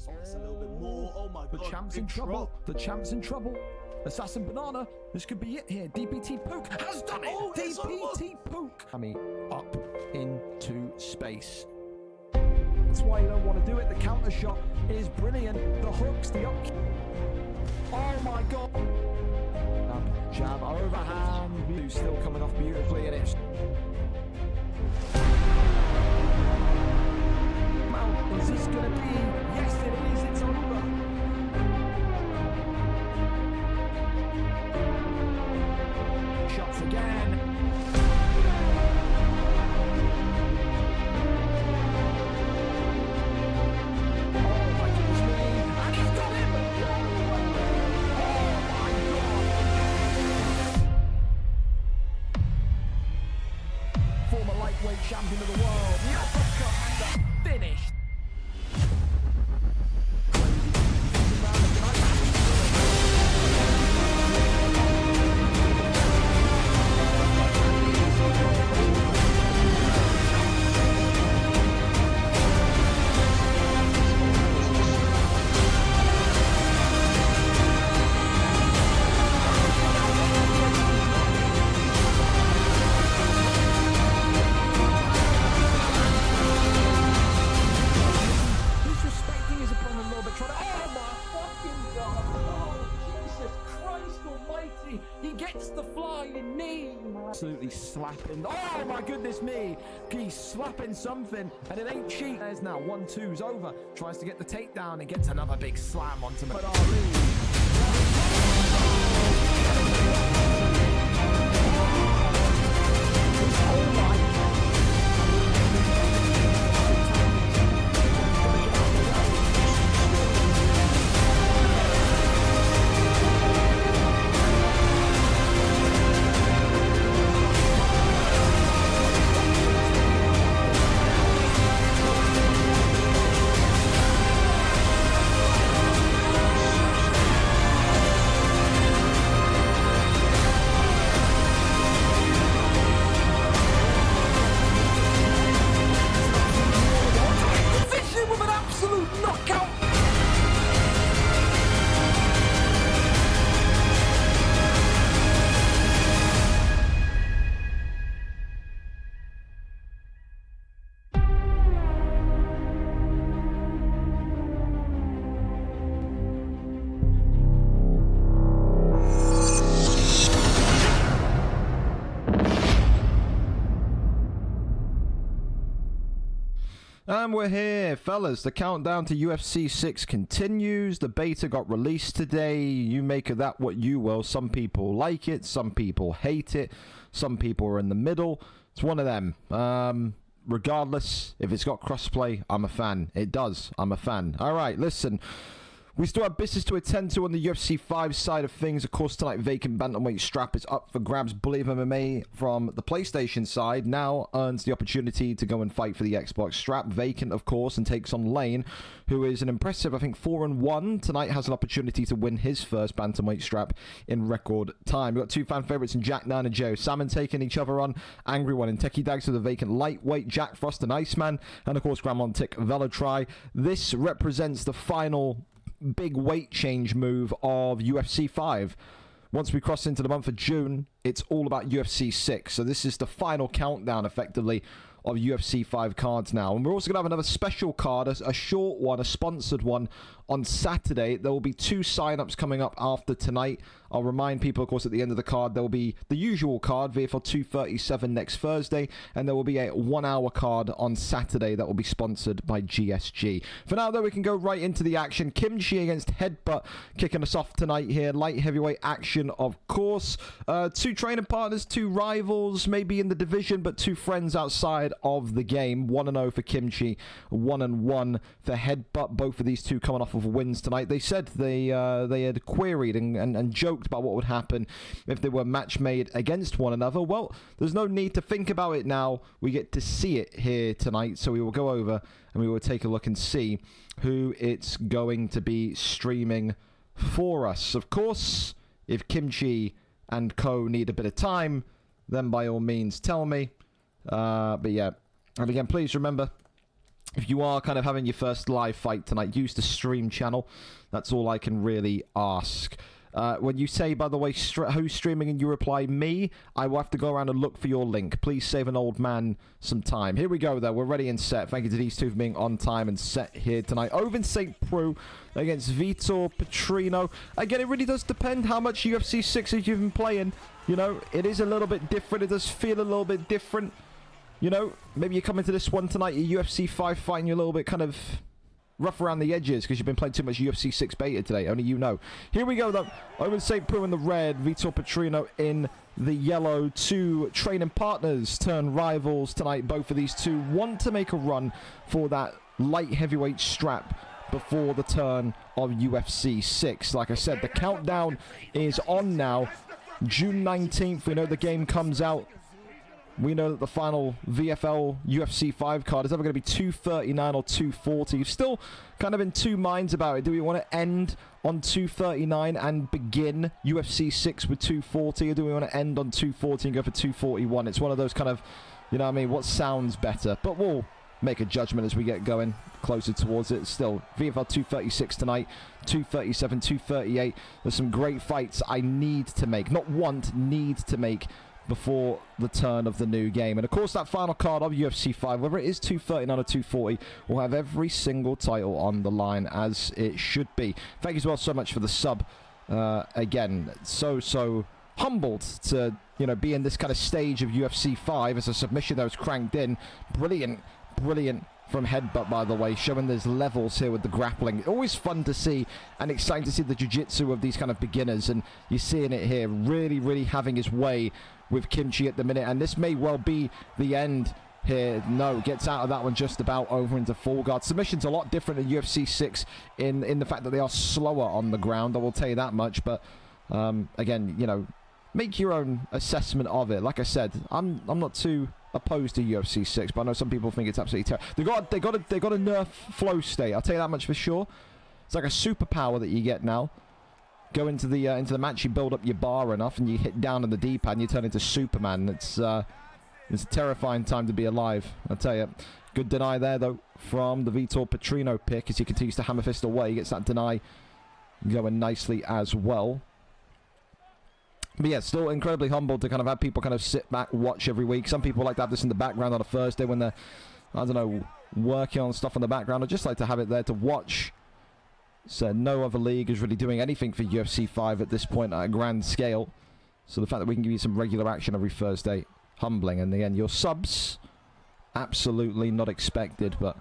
That's a little bit more. Oh my god. The champ's in trouble. The champ's in trouble. Assassin Banana. This could be it here. DPT Poke has done it. Oh, DPT Poke. I mean, up into space. That's why you don't want to do it. The counter shot is brilliant. The hooks, the up. Oh my god. Jab overhand. Who's still coming off beautifully, and it's. Is this going to be? Yes, it is. It's over. Shots again. Oh my goodness me. And he's got him. Oh my god. Former lightweight champion of the world. The uppercut and the finish. Absolutely slapping. Oh my goodness me. He's slapping something, and it ain't cheap. There's now 1-2's over. Tries to get the takedown and gets another big slam onto him. But And we're here, fellas. The countdown to UFC 6 continues. The beta got released today. You make of that what you will. Some people like it. Some people hate it. Some people are in the middle. It's one of them. Regardless, if it's got crossplay, I'm a fan. It does. I'm a fan. All right, listen. We still have business to attend to on the UFC 5 side of things. Of course, tonight, vacant bantamweight strap is up for grabs. BullyOfMMA from the PlayStation side now earns the opportunity to go and fight for the Xbox strap. Vacant, of course, and takes on Lane, who is an impressive, I think, 4-1. Tonight has an opportunity to win his first bantamweight strap in record time. We've got two fan favorites in Jack Nine and Joe Salmon taking each other on. Angry one in Techie Dags with a vacant lightweight. Jack Frost and Iceman. And, of course, Grandmont Tick Velotry. This represents the final big weight change move of UFC 5. Once we cross into the month of June, it's all about UFC 6. So this is the final countdown, effectively, of UFC 5 cards now. And we're also going to have another special card, a short one, a sponsored one, on Saturday. There will be 2 signups coming up after tonight. I'll remind people, of course, at the end of the card, there will be the usual card, VFL 237 next Thursday, and there will be a 1-hour card on Saturday that will be sponsored by GSG. For now, though, we can go right into the action. Kimchi against Headbutt kicking us off tonight here. Light heavyweight action, of course. 2 training partners, 2 rivals, maybe in the division, but 2 friends outside of the game. 1-0 for Kimchi, 1-1 for Headbutt. Both of these two coming off of wins tonight. They said they had queried and joked about what would happen if they were match made against one another. Well, there's no need to think about it now. We get to see it here tonight, so we will go over and we will take a look and see who it's going to be streaming for us. Of course, if Kimchi and co need a bit of time, then by all means tell me. But yeah, and again, please remember, if you are kind of having your first live fight tonight, use the stream channel. That's all I can really ask. When you say, by the way, who's streaming and you reply, me, I will have to go around and look for your link. Please save an old man some time. Here we go, though. We're ready and set. Thank you to these two for being on time and set here tonight. Ovin St. Preux against Vitor Petrino. Again, it really does depend how much UFC 6s you've been playing. You know, it is a little bit different. It does feel a little bit different. You know, maybe you come into this one tonight, your UFC 5 fight, and you're a little bit kind of rough around the edges because you've been playing too much UFC 6 beta today. Only you know. Here we go, though. Ovin St. Preux in the red, Vitor Petrino in the yellow. Two training partners turn rivals tonight. Both of these two want to make a run for that light heavyweight strap before the turn of UFC 6. Like I said, the countdown is on now. June 19th, we know the game comes out. We know that the final VFL UFC 5 card is either going to be 239 or 240. You're still kind of in two minds about it. Do we want to end on 239 and begin UFC 6 with 240? Or do we want to end on 240 and go for 241? It's one of those kind of, you know what I mean, what sounds better. But we'll make a judgment as we get going closer towards it. Still, VFL 236 tonight, 237, 238. There's some great fights I need to make. Not want, need to make before the turn of the new game. And of course, that final card of UFC 5, whether it is 239 or 240, will have every single title on the line, as it should be. Thank you as well so much for the sub. Again, so humbled to, you know, be in this kind of stage of UFC 5 as a submission that was cranked in. Brilliant from Headbutt, by the way, showing there's levels here with the grappling. Always fun to see and exciting to see the jiu-jitsu of these kind of beginners, and you're seeing it here, really having his way with Kimchi at the minute, and this may well be the end here. No, gets out of that one just about over into full guard. Submission's a lot different in UFC 6 in the fact that they are slower on the ground, I will tell you that much, but again, you know, make your own assessment of it. Like I said, I'm not too opposed to UFC 6, but I know some people think it's absolutely terrible. They got a nerf flow state. I'll tell you that much for sure. It's like a superpower that you get now. Go into the match, you build up your bar enough, and you hit down on the D-pad, and you turn into Superman. It's a terrifying time to be alive, I'll tell you. Good deny there, though, from the Vitor Petrino pick as he continues to hammer fist away. He gets that deny going nicely as well. But yeah, still incredibly humbled to kind of have people kind of sit back, watch every week. Some people like to have this in the background on a Thursday when they're, I don't know, working on stuff in the background. I just like to have it there to watch. So no other league is really doing anything for UFC 5 at this point at a grand scale. So the fact that we can give you some regular action every Thursday, humbling. And again, your subs, absolutely not expected, but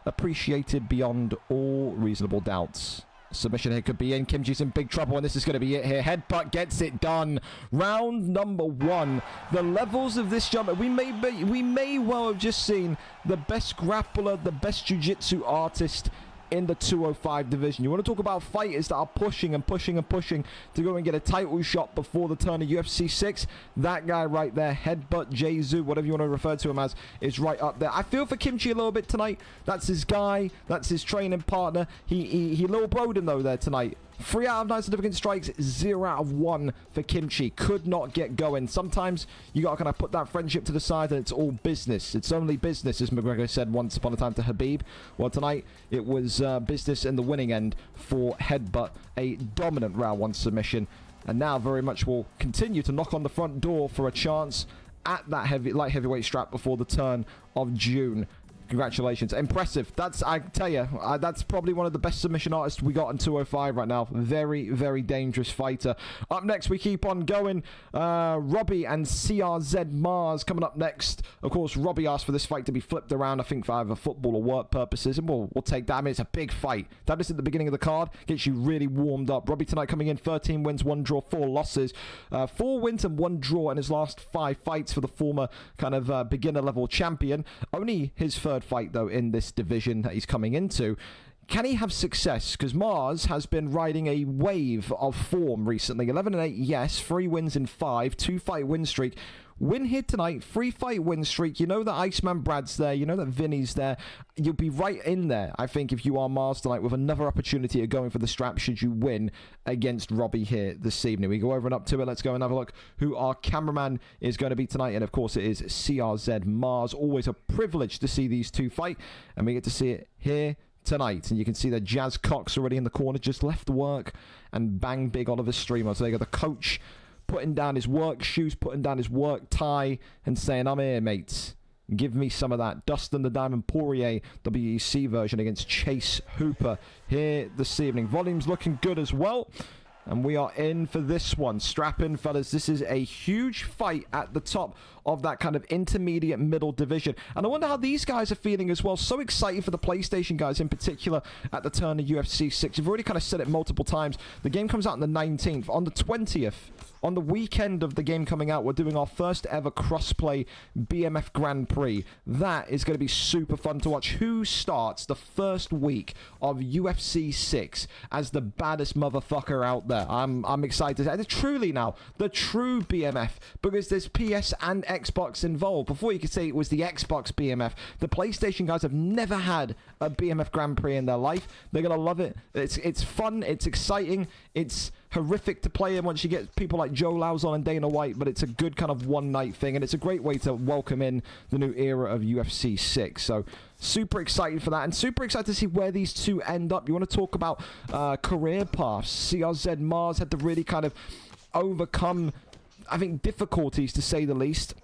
appreciated beyond all reasonable doubts. Submission here could be in. Kimchi's in big trouble, and this is going to be it here. Headbutt gets it done. Round number 1. The levels of this jump, we may well have just seen the best grappler, the best jiu-jitsu artist in the 205 division. You want to talk about fighters that are pushing and pushing and pushing to go and get a title shot before the turn of UFC 6? That guy right there, Headbutt Jesu, whatever you want to refer to him as, is right up there. I feel for Kimchi a little bit tonight. That's his guy. That's his training partner. He little broed him though there tonight. 3 out of 9 significant strikes, 0 out of 1 for Kimchi. Could not get going. Sometimes you got to kind of put that friendship to the side and it's all business. It's only business, as McGregor said once upon a time to Habib. Well, tonight it was business in the winning end for Headbutt. A dominant round 1 submission. And now very much will continue to knock on the front door for a chance at that light heavyweight strap before the turn of June. Congratulations. Impressive. I tell you, that's probably one of the best submission artists we got in 205 right now. Very dangerous fighter. Up next, we keep on going. Robbie and CRZ Mars coming up next. Of course, Robbie asked for this fight to be flipped around, I think for either football or work purposes, and we'll take that. I mean, it's a big fight. That is at the beginning of the card. Gets you really warmed up. Robbie tonight coming in 13 wins, 1 draw, 4 losses. 4 wins and 1 draw in his last 5 fights for the former kind of beginner-level champion. Only his third fight, though, in this division that he's coming into. Can he have success? Because Mars has been riding a wave of form recently. 11-8, yes. 3 wins in 5. 2-fight win streak. win here tonight, 3-fight win streak. You know that Iceman Brad's there. You know that Vinny's there. You'll be right in there, I think, if you are Mars tonight, with another opportunity of going for the strap should you win against Robbie here this evening. We go over and up to it. Let's go and have a look who our cameraman is going to be tonight. And, of course, it is CRZ Mars. Always a privilege to see these two fight. And we get to see it here tonight. And you can see that Jazz Cox already in the corner, just left work and bang big Oliver Streamer. So they got the coach putting down his work shoes, putting down his work tie, and saying, I'm here, mates. Give me some of that. Dustin the Diamond Poirier, WEC version against Chase Hooper here this evening. Volume's looking good as well. And we are in for this one. Strap in, fellas. This is a huge fight at the top of that kind of intermediate middle division. And I wonder how these guys are feeling as well. So excited for the PlayStation guys in particular at the turn of UFC 6. You've already kind of said it multiple times. The game comes out on the 19th. On the 20th, on the weekend of the game coming out, we're doing our first ever crossplay BMF Grand Prix. That is going to be super fun to watch. Who starts the first week of UFC 6 as the baddest motherfucker out there? I'm excited. And truly now, the true BMF, because there's PS and Xbox involved. Before you could say it was the Xbox BMF, the PlayStation guys have never had a BMF Grand Prix in their life. They're going to love it. It's fun. It's exciting. It's horrific to play in once you get people like Joe Lauzon and Dana White, but it's a good kind of one-night thing, and it's a great way to welcome in the new era of UFC 6. So super excited for that, and super excited to see where these two end up. You want to talk about career paths. CRZ Mars had to really kind of overcome, I think, difficulties to say the least.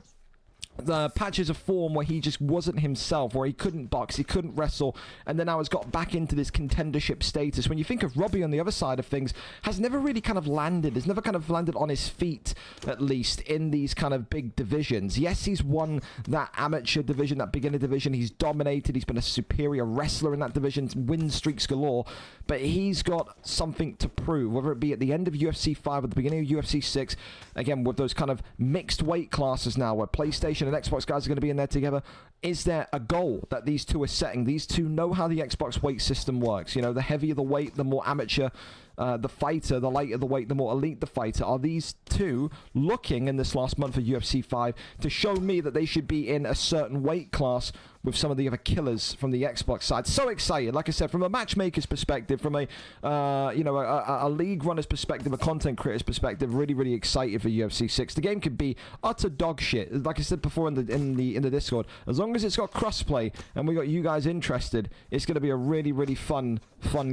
The patches of form where he just wasn't himself, where he couldn't box, he couldn't wrestle, and then now has got back into this contendership status. When you think of Robbie on the other side of things, has never really kind of landed, has never kind of landed on his feet, at least, in these kind of big divisions. Yes, he's won that amateur division, that beginner division, he's dominated, he's been a superior wrestler in that division, win streaks galore, but he's got something to prove, whether it be at the end of UFC 5 or the beginning of UFC 6, again, with those kind of mixed weight classes now, where PlayStation and Xbox guys are going to be in there together. Is there a goal that these two are setting? These two know how the Xbox weight system works. You know, the heavier the weight, the more amateur the fighter, the lighter the weight, the more elite the fighter. Are these two looking in this last month of UFC 5 to show me that they should be in a certain weight class with some of the other killers from the Xbox side? So excited, like I said, from a matchmaker's perspective, from a league runner's perspective, a content creator's perspective, really excited for UFC 6. The game could be utter dog shit, like I said before in the Discord. As long as it's got crossplay and we got you guys interested, it's going to be a really fun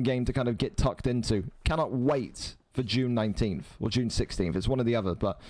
game to kind of get tucked into. Cannot wait for June 19th or June 16th. It's one or the other, but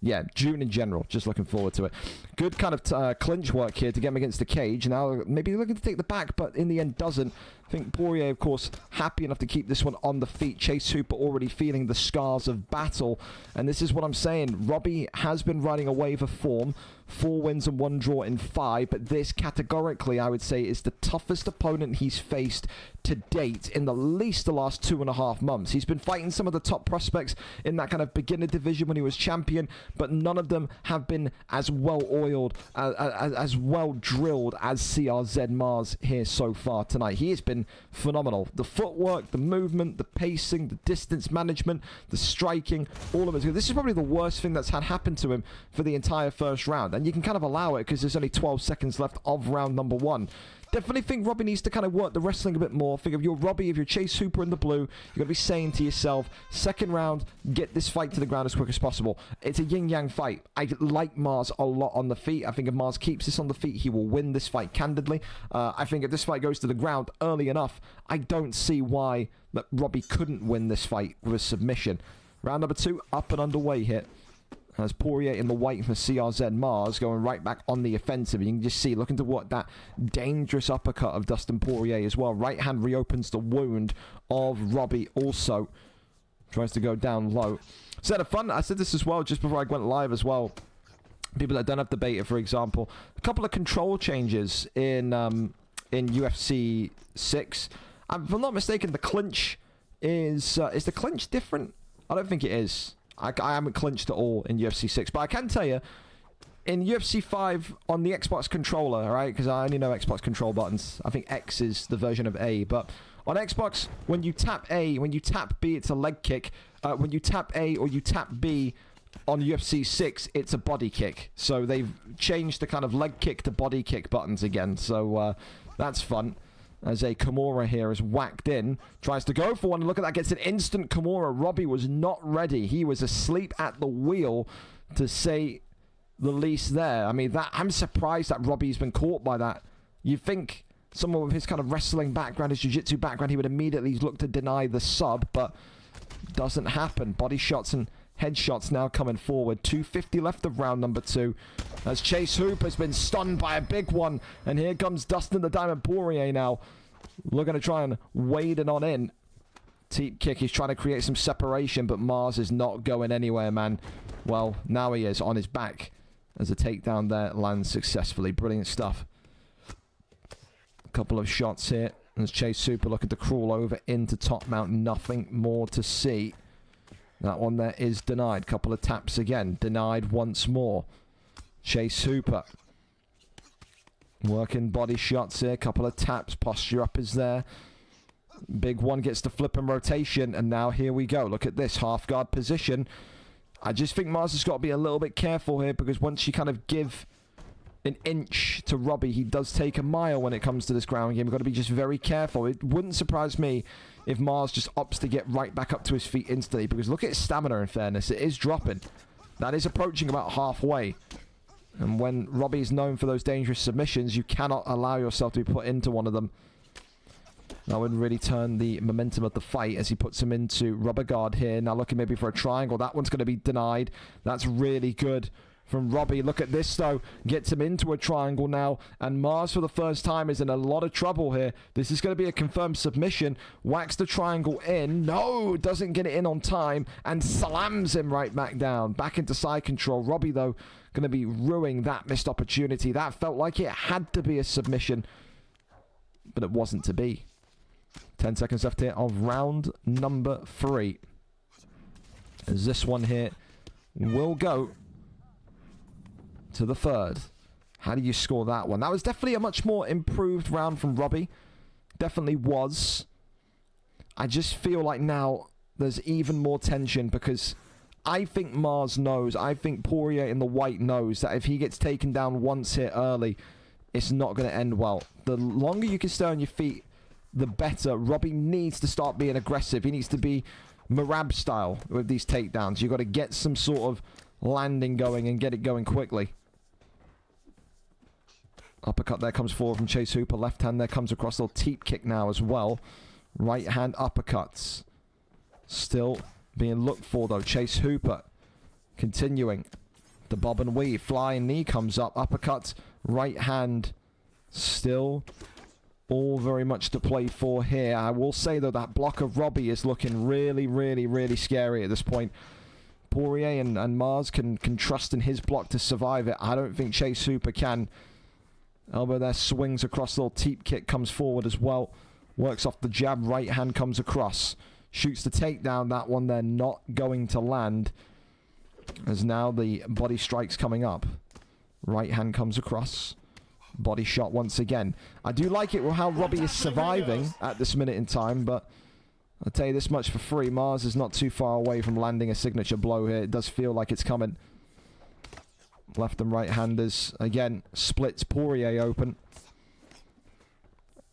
yeah, June in general. Just looking forward to it. Good kind of clinch work here to get him against the cage. Now, maybe looking to take the back, but in the end doesn't. I think Poirier, of course, happy enough to keep this one on the feet. Chase Hooper already feeling the scars of battle. And this is what I'm saying. Robbie has been riding a wave of form. 4 wins and 1 draw in 5. But this, categorically, I would say, is the toughest opponent he's faced to date in the last 2.5 months. He's been fighting some of the top prospects in that kind of beginner division when he was champion, but none of them have been as well-oiled, as well-drilled as CRZ Mars here so far tonight. He has been phenomenal. The footwork, the movement, the pacing, the distance management, the striking, all of it. This is probably the worst thing that's had happen to him for the entire first round, and you can kind of allow it because there's only 12 seconds left of round number 1. Definitely think Robbie needs to kind of work the wrestling a bit more. Think if you're Robbie, if you're Chase Hooper in the blue, you've got to be saying to yourself, second round, get this fight to the ground as quick as possible. It's a yin-yang fight. I like Mars a lot on the feet. I think if Mars keeps this on the feet, he will win this fight candidly. I think if this fight goes to the ground early enough, I don't see why that Robbie couldn't win this fight with a submission. Round number 2, up and underway here. As Poirier in the white for CRZ Mars going right back on the offensive. You can just see, looking to what that dangerous uppercut of Dustin Poirier as well. Right hand reopens the wound of Robbie also. Tries to go down low. So had fun. I said this as well just before I went live as well. People that don't have the beta, for example. A couple of control changes in UFC 6. If I'm not mistaken, the clinch is the clinch different? I don't think it is. I haven't clinched at all in UFC 6, but I can tell you, in UFC 5 on the Xbox controller, alright, because I only know Xbox control buttons. I think X is the version of A, but on Xbox, when you tap A, when you tap B, it's a leg kick. When you tap A or you tap B, on UFC 6, it's a body kick. So they've changed the kind of leg kick to body kick buttons again. So that's fun. As a Kimura here is whacked in. Tries to go for one. Look at that. Gets an instant Kimura. Robbie was not ready. He was asleep at the wheel, to say the least there. I mean, I'm surprised that Robbie's been caught by that. You'd think someone with his kind of wrestling background, his jiu-jitsu background, he would immediately look to deny the sub, but doesn't happen. Body shots and headshots now coming forward. 2:50 left of round number 2. As Chase Hooper's been stunned by a big one. And here comes Dustin the Diamond Poirier now. Looking to try and wade it on in. Teep kick. He's trying to create some separation, but Mars is not going anywhere, man. Well, now he is on his back. As a takedown there lands successfully. Brilliant stuff. A couple of shots here. As Chase Hooper looking to crawl over into top mount. Nothing more to see. That one there is denied. Couple of taps again. Denied once more. Chase Hooper. Working body shots here. Couple of taps. Posture up is there. Big one gets the flip and rotation. And now here we go. Look at this. Half guard position. I just think Mars has got to be a little bit careful here, because once you kind of give an inch to Robbie, he does take a mile when it comes to this ground game. We've got to be just very careful. It wouldn't surprise me if Mars just opts to get right back up to his feet instantly, because look at his stamina, in fairness. It is dropping. That is approaching about halfway. And when Robbie is known for those dangerous submissions, you cannot allow yourself to be put into one of them. That would really turn the momentum of the fight as he puts him into rubber guard here. Now looking maybe for a triangle. That one's going to be denied. That's really good from Robbie. Look at this, though. Gets him into a triangle now. And Mars, for the first time, is in a lot of trouble here. This is going to be a confirmed submission. Whacks the triangle in. No, doesn't get it in on time. And slams him right back down. Back into side control. Robbie, though, going to be ruining that missed opportunity. That felt like it had to be a submission. But it wasn't to be. 10 seconds left here of round number 3. As this one here will go to the third. How do you score that one? That was definitely a much more improved round from Robbie. Definitely was. I just feel like now there's even more tension, because I think Mars knows, I think Poirier in the white knows that if he gets taken down once here early, it's not going to end well. The longer you can stay on your feet, the better. Robbie needs to start being aggressive. He needs to be Marab style with these takedowns. You've got to get some sort of landing going and get it going quickly. Uppercut there comes forward from Chase Hooper. Left hand there comes across. A little teep kick now as well. Right hand uppercuts. Still being looked for, though. Chase Hooper continuing. The bob and weave. Flying knee comes up. Uppercut. Right hand. Still all very much to play for here. I will say, though, that block of Robbie is looking really, really, really scary at this point. Poirier and Mars can trust in his block to survive it. I don't think Chase Hooper can. Elbow there swings across. Little teep kick comes forward as well. Works off the jab. Right hand comes across. Shoots the takedown. That one there not going to land. As now the body strikes coming up. Right hand comes across. Body shot once again. I do like it with how Robbie is surviving at this minute in time, but I'll tell you this much for free. Mars is not too far away from landing a signature blow here. It does feel like it's coming. Left and right handers. Again, splits Poirier open.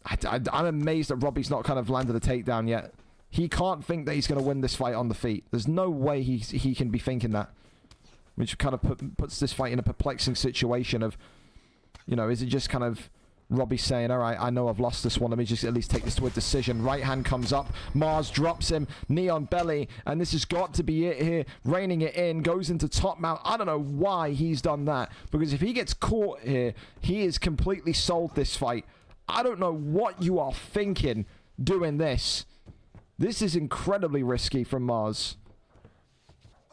I'm amazed that Robbie's not kind of landed a takedown yet. He can't think that he's going to win this fight on the feet. There's no way he can be thinking that. Which kind of puts this fight in a perplexing situation of, you know, is it just kind of Robbie saying, all right, I know I've lost this one. Let me just at least take this to a decision. Right hand comes up. Mars drops him. Knee on belly. And this has got to be it here. Reining it in. Goes into top mount. I don't know why he's done that. Because if he gets caught here, he is completely sold this fight. I don't know what you are thinking doing this. This is incredibly risky from Mars.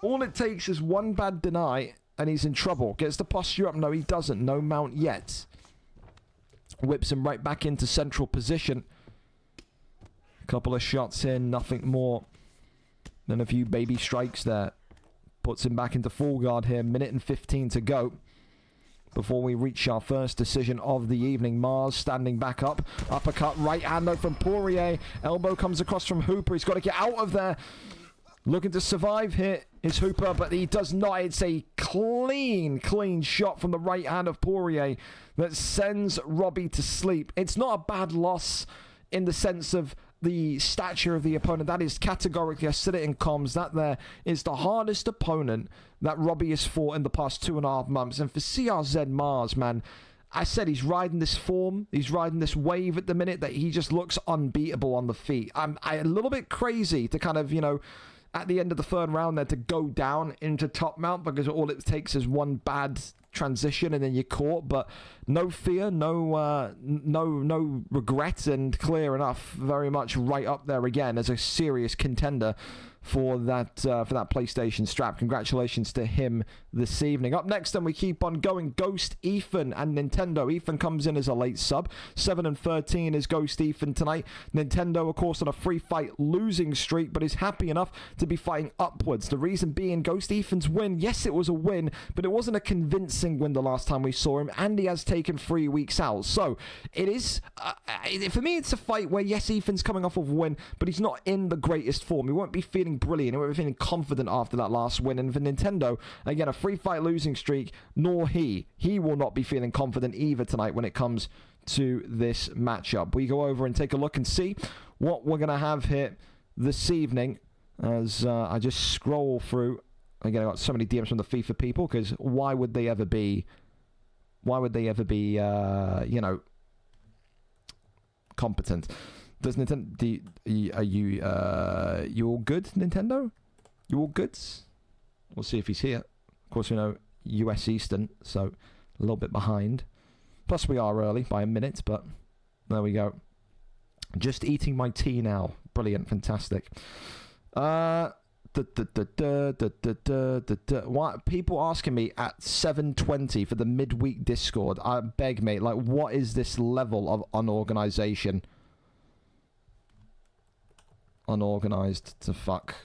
All it takes is one bad deny and he's in trouble. Gets the posture up. No, he doesn't. No mount yet. Whips him right back into central position. Couple of shots in. Nothing more than a few baby strikes there. Puts him back into full guard here. Minute and 15 to go before we reach our first decision of the evening. Mars standing back up. Uppercut. Right hand though from Poirier. Elbow comes across from Hooper. He's got to get out of there. Looking to survive here is Hooper, but he does not. It's a clean shot from the right hand of Poirier that sends Robbie to sleep. It's not a bad loss in the sense of the stature of the opponent. That is categorically, I said it in comms, that there is the hardest opponent that Robbie has fought in the past 2.5 months. And for CRZ Mars, man, I said he's riding this form, he's riding this wave at the minute that he just looks unbeatable on the feet. I'm a little bit crazy to kind of, you know, at the end of the third round there to go down into top mount because all it takes is one bad transition and then you're caught. But no fear, no regret, and clear enough, very much right up there again as a serious contender for that PlayStation strap. Congratulations to him this evening. Up next, then, we keep on going. Ghost Ethan and Nintendo. Ethan comes in as a late sub. 7-13 is Ghost Ethan tonight. Nintendo, of course, on a free fight losing streak, but is happy enough to be fighting upwards. The reason being Ghost Ethan's win. Yes, it was a win, but it wasn't a convincing win the last time we saw him, and he has taken 3 weeks out. So it is, for me, it's a fight where, yes, Ethan's coming off of a win, but he's not in the greatest form. He won't be feeling brilliant. He won't be feeling confident after that last win. And for Nintendo, again, a free fight losing streak, nor he will not be feeling confident either tonight when it comes to this matchup. We go over and take a look and see what we're going to have here this evening as I just scroll through. Again, I got so many DMs from the FIFA people, because why would they ever be, you know, competent? Does Nintendo? Are you all good, Nintendo? You all good? We'll see if he's here. Of course, we know US Eastern, so a little bit behind. Plus, we are early by a minute, but there we go. Just eating my tea now. Brilliant, fantastic. What people asking me at 7:20 for the midweek Discord? I beg, mate. Like, what is this level of unorganization? Unorganized to fuck.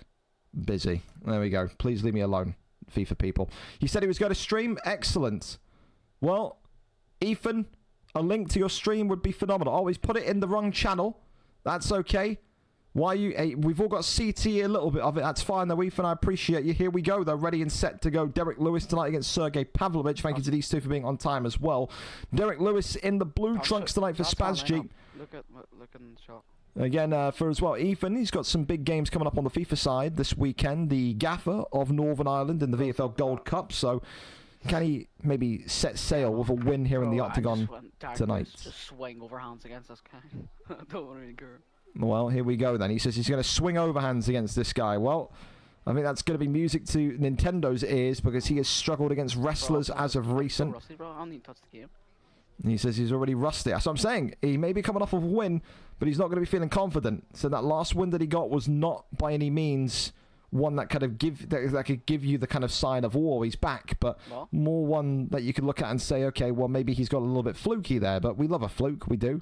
Busy. There we go. Please leave me alone, FIFA people. He said he was going to stream. Excellent. Well, Ethan, a link to your stream would be phenomenal. Oh, he's put it in the wrong channel. That's okay. Why you? Hey, we've all got CT a little bit of it. That's fine though, Ethan. I appreciate you. Here we go. They're ready and set to go. Derek Lewis tonight against Sergey Pavlovich. Thank you to these two for being on time as well. Derek Lewis in the blue trunks tonight for Spaz G. Look in the shot. Again, for as well, Ethan, he's got some big games coming up on the FIFA side this weekend. The gaffer of Northern Ireland in the VFL Gold Cup. So, can he maybe set sail with a win here in the octagon tonight? Just swing overhands against this guy. I don't really care. Well, here we go then. He says he's going to swing overhands against this guy. Well, I think that's going to be music to Nintendo's ears, because he has struggled against wrestlers as of recent. Rusty, bro. I don't need to touch the game. He says he's already rusty. That's what I'm saying. He may be coming off of a win, but he's not going to be feeling confident. So that last win that he got was not by any means one that kind of that could give you the kind of sign of, oh, he's back, but more one that you could look at and say, okay, well, maybe he's got a little bit fluky there, but we love a fluke, we do.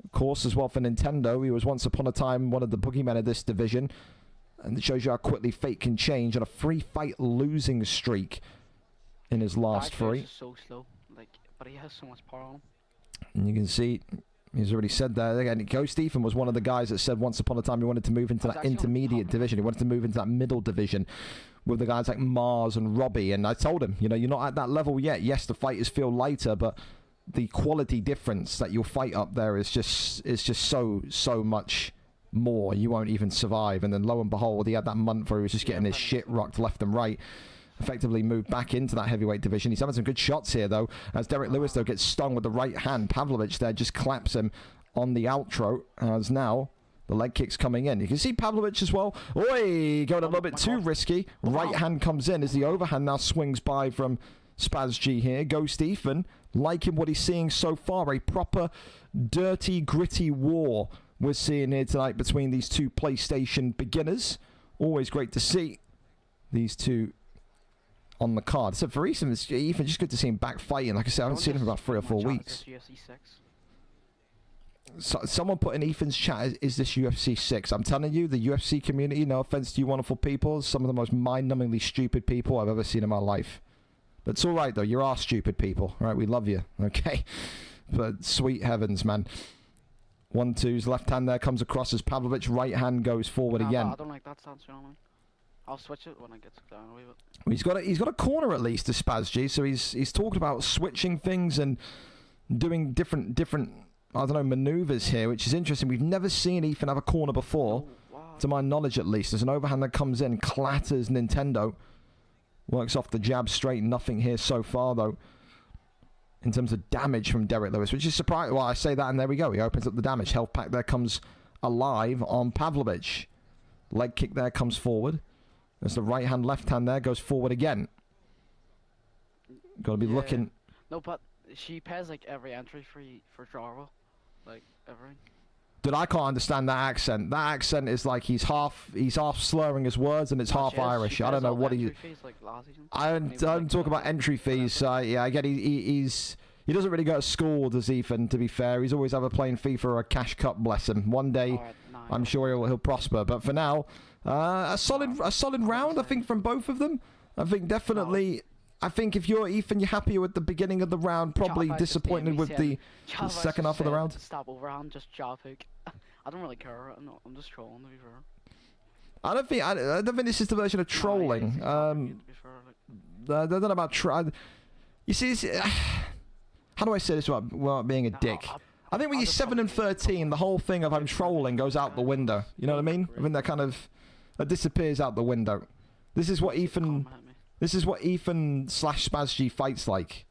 Of course, as well, for Nintendo, he was once upon a time one of the boogeymen of this division, and it shows you how quickly fate can change on a free fight losing streak in his last three. Is so slow, but he has so much power on him. And you can see he's already said that. Again, Ghost Ethan was one of the guys that said once upon a time he wanted to move into that intermediate division. He wanted to move into that middle division with the guys like Mars and Robbie. And I told him, you know, you're not at that level yet. Yes, the fighters feel lighter, but the quality difference that you'll fight up there is just so much more. You won't even survive. And then lo and behold, he had that month where he was just getting his shit rocked left and right. Effectively moved back into that heavyweight division. He's having some good shots here, though, as Derek Lewis, though, gets stung with the right hand. Pavlovich there just claps him on the outro, as now the leg kick's coming in. You can see Pavlovich as well. Oi, going a little bit too risky. Right hand comes in as the overhand now swings by from Spaz G here. Ghost Ethan, liking what he's seeing so far. A proper, dirty, gritty war we're seeing here tonight between these two PlayStation beginners. Always great to see these two on the card. So for Ethan, it's just good to see him back fighting. Like I said, I haven't seen him for about 3 or 4 weeks. So, someone put in Ethan's chat, is this UFC 6? I'm telling you, the UFC community, no offense to you wonderful people, some of the most mind-numbingly stupid people I've ever seen in my life. But it's alright though, you are stupid people, alright? We love you, okay? But sweet heavens, man. 1-2's left hand there comes across as Pavlovich. Right hand goes forward again. I don't like that stance, you know what I mean? I'll switch it when I get down a wee bit. He's got a corner at least to Spaz-G, so he's talked about switching things and doing different I don't know, maneuvers here, which is interesting. We've never seen Ethan have a corner before, to my knowledge at least. There's an overhand that comes in, clatters Nintendo. Works off the jab straight, nothing here so far though. In terms of damage from Derek Lewis, which is surprising. Well, I say that and there we go. He opens up the damage. Health pack there comes alive on Pavlovich. Leg kick there comes forward. There's the right hand, left hand there goes forward again. Got to be looking. No, but she pays like every entry for Jarvo. Like everything. Dude, I can't understand that accent. That accent is like he's half slurring his words and it's half Irish. I don't know what he. Like I don't talk about entry fees. Yeah, I get he doesn't really go to school, does Ethan? To be fair, he's always either playing FIFA or a cash cup. Bless him. One day, I'm sure he'll prosper. But for now, a solid round, I think, from both of them. I think definitely. I think if you're Ethan, you're happier with the beginning of the round. Probably disappointed with the second half of the round. Stop overhand, just jab hook. I don't really care. I'm just trolling to be fair. I don't think this is the version of trolling. I don't know about you see, how do I say this without being a dick? I think when you're 7 and 13, the whole thing of I'm trolling goes out the window. You know what I mean? I think that disappears out the window. This is what Ethan / Spaz-G fights like.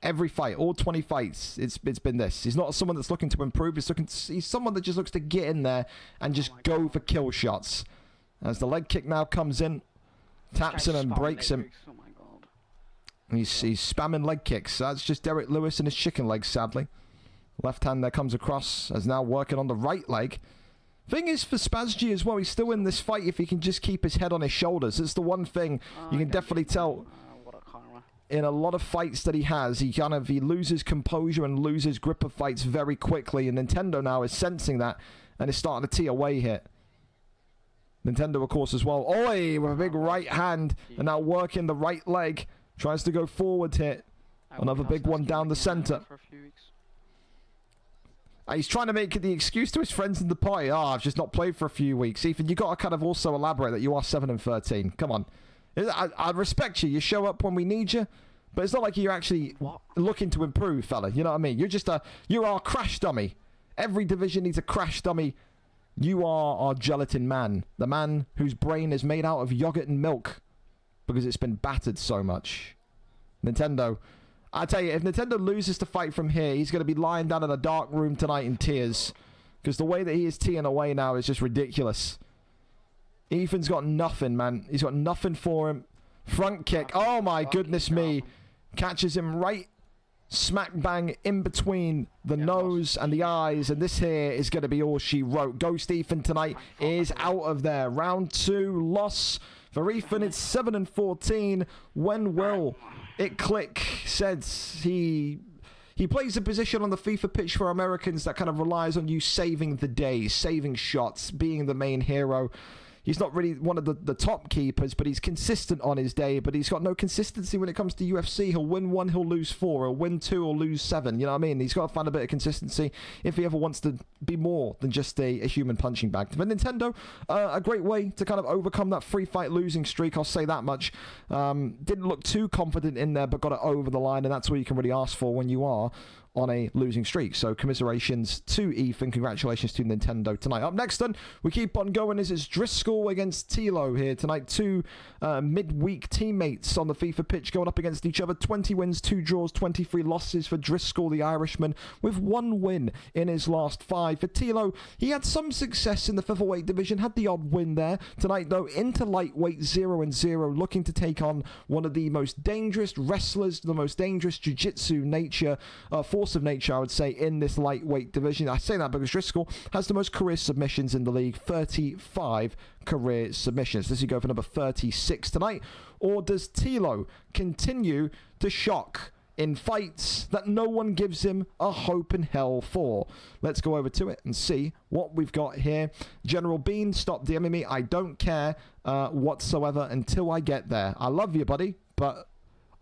Every fight, all 20 fights, it's been this. He's not someone that's looking to improve. He's someone that just looks to get in there and just go for kill shots. As the leg kick now comes in, taps him and breaks him. Oh my god. He's spamming leg kicks. That's just Derek Lewis and his chicken legs, sadly. Left hand there comes across as now working on the right leg. Thing is for Spaz-G as well, he's still in this fight if he can just keep his head on his shoulders. It's the one thing you can definitely tell in a lot of fights that he has. He loses composure and loses grip of fights very quickly, and Nintendo now is sensing that and is starting to tee away here. Nintendo, of course, as well. Oi, with a big right hand and now working the right leg. Tries to go forward here. Another big one down the center. He's trying to make the excuse to his friends in the party. I've just not played for a few weeks. Ethan, you got to kind of also elaborate that you are 7 and 13. Come on. I respect you. You show up when we need you. But it's not like you're actually looking to improve, fella. You know what I mean? You're our crash dummy. Every division needs a crash dummy. You are our gelatin man. The man whose brain is made out of yogurt and milk. Because it's been battered so much. Nintendo. I tell you, if Nintendo loses the fight from here, he's going to be lying down in a dark room tonight in tears. Because the way that he is teeing away now is just ridiculous. Ethan's got nothing, man. He's got nothing for him. Front kick. Oh, my goodness me. Catches him right smack bang in between the nose and the eyes. And this here is going to be all she wrote. Ghost Ethan tonight is out of there. Round 2 loss for Ethan. It's 7 and 14. When will it click? Says he plays a position on the FIFA pitch for Americans that kind of relies on you saving the day, saving shots, being the main hero. He's not really one of the top keepers, but he's consistent on his day. But he's got no consistency when it comes to UFC. He'll win 1, he'll lose 4. He'll win 2, he'll lose 7. You know what I mean? He's got to find a bit of consistency if he ever wants to be more than just a human punching bag. But Nintendo, a great way to kind of overcome that free fight losing streak. I'll say that much. Didn't look too confident in there, but got it over the line. And that's what you can really ask for when you are on a losing streak. So commiserations to Ethan. Congratulations to Nintendo tonight. Up next then, we keep on going as it's Driscoll against Tilo here tonight. 2 midweek teammates on the FIFA pitch going up against each other. 20 wins, 2 draws, 23 losses for Driscoll, the Irishman, with 1 win in his last 5. For Tilo, he had some success in the featherweight division, had the odd win there. Tonight though, into lightweight, 0-0, looking to take on one of the most dangerous wrestlers, the most dangerous jiu-jitsu nature, force of nature, I would say, in this lightweight division. I say that because Driscoll has the most career submissions in the league, 35 career submissions. Does he go for number 36 tonight? Or does Tilo continue to shock in fights that no one gives him a hope in hell for? Let's go over to it and see what we've got here. General Bean, stop DMing me. I don't care whatsoever until I get there. I love you, buddy, but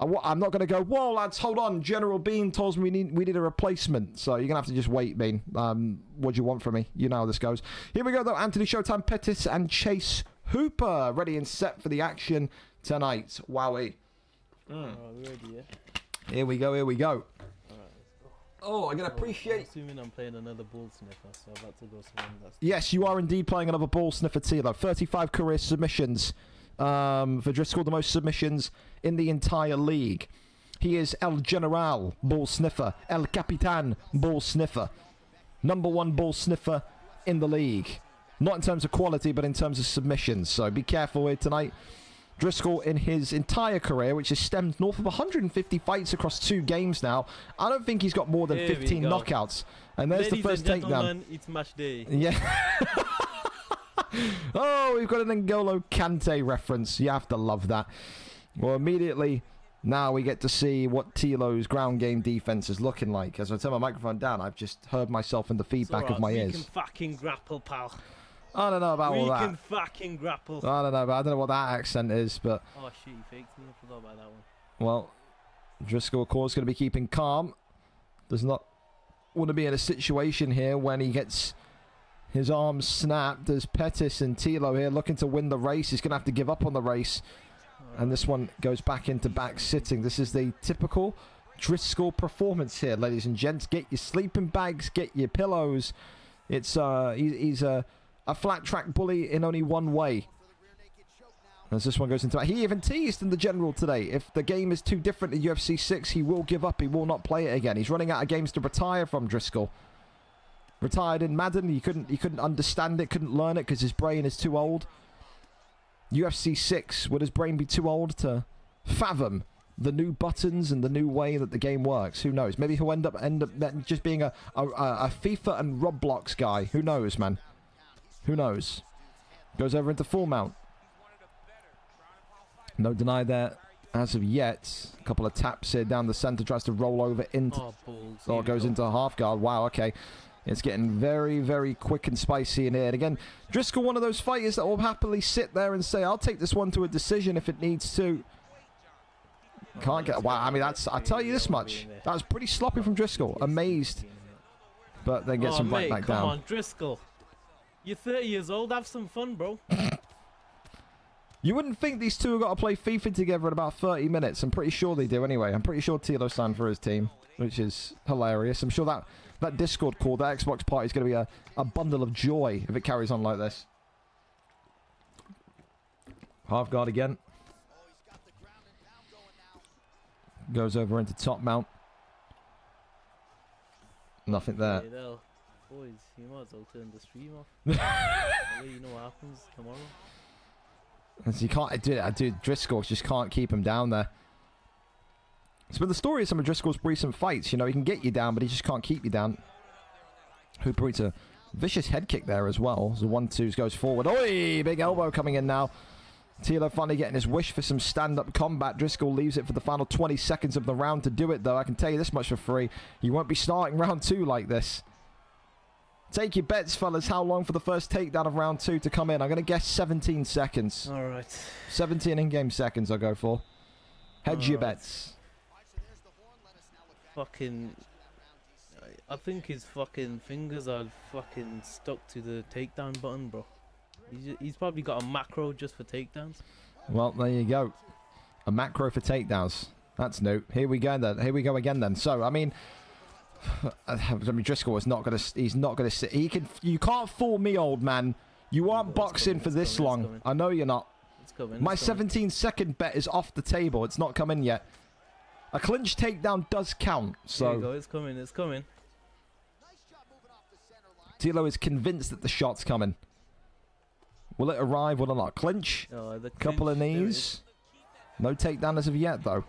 I'm not going to go, whoa, lads, hold on. General Bean tells me we need a replacement. So you're going to have to just wait, Bean. What do you want from me? You know how this goes. Here we go, though. Anthony Showtime Pettis and Chase Hooper ready and set for the action tonight. Wowie. Ready, yeah? Here we go. Alright, let's go. Oh, I'm going to appreciate... I'm assuming I'm playing another ball sniffer, so I've had to go somewhere that's... Yes, you are indeed playing another ball sniffer, Tilo. 35 career submissions for Driscoll, the most submissions in the entire league. He is El General ball sniffer, El Capitan ball sniffer. #1 ball sniffer in the league. Not in terms of quality, but in terms of submissions. So be careful here tonight. Driscoll, in his entire career, which has stemmed north of 150 fights across 2 games now, I don't think he's got more than 15 knockouts. And there's the first takedown. It's match day. Yeah. Oh, we've got an N'Golo Kante reference. You have to love that. Well, immediately now we get to see what Tilo's ground game defense is looking like. As I turn my microphone down, I've just heard myself in the feedback of my ears. We can fucking grapple, pal. I don't know about all that. We can fucking grapple. I don't know, but I don't know what that accent is, but... Oh, shit, you faked me. I forgot about that one. Well, Driscoll, of course, going to be keeping calm. Does not want to be in a situation here when he gets his arms snapped. As Pettis and Tilo here looking to win the race. He's going to have to give up on the race. And this one goes back into back sitting. This is the typical Driscoll performance here, ladies and gents. Get your sleeping bags, get your pillows. It's he's a flat track bully in only one way. As this one goes into... He even teased in the general today. If the game is too different in UFC 6, he will give up. He will not play it again. He's running out of games to retire from, Driscoll. Retired in Madden. He couldn't understand it, couldn't learn it because his brain is too old. UFC 6, would his brain be too old to fathom the new buttons and the new way that the game works? Who knows? Maybe he'll end up just being a FIFA and Roblox guy. Who knows, man? Who knows? Goes over into full mount. No deny there as of yet. A couple of taps here down the center. Tries to roll over into... Oh, goes into a half guard. Wow, okay. It's getting very, very quick and spicy in here. And again, Driscoll, one of those fighters that will happily sit there and say, I'll take this one to a decision if it needs to. Can't get... Wow, I mean, that's... I'll tell you this much. That was pretty sloppy from Driscoll. Amazed. But then gets him right back down. Come on, Driscoll. You're 30 years old. Have some fun, bro. You wouldn't think these two have got to play FIFA together in about 30 minutes. I'm pretty sure they do anyway. I'm pretty sure Tilo signed for his team, which is hilarious. I'm sure that Discord call, that Xbox party is going to be a bundle of joy if it carries on like this. Half guard again. Goes over into top mount. Nothing there. Boys, you might as well turn the stream off. You know what happens tomorrow. As you can't do it, dude. Driscoll just can't keep him down there. So, but the story of some of Driscoll's recent fights, you know, he can get you down, but he just can't keep you down. Hooper eats a vicious head kick there as well. So 1-2 goes forward. Oi! Big elbow coming in now. Tilo finally getting his wish for some stand-up combat. Driscoll leaves it for the final 20 seconds of the round to do it, though. I can tell you this much for free. You won't be starting round 2 like this. Take your bets, fellas. How long for the first takedown of round 2 to come in? I'm going to guess 17 seconds. All right. 17 in-game seconds I'll go for. Hedge your bets. Fucking... I think his fucking fingers are fucking stuck to the takedown button, bro. He's probably got a macro just for takedowns. Well, there you go. A macro for takedowns. That's new. Here we go then. Here we go again then. So, I mean... Driscoll is not gonna. He's not gonna sit. He can. You can't fool me, old man. You aren't boxing for this long. I know you're not. It's coming. My 17-second bet is off the table. It's not coming yet. A clinch takedown does count. So there you go. It's coming. It's coming. Tilo is convinced that the shot's coming. Will it arrive? Will it not? Clinch. Oh, the couple of knees. No takedown as of yet, though.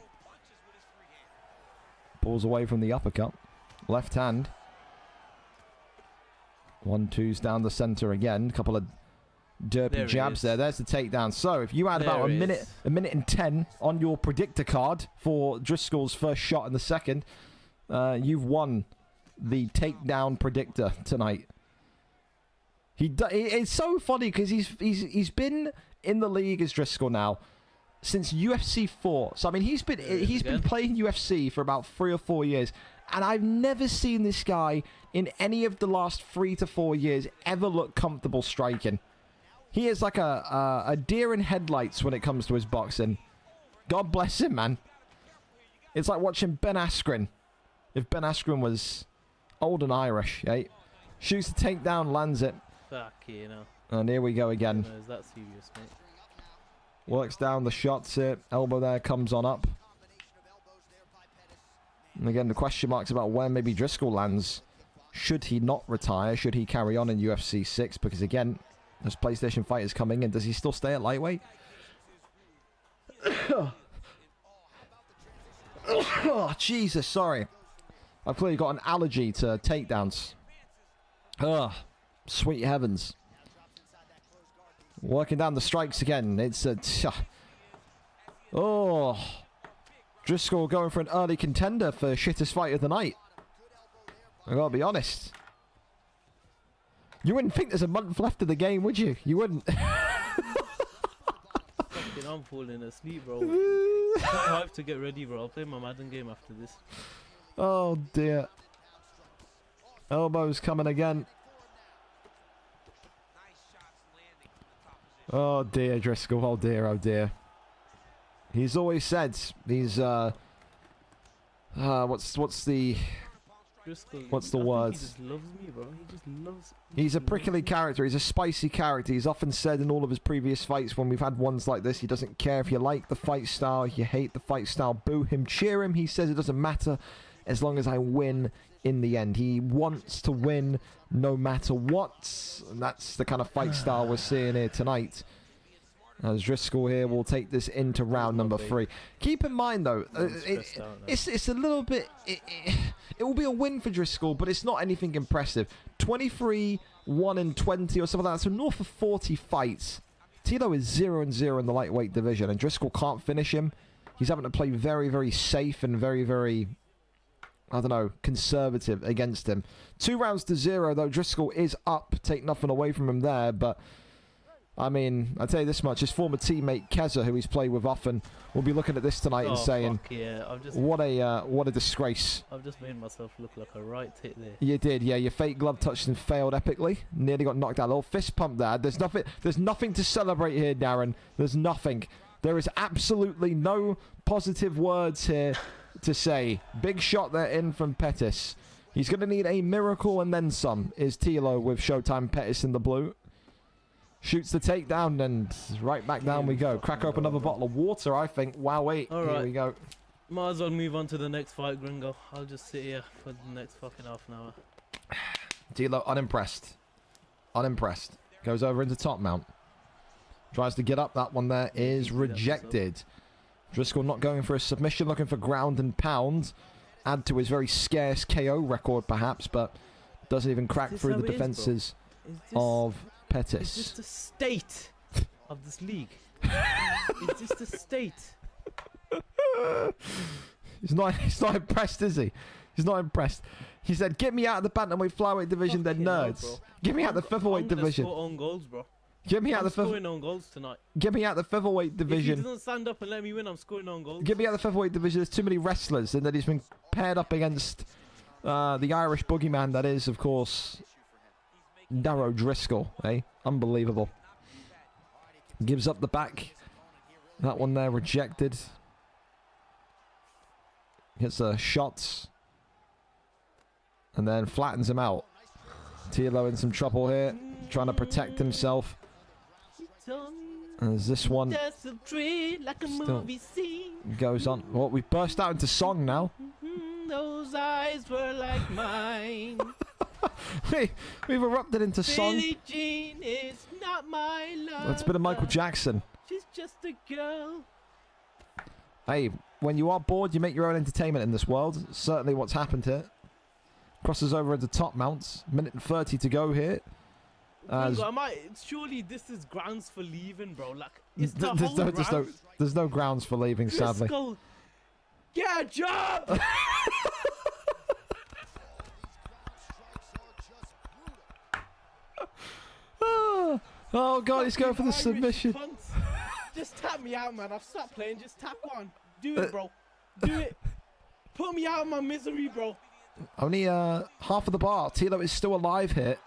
Pulls away from the uppercut. Left hand. 1-2's down the center again. Couple of derpy jabs there. There's the takedown. So if you had about a minute and 10 on your predictor card for Driscoll's first shot in the second, you've won the takedown predictor tonight. It's so funny because he's been in the league as Driscoll now. since UFC 4. So I mean, he's been playing UFC for about 3 or 4 years, and I've never seen this guy in any of the last 3 to 4 years ever look comfortable striking. He is like a deer in headlights when it comes to his boxing. God bless him, man. It's like watching Ben Askren. If Ben Askren was old and Irish, eh? Shoots the takedown, lands it. Fuck you know. And here we go again. No, is that serious, mate? Works down the shots here. Elbow there comes on up. And again, the question marks about where maybe Driscoll lands. Should he not retire? Should he carry on in UFC 6? Because again, there's PlayStation fighters coming in. Does he still stay at lightweight? Oh, Jesus, sorry. I've clearly got an allergy to takedowns. Ugh, sweet heavens. Working down the strikes again. It's a... Oh. Driscoll going for an early contender for shittest fight of the night. I gotta be honest. You wouldn't think there's a month left of the game, would you? You wouldn't. Fucking, I'm falling asleep, bro. I have to get ready, bro. I'll play my Madden game after this. Oh, dear. Elbows coming again. Oh dear, Driscoll. Oh dear, oh dear. He's always said he's what's the Driscoll, what's the I think words? He just loves me, bro. He just loves. He's a prickly character. He's a spicy character. He's often said in all of his previous fights when we've had ones like this, he doesn't care if you like the fight style, if you hate the fight style, boo him, cheer him. He says it doesn't matter as long as I win in the end. He wants to win no matter what. And that's the kind of fight style we're seeing here tonight. As Driscoll here will take this into round number 3. Keep in mind though, it's a little bit... It will be a win for Driscoll, but it's not anything impressive. 23, 1-20 or something like that. So north of 40 fights. Tilo is 0-0 in the lightweight division, and Driscoll can't finish him. He's having to play very, very safe and very, very... I don't know, conservative against him. 2 rounds to 0, though. Driscoll is up. Take nothing away from him there, but... I mean, I'll tell you this much. His former teammate, Keza, who he's played with often, will be looking at this tonight and saying, fuck yeah. what a disgrace. I've just made myself look like a right tit there. You did, yeah. Your fake glove touched and failed epically. Nearly got knocked out. A little fist pump there. There's nothing to celebrate here, Darren. There's nothing. There is absolutely no positive words here to say. Big shot there in from Pettis. He's going to need a miracle and then some, is Tilo with Showtime Pettis in the blue. Shoots the takedown and right back down we go. Crack open another bottle of water, I think. Wow, wait. All here right. we go. Might as well move on to the next fight, Gringo. I'll just sit here for the next fucking half an hour. Tilo, unimpressed. Unimpressed. Goes over into top mount. Tries to get up. That one there is rejected. Driscoll not going for a submission, looking for ground and pound. Add to his very scarce KO record, perhaps, but doesn't even crack through the defenses of Pettis. Is this the state of this league? Is this the state? He's not impressed, is he? He's not impressed. He said, "Get me out of the bantamweight flyweight division, then nerds. Get me out of the featherweight division. Score own goals, bro. Get me out of the scoring own goals tonight. Get me out of the featherweight division. If he doesn't stand up and let me win, I'm scoring own goals. Get me out of the featherweight division. There's too many wrestlers, and then he's been paired up against the Irish boogeyman that is, of course, Darrow Driscoll. Eh? Unbelievable. Gives up the back. That one there rejected. Hits the shots. And then flattens him out. Tilo in some trouble here. Trying to protect himself. As this one still goes on. Well, we burst out into song now. Those eyes were like mine. We've erupted into song. Billie Jean is not my love. It's been a Michael Jackson. She's just a girl. Hey, when you are bored, you make your own entertainment in this world. Certainly what's happened here. Crosses over at the top mounts. Minute and 30 to go here. Surely this is grounds for leaving, bro. Like, it's the whole there's no grounds for leaving, sadly. Driscoll, get a job! Oh, God, he's going for the submission. Just tap me out, man. I've stopped playing. Just tap one. Do it, bro. Do it. Put me out of my misery, bro. Only half of the bar. Tilo is still alive here.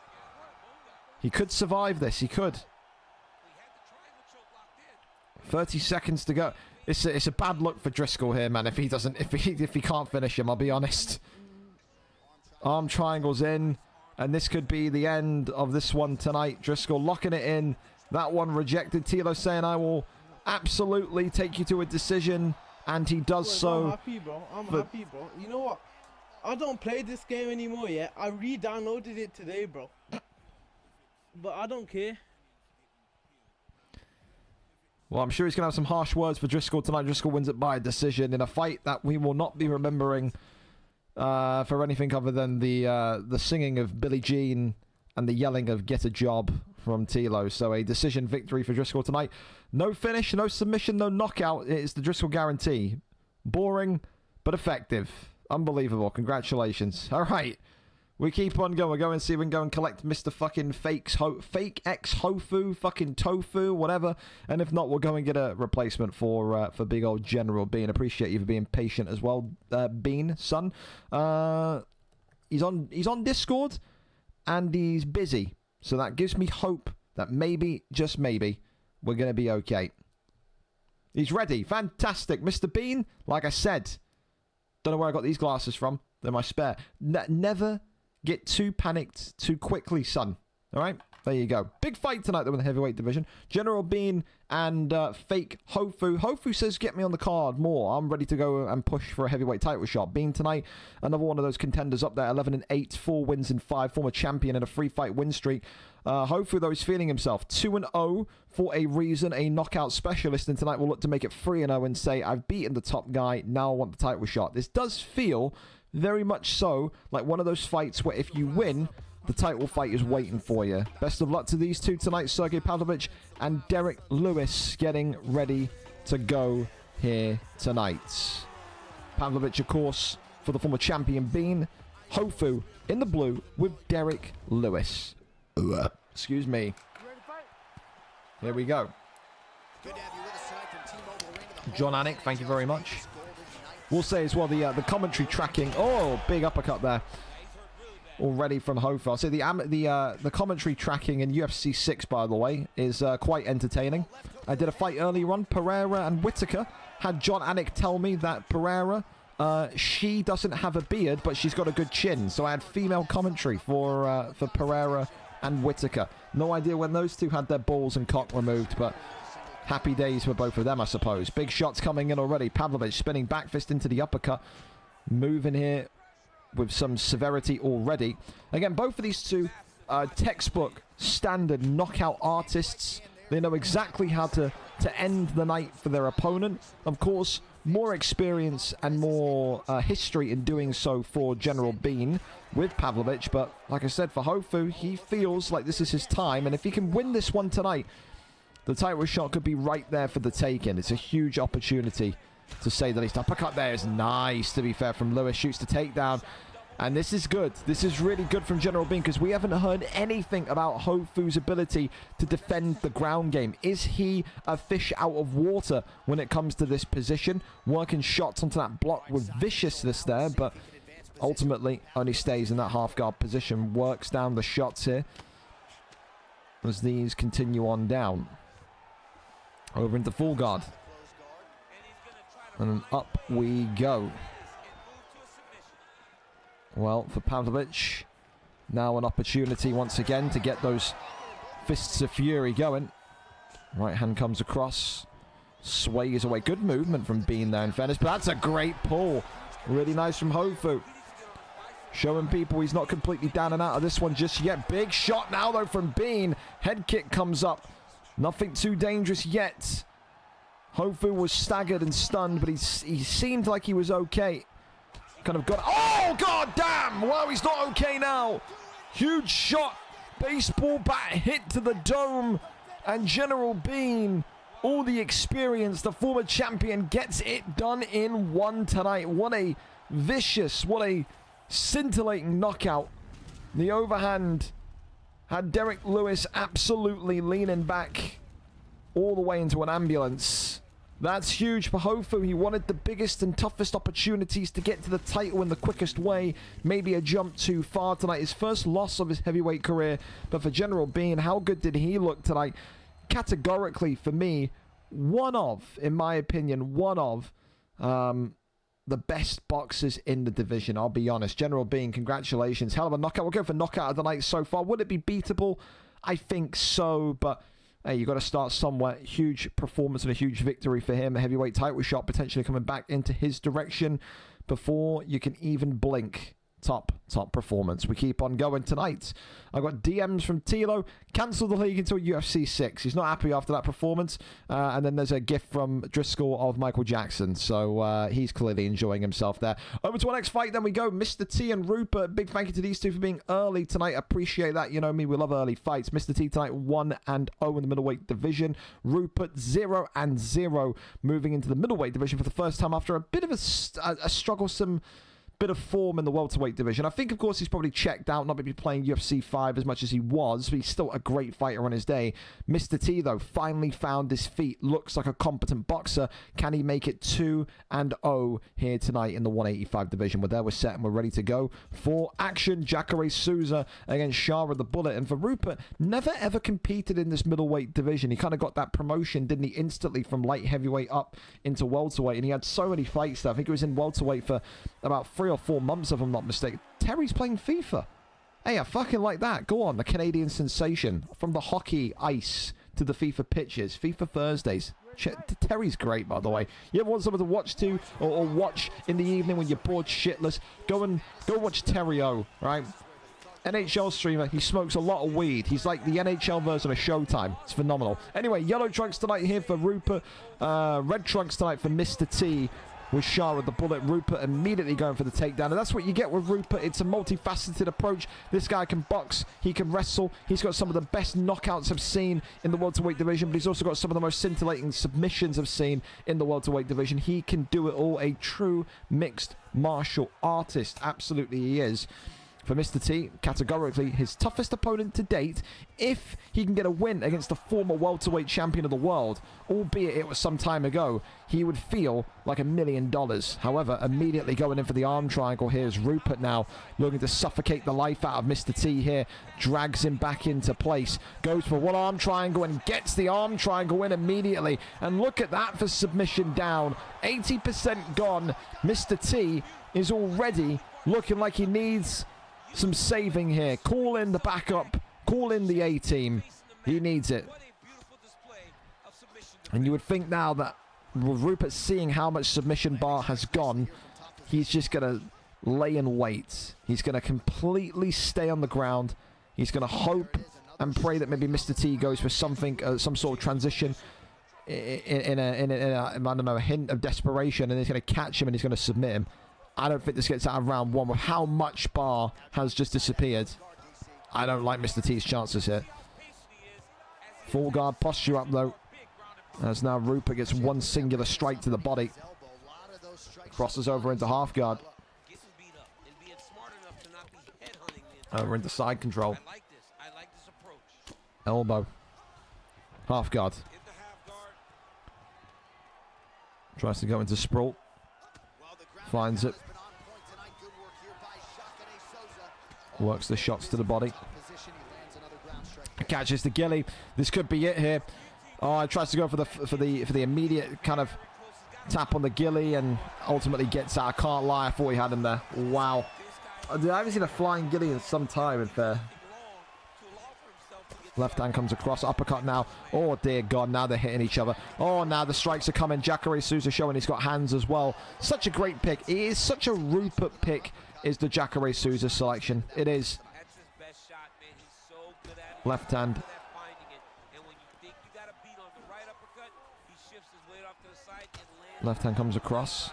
He could survive this. He could. 30 seconds to go. It's a bad look for Driscoll here, man. If he can't finish him, I'll be honest. Arm triangles in, and this could be the end of this one tonight. Driscoll locking it in. That one rejected. Tilo saying, "I will absolutely take you to a decision," and he does so. I'm happy, bro. I'm happy, bro. You know what? I don't play this game anymore yet. I re-downloaded it today, bro. But I don't care. Well, I'm sure he's going to have some harsh words for Driscoll tonight. Driscoll wins it by a decision in a fight that we will not be remembering for anything other than the singing of Billie Jean and the yelling of "Get a Job" from Tilo. So a decision victory for Driscoll tonight. No finish, no submission, no knockout. It's the Driscoll guarantee. Boring, but effective. Unbelievable. Congratulations. All right. We keep on going. We're going to see if we can go and collect Mr. fucking fake X Hofu, fucking Tofu, whatever. And if not, we'll go and get a replacement for big old General Bean. Appreciate you for being patient as well, Bean, son. He's on Discord, and he's busy. So that gives me hope that maybe, just maybe, we're going to be okay. He's ready. Fantastic. Mr. Bean, like I said, don't know where I got these glasses from. They're my spare. Never get too panicked too quickly, son. All right? There you go. Big fight tonight, though, in the heavyweight division. General Bean and fake Hofu. Hofu says, get me on the card more. I'm ready to go and push for a heavyweight title shot. Bean tonight, another one of those contenders up there. 11-8, 4 wins in 5. Former champion in a 3-fight win streak. Hofu, though, is feeling himself. 2-0 for a reason. A knockout specialist. And tonight we'll look to make it 3-0 and say, I've beaten the top guy. Now I want the title shot. This does feel very much so like one of those fights where if you win, the title fight is waiting for you. Best of luck to these two tonight, Sergey Pavlovich and Derek Lewis, getting ready to go here tonight. Pavlovich, of course, for the former champion Bean. Hofu in the blue with Derek Lewis. Excuse me. Here we go. John Anik, thank you very much. We'll say as well the commentary tracking. Oh, big uppercut there. Already from Hofu. I'll say the commentary tracking in UFC 6, by the way, is quite entertaining. I did a fight earlier on, Pereira and Whittaker. Had John Anik tell me that Pereira, she doesn't have a beard, but she's got a good chin. So I had female commentary for Pereira and Whittaker. No idea when those two had their balls and cock removed, but happy days for both of them, I suppose. Big shots coming in already. Pavlovich spinning back fist into the uppercut. Moving here with some severity already. Again, both of these two textbook standard knockout artists. They know exactly how to end the night for their opponent. Of course, more experience and more history in doing so for General Bean with Pavlovich. But like I said, for Hofu, he feels like this is his time. And if he can win this one tonight, the title shot could be right there for the taking. It's a huge opportunity, to say the least. Uppercut there is nice, to be fair, from Lewis. Shoots the takedown. And this is good. This is really good from General Bean, because we haven't heard anything about Hofu's ability to defend the ground game. Is he a fish out of water when it comes to this position? Working shots onto that block with viciousness there, but ultimately only stays in that half-guard position. Works down the shots here as these continue on down. Over into full guard. And up we go. Well, for Pavlovich, now an opportunity once again to get those fists of fury going. Right hand comes across. Sways away. Good movement from Bean there, in fairness. But that's a great pull. Really nice from Hofu. Showing people he's not completely down and out of this one just yet. Big shot now, though, from Bean. Head kick comes up. Nothing too dangerous yet. Hofu was staggered and stunned, but he seemed like he was okay. Kind of got... Oh, god damn! Wow, he's not okay now. Huge shot. Baseball bat hit to the dome. And General Bean, all the experience, the former champion, gets it done in one tonight. What a vicious, what a scintillating knockout. The overhand had Derek Lewis absolutely leaning back. all the way into an ambulance. That's huge for Hofu. He wanted the biggest and toughest opportunities to get to the title in the quickest way. Maybe a jump too far tonight. His first loss of his heavyweight career. But for General Bean, how good did he look tonight? Categorically, for me, in my opinion, one of the best boxers in the division. I'll be honest. General Bean, congratulations. Hell of a knockout. We'll go for knockout of the night so far. Would it be beatable? I think so, but hey, you got to start somewhere. Huge performance and a huge victory for him. A heavyweight title shot potentially coming back into his direction before you can even blink. Top performance. We keep on going tonight. I got DMs from Tilo. Cancel the league until UFC 6. He's not happy after that performance. And then there's a gift from Driscoll of Michael Jackson. So he's clearly enjoying himself there. Over to our next fight. Then we go. Mr. T and Rupert. Big thank you to these two for being early tonight. Appreciate that. You know me. We love early fights. Mr. T tonight 1-0 in the middleweight division. Rupert 0-0 moving into the middleweight division for the first time after a bit of a strugglesome bit of form in the welterweight division. I think, of course, he's probably checked out, not maybe playing UFC 5 as much as he was, but he's still a great fighter on his day. Mr. T, though, finally found his feet. Looks like a competent boxer. Can he make it 2-0 here tonight in the 185 division? We're there, we're set, and we're ready to go for action. Jacare Souza against Shara the Bullet. And for Rupert, never ever competed in this middleweight division. He kind of got that promotion, didn't he, instantly from light heavyweight up into welterweight. And he had so many fights there. I think he was in welterweight for about 3 or 4 months, if I'm not mistaken. Terry's playing FIFA. Hey, I fucking like that. Go on, the Canadian sensation. From the hockey ice to the FIFA pitches. FIFA Thursdays. Terry's great, by the way. You ever want someone to watch to, or watch in the evening when you're bored shitless? Go watch Terry O, right? NHL streamer. He smokes a lot of weed. He's like the NHL version of Showtime. It's phenomenal. Anyway, yellow trunks tonight here for Rupert. Red trunks tonight for Mr. T. With Shara the Bullet. Rupert immediately going for the takedown. And that's what you get with Rupert. It's a multifaceted approach. This guy can box. He can wrestle. He's got some of the best knockouts I've seen in the welterweight division. But he's also got some of the most scintillating submissions I've seen in the welterweight division. He can do it all. A true mixed martial artist. Absolutely he is. For Mr. T, categorically his toughest opponent to date, if he can get a win against the former welterweight champion of the world, albeit it was some time ago, he would feel like $1 million. However, immediately going in for the arm triangle here is Rupert now, looking to suffocate the life out of Mr. T here, drags him back into place, goes for one arm triangle and gets the arm triangle in immediately. And look at that for submission down. 80% gone. Mr. T is already looking like he needs some saving here. Call in the backup. Call in the A-team. He needs it. And you would think now that Rupert seeing how much submission bar has gone, he's just going to lay in wait. He's going to completely stay on the ground. He's going to hope and pray that maybe Mr. T goes for something, some sort of transition in a I don't know, a hint of desperation, and he's going to catch him and he's going to submit him. I don't think this gets out of round one with how much bar has just disappeared. I don't like Mr. T's chances here. Full guard posture up though. As now Rupert gets one singular strike to the body. Crosses over into half guard. Over into side control. Elbow. Half guard. Tries to go into sprawl. Finds it. Works the shots to the body. Catches the ghillie. This could be it here. Oh, tries to go for the immediate kind of tap on the ghillie and ultimately gets out. I can't lie, I thought he had him there. Wow. I haven't seen a flying ghillie in some time. Left hand comes across, uppercut now. Oh dear God, now they're hitting each other. Oh, now the strikes are coming. Jacare Souza showing he's got hands as well. Such a great pick. It is such a Rupert pick, is the Jacare Souza selection. It is. Left hand. Left hand comes across.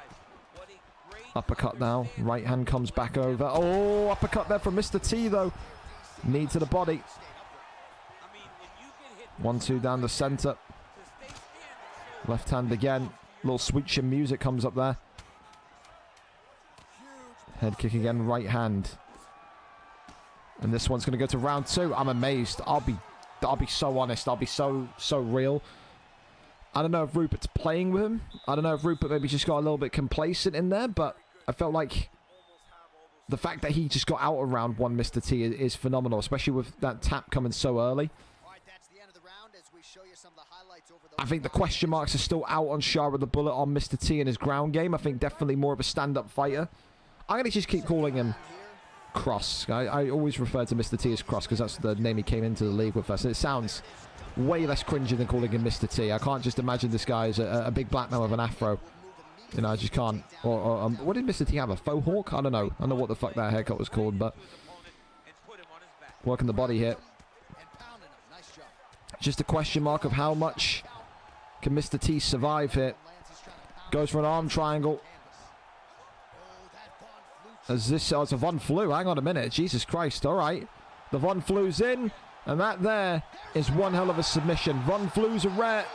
Uppercut now. Right hand comes back over. Oh, uppercut there from Mr. T though. Knee to the body. 1-2 down the center. Left hand again. Little sweet chin music comes up there. Head kick again, right hand. And this one's going to go to round two. I'm amazed. I'll be so honest. I'll be so real. I don't know if Rupert's playing with him. I don't know if Rupert maybe just got a little bit complacent in there, but I felt like the fact that he just got out around one Mr. T is phenomenal, especially with that tap coming so early. I think the question marks are still out on Shah with the bullet on Mr. T in his ground game. I think definitely more of a stand-up fighter. I'm going to just keep calling him Cross. I always refer to Mr. T as Cross because that's the name he came into the league with us. And it sounds way less cringy than calling him Mr. T. I can't just imagine this guy as a big black man with an afro. You know, I just can't. Or what did Mr. T have? A faux hawk? I don't know. I don't know what the fuck that haircut was called, but working the body here. Just a question mark of how much can Mr. T survive here. Goes for an arm triangle. As this, oh, it's a Von Flue. Hang on a minute. Jesus Christ. All right. The Von Flue's in. And that there is one hell of a submission. Von Flue's a rare.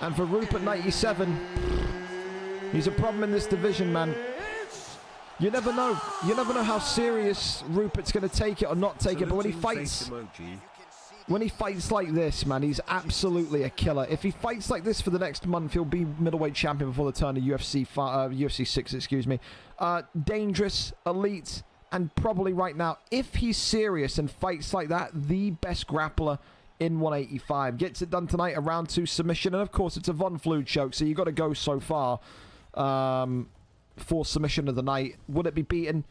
And for Rupert 97, he's a problem in this division, man. You never know. You never know how serious Rupert's going to take it or not take it. But when he fights like this, man, he's absolutely a killer. If he fights like this for the next month, he'll be middleweight champion before the turn of UFC 6, excuse me. Dangerous, elite, and probably right now, if he's serious and fights like that, the best grappler in 185. Gets it done tonight, a round 2 submission. And of course, it's a Von Flue choke, so you've got to go so far for submission of the night. Would it be beaten?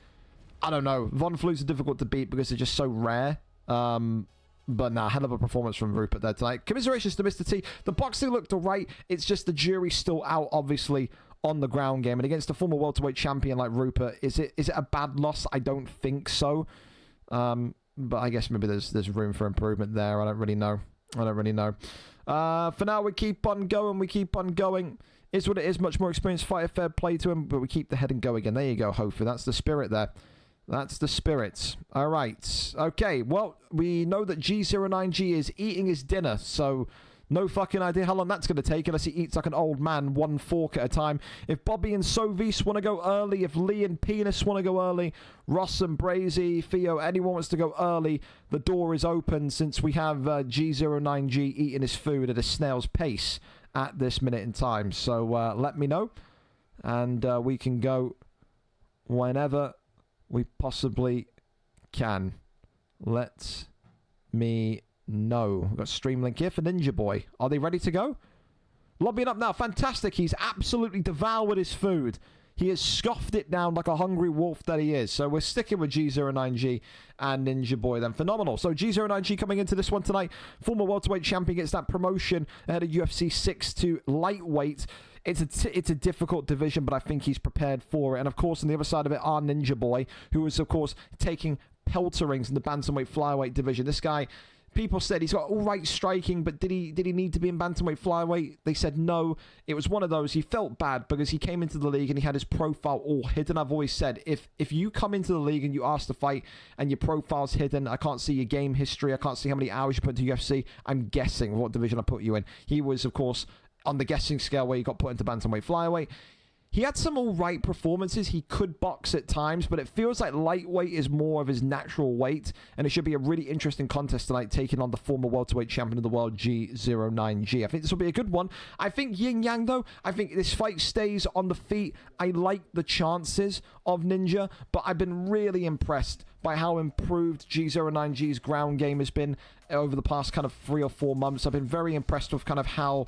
I don't know. Von Flues are difficult to beat because they're just so rare. But nah, hell of a performance from Rupert there tonight. Commiserations to Mr. T. The boxing looked alright. It's just the jury's still out, obviously, on the ground game. And against a former welterweight champion like Rupert, is it a bad loss? I don't think so. But I guess maybe there's room for improvement there. I don't really know. For now, we keep on going. Is what it is. Much more experienced fighter. Fair play to him. But we keep the head and go again. There you go, Hofer. That's the spirit there. That's the spirit. All right. Okay. Well, we know that G09G is eating his dinner. So no fucking idea how long that's going to take unless he eats like an old man, one fork at a time. If Bobby and Sovis want to go early, if Lee and Penis want to go early, Ross and Brazy, Theo, anyone wants to go early, the door is open since we have G09G eating his food at a snail's pace at this minute in time. So let me know. And we can go whenever we possibly can. Let me know. We've got stream link here for Ninja Boy. Are they ready to go? Lobbying up now. Fantastic. He's absolutely devoured his food. He has scoffed it down like a hungry wolf that he is. So we're sticking with G09G and Ninja Boy then. Phenomenal. So G09G coming into this one tonight. Former welterweight champion gets that promotion ahead of UFC 6 to lightweight. It's a difficult division, but I think he's prepared for it. And, of course, on the other side of it are Ninja Boy, who is, of course, taking pelterings in the bantamweight flyweight division. This guy, people said he's got all right striking, but did he need to be in bantamweight flyweight? They said no. It was one of those. He felt bad because he came into the league and he had his profile all hidden. I've always said, if you come into the league and you ask to fight and your profile's hidden, I can't see your game history, I can't see how many hours you put into UFC, I'm guessing what division I put you in. He was, of course, on the guessing scale where he got put into bantamweight flyweight. He had some all right performances. He could box at times, but it feels like lightweight is more of his natural weight, and it should be a really interesting contest tonight, taking on the former welterweight champion of the world, G09G. I think this will be a good one. I think Yin Yang, though, I think this fight stays on the feet. I like the chances of Ninja, but I've been really impressed by how improved G09G's ground game has been over the past kind of 3 or 4 months. I've been very impressed with kind of how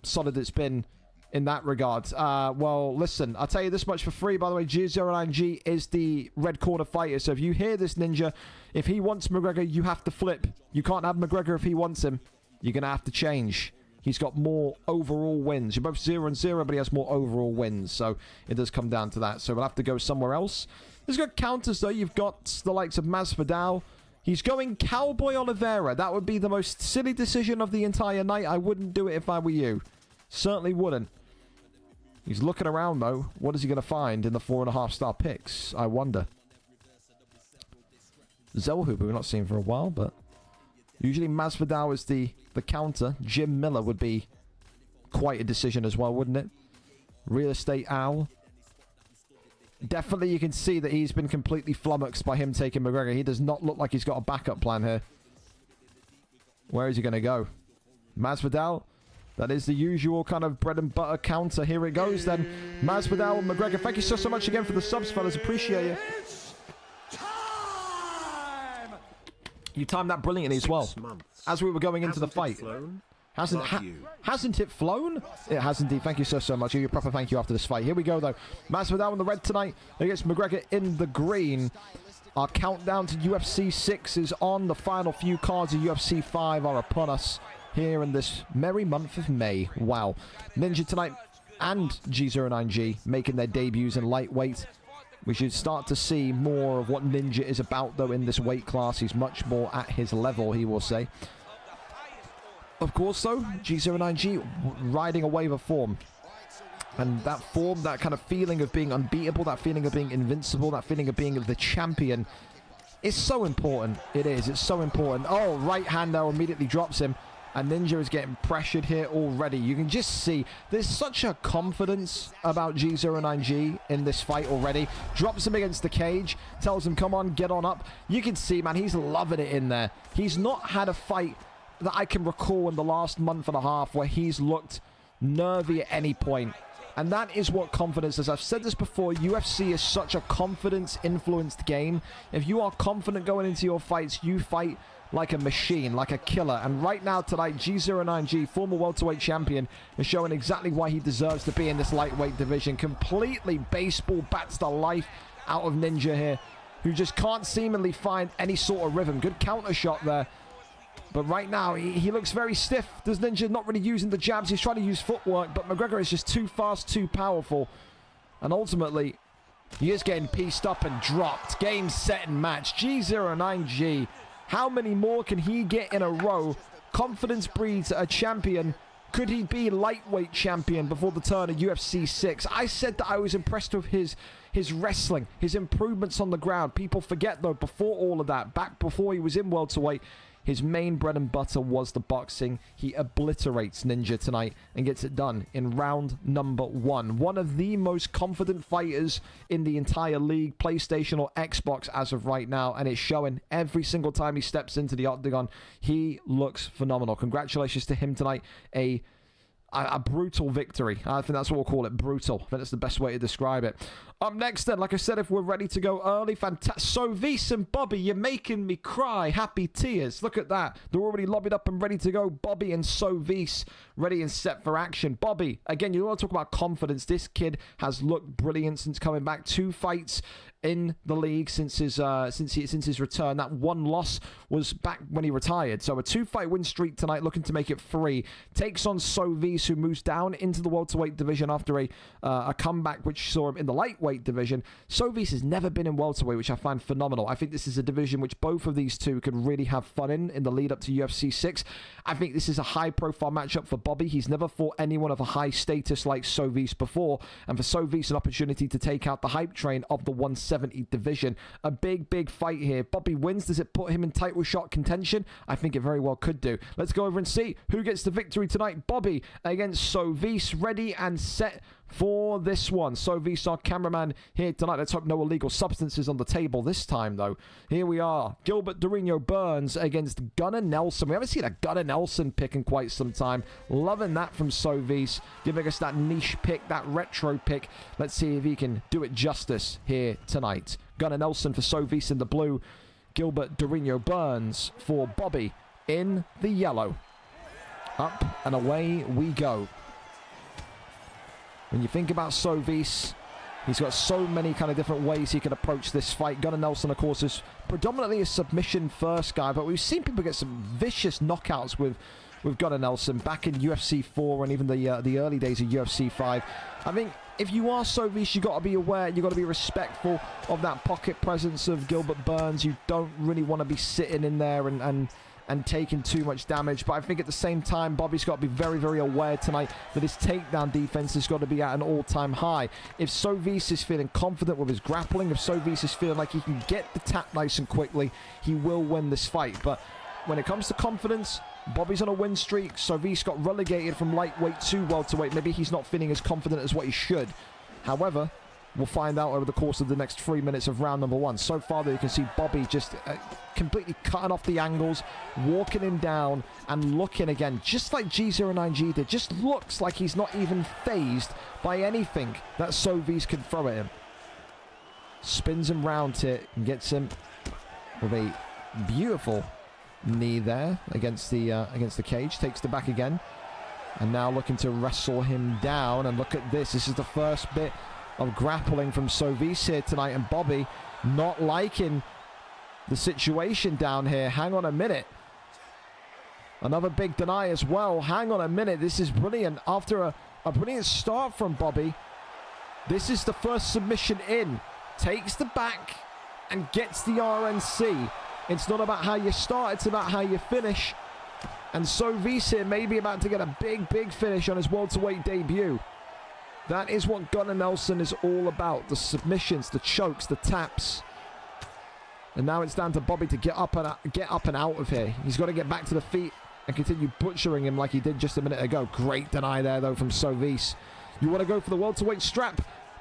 solid it's been in that regard. Well, listen, I'll tell you this much for free, by the way. G09G is the red corner fighter, so if you hear this, Ninja, if he wants McGregor, you have to flip. You can't have McGregor if he wants him. You're going to have to change. He's got more overall wins. You're both 0-0, but he has more overall wins, so it does come down to that. So we'll have to go somewhere else. There's got counters, though. You've got the likes of Masvidal. He's going Cowboy Oliveira. That would be the most silly decision of the entire night. I wouldn't do it if I were you. Certainly wouldn't. He's looking around, though. What is he going to find in the 4.5-star picks? I wonder. Zelhuber we've not seen for a while, but usually Masvidal is the counter. Jim Miller would be quite a decision as well, wouldn't it? Real Estate Owl. Definitely you can see that he's been completely flummoxed by him taking McGregor. He does not look like he's got a backup plan here. Where is he going to go? Masvidal? That is the usual kind of bread and butter counter. Here it goes then. Masvidal and McGregor, thank you so much again for the subs, fellas. Appreciate you. You timed that brilliantly as well. As we were going into the fight. Hasn't it flown? It has indeed. Thank you so much. Give you a proper thank you after this fight. Here we go though. Masvidal in the red tonight against McGregor in the green. Our countdown to UFC 6 is on. The final few cards of UFC 5 are upon us here in this merry month of May. Wow. Ninja tonight and G09G making their debuts in lightweight. We should start to see more of what Ninja is about though in this weight class. He's much more at his level, he will say. Of course though, G09G riding a wave of form. And that form, that kind of feeling of being unbeatable, that feeling of being invincible, that feeling of being the champion is so important. It is. It's so important. Oh, right hand now immediately drops him. And Ninja is getting pressured here already. You can just see there's such a confidence about G09G in this fight already. Drops him against the cage. Tells him, come on, get on up. You can see, man, he's loving it in there. He's not had a fight that I can recall in the last month and a half where he's looked nervy at any point. And that is what confidence is. I've said this before, UFC is such a confidence-influenced game. If you are confident going into your fights, you fight like a machine, like a killer. And right now tonight, G09G, former welterweight champion, is showing exactly why he deserves to be in this lightweight division. Completely baseball bats the life out of Ninja here, who just can't seemingly find any sort of rhythm. Good counter shot there. But right now, he looks very stiff. Does Ninja not really using the jabs? He's trying to use footwork, but McGregor is just too fast, too powerful. And ultimately, he is getting pieced up and dropped. Game, set, and match. G09G. How many more can he get in a row? Confidence breeds a champion. Could he be lightweight champion before the turn of UFC 6? I said that I was impressed with his wrestling, his improvements on the ground. People forget, though, before all of that, back before he was in welterweight, his main bread and butter was the boxing. He obliterates Ninja tonight and gets it done in round number 1. One of the most confident fighters in the entire league, PlayStation or Xbox as of right now, and it's showing every single time he steps into the octagon. He looks phenomenal. Congratulations to him tonight. A brutal victory. I think that's what we'll call it, brutal. I think that's the best way to describe it. Up next then, like I said, if we're ready to go early, fantastic. Sovis and Bobby, you're making me cry. Happy tears. Look at that. They're already lobbied up and ready to go. Bobby and Sovis ready and set for action. Bobby, again, you want to talk about confidence. This kid has looked brilliant since coming back. 2 fights in the league since his return. That 1 loss was back when he retired. So a 2-fight win streak tonight, looking to make it 3. Takes on Sovis, who moves down into the welterweight division after a comeback which saw him in the lightweight division. Sovis has never been in welterweight, which I find phenomenal. I think this is a division which both of these two could really have fun in the lead up to UFC 6. I think this is a high-profile matchup for Bobby. He's never fought anyone of a high status like Sovis before, and for Sovis, an opportunity to take out the hype train of the 170 division. A big fight here. Bobby wins. Does it put him in title shot contention? I think it very well could do. Let's go over and see who gets the victory tonight. Bobby against Sovis, ready and set for this one. Sovis, our cameraman here tonight. Let's hope no illegal substances on the table this time, though. Here we are. Gilbert Dorino Burns against Gunnar Nelson. We haven't seen a Gunnar Nelson pick in quite some time. Loving that from Sovis, giving us that niche pick, that retro pick. Let's see if he can do it justice here tonight. Gunnar Nelson for Sovis in the blue. Gilbert Dorino Burns for Bobby in the yellow. Up and away we go. When you think about Sovis, he's got so many kind of different ways he can approach this fight. Gunnar Nelson, of course, is predominantly a submission-first guy, but we've seen people get some vicious knockouts with Gunnar Nelson back in UFC 4 and even the early days of UFC 5. I think if you are Sovis, you've got to be aware, you've got to be respectful of that pocket presence of Gilbert Burns. You don't really want to be sitting in there and taking too much damage. But I think at the same time, Bobby's got to be very aware tonight that his takedown defense has got to be at an all-time high. If Sovis is feeling confident with his grappling, if Sovis is feeling like he can get the tap nice and quickly, he will win this fight. But when it comes to confidence, Bobby's on a win streak. Sovis got relegated from lightweight to welterweight. Maybe he's not feeling as confident as what he should. However, We'll find out over the course of the next 3 minutes of round number 1. So far, though, you can see Bobby just completely cutting off the angles, walking him down, and looking again, just like G09G did. Just looks like he's not even phased by anything that Sovis can throw at him. Spins him round here and gets him with a beautiful knee there against the cage. Takes the back again. And now looking to wrestle him down. And look at this. This is the first bit of grappling from Sovis here tonight. And Bobby not liking the situation down here. Hang on a minute. Another big deny as well. Hang on a minute. This is brilliant. After a brilliant start from Bobby, this is the first submission in. Takes the back and gets the RNC. It's not about how you start, it's about how you finish. And Sovis here may be about to get a big finish on his welterweight debut. That is what Gunnar Nelson is all about. The submissions, the chokes, the taps. And now it's down to Bobby to get up and out of here. He's got to get back to the feet and continue butchering him like he did just a minute ago. Great deny there, though, from Sovis. You want to go for the welterweight strap?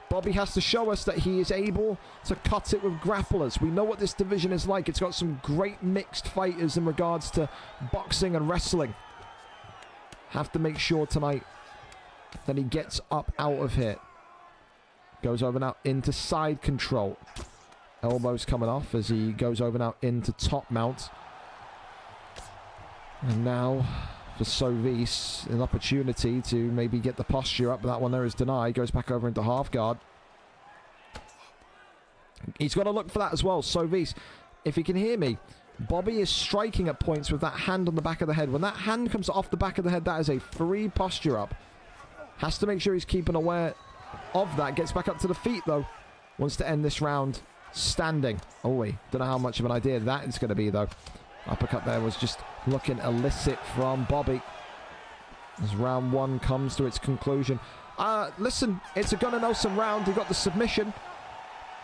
Bobby has to show us that he is able to cut it with grapplers. We know what this division is like. It's got some great mixed fighters in regards to boxing and wrestling. Have to make sure tonight that he gets up out of here. Goes over now into side control. Elbows coming off as he goes over now into top mount. And now for Sovis, an opportunity to maybe get the posture up. But that one there is denied. Goes back over into half guard. He's got to look for that as well. Sovis, if he can hear me, Bobby is striking at points with that hand on the back of the head. When that hand comes off the back of the head, that is a free posture up. Has to make sure he's keeping aware of that. Gets back up to the feet, though. Wants to end this round standing. Oh, wait. Don't know how much of an idea that is going to be, though. Uppercut there was just looking illicit from Bobby. As round 1 comes to its conclusion. Listen, it's a Gunnar Nelson round. He got the submission.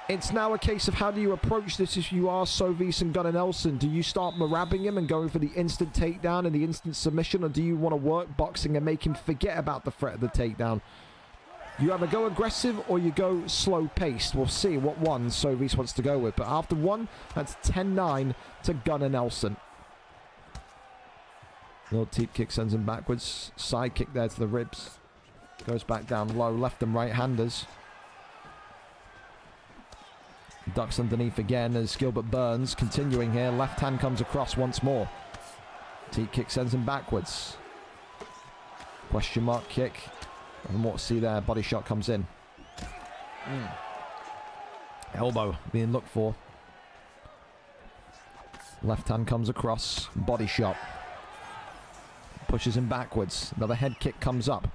It's now a case of how do you approach this if you are Sovis and Gunnar Nelson. Do you start marabbing him and going for the instant takedown and the instant submission, or do you want to work boxing and make him forget about the threat of the takedown? You either go aggressive or you go slow-paced. We'll see what one Sovis wants to go with. But after 1, that's 10-9 to Gunnar Nelson. Little teep kick sends him backwards. Side kick there to the ribs. Goes back down low. Left and right-handers. Ducks underneath again as Gilbert Burns continuing here. Left hand comes across once more. Teep kick sends him backwards. Question mark kick. And what see there, body shot comes in. Elbow being looked for. Left hand comes across, body shot. Pushes him backwards. Another head kick comes up.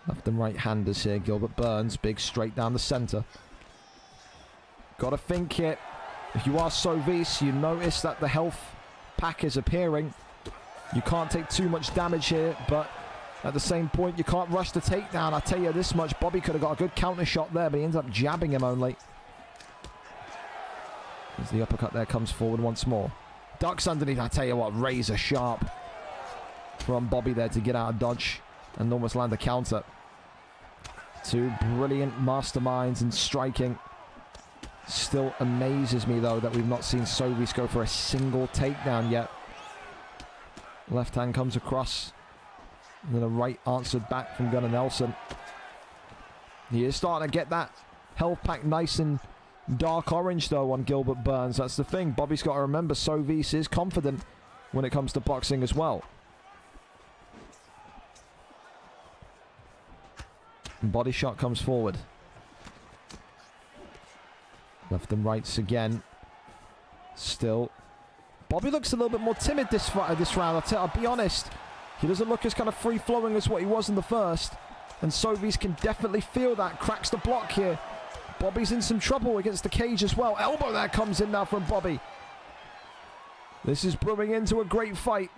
Left and right handers here. Gilbert Burns, big straight down the center. Got to think here. If you are Sovis, you notice that the health pack is appearing. You can't take too much damage here, but at the same point, you can't rush the takedown. I tell you this much, Bobby could have got a good counter shot there, but he ends up jabbing him only. As the uppercut there comes forward once more. Ducks underneath, I tell you what, razor sharp from Bobby there to get out of dodge and almost land a counter. Two brilliant masterminds in striking. Still amazes me, though, that we've not seen Sovis go for a single takedown yet. Left hand comes across. And then a right answered back from Gunnar Nelson. He is starting to get that health pack nice and dark orange, though, on Gilbert Burns. That's the thing. Bobby's got to remember Sovis is confident when it comes to boxing as well. Body shot comes forward. Left and rights again. Still. Bobby looks a little bit more timid this round. I'll be honest. He doesn't look as kind of free-flowing as what he was in the first. And Sovis can definitely feel that. Cracks the block here. Bobby's in some trouble against the cage as well. Elbow there comes in now from Bobby. This is brewing into a great fight.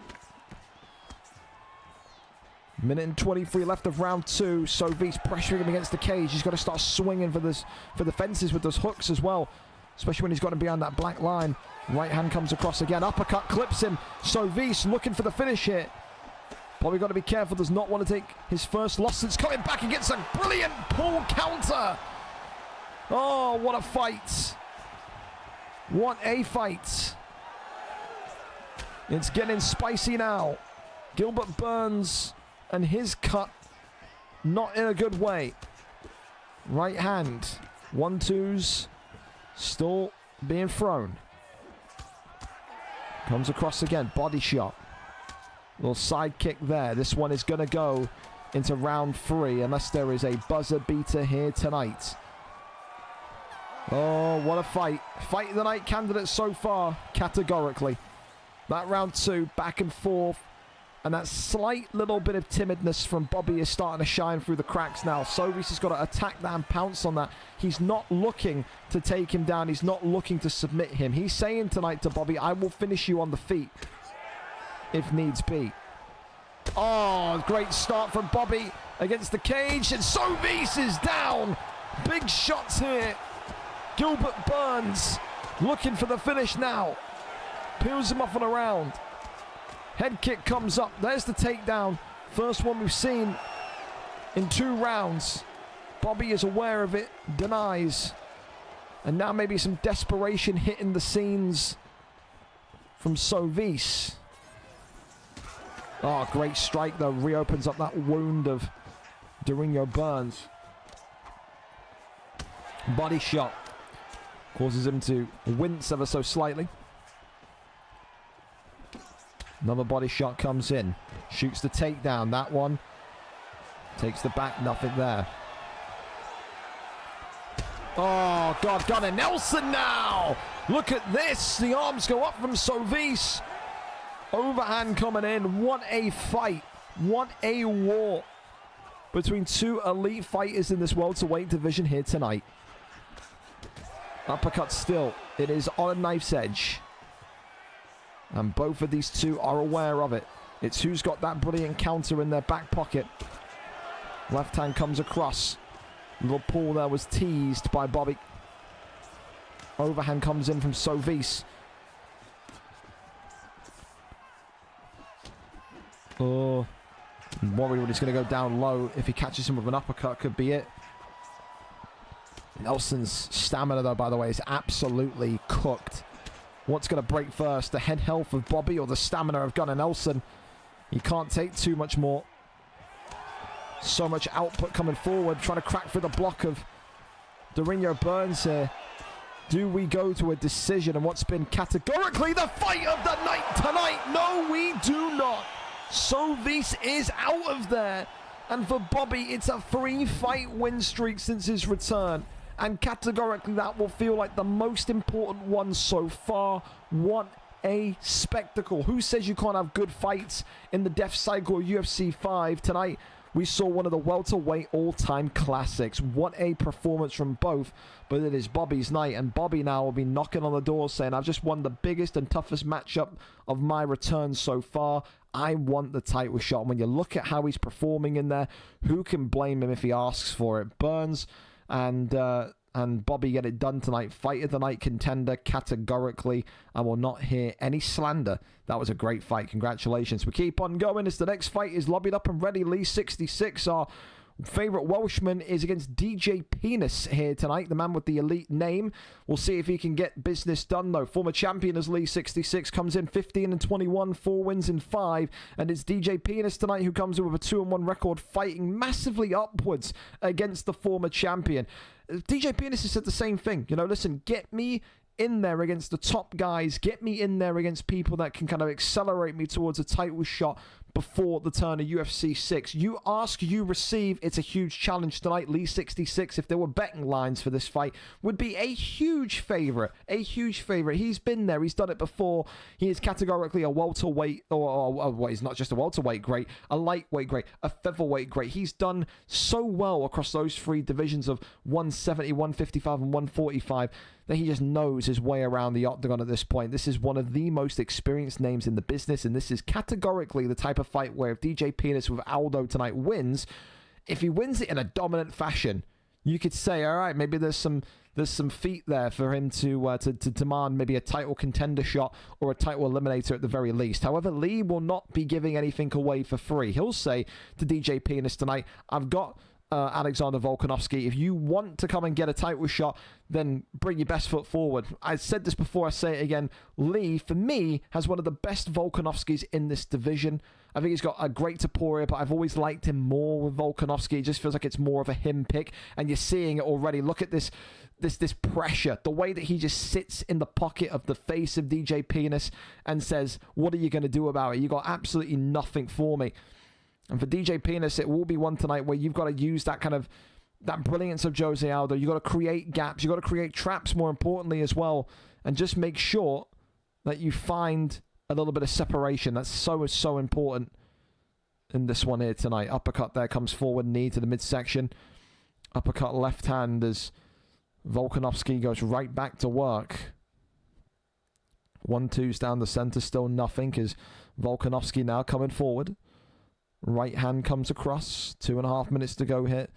Minute and 23 left of round 2. Sovis pressuring him against the cage. He's got to start swinging for the fences with those hooks as well. Especially when he's got him behind that black line. Right hand comes across again. Uppercut clips him. Sovis looking for the finish here. Bobby got to be careful, does not want to take his first loss. It's coming back and gets a brilliant pull counter. Oh, what a fight. What a fight. It's getting spicy now. Gilbert Burns and his cut, not in a good way. Right hand. 1-2s. Still being thrown. Comes across again. Body shot. Little side kick there. This one is going to go into round 3 unless there is a buzzer beater here tonight. Oh, what a fight. Fight of the night candidate so far, categorically. That round 2, back and forth. And that slight little bit of timidness from Bobby is starting to shine through the cracks now. Sovis has got to attack that and pounce on that. He's not looking to take him down. He's not looking to submit him. He's saying tonight to Bobby, I will finish you on the feet if needs be. Oh, great start from Bobby against the cage. And Sovis is down. Big shots here. Gilbert Burns looking for the finish now. Peels him off on a round. Head kick comes up. There's the takedown. First one we've seen in 2 rounds. Bobby is aware of it, denies. And now maybe some desperation hitting the scenes from Sovis. Oh, great strike though. Reopens up that wound of Durinho Burns. Body shot. Causes him to wince ever so slightly. Another body shot comes in. Shoots the takedown. That one takes the back. Nothing there. Oh, God. Gunnar Nelson now. Look at this. The arms go up from Sovis. Overhand coming in. What a fight. What a war between 2 elite fighters in this welterweight division here tonight. Uppercut still. It is on a knife's edge. And both of these two are aware of it. It's who's got that brilliant counter in their back pocket. Left hand comes across. Little pull there was teased by Bobby. Overhand comes in from Sovis. Oh. Worried when he's going to go down low. If he catches him with an uppercut, could be it. Nelson's stamina, though, by the way, is absolutely cooked. What's going to break first? The head health of Bobby or the stamina of Gunnar Nelson? He can't take too much more. So much output coming forward. Trying to crack through the block of Durinho Burns here. Do we go to a decision? And what's been categorically the fight of the night tonight? No, we do not. Sovis is out of there. And for Bobby, it's a 3-fight win streak since his return. And categorically, that will feel like the most important one so far. What a spectacle. Who says you can't have good fights in the Death Cycle UFC 5? Tonight, we saw one of the welterweight all-time classics. What a performance from both. But it is Bobby's night. And Bobby now will be knocking on the door saying, I've just won the biggest and toughest matchup of my return so far. I want the title shot. And when you look at how he's performing in there, who can blame him if he asks for it? Burns and Bobby get it done tonight. Fight of the night contender categorically. I will not hear any slander. That was a great fight. Congratulations. We keep on going as the next fight is lobbied up and ready. Lee 66, our favorite Welshman, is against DJ Penis here tonight. The man with the elite name. We'll see if he can get business done though. Former champion as Lee 66 comes in 15-21, 4 wins in 5. And it's DJ Penis tonight who comes in with a 2-1 record, fighting massively upwards against the former champion. DJ Penis has said the same thing. You know, listen, get me in there against the top guys. Get me in there against people that can kind of accelerate me towards a title shot before the turn of UFC 6. You ask, you receive. It's a huge challenge tonight. Lee 66, if there were betting lines for this fight, would be a huge favorite. A huge favorite. He's been there. He's done it before. He is categorically a welterweight, or he's not just a welterweight great, a lightweight great, a featherweight great. He's done so well across those 3 divisions of 170, 155, and 145 that he just knows his way around the octagon at this point. This is one of the most experienced names in the business, and this is categorically the type of fight where if DJ Penis with Aldo tonight wins, if he wins it in a dominant fashion, you could say, all right, maybe there's some there's some feet there for him to demand maybe a title contender shot or a title eliminator at the very least. However, Lee will not be giving anything away for free. He'll say to DJ Penis tonight, I've got Alexander Volkanovski. If you want to come and get a title shot, then bring your best foot forward. I said this before, I say it again. Lee, for me, has one of the best Volkanovskis in this division. I think he's got a great Taporia, but I've always liked him more with Volkanovski. It just feels like it's more of a him pick, and you're seeing it already. Look at this pressure, the way that he just sits in the pocket of the face of DJ Penis and says, what are you going to do about it? You got absolutely nothing for me. And for DJ Penis, it will be one tonight where you've got to use that brilliance of Jose Aldo. You've got to create gaps. You've got to create traps, more importantly, as well. And just make sure that you find a little bit of separation. That's so important in this one here tonight. Uppercut there, comes forward, knee to the midsection. Uppercut left hand as Volkanovski goes right back to work. 1-2's down the center, still nothing, as Volkanovski now coming forward. Right hand comes across. 2.5 minutes to go here.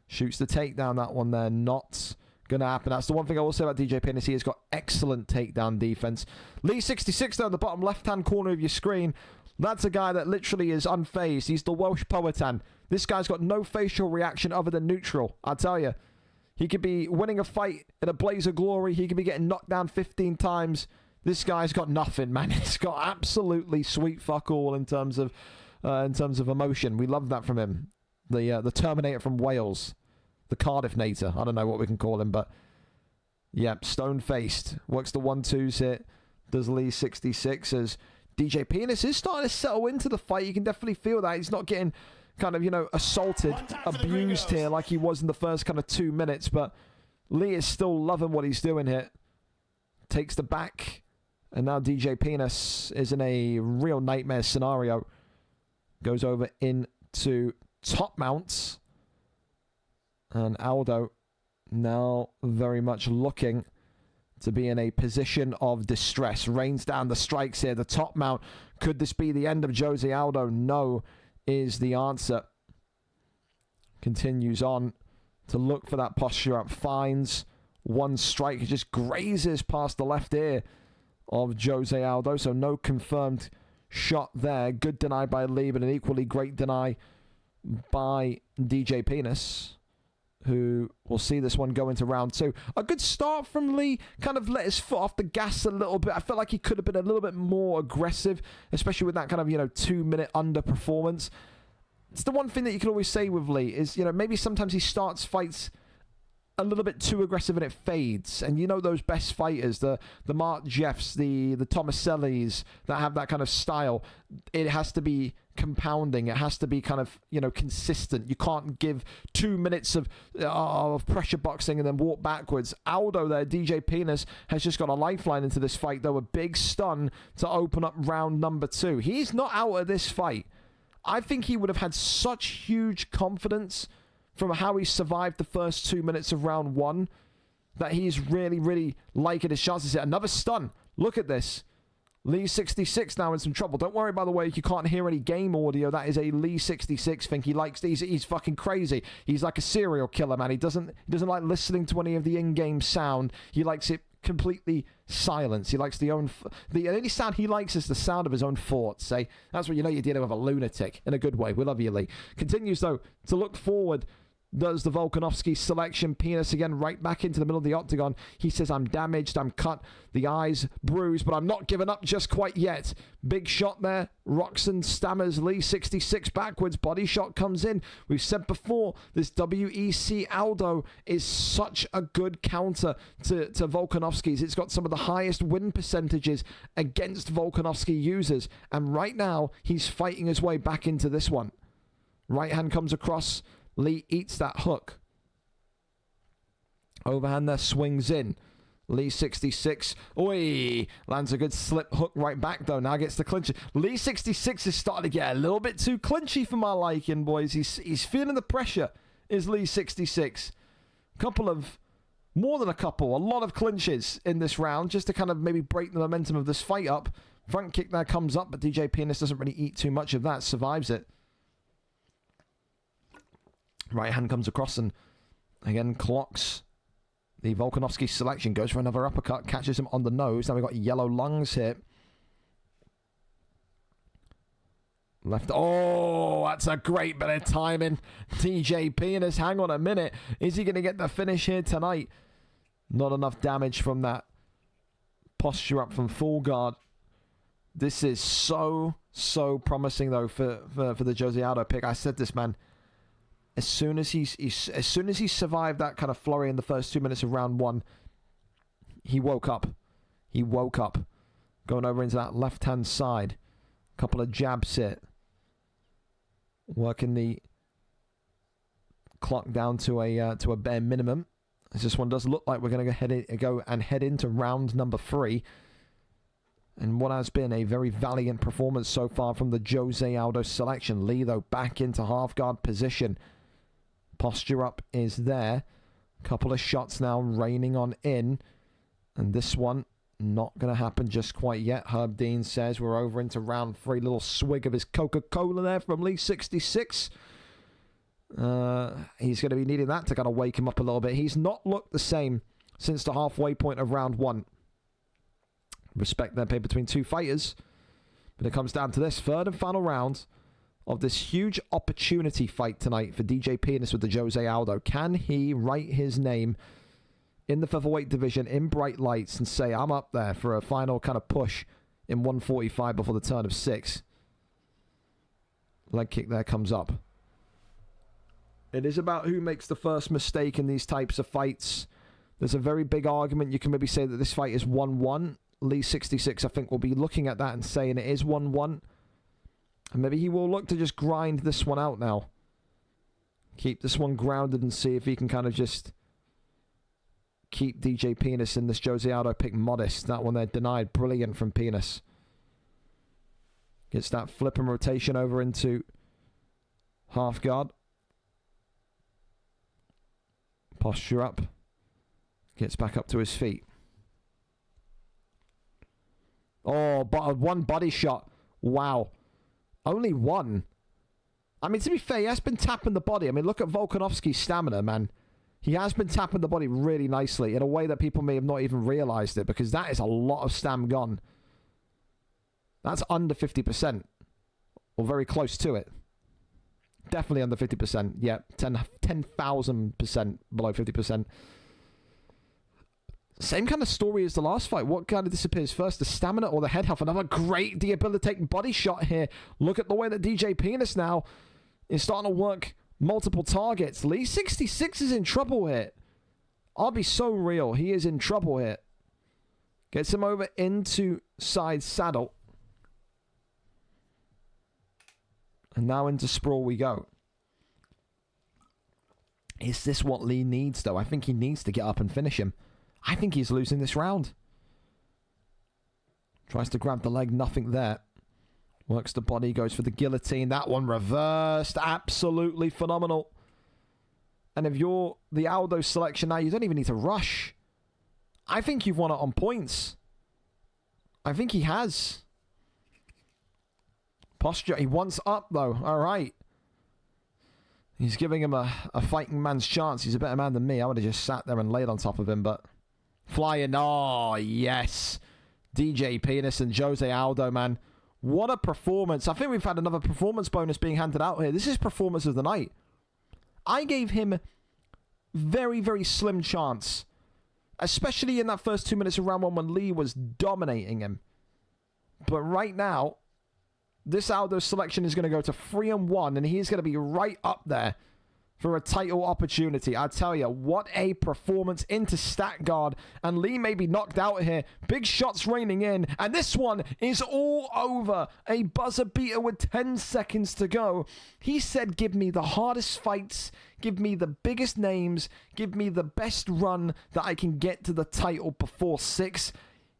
Shoots the takedown. That one there. Not going to happen. That's the one thing I will say about DJ Penis. He has got excellent takedown defense. Lee 66 there in the bottom left-hand corner of your screen. That's a guy that literally is unfazed. He's the Welsh Powhatan. This guy's got no facial reaction other than neutral. I tell you. He could be winning a fight in a blaze of glory. He could be getting knocked down 15 times. This guy's got nothing, man. He's got absolutely sweet fuck all in terms of emotion. We love that from him. The Terminator from Wales. The Cardiff-nator. I don't know what we can call him, but yeah, stone-faced. Works the 1-2s hit. Does Lee 66 as DJ Penis is starting to settle into the fight. You can definitely feel that. He's not getting kind of, assaulted, abused here like he was in the first kind of 2 minutes, but Lee is still loving what he's doing here. Takes the back, and now DJ Penis is in a real nightmare scenario. Goes over into top mounts. And Aldo now very much looking to be in a position of distress. Rains down the strikes here. The top mount. Could this be the end of Jose Aldo? No is the answer. Continues on to look for that posture up. Finds one strike. He just grazes past the left ear of Jose Aldo. So no confirmed shot there. Good deny by Lee, but an equally great deny by DJ Penis, who will see this one go into round 2. A good start from Lee. Kind of let his foot off the gas a little bit. I felt like he could have been a little bit more aggressive, especially with that kind of, 2-minute underperformance. It's the one thing that you can always say with Lee is, maybe sometimes he starts fights a little bit too aggressive and it fades. And those best fighters, the Mark Jeffs, the Tomasellis that have that kind of style, it has to be compounding. It has to be kind of, consistent. You can't give 2 minutes of pressure boxing and then walk backwards. Aldo there, DJ Penis, has just got a lifeline into this fight, though. A big stun to open up round number 2. He's not out of this fight. I think he would have had such huge confidence from how he survived the first 2 minutes of round 1 that he's really liking his chances here. Another stun. Look at this. Lee 66 now in some trouble. Don't worry, by the way, if you can't hear any game audio, that is a Lee 66 thing. He's fucking crazy. He's like a serial killer, man. He doesn't like listening to any of the in-game sound. He likes it completely silence. He likes the only sound he likes is the sound of his own thoughts. That's when you're dealing with a lunatic in a good way. We love you, Lee. Continues though to look forward. Does the Volkanovski selection. Penis again right back into the middle of the octagon. He says, I'm damaged, I'm cut, the eyes bruised, but I'm not giving up just quite yet. Big shot there. Roxon stammers. Lee 66 backwards. Body shot comes in. We've said before, this WEC Aldo is such a good counter to Volkanovski's. It's got some of the highest win percentages against Volkanovski users. And right now, he's fighting his way back into this one. Right hand comes across. Lee eats that hook. Overhand there, swings in. Lee 66. Oi! Lands a good slip hook right back though. Now gets the clinch. Lee 66 is starting to get a little bit too clinchy for my liking, boys. He's feeling the pressure, is Lee 66. More than a lot of clinches in this round just to kind of maybe break the momentum of this fight up. Front kick there comes up, but DJ Penis doesn't really eat too much of that. Survives it. Right hand comes across and again clocks The Volkanovski selection goes for another uppercut, catches him on the nose. Now we've got yellow lungs here. Left. Oh, that's a great bit of timing. DJ Penis, hang on a minute. Is he going to get the finish here tonight? Not enough damage from that posture up from full guard. This is so promising, though, for the Jose Aldo pick. I said this, man. As soon as he survived that kind of flurry in the first 2 minutes of round one, he woke up. He woke up. Going over into that left-hand side. Couple of jabs hit. Working the clock down to a bare minimum. As this one does look like we're going to go and head into round number 3. And what has been a very valiant performance so far from the Jose Aldo selection. Lee, though, back into half guard position. Posture up is there. Couple of shots now raining on in. And this one not going to happen just quite yet. Herb Dean says we're over into round 3. Little swig of his Coca-Cola there from Lee 66. He's going to be needing that to kind of wake him up a little bit. He's not looked the same since the halfway point of round 1. Respect their pay between two fighters. But it comes down to this third and final round of this huge opportunity fight tonight for DJ Penis with the Jose Aldo. Can he write his name in the featherweight division in bright lights and say, I'm up there for a final kind of push in 145 before the turn of 6? Leg kick there comes up. It is about who makes the first mistake in these types of fights. There's a very big argument. You can maybe say that this fight is 1-1. Lee 66, I think, will be looking at that and saying it is 1-1. And maybe he will look to just grind this one out now. Keep this one grounded and see if he can kind of just keep DJ Penis and this Jose Aldo pick modest. That one there denied. Brilliant from Penis. Gets that flip and rotation over into half guard. Posture up. Gets back up to his feet. Oh, but one body shot. Wow. Only one. I mean, to be fair, he has been tapping the body. I mean, look at Volkanovski's stamina, man. He has been tapping the body really nicely in a way that people may have not even realized it, because that is a lot of stam gone. That's under 50%. Or very close to it. Definitely under 50%. Yeah, 10,000% below 50%. Same kind of story as the last fight. What kind of disappears first, the stamina or the head health? Another great debilitating body shot here. Look at the way that DJ Penis now is starting to work multiple targets. Lee 66 is in trouble here. I'll be so real. He is in trouble here. Gets him over into side saddle. And now into sprawl we go. Is this what Lee needs, though? I think he needs to get up and finish him. I think he's losing this round. Tries to grab the leg, nothing there. Works the body, goes for the guillotine. That one reversed. Absolutely phenomenal. And if you're the Aldo selection now, you don't even need to rush. I think you've won it on points. I think he has. Posture. He wants up, though. All right. He's giving him a fighting man's chance. He's a better man than me. I would have just sat there and laid on top of him, but... Flying. Oh, yes. DJ Penis and Jose Aldo, man. What a performance. I think we've had another performance bonus being handed out here. This is performance of the night. I gave him very, very slim chance. Especially in that first 2 minutes of round 1 when Lee was dominating him. But right now, this Aldo selection is going to go to 3-1, and he's going to be right up there for a title opportunity. I tell you, what a performance into stat guard. And Lee may be knocked out here. Big shots raining in. And this one is all over. A buzzer beater with 10 seconds to go. He said, give me the hardest fights. Give me the biggest names. Give me the best run that I can get to the title before 6.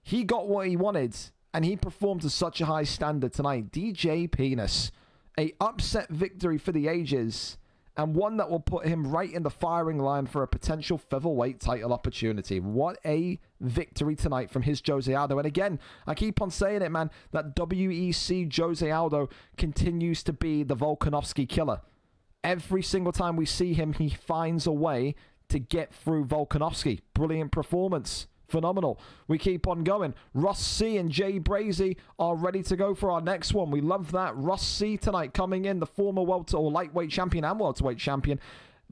He got what he wanted. And he performed to such a high standard tonight. DJ Penis. A upset victory for the ages. And one that will put him right in the firing line for a potential featherweight title opportunity. What a victory tonight from his Jose Aldo. And again, I keep on saying it, man, that WEC Jose Aldo continues to be the Volkanovski killer. Every single time we see him, he finds a way to get through Volkanovski. Brilliant performance. Phenomenal. We keep on going. Ross C and Jay Brazy are ready to go for our next one. We love that. Ross C tonight coming in, the former lightweight champion and welterweight champion.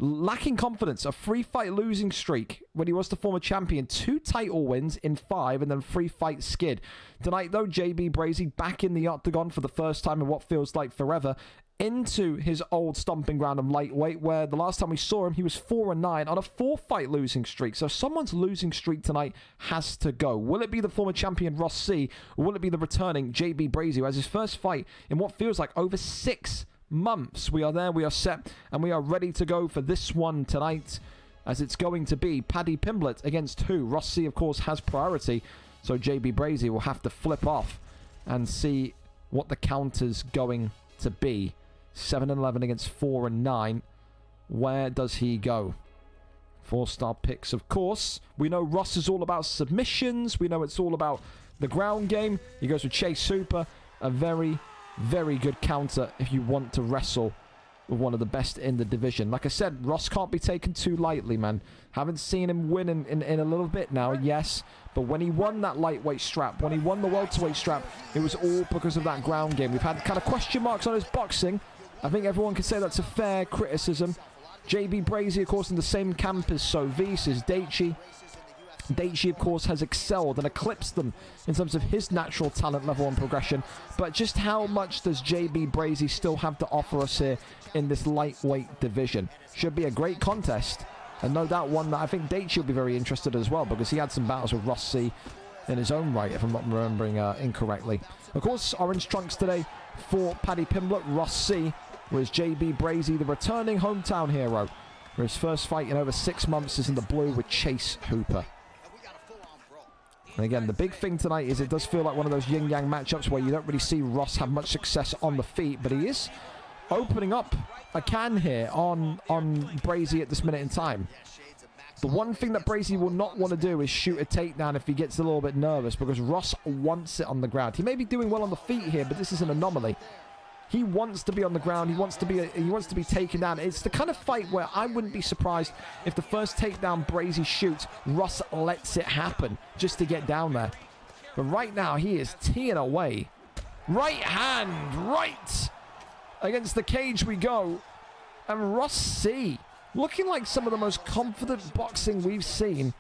Lacking confidence, a 3-fight losing streak when he was the former champion. 2 title wins in 5 and then 3-fight skid. Tonight, though, JB Brazy back in the octagon for the first time in what feels like forever, into his old stomping ground of lightweight, where the last time we saw him, he was 4-9 on a 4-fight losing streak. So someone's losing streak tonight has to go. Will it be the former champion Ross C, or will it be the returning JB Brazy, who has his first fight in what feels like over 6 months? We are there, we are set, and we are ready to go for this one tonight, as it's going to be Paddy Pimblett against who? Ross C, of course, has priority, so JB Brazy will have to flip off and see what the counter's going to be. 7-11 against 4-9. Where does he go? 4-star picks, of course. We know Ross is all about submissions. We know it's all about the ground game. He goes with Chase Hooper. A very, very good counter if you want to wrestle with one of the best in the division. Like I said, Ross can't be taken too lightly, man. Haven't seen him win in a little bit now, yes. But when he won that lightweight strap, when he won the welterweight strap, it was all because of that ground game. We've had kind of question marks on his boxing. I think everyone can say that's a fair criticism. JB Brazy, of course, in the same camp as Sovis, as Daichi. Daichi, of course, has excelled and eclipsed them in terms of his natural talent level and progression. But just how much does JB Brazy still have to offer us here in this lightweight division? Should be a great contest. And no doubt one that I think Daichi will be very interested as well, because he had some battles with Ross C in his own right, if I'm not remembering incorrectly. Of course, orange trunks today for Paddy Pimblett. Ross C was JB Brazy, the returning hometown hero, for his first fight in over 6 months is in the blue with Chase Hooper. And again, the big thing tonight is it does feel like one of those yin-yang matchups where you don't really see Ross have much success on the feet, but he is opening up a can here on Brazy at this minute in time. The one thing that Brazy will not want to do is shoot a takedown if he gets a little bit nervous, because Ross wants it on the ground. He may be doing well on the feet here, but this is an anomaly. He wants to be on the ground. He wants to be taken down. It's the kind of fight where I wouldn't be surprised if the first takedown Brazy shoots, Ross lets it happen just to get down there. But right now, he is teeing away. Right hand, right against the cage we go. And Ross C, looking like some of the most confident boxing we've seen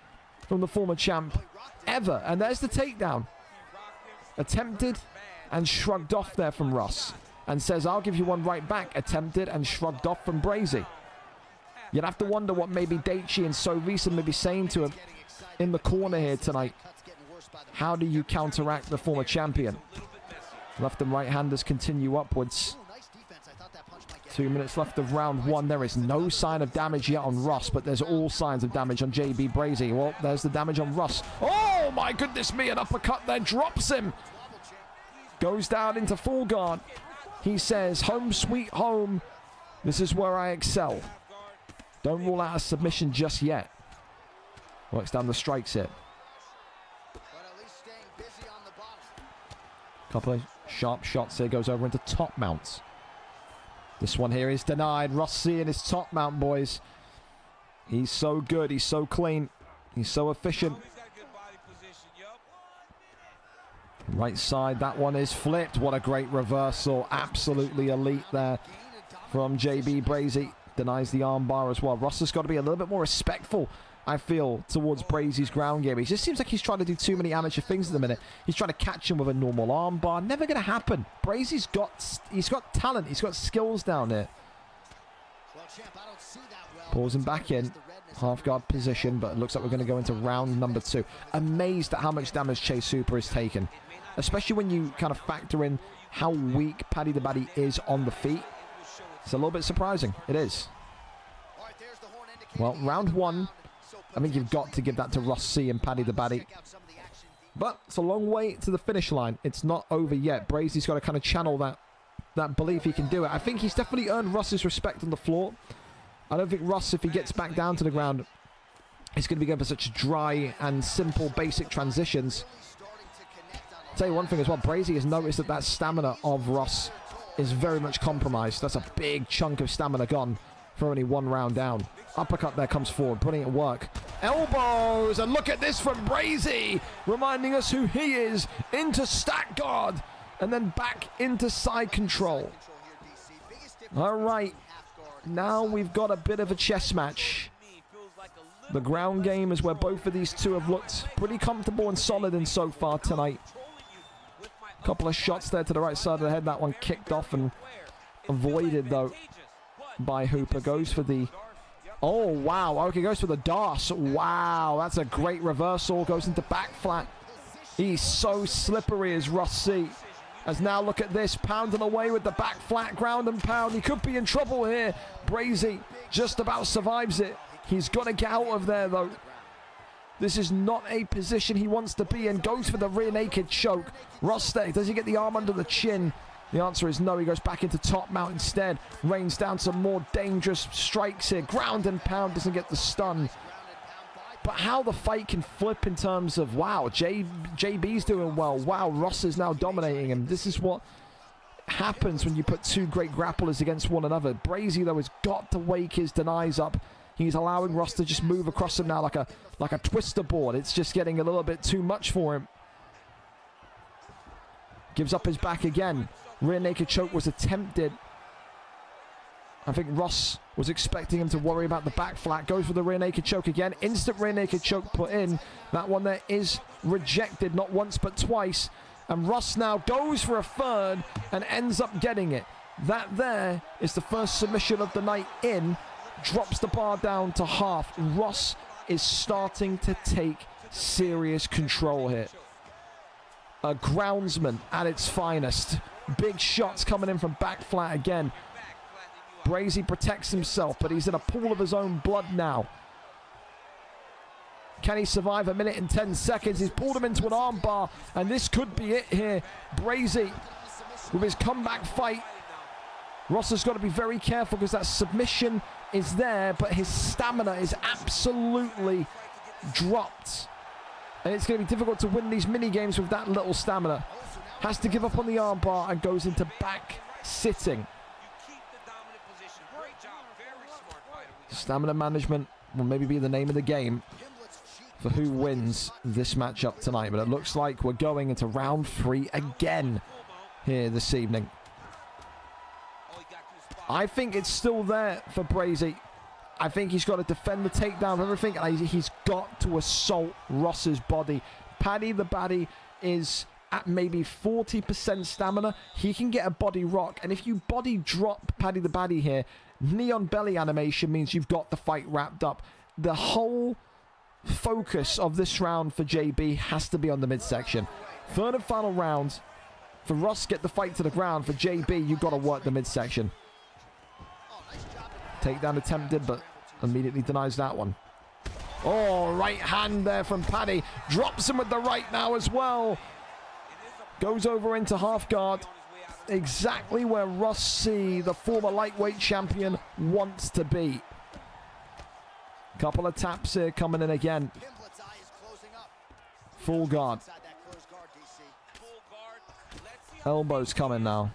from the former champ ever. And there's the takedown. Attempted and shrugged off there from Ross. And says, I'll give you one right back. Attempted and shrugged off from Brazy. You'd have to wonder what maybe Daichi and Sovis may be saying to him in the corner here tonight. How do you counteract the former champion? Left and right-handers continue upwards. 2 minutes left of round 1. There is no sign of damage yet on Ross, but there's all signs of damage on JB Brazy. Well, there's the damage on Ross. Oh, my goodness me. An uppercut there drops him. Goes down into full guard. He says, home sweet home. This is where I excel. Don't rule out a submission just yet. Works down the strikes here. Couple of sharp shots here. Goes over into top mounts. This one here is denied. Ross C in his top mount, boys. He's so good. He's so clean. He's so efficient. Right side, that one is flipped. What a great reversal. Absolutely elite there from JB Brazy. Denies the armbar as well. Ross has got to be a little bit more respectful, I feel, towards Brazy's ground game. He just seems like he's trying to do too many amateur things at the minute. He's trying to catch him with a normal armbar. Never going to happen. Brazy's got talent. He's got skills down here. Pulls him back in. Half guard position, but it looks like we're going to go into round number 2. Amazed at how much damage Chase Hooper has taken. Especially when you kind of factor in how weak Paddy the Baddy is on the feet. It's a little bit surprising. It is. Well, round 1. I think you've got to give that to Ross C and Paddy the Baddy. But it's a long way to the finish line. It's not over yet. Brazy's got to kind of channel that belief he can do it. I think he's definitely earned Ross's respect on the floor. I don't think Ross, if he gets back down to the ground, is going to be going for such dry and simple, basic transitions. I'll tell you one thing as well, Brazy has noticed that stamina of Ross is very much compromised. That's a big chunk of stamina gone for only 1 round down. Uppercut there comes forward, putting it work. Elbows, and look at this from Brazy, reminding us who he is. Into stack guard, and then back into side control. All right, now we've got a bit of a chess match. The ground game is where both of these two have looked pretty comfortable and solid in so far tonight. Couple of shots there to the right side of the head. That one kicked off and avoided, though, by Hooper. Goes for the... Oh, wow. Okay, goes for the DOS. Wow, that's a great reversal. Goes into back flat. He's so slippery as Ross C. As now look at this. Pounding away with the back flat. Ground and pound. He could be in trouble here. Brazy just about survives it. He's got to get out of there, though. This is not a position he wants to be in. Goes for the rear naked choke. Rostec, does he get the arm under the chin? The answer is no. He goes back into top mount instead. Rains down some more dangerous strikes here. Ground and pound, doesn't get the stun. But how the fight can flip in terms of, wow, JB's doing well. Wow, Ross is now dominating him. This is what happens when you put two great grapplers against one another. Brazy, though, has got to wake his denies up. He's allowing Ross to just move across him now like a twister board. It's just getting a little bit too much for him. Gives up his back again. Rear naked choke was attempted. I think Ross was expecting him to worry about the back flat. Goes for the rear naked choke again. Instant rear naked choke put in. That one there is rejected, not once but twice. And Ross now goes for a third and ends up getting it. That there is the first submission of the night in. Drops the bar down to half. Ross is starting to take serious control here. A groundsman at its finest. Big shots coming in from back flat again. Brazy protects himself, but he's in a pool of his own blood now. Can he survive 1 minute and 10 seconds? He's pulled him into an arm bar, and this could be it here. Brazy with his comeback fight. Ross has got to be very careful because that submission is there, but his stamina is absolutely dropped. And it's going to be difficult to win these mini games with that little stamina. Has to give up on the armbar and goes into back sitting. Stamina management will maybe be the name of the game for who wins this matchup tonight. But it looks like we're going into round 3 again here this evening. I think it's still there for Brazy. I think he's got to defend the takedown of everything, and he's got to assault Ross's body. Paddy the Baddy is at maybe 40% stamina. He can get a body rock, and if you body drop Paddy the Baddy here, neon belly animation means you've got the fight wrapped up. The whole focus of this round for JB has to be on the midsection. Third and final round. For Ross, get the fight to the ground. For JB, you've got to work the midsection. Takedown attempted, but immediately denies that one. Oh, right hand there from Paddy. Drops him with the right now as well. Goes over into half guard. Exactly where Ross C, the former lightweight champion, wants to be. Couple of taps here coming in again. Full guard. Elbows coming now.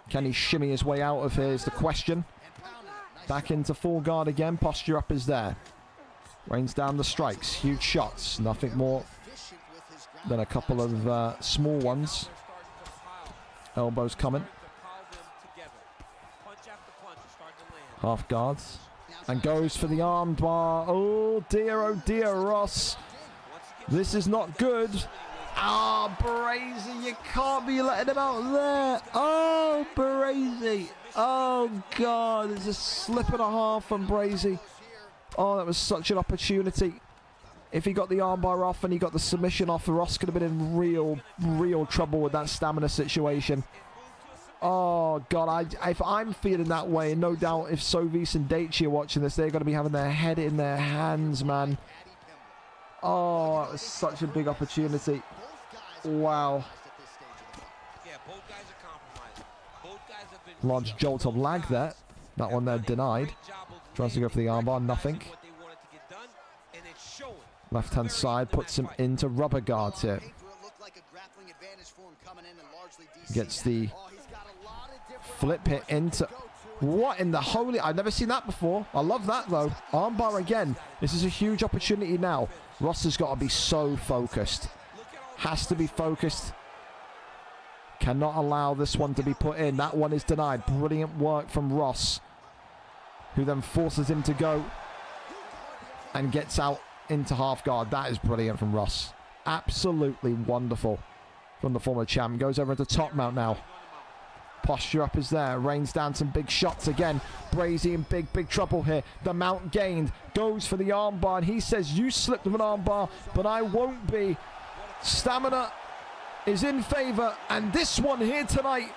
Can he shimmy his way out of here is the question. Back into full guard again. Posture up is there. Rains down the strikes. Huge shots. Nothing more than a couple of small ones. Elbows coming. Half guards. And goes for the arm bar. Oh dear, Ross. This is not good. Ah, Brazy, you can't be letting him out there. Oh, Brazy. Oh, God. There's a slip and a half from Brazy. Oh, that was such an opportunity. If he got the armbar off and he got the submission off, Ross could have been in real trouble with that stamina situation. Oh, God. If I'm feeling that way, no doubt if Sovis and Daichi are watching this, they're going to be having their head in their hands, man. Oh, that was such a big opportunity. Wow. Large jolt of lag there. That one there denied. Tries to go for the armbar, nothing. Left hand side puts him into rubber guards here. Gets the flip hit into What in the holy... I've never seen that before. I love that, though. Armbar again. This is a huge opportunity now. Ross has got to be so focused. Has to be focused. Cannot allow this one to be put in. That one is denied. Brilliant work from Ross, who then forces him to go and gets out into half guard. That is brilliant from Ross. Absolutely wonderful from the former champ. Goes over into top mount now. Posture up is there. Rains down some big shots again. Brazy in big trouble here. The mount gained. Goes for the armbar. And he says, you slipped with an armbar, but I won't be. Stamina is in favor. And this one here tonight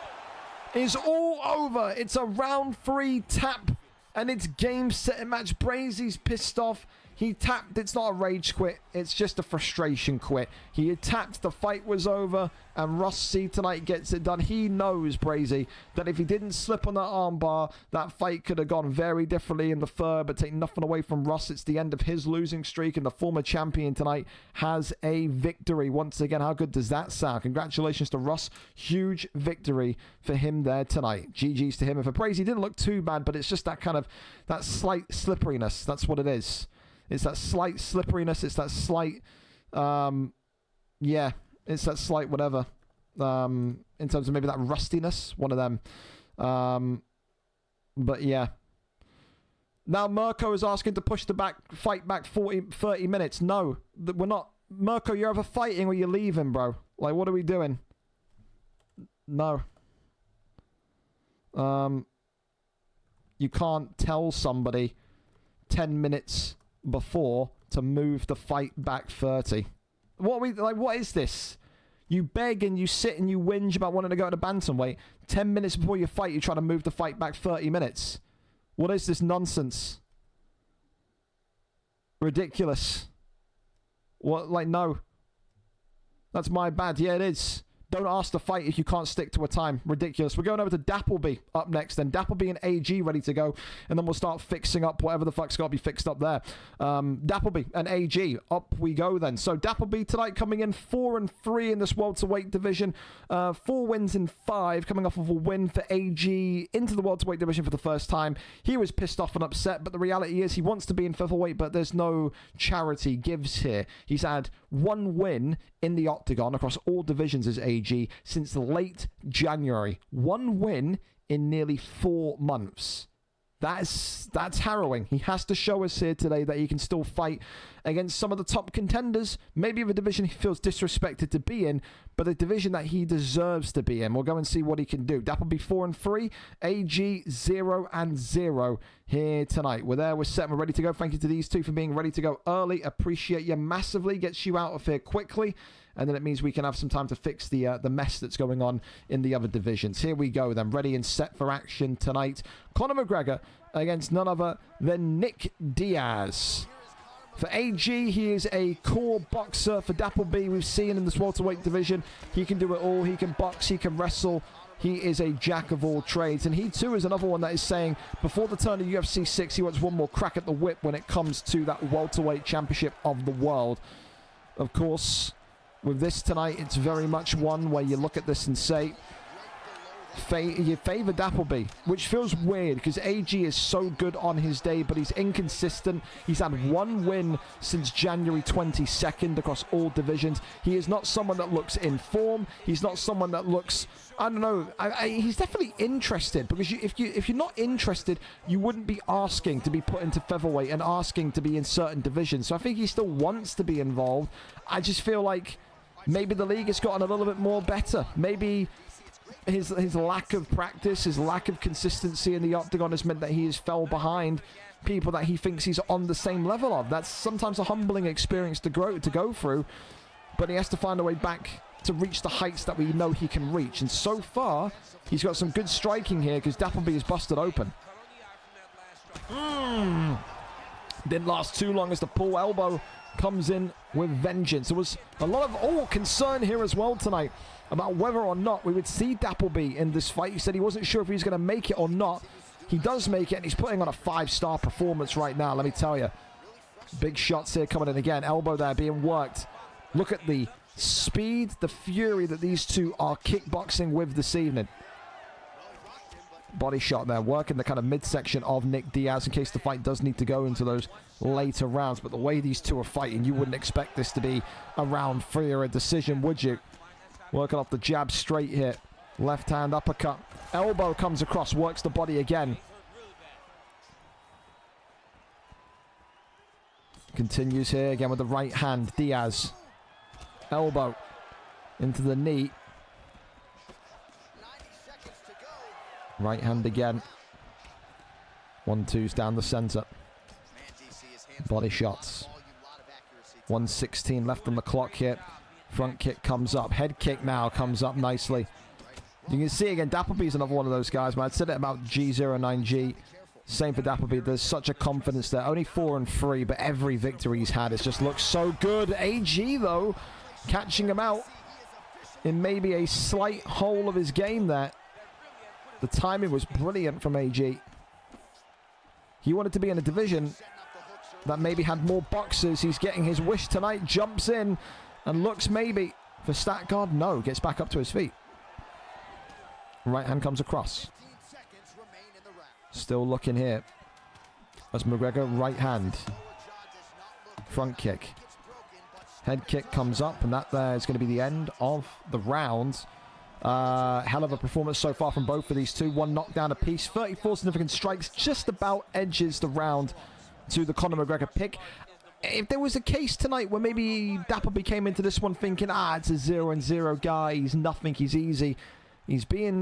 is all over. It's a round 3 tap. And it's game, set, and match. Brazy's pissed off. He tapped. It's not a rage quit. It's just a frustration quit. He had tapped. The fight was over. And Ross C tonight gets it done. He knows, Brazy, that if he didn't slip on that armbar, that fight could have gone very differently in the third. But take nothing away from Ross. It's the end of his losing streak. And the former champion tonight has a victory. Once again, how good does that sound? Congratulations to Ross. Huge victory for him there tonight. GG's to him. And for Brazy, didn't look too bad. But it's just that kind of, that slight slipperiness. That's what it is. It's that slight slipperiness. It's that slight, yeah, it's that slight whatever. In terms of maybe that rustiness, one of them. But yeah. Now Mirko is asking to push the fight back 30 minutes. No, we're not. Mirko, you're either fighting or you're leaving, bro. Like, what are we doing? No. You can't tell somebody 10 minutes before to move the fight back 30. What is this? You beg and you sit and you whinge about wanting to go to bantamweight. 10 minutes before your fight, you try to move the fight back 30 minutes. What is this nonsense? Ridiculous. What? Like, no. That's my bad. Yeah, it is. Don't ask to fight if you can't stick to a time. Ridiculous. We're going over to Dappleby up next. Then Dappleby and AG ready to go. And then we'll start fixing up whatever the fuck's got to be fixed up there. Dappleby and AG. Up we go then. So Dappleby tonight coming in 4-3 in this welterweight division. 4 wins in 5. Coming off of a win for AG into the welterweight division for the first time. He was pissed off and upset. But the reality is he wants to be in featherweight. But there's no charity gives here. He's had 1 win in the octagon across all divisions as AG since late January. 1 win in nearly 4 months. That's harrowing. He has to show us here today that he can still fight against some of the top contenders. Maybe of a division he feels disrespected to be in, but a division that he deserves to be in. We'll go and see what he can do. Dappleby 4-3, AG 0-0 here tonight. We're there, we're set, we're ready to go. Thank you to these two for being ready to go early. Appreciate you massively. Gets you out of here quickly. And then it means we can have some time to fix the mess that's going on in the other divisions. Here we go then, ready and set for action tonight. Conor McGregor against none other than Nick Diaz. For AG, he is a core boxer. For Dappleby, we've seen in this welterweight division, he can do it all. He can box, he can wrestle. He is a jack of all trades. And he too is another one that is saying before the turn of UFC 6, he wants one more crack at the whip when it comes to that welterweight championship of the world. Of course, with this tonight, it's very much one where you look at this and say, you favour Dappleby, which feels weird because AG is so good on his day, but he's inconsistent. He's had 1 win since January 22nd across all divisions. He is not someone that looks in form. He's not someone that looks, I don't know, he's definitely interested, because if you're not interested, you wouldn't be asking to be put into featherweight and asking to be in certain divisions. So I think he still wants to be involved. I just feel like maybe the league has gotten a little bit more better. Maybe his lack of practice, his lack of consistency in the octagon has meant that he has fell behind people that he thinks he's on the same level of. That's sometimes a humbling experience to go through, but he has to find a way back to reach the heights that we know he can reach. And so far, he's got some good striking here because Dappleby is busted open. Didn't last too long as the pull elbow comes in with vengeance. There was a lot of concern here as well tonight about whether or not we would see Dappleby in this fight. He said he wasn't sure if he was going to make it or not. He does make it, and he's putting on a 5-star performance right now, let me tell you. Big shots here coming in again. Elbow there being worked. Look at the speed, the fury that these two are kickboxing with this evening. Body shot there, working the kind of midsection of Nick Diaz in case the fight does need to go into those later rounds. But the way these two are fighting, you wouldn't expect this to be a round 3 or a decision, would you? Working off the jab straight here. Left hand uppercut. Elbow comes across, works the body again. Continues here again with the right hand. Diaz. Elbow into the knee. Right hand again. 1-2s down the center. Body shots. 1:16 left on the clock here. Front kick comes up. Head kick now comes up nicely. You can see again, Dappleby's another one of those guys, man. I said it about G09G. Same for Dappleby. There's such a confidence there. Only 4-3, but every victory he's had, it just looks so good. AG, though, catching him out in maybe a slight hole of his game there. The timing was brilliant from AG. He wanted to be in a division that maybe had more boxers. He's getting his wish tonight. Jumps in and looks maybe for stat guard. No, gets back up to his feet. Right hand comes across. Still looking here. As McGregor, right hand. Front kick. Head kick comes up, and that there is going to be the end of the round. Hell of a performance so far from both of these two. 1 knockdown apiece. 34 significant strikes. Just about edges the round to the Conor McGregor pick. If there was a case tonight where maybe Dappleby came into this one thinking, it's a 0-0 guy, he's nothing, he's easy. He's being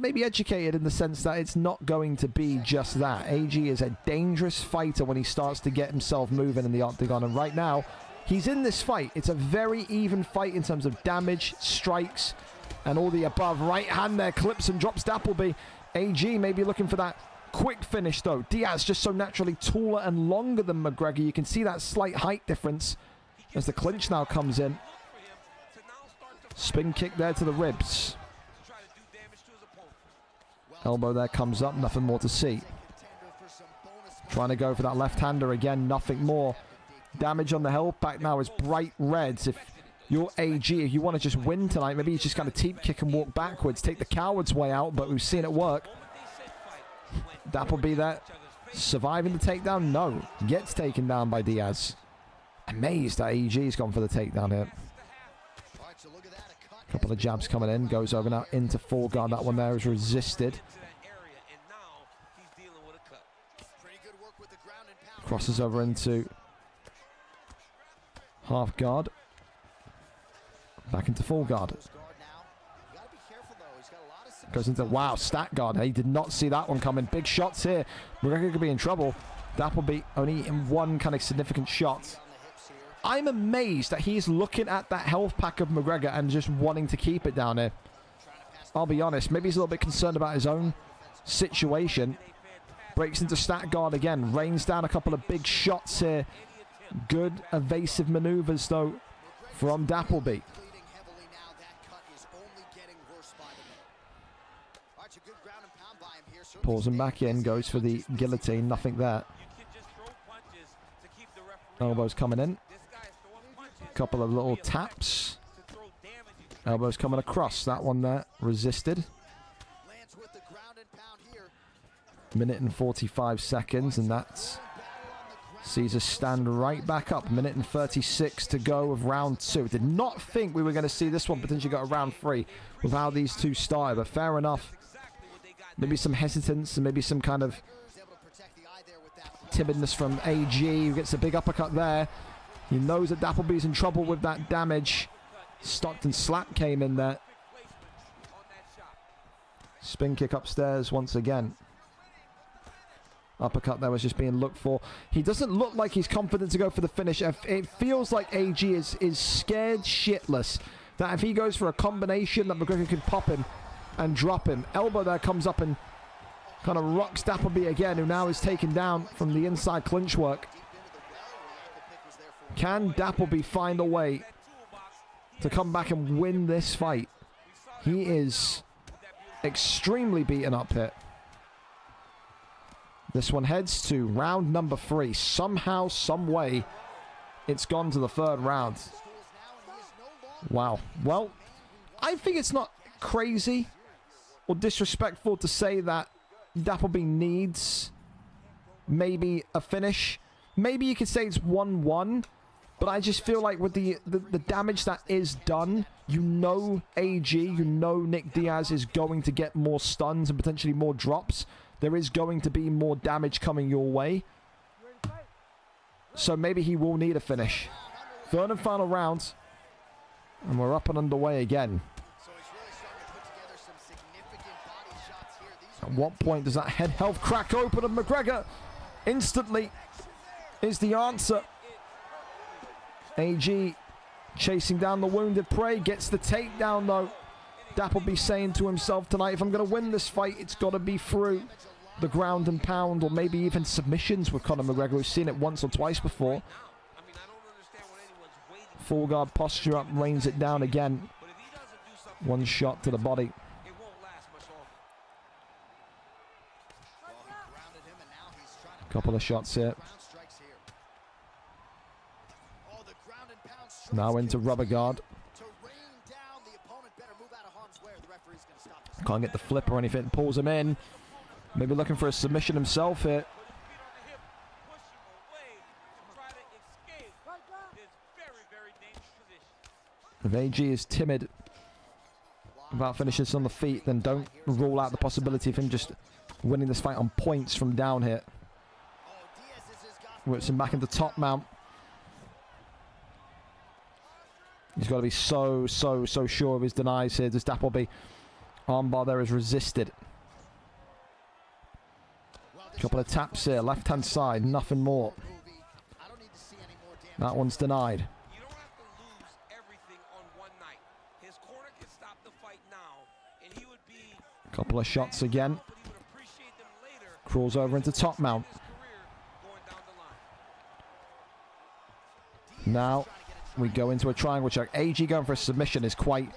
maybe educated in the sense that it's not going to be just that. AG is a dangerous fighter when he starts to get himself moving in the octagon. And right now, he's in this fight. It's a very even fight in terms of damage, strikes, and all the above. Right hand there, clips and drops Dappleby. AG may be looking for that quick finish, though. Diaz just so naturally taller and longer than McGregor. You can see that slight height difference as the clinch now comes in. Spin kick there to the ribs. Elbow there comes up, nothing more to see. Trying to go for that left-hander again, nothing more. Damage on the health pack now is bright reds. If you're AG, if you want to just win tonight, maybe you just kind of teep kick and walk backwards, take the coward's way out, but we've seen it work. Dappleby there, surviving the takedown? No, gets taken down by Diaz. Amazed that AG's gone for the takedown here. Couple of jabs coming in, goes over now into full guard. That one there is resisted. Crosses over into half guard. Back into full guard. Goes into, wow, stat guard. He did not see that one coming. Big shots here. McGregor could be in trouble. Dappleby only in one kind of significant shot. I'm amazed that he's looking at that health pack of McGregor and just wanting to keep it down here. I'll be honest. Maybe he's a little bit concerned about his own situation. Breaks into stat guard again. Rains down a couple of big shots here. Good evasive maneuvers, though, from Dappleby. Pulls him back in. Goes for the guillotine. Nothing there. Elbows coming in. Couple of little taps. Elbows coming across. That one there resisted. Minute and 45 seconds, and that sees us stand right back up. Minute and 36 to go of round 2. Did not think we were going to see this one potentially go to round 3 with how these two started, but fair enough. Maybe some hesitance and maybe some kind of timidness from AG, who gets a big uppercut there. He knows that Dappleby's in trouble with that damage. Stockton slap came in there. Spin kick upstairs once again. Uppercut there was just being looked for. He doesn't look like he's confident to go for the finish. It feels like AG is scared shitless. That if he goes for a combination, that McGregor could pop him and drop him. Elbow there comes up and kind of rocks Dappleby again, who now is taken down from the inside clinch work. Can Dappleby find a way to come back and win this fight? He is extremely beaten up here. This one heads to round number 3. Somehow, some way, it's gone to the 3rd round. Wow. Well, I think it's not crazy or disrespectful to say that Dappleby needs maybe a finish. Maybe you could say it's 1-1, but I just feel like with the damage that is done, you know AG, you know Nick Diaz is going to get more stuns and potentially more drops. There is going to be more damage coming your way. So maybe he will need a finish. Third and final round. And we're up and underway again. At what point does that head health crack open? And McGregor instantly is the answer. AG chasing down the wounded prey. Gets the takedown though. Dappleby saying to himself tonight, if I'm going to win this fight, it's got to be through the ground and pound, or maybe even submissions with Conor McGregor. We've seen it once or twice before. Full guard posture up, rains it down again. One shot to the body. Couple of shots here. Now into rubber guard. Can't get the flip or anything. Pulls him in. Maybe looking for a submission himself here. If AG is timid about finishing this on the feet, then don't rule out the possibility of him just winning this fight on points from down here. Whips him back into top mount. He's got to be so sure of his denies here. Does Dappleby? Armbar there is resisted. Couple of taps here, left hand side, nothing more. That one's denied. Couple of shots again. Crawls over into top mount. Now we go into a triangle check. AG going for a submission is quite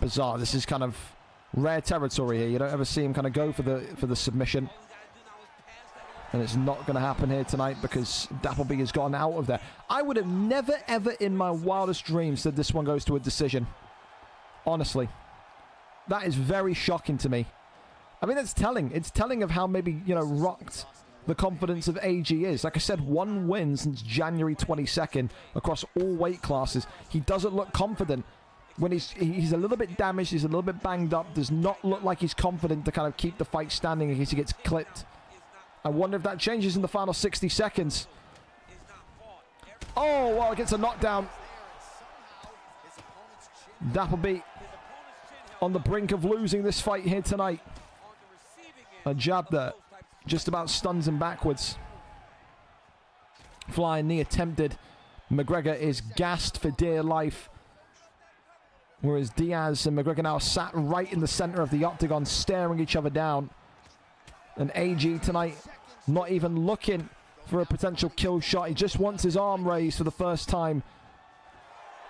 bizarre. This is kind of rare territory here. You don't ever see him kind of go for the submission. And it's not going to happen here tonight because Dappleby has gotten out of there. I would have never, ever in my wildest dreams said this one goes to a decision. Honestly. That is very shocking to me. I mean, that's telling. It's telling of how maybe, you know, rocked the confidence of AG is. Like I said, 1 win since January 22nd across all weight classes. He doesn't look confident. When he's a little bit damaged, he's a little bit banged up, does not look like he's confident to kind of keep the fight standing in case he gets clipped. I wonder if that changes in the final 60 seconds. Oh, well, it gets a knockdown. Dappleby on the brink of losing this fight here tonight. A jab that just about stuns him backwards. Flying knee attempted. McGregor is gassed for dear life. Whereas Diaz and McGregor now sat right in the center of the octagon, staring each other down. And AG tonight not even looking for a potential kill shot. He just wants his arm raised for the first time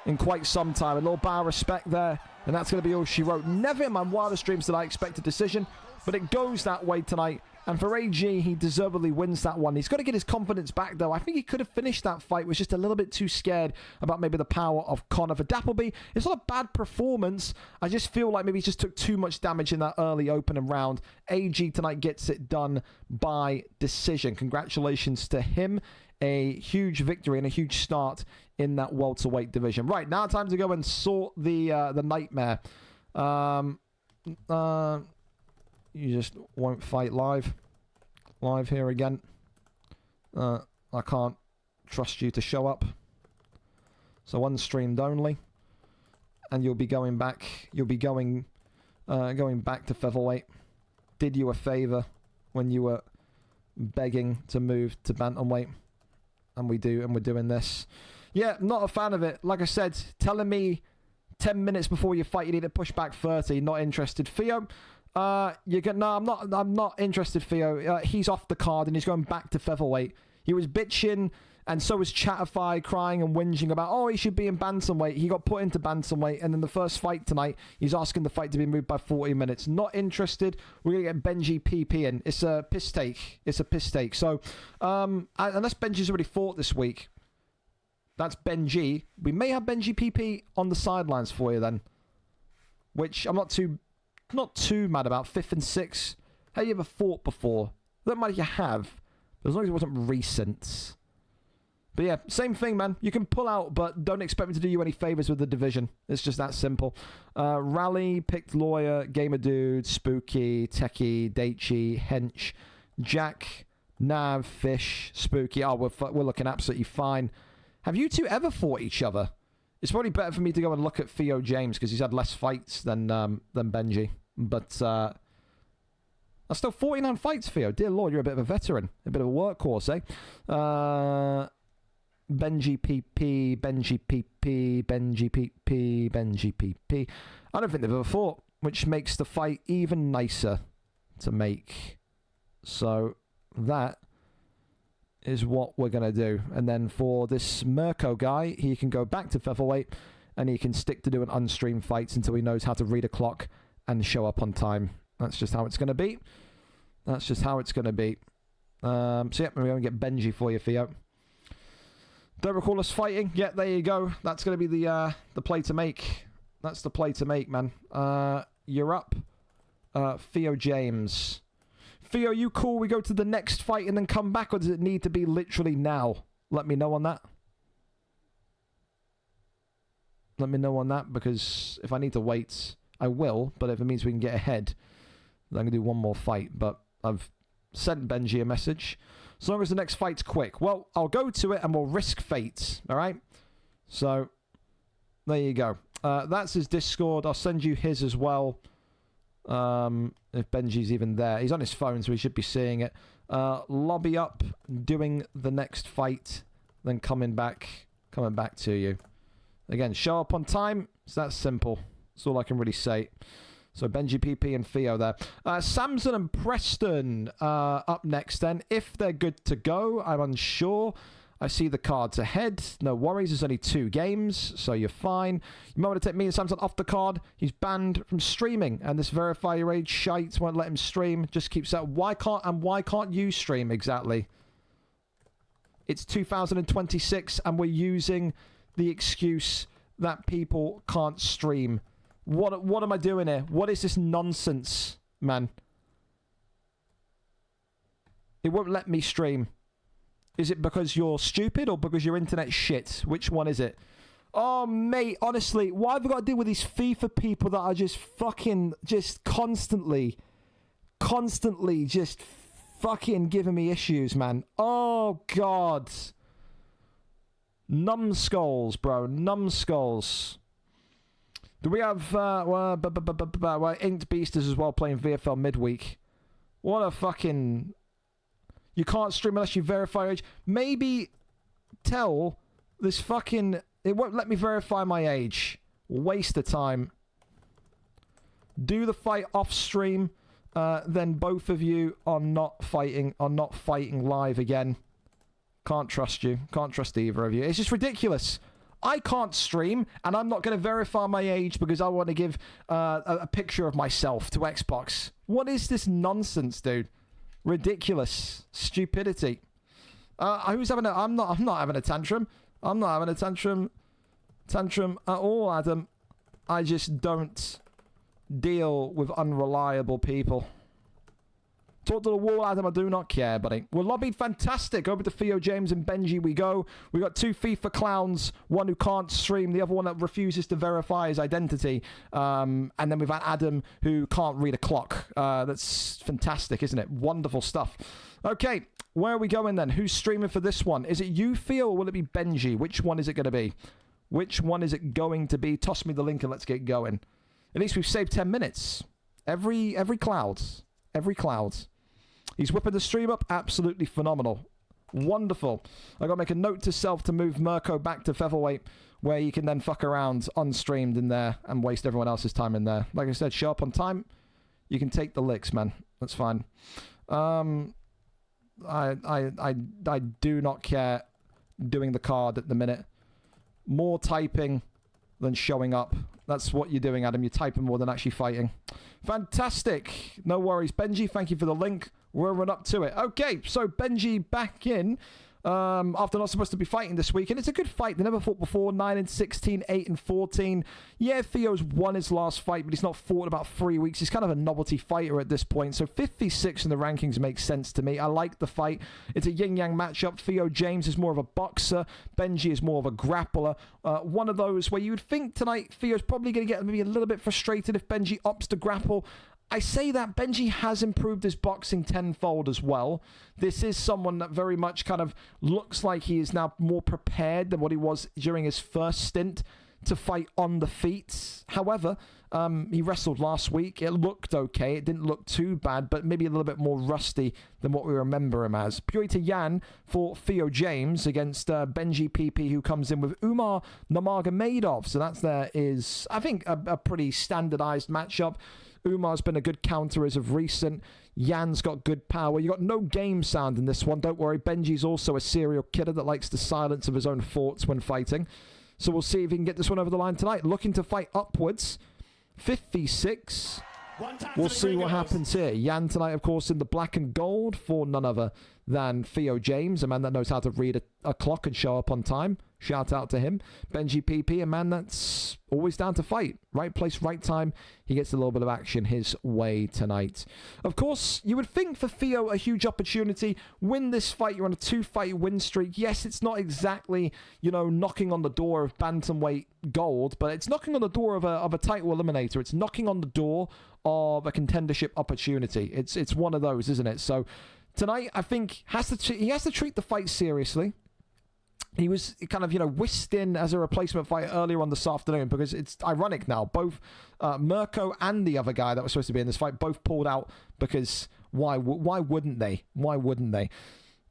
in quite some time. A little bow of respect there. And that's going to be all she wrote. Never in my wildest dreams did I expect a decision. But it goes that way tonight. And for AG, he deservedly wins that one. He's got to get his confidence back, though. I think he could have finished that fight. Was just a little bit too scared about maybe the power of Conor. For Dappleby, it's not a bad performance. I just feel like maybe he just took too much damage in that early opening round. AG tonight gets it done by decision. Congratulations to him. A huge victory and a huge start in that welterweight division. Right, now time to go and sort the nightmare. You just won't fight live here again. I can't trust you to show up. So unstreamed only, and you'll be going back. You'll be going back to featherweight. Did you a favor when you were begging to move to bantamweight, and we're doing this. Yeah, not a fan of it. Like I said, telling me 10 minutes before you fight you need to push back 30. Not interested. Theo. I'm not interested, Theo. He's off the card and he's going back to featherweight. He was bitching, and so was Chatify, crying and whinging about, oh, he should be in bantamweight. He got put into bantamweight, and in the first fight tonight, he's asking the fight to be moved by 40 minutes. Not interested. We're going to get Benji PP in. It's a piss take. So, unless Benji's already fought this week, that's Benji. We may have Benji PP on the sidelines for you then, which I'm not too mad about. 5th and 6th Have you ever fought before? Doesn't matter if you have, but as long as it wasn't recent. But yeah, same thing, man. You can pull out, but don't expect me to do you any favors with the division. It's just that simple. Rally, Picked Lawyer, Gamer Dude, Spooky, Techie, Daichi, Hench, Jack, Nav, Fish, Spooky. Oh, we're looking absolutely fine. Have you two ever fought each other? It's probably better for me to go and look at Theo James because he's had less fights than Benji. But that's still 49 fights, Theo. Dear Lord, you're a bit of a veteran. A bit of a workhorse, eh? Benji PP, Benji PP, Benji PP, Benji PP. I don't think they've ever fought, which makes the fight even nicer to make. So that is what we're going to do. And then for this Mirko guy, he can go back to featherweight and he can stick to doing unstreamed fights until he knows how to read a clock and show up on time. That's just how it's going to be. That's just how it's going to be. So yeah, we're going to get Benji for you, Theo. Don't recall us fighting. Yeah, there you go. That's going to be the play to make. That's the play to make, man. You're up. Theo James. Theo, you cool? We go to the next fight and then come back, or does it need to be literally now? Let me know on that. Let me know on that, because if I need to wait, I will. But if it means we can get ahead, then I'm going to do one more fight. But I've sent Benji a message. As long as the next fight's quick. Well, I'll go to it and we'll risk fate. All right? So, there you go. That's his Discord. I'll send you his as well. If Benji's even there. He's on his phone, so he should be seeing it. Lobby up, doing the next fight, then coming back to you. Again, show up on time. It's that simple. That's all I can really say. So Benji PP and Theo there. Samson and Preston up next then. If they're good to go, I'm unsure. I see the cards ahead. No worries. There's only 2 games, so you're fine. You might want to take me and Samson off the card. He's banned from streaming, and this verify your age shite won't let him stream. Just keeps that. Why can't you stream exactly? It's 2026, and we're using the excuse that people can't stream. What am I doing here? What is this nonsense, man? It won't let me stream. Is it because you're stupid or because your internet's shit? Which one is it? Oh, mate, honestly, why have I got to deal with these FIFA people that are just fucking, just constantly just fucking giving me issues, man? Oh, God. Numbskulls, bro. Numbskulls. Do we have Inked Beasters as well playing VFL midweek? What a fucking... You can't stream unless you verify your age. Maybe tell this fucking... It won't let me verify my age. Waste of time. Do the fight off stream. Then both of you are not fighting live again. Can't trust you. Can't trust either of you. It's just ridiculous. I can't stream, and I'm not going to verify my age because I want to give a picture of myself to Xbox. What is this nonsense, dude? Ridiculous. Stupidity. Who's having a... I'm not having a tantrum. I'm not having a tantrum at all, Adam. I just don't deal with unreliable people. Talk to the wall, Adam. I do not care, buddy. We're lobbied fantastic. Over to Theo James and Benji we go. We got 2 FIFA clowns. One who can't stream. The other one that refuses to verify his identity. And then we've had Adam who can't read a clock. That's fantastic, isn't it? Wonderful stuff. Okay, where are we going then? Who's streaming for this one? Is it you, Theo, or will it be Benji? Which one is it going to be? Which one is it going to be? Toss me the link and let's get going. At least we've saved 10 minutes. Every cloud. Every cloud. He's whipping the stream up. Absolutely phenomenal. Wonderful. I got to make a note to self to move Mirko back to featherweight, where you can then fuck around unstreamed in there and waste everyone else's time in there. Like I said, show up on time. You can take the licks, man. That's fine. I do not care doing the card at the minute. More typing than showing up. That's what you're doing, Adam. You're typing more than actually fighting. Fantastic. No worries. Benji, thank you for the link. We're up to it. Okay, so Benji back in. after not supposed to be fighting this week. And it's a good fight. They never fought before. 9-16, 8-14. Yeah, Theo's won his last fight, but he's not fought in about 3 weeks. He's kind of a novelty fighter at this point. So 56 in the rankings makes sense to me. I like the fight. It's a yin-yang matchup. Theo James is more of a boxer. Benji is more of a grappler. One of those where you would think tonight Theo's probably going to get maybe a little bit frustrated if Benji opts to grapple. I say that Benji has improved his boxing tenfold as well. This is someone that very much kind of looks like he is now more prepared than what he was during his first stint to fight on the feet. However, he wrestled last week. It looked okay. It didn't look too bad, but maybe a little bit more rusty than what we remember him as. Pyotr Yan for Theo James against Benji PP, who comes in with Umar Nurmagomedov. So that is, I think, a pretty standardized matchup. Umar's been a good counter as of recent. Yan's got good power. You got no game sound in this one. Don't worry. Benji's also a serial killer that likes the silence of his own thoughts when fighting. So we'll see if he can get this one over the line tonight. Looking to fight upwards. 56. We'll see what happens here. Yan tonight, of course, in the black and gold for none other than Theo James, a man that knows how to read a clock and show up on time. Shout out to him. Benji PP, a man that's always down to fight. Right place, right time. He gets a little bit of action his way tonight. Of course, you would think for Theo a huge opportunity. Win this fight. You're on a 2-fight win streak. Yes, it's not exactly, knocking on the door of bantamweight gold, but it's knocking on the door of a title eliminator. It's knocking on the door of a contendership opportunity. It's one of those, isn't it? So tonight, I think he has to treat the fight seriously. He was kind of, whisked in as a replacement fight earlier on this afternoon because it's ironic now. Both Mirko and the other guy that was supposed to be in this fight both pulled out because why wouldn't they? Why wouldn't they?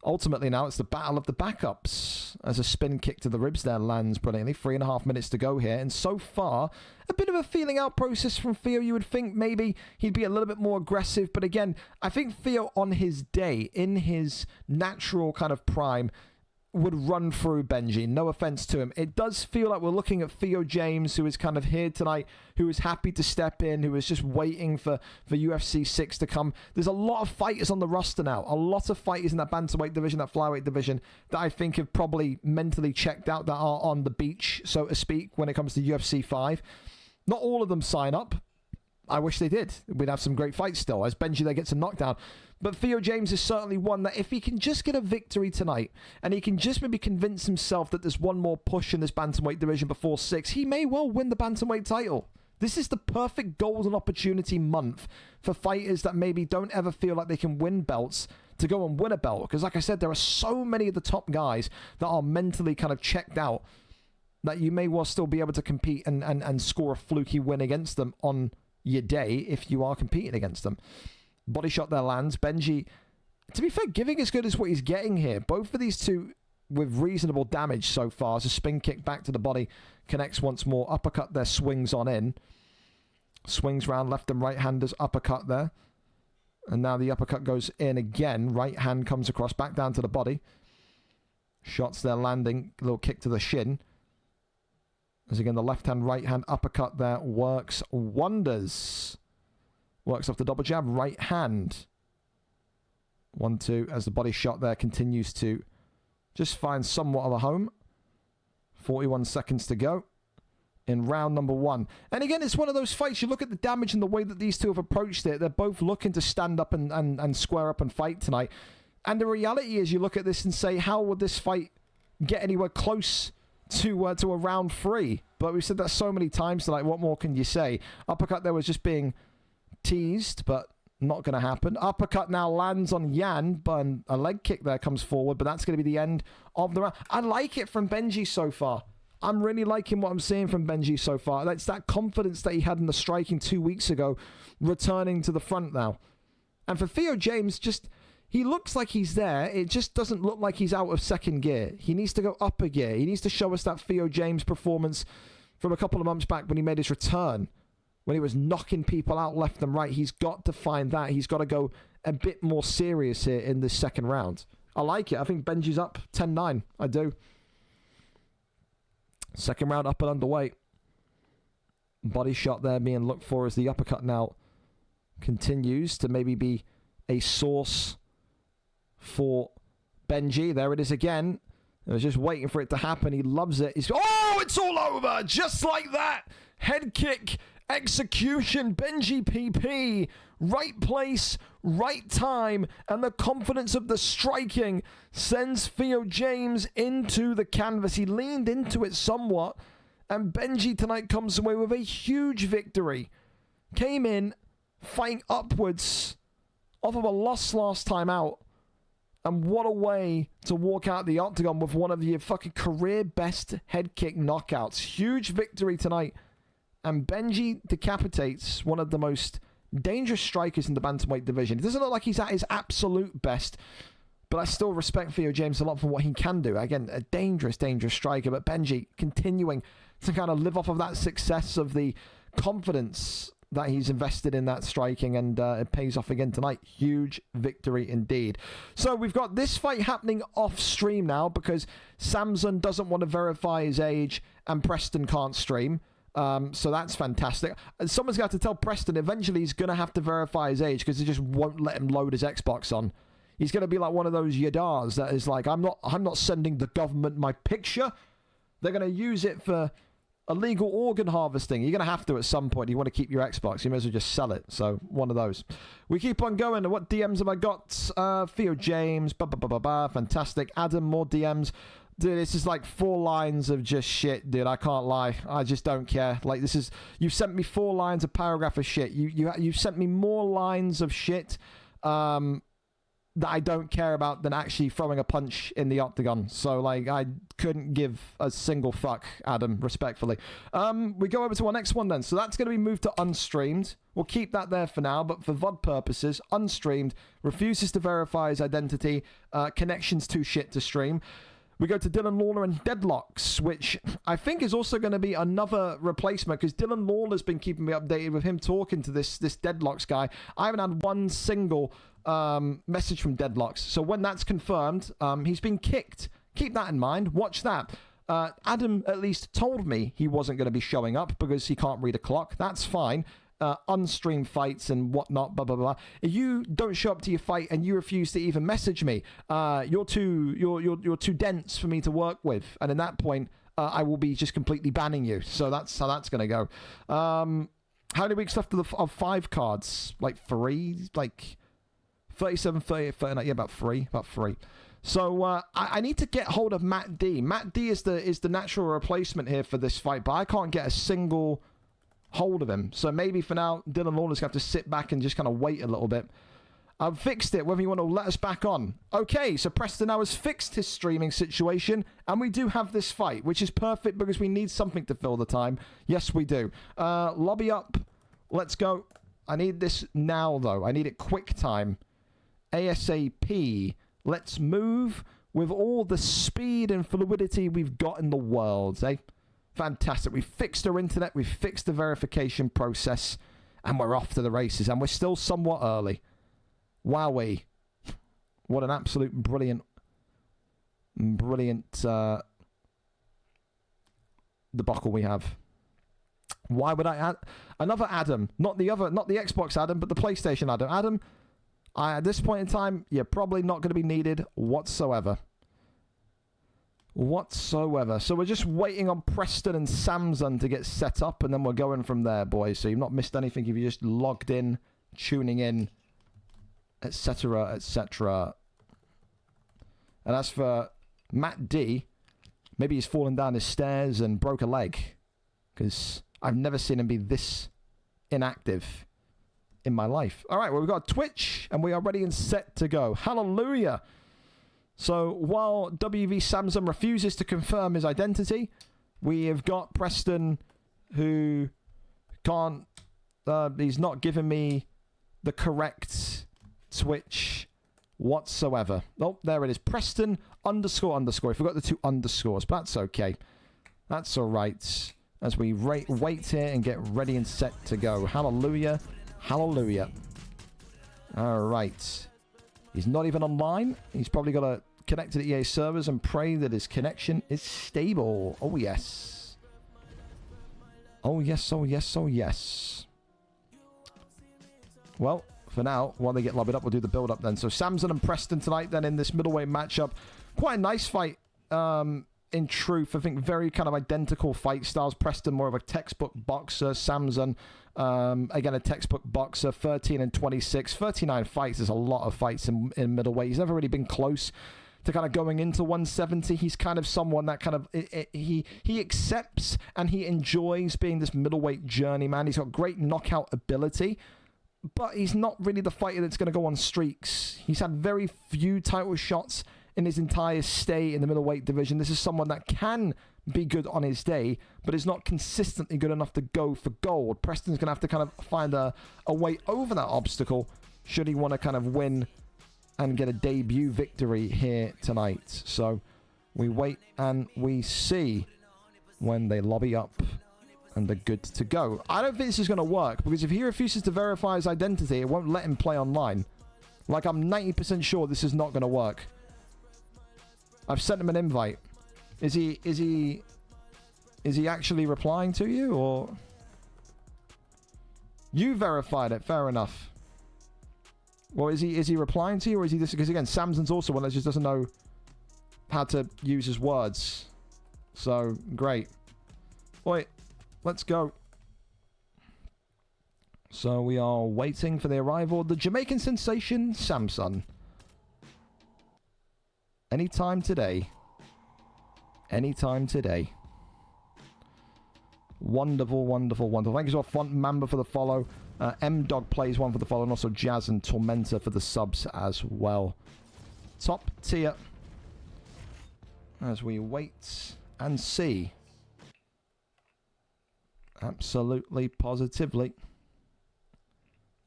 Ultimately now it's the battle of the backups as a spin kick to the ribs there lands brilliantly. 3.5 minutes to go here. And so far, a bit of a feeling out process from Theo. You would think maybe he'd be a little bit more aggressive. But again, I think Theo on his day, in his natural kind of prime, would run through Benji. No offense to him. It does feel like we're looking at Theo James, who is kind of here tonight, who is happy to step in, who is just waiting for UFC 6 to come. There's a lot of fighters on the roster now. A lot of fighters in that bantamweight division, that flyweight division, that I think have probably mentally checked out, that are on the beach, so to speak, when it comes to UFC 5. Not all of them sign up. I wish they did. We'd have some great fights still, as Benji there gets a knockdown. But Theo James is certainly one that if he can just get a victory tonight, and he can just maybe convince himself that there's one more push in this bantamweight division before 6, he may well win the bantamweight title. This is the perfect golden opportunity month for fighters that maybe don't ever feel like they can win belts to go and win a belt. Because like I said, there are so many of the top guys that are mentally kind of checked out that you may well still be able to compete and score a fluky win against them on your day if you are competing against them. Body shot there lands. Benji, to be fair, giving as good as what he's getting here. Both of these two with reasonable damage so far. As a spin kick back to the body, connects once more. Uppercut there, swings on in. Swings round left and right handers, uppercut there. And now the uppercut goes in again. Right hand comes across, back down to the body. Shots there landing, a little kick to the shin. As again, the left hand, right hand uppercut there works wonders. Works off the double jab, right hand. 1-2 as the body shot there continues to just find somewhat of a home. 41 seconds to go in round number 1. And again, it's one of those fights, you look at the damage and the way that these two have approached it. They're both looking to stand up and square up and fight tonight. And the reality is you look at this and say, how would this fight get anywhere close to a round 3? But we've said that so many times tonight. What more can you say? Uppercut there was just being teased, but not going to happen. Uppercut now lands on Yan, but a leg kick there comes forward, but that's going to be the end of the round. I like it from Benji so far. I'm really liking what I'm seeing from Benji so far. That's that confidence that he had in the striking 2 weeks ago, returning to the front now. And for Theo James, he looks like he's there. It just doesn't look like he's out of second gear. He needs to go up a gear. He needs to show us that Theo James performance from a couple of months back when he made his return, when he was knocking people out left and right. He's got to find that. He's got to go a bit more serious here in this second round. I like it. I think Benji's up 10-9. I do. Second round up and underway. Body shot there being looked for as the uppercut now continues to maybe be a source for Benji, there it is again. I was just waiting for it to happen. He loves it. Oh, it's all over. Just like that. Head kick, execution, Benji PP. Right place, right time. And the confidence of the striking sends Theo James into the canvas. He leaned into it somewhat. And Benji tonight comes away with a huge victory. Came in, fighting upwards off of a loss last time out. And what a way to walk out the octagon with one of your fucking career best head kick knockouts. Huge victory tonight. And Benji decapitates one of the most dangerous strikers in the bantamweight division. It doesn't look like he's at his absolute best, but I still respect Theo James a lot for what he can do. Again, a dangerous, dangerous striker. But Benji continuing to kind of live off of that success of the confidence that he's invested in that striking, and it pays off again tonight. Huge victory indeed. So we've got this fight happening off stream now because Samson doesn't want to verify his age and Preston can't stream. So that's fantastic. And someone's got to tell Preston eventually he's going to have to verify his age because they just won't let him load his Xbox on. He's going to be like one of those Yadars that is like, I'm not sending the government my picture. They're going to use it for illegal organ harvesting. You're going to have to at some point. You want to keep your Xbox. You may as well just sell it. So, one of those. We keep on going. What DMs have I got? Theo James. Fantastic. Adam, more DMs. Dude, this is like 4 lines of just shit, dude. I can't lie. I just don't care. Like, this is... You've sent me 4 lines, a paragraph of shit. You've sent me more lines of shit that I don't care about than actually throwing a punch in the octagon. So, like, I couldn't give a single fuck, Adam, respectfully. We go over to our next one then. So that's going to be moved to unstreamed. We'll keep that there for now, but for VOD purposes, unstreamed, refuses to verify his identity, connection's too shit to stream. We go to Dylan Lawler and Deadlocks, which I think is also going to be another replacement because Dylan Lawler's been keeping me updated with him talking to this Deadlocks guy. I haven't had one single message from Deadlocks. So when that's confirmed, he's been kicked. Keep that in mind. Watch that. Adam at least told me he wasn't going to be showing up because he can't read a clock. That's fine. Unstreamed fights and whatnot, blah, blah, blah. If you don't show up to your fight and you refuse to even message me, you're too dense for me to work with. And at that point, I will be just completely banning you. So that's how that's going to go. How many weeks left of 5 cards? Like 3? Like 37, 30, 39, yeah, about 3. So I need to get hold of Matt D. Matt D is the natural replacement here for this fight, but I can't get a single hold of him. So maybe for now, Dylan Lawler's going to have to sit back and just kind of wait a little bit. I've fixed it, whether you want to let us back on. Okay, so Preston now has fixed his streaming situation, and we do have this fight, which is perfect because we need something to fill the time. Yes, we do. Lobby up. Let's go. I need this now, though. I need it quick time. ASAP. Let's move with all the speed and fluidity we've got in the world, eh? Fantastic. We've fixed our internet. We've fixed the verification process. And we're off to the races. And we're still somewhat early. Wowee. What an absolute brilliant debacle we have. Why would I add another Adam? Not the Xbox Adam, but the PlayStation Adam. Adam, at this point in time, you're probably not going to be needed whatsoever. So we're just waiting on Preston and Samson to get set up, and then we're going from there, boys. So you've not missed anything if you just logged in, tuning in, etc., etc. And as for Matt D, maybe he's fallen down his stairs and broke a leg, because I've never seen him be this inactive in my life. All right, well, we've got Twitch, and we are ready and set to go. Hallelujah. So while WV Samson refuses to confirm his identity, we have got Preston who can't... he's not giving me the correct Twitch whatsoever. Oh, there it is. Preston __. I forgot the 2 underscores, but that's okay. That's all right. As we wait here and get ready and set to go. Hallelujah. Hallelujah. All right. He's not even online. He's probably got to connect to the EA servers and pray that his connection is stable. Oh, yes. Oh, yes, oh, yes, oh, yes. Well, for now, while they get lobbied up, we'll do the build-up then. So Samson and Preston tonight then in this middleweight matchup. Quite a nice fight, in truth. I think very kind of identical fight styles. Preston more of a textbook boxer. Samson, again, a textbook boxer. 13 and 26. 39 fights. There's a lot of fights in middleweight. He's never really been close to kind of going into 170. He's kind of someone that kind of, he accepts and he enjoys being this middleweight journeyman. He's got great knockout ability, but he's not really the fighter that's going to go on streaks. He's had very few title shots in his entire stay in the middleweight division. This is someone that can be good on his day, but is not consistently good enough to go for gold. Preston's going to have to kind of find a way over that obstacle should he want to kind of win and get a debut victory here tonight. So we wait and we see when they lobby up and they're good to go. I don't think this is going to work, because if he refuses to verify his identity, it won't let him play online. Like, I'm 90% sure this is not going to work. I've sent him an invite. Is he actually replying to you, or you verified it? Fair enough. Well, is he replying to you, or is he this? Because again, Samson's also one that just doesn't know how to use his words. So great. Wait, let's go. So we are waiting for the arrival of the Jamaican sensation, Samson. Anytime today. Anytime today. Wonderful, wonderful, wonderful. Thank you so much, Font Mamba, for the follow. M-Dog plays one for the follow, and also Jazz and Tormentor for the subs as well. Top tier. As we wait and see. Absolutely, positively.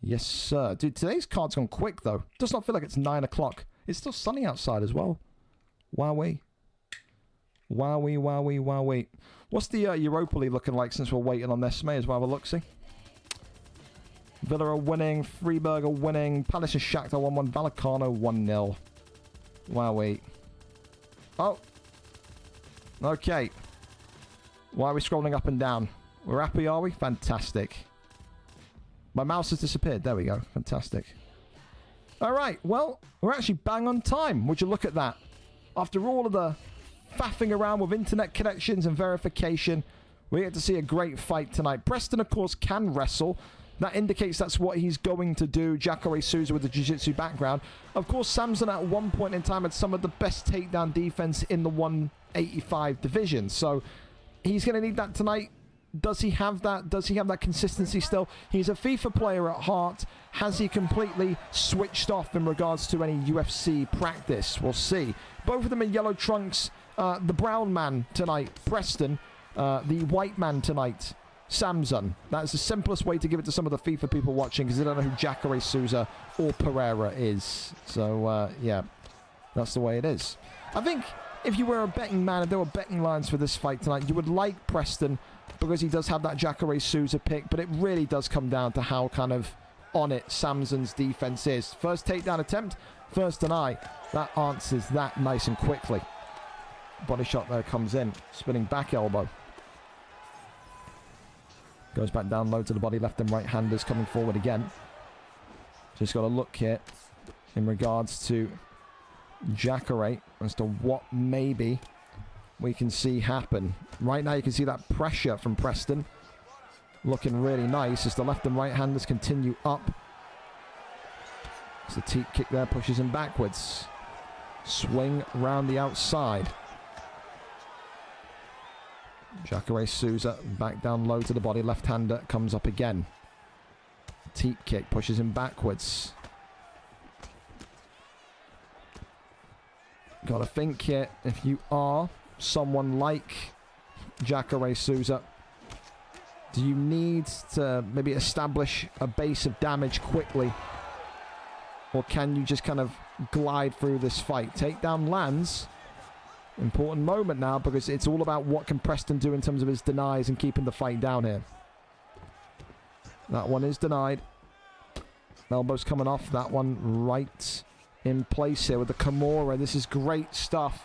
Yes, sir. Dude, today's card's gone quick, though. Does not feel like it's 9 o'clock. It's still sunny outside as well. Wowee. Wowee, wowee, wowee. What's the Europa League looking like since we're waiting on this? May as well have a look-see. Villa are winning. Freiburg are winning. Palace and Shakhtar 1-1. Vallecano 1-0. Wowee. Oh. Okay. Why are we scrolling up and down? We're happy, are we? Fantastic. My mouse has disappeared. There we go. Fantastic. All right. Well, we're actually bang on time. Would you look at that? After all of the faffing around with internet connections and verification, we get to see a great fight tonight. Preston, of course, can wrestle. That indicates that's what he's going to do. Jacare Souza with the jiu-jitsu background. Of course, Samson at one point in time had some of the best takedown defense in the 185 division. So he's going to need that tonight. Does he have that? Does he have that consistency still? He's a FIFA player at heart. Has he completely switched off in regards to any UFC practice? We'll see. Both of them in yellow trunks. The brown man tonight, Preston. The white man tonight, Samson. That's the simplest way to give it to some of the FIFA people watching, because they don't know who Jacare Souza or Pereira is. So, yeah, that's the way it is. I think if you were a betting man, if there were betting lines for this fight tonight, you would like Preston, because he does have that Jacare Souza pick, but it really does come down to how kind of on it Samson's defense is. First takedown attempt, first deny. That answers that nice and quickly. Body shot there comes in. Spinning back elbow. Goes back down low to the body. Left and right handers coming forward again. Just got to look here in regards to Jacare as to what maybe we can see happen. Right now you can see that pressure from Preston. Looking really nice as the left and right handers continue up. As the teep kick there pushes him backwards. Swing round the outside. Jacare Souza back down low to the body. Left-hander comes up again. Teep kick pushes him backwards. Gotta think here, if you are someone like Jacare Souza, do you need to maybe establish a base of damage quickly? Or can you just kind of glide through this fight? Takedown lands. Important moment now, because it's all about what can Preston do in terms of his denies and keeping the fight down here. That one is denied. Elbows coming off. That one right in place here with the Kimura. This is great stuff.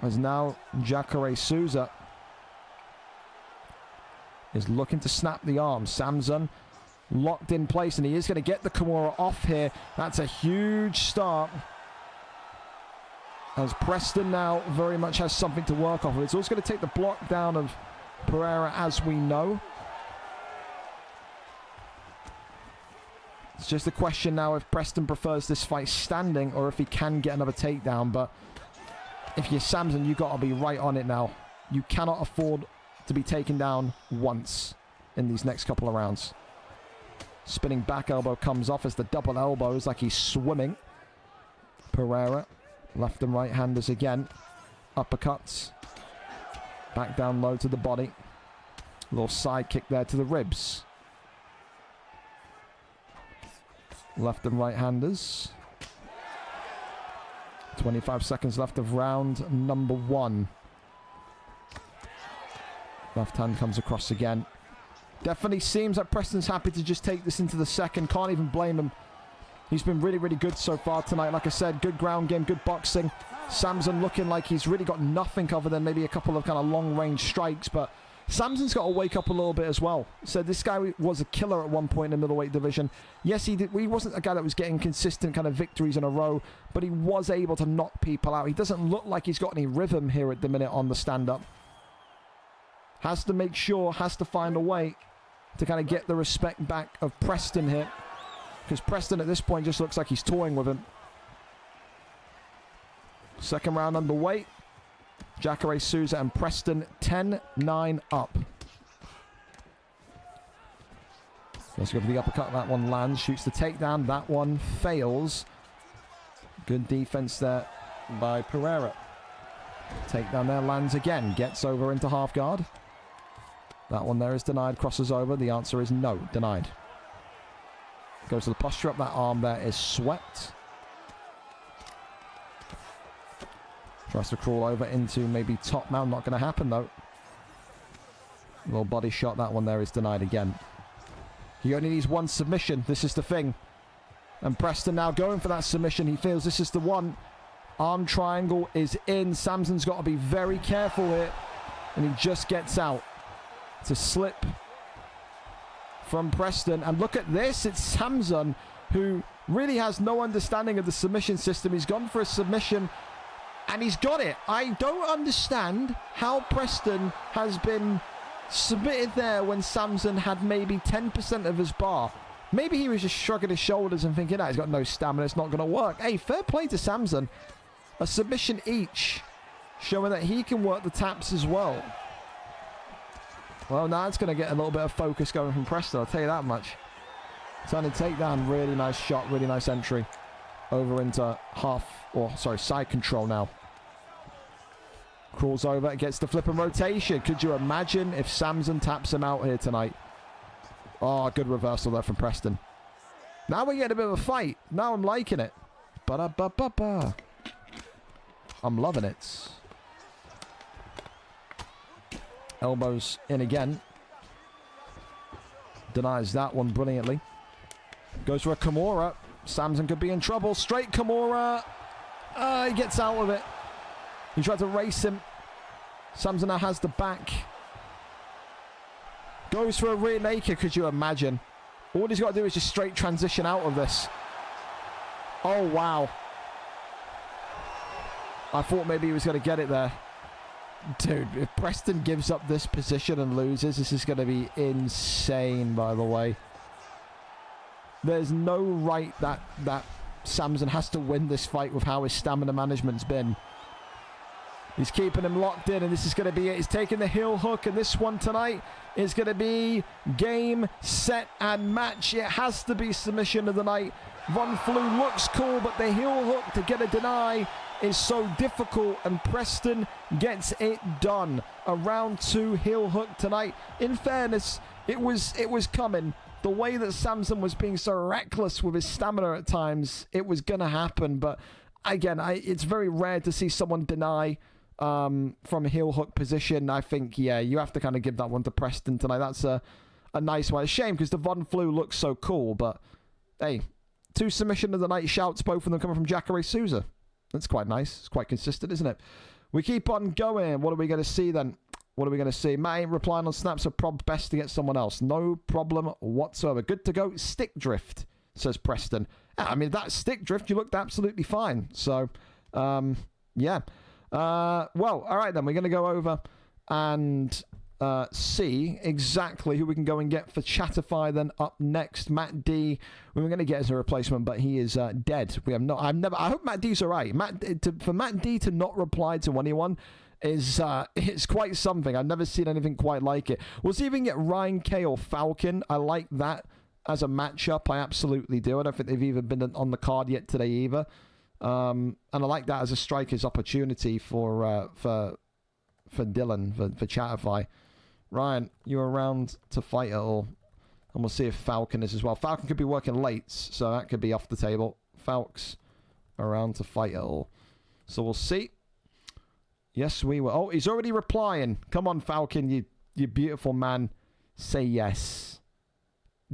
As now Jacare Souza is looking to snap the arm. Samson locked in place, and he is going to get the Kimura off here. That's a huge start, as Preston now very much has something to work off of. It's also going to take the block down of Pereira, as we know. It's just a question now if Preston prefers this fight standing or if he can get another takedown. But if you're Samson, you've got to be right on it now. You cannot afford to be taken down once in these next couple of rounds. Spinning back elbow comes off as the double elbows like he's swimming. Pereira, left and right handers again. Uppercuts. Back down low to the body. Little side kick there to the ribs. Left and right handers. 25 seconds left of round number 1. Left hand comes across again. Definitely seems like Preston's happy to just take this into the second. Can't even blame him. He's been really, really good so far tonight. Like I said, good ground game, good boxing. Samson looking like he's really got nothing other than maybe a couple of kind of long-range strikes. But Samson's got to wake up a little bit as well. So this guy was a killer at one point in the middleweight division. Yes, he wasn't a guy that was getting consistent kind of victories in a row, but he was able to knock people out. He doesn't look like he's got any rhythm here at the minute on the stand-up. Has to make sure, has to find a way to kind of get the respect back of Preston here. Because Preston at this point just looks like he's toying with him. Second round underway. Jacare Souza and Preston 10-9 up. Let's go for the uppercut. That one lands. Shoots the takedown. That one fails. Good defense there by Pereira. Takedown there lands again. Gets over into half guard. That one there is denied. Crosses over. The answer is no. Denied. Goes to the posture up. That arm there is swept. Tries to crawl over into maybe top mount. Not going to happen though. Little body shot. That one there is denied again. He only needs one submission. This is the thing. And Preston now going for that submission. He feels this is the one. Arm triangle is in. Samson's got to be very careful here. And he just gets out. It's a slip from Preston. And look at this. It's Samson who really has no understanding of the submission system. He's gone for a submission and he's got it. I don't understand how Preston has been submitted there when Samson had maybe 10% of his bar. Maybe he was just shrugging his shoulders and thinking, he's got no stamina, it's not going to work. Hey, fair play to Samson. A submission each, showing that he can work the taps as well. Well, now it's going to get a little bit of focus going from Preston, I'll tell you that much. Turning takedown, really nice shot, really nice entry. Over into side control now. Crawls over, gets the flip and rotation. Could you imagine if Samson taps him out here tonight? Oh, good reversal there from Preston. Now we get a bit of a fight. Now I'm liking it. Ba-da-ba-ba-ba. I'm loving it. Elbows in again. Denies that one brilliantly. Goes for a Kimura. Samson could be in trouble. Straight Kimura. He gets out of it. He tried to race him. Samson now has the back. Goes for a rear naked, could you imagine? All he's got to do is just straight transition out of this. Oh, wow. I thought maybe he was going to get it there. Dude, if Preston gives up this position and loses, this is going to be insane, by the way. There's no right that Samson has to win this fight with how his stamina management's been. He's keeping him locked in, and this is going to be it. He's taking the heel hook, and this one tonight is going to be game, set, and match. It has to be submission of the night. Von Flue looks cool, but the heel hook to get a deny is so difficult, and Preston gets it done. A round 2 heel hook tonight. In fairness, it was coming. The way that Samson was being so reckless with his stamina at times, it was going to happen. But again, it's very rare to see someone deny from a heel hook position. I think, yeah, you have to kind of give that one to Preston tonight. That's a nice one. It's a shame because the Von Flue looks so cool, but hey, 2 submission of the night shouts, both of them coming from Jacare Souza. That's quite nice. It's quite consistent, isn't it? We keep on going. What are we going to see then? What are we going to see? Matt ain't replying on snaps, so prob best to get someone else. No problem whatsoever. Good to go. Stick drift, says Preston. I mean, that stick drift, you looked absolutely fine. So, yeah. Well, all right then. We're going to go over and see exactly who we can go and get for Chatterfy. Then up next, Matt D. We were going to get as a replacement, but he is dead. We have not. I hope Matt D's all right. For Matt D to not reply to anyone is it's quite something. I've never seen anything quite like it. We'll see if we can get Ryan K or Falcon. I like that as a matchup. I absolutely do. I don't think they've even been on the card yet today either. And I like that as a striker's opportunity for Dylan, for Chatterfy. Ryan, you around to fight at all? And we'll see if Falcon is as well. Falcon could be working late, so that could be off the table. Falc's around to fight at all. So we'll see. Yes, we will. Oh, he's already replying. Come on, Falcon, you beautiful man. Say yes.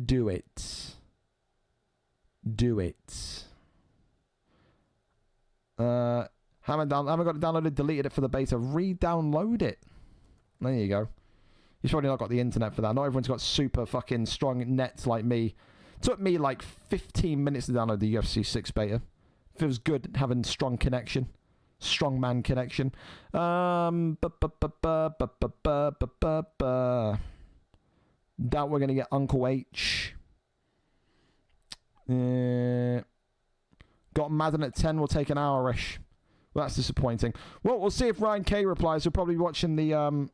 Do it. Do it. Haven't got it downloaded, deleted it for the beta. Re-download it. There you go. You've probably not got the internet for that. Not everyone's got super fucking strong nets like me. It took me like 15 minutes to download the UFC 6 beta. Feels good having strong connection. Strong man connection. Doubt we're going to get Uncle H. Got Madden at 10. We'll take an hour-ish. Well, that's disappointing. Well, we'll see if Ryan K replies. We'll probably be watching the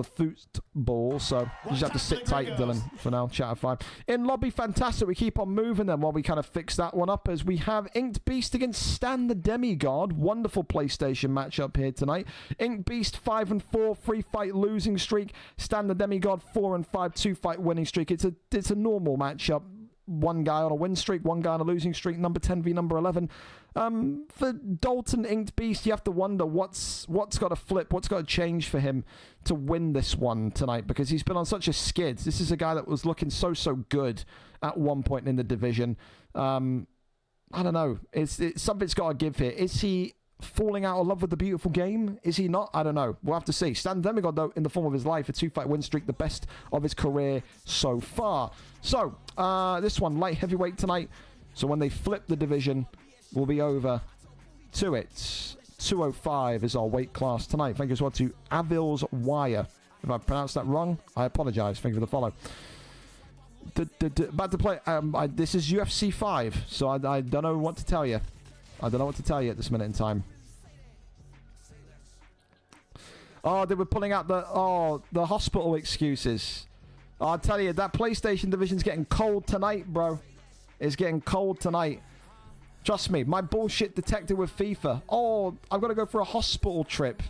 football, so you just have to sit tight, Dylan, for now. Chatterfy. In lobby, fantastic. We keep on moving then while we kind of fix that one up as we have Inked Beast against Stan the Demigod. Wonderful PlayStation matchup here tonight. Inked Beast 5-4, 3-fight losing streak. Stan the Demigod 4-5, 2-fight winning streak. It's a normal matchup. One guy on a win streak, one guy on a losing streak, number 10 v number 11. For Dalton Inked Beast, you have to wonder what's got to flip, what's got to change for him to win this one tonight, because he's been on such a skid. This is a guy that was looking so good at one point in the division. I don't know. It's something's got to give here. Is he falling out of love with the beautiful game? Is he not? I don't know. We'll have to see. Stan Demigod, though, in the form of his life, a 2-fight win streak, the best of his career so far. So, this one, light heavyweight tonight. So when they flip the division, we'll be over to it. 205 is our weight class tonight. Thank you as well to Avil's Wire. If I pronounced that wrong, I apologize. Thank you for the follow. About to play. This is UFC 5, so I don't know what to tell you. I don't know what to tell you at this minute in time. Oh, they were pulling out the hospital excuses. Oh, I'll tell you, that PlayStation division's getting cold tonight, bro. It's getting cold tonight. Trust me, my bullshit detector with FIFA. Oh, I've got to go for a hospital trip.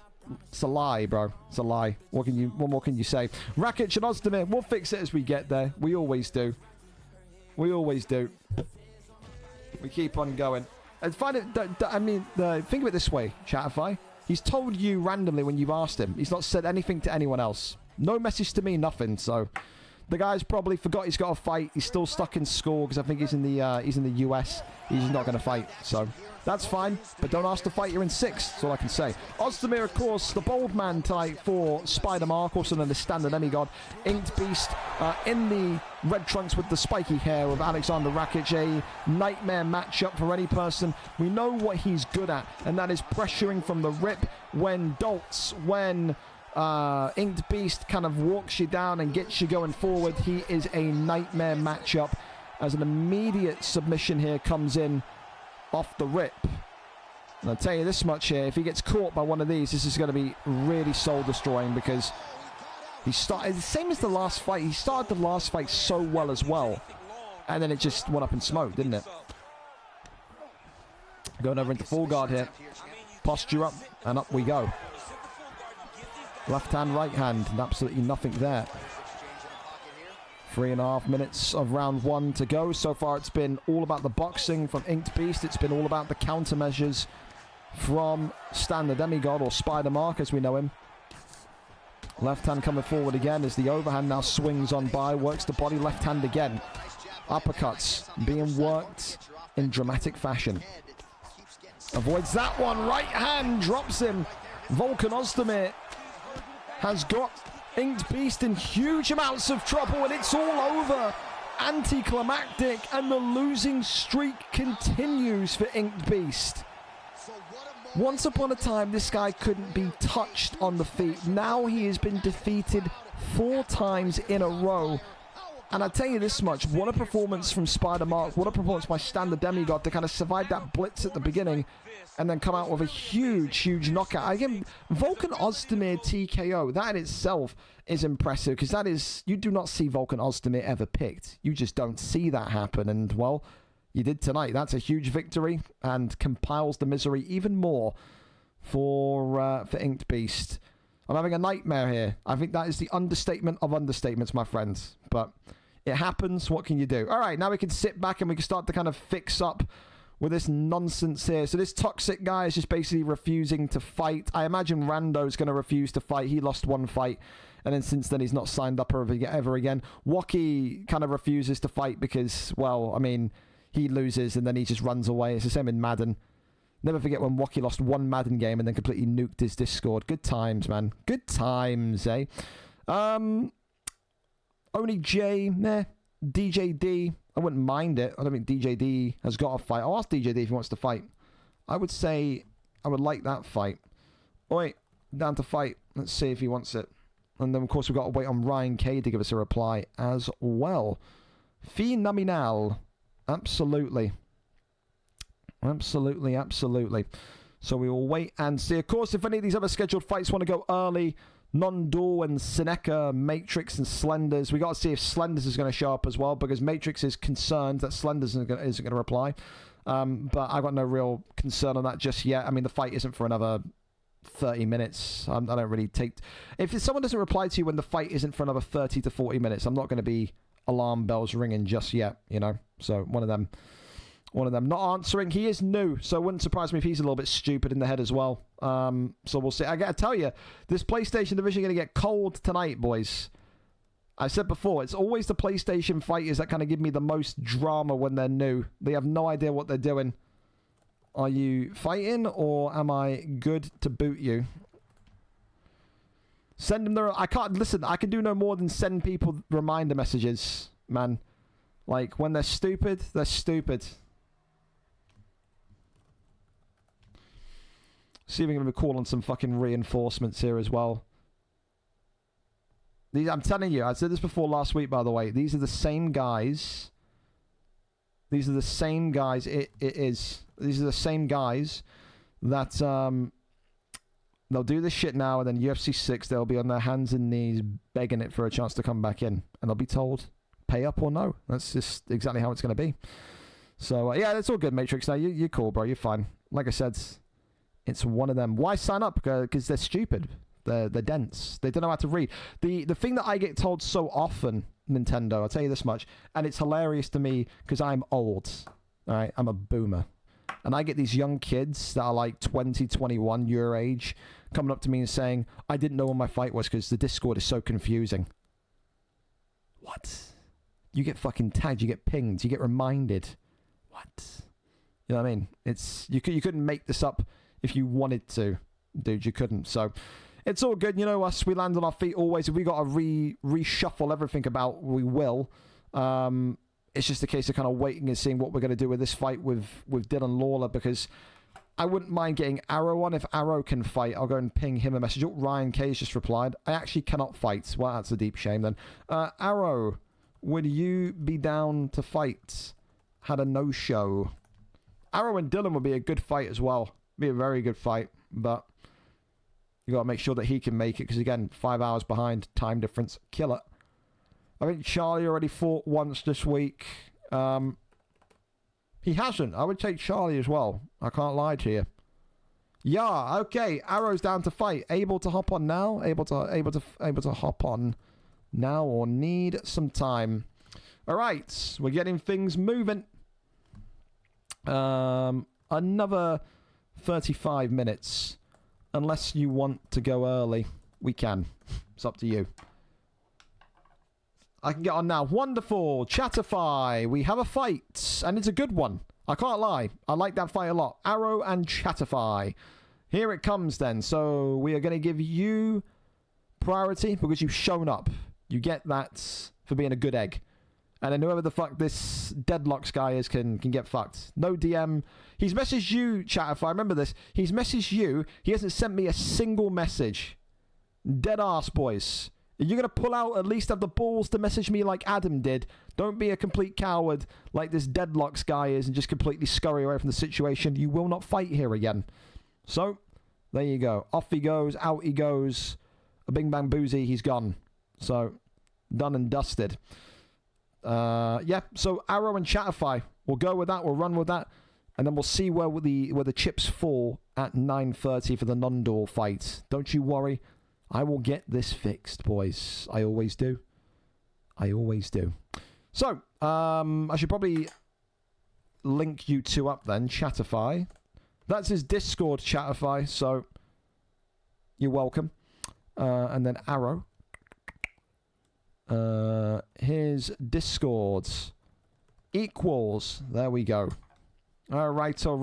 It's a lie, bro. It's a lie. What more can you say? Rakic and Ozdemir, we'll fix it as we get there. We always do. We always do. We keep on going. And find it. I mean, think of it this way, Chatterfy. He's told you randomly when you've asked him. He's not said anything to anyone else. No message to me, nothing. So, the guy's probably forgot he's got to fight. He's still stuck in school because I think he's in the US. He's not going to fight. So, that's fine. But don't ask to fight. You're in 6. That's all I can say. Ozdemir, of course, the bold man tonight for Spider-Mark, also known as Standard Demigod. Inked Beast in the red trunks with the spiky hair of Alexander Rakic. A nightmare matchup for any person. We know what he's good at, and that is pressuring from the rip when Inked Beast kind of walks you down and gets you going forward. He is a nightmare matchup as an immediate submission here comes in off the rip. And I'll tell you this much here, if he gets caught by one of these, this is going to be really soul destroying, because he started the same as the last fight. He started the last fight so well as well, and then it just went up in smoke, didn't it? Going over into full guard here. Posture up, and up we go. Left hand, right hand, and absolutely nothing there. 3.5 minutes of round 1 to go. So far, it's been all about the boxing from Inked Beast. It's been all about the countermeasures from Stan the Demigod, or Spider-Mark as we know him. Left hand coming forward again as the overhand now swings on by, works the body, left hand again. Uppercuts being worked in dramatic fashion. Avoids that one, right hand drops him. Volkan Ozdemir has got Inked Beast in huge amounts of trouble, and it's all over. Anticlimactic, and the losing streak continues for Inked Beast. Once upon a time, this guy couldn't be touched on the feet. Now he has been defeated 4 times in a row. And I tell you this much, what a performance from Spider-Mark, what a performance by Standard Demigod to kind of survive that blitz at the beginning and then come out with a huge knockout. Again, Volkan Ozdemir TKO, that in itself is impressive, because that is, you do not see Volkan Ozdemir ever picked. You just don't see that happen, and well, you did tonight. That's a huge victory and compiles the misery even more for Inked Beast. I'm having a nightmare here. I think that is the understatement of understatements, my friends. But it happens. What can you do? All right, now we can sit back and we can start to kind of fix up with this nonsense here. So this toxic guy is just basically refusing to fight. I imagine Rando's going to refuse to fight. He lost 1 fight, and then since then he's not signed up ever again. Waki kind of refuses to fight because, well, I mean, he loses and then he just runs away. It's the same in Madden. Never forget when Waki lost 1 Madden game and then completely nuked his Discord. Good times, man. Good times, eh? Only J, meh. DJD, I wouldn't mind it. I don't think DJD has got a fight. I'll ask DJD if he wants to fight. I would say I would like that fight. Oi, down to fight. Let's see if he wants it. And then, of course, we've got to wait on Ryan K to give us a reply as well. Phenomenal. Absolutely. Absolutely. So we will wait and see. Of course, if any of these other scheduled fights want to go early, Non-Duel and Seneca, Matrix and Slenders, we got to see if Slenders is going to show up as well, because Matrix is concerned that Slenders isn't going to reply. But I've got no real concern on that just yet. I mean, the fight isn't for another 30 minutes. I don't really take... If someone doesn't reply to you when the fight isn't for another 30 to 40 minutes, I'm not going to be alarm bells ringing just yet, you know? So one of them not answering. He is new, so it wouldn't surprise me if he's a little bit stupid in the head as well. So we'll see. I gotta tell you, this PlayStation division is gonna get cold tonight, boys. I said before, it's always the PlayStation fighters that kind of give me the most drama when they're new. They have no idea what they're doing. Are you fighting, or am I good to boot you? Send them the... I can't... Listen, I can do no more than send people reminder messages, man. Like, when they're stupid, they're stupid. See if we can call on some fucking reinforcements here as well. I'm telling you, I said this before last week, by the way. These are the same guys. These are the same guys. These are the same guys that they'll do this shit now, and then UFC 6, they'll be on their hands and knees begging it for a chance to come back in, and they'll be told, pay up or no. That's just exactly how it's going to be. So yeah, it's all good, Matrix. Now you're cool, bro. You're fine. Like I said, it's one of them. Why sign up? Because they're stupid. They're dense. They don't know how to read. The thing that I get told so often, Nintendo, I'll tell you this much, and it's hilarious to me because I'm old. All right, I'm a boomer. And I get these young kids that are like 20, 21, your age, coming up to me and saying, I didn't know when my fight was because the Discord is so confusing. What? You get fucking tagged, you get pinged, you get reminded. What? You know what I mean? You couldn't make this up if you wanted to. Dude, you couldn't. So it's all good. You know us, we land on our feet always. If we got to reshuffle everything about, we will. It's just a case of kind of waiting and seeing what we're going to do with this fight with Dylan Lawler, because I wouldn't mind getting Arrow on. If Arrow can fight, I'll go and ping him a message. Oh, Ryan K's just replied, I actually cannot fight. Well, that's a deep shame then. Arrow, would you be down to fight? Had a no-show. Arrow and Dylan would be a good fight as well. Be a very good fight, but you got to make sure that he can make it, because again, 5 hours behind, time difference, killer. I think Charlie already fought once this week. He hasn't. I would take Charlie as well. I can't lie to you. Yeah, okay. Arrow's down to fight. Able to hop on now? Able to hop on now, or need some time? All right, we're getting things moving. Another 35 minutes. Unless you want to go early, we can. It's up to you. I can get on now. Wonderful. Chatterfy. We have a fight, and it's a good one. I can't lie. I like that fight a lot. Arrow and Chatterfy. here it comes then. So we are going to give you priority because you've shown up. You get that for being a good egg. And then whoever the fuck this Deadlocks guy is can get fucked. No DM. He's messaged you, chat, if I remember this. He's messaged you. He hasn't sent me a single message. Dead ass, boys. You're going to pull out, at least have the balls to message me like Adam did. Don't be a complete coward like this Deadlocks guy is and just completely scurry away from the situation. You will not fight here again. So, there you go. Off he goes, out he goes. A bing bang boozy, he's gone. So, done and dusted. Yeah, so Arrow and Chatify. We'll go with that, we'll run with that. And then we'll see where the chips fall at 9:30 for the non-duel fight. Don't you worry. I will get this fixed, boys. I always do. I always do. So, I should probably link you two up then. Chatify. That's his Discord, Chatify, so you're welcome. And then Arrow. His Discords equals. There we go. All right. So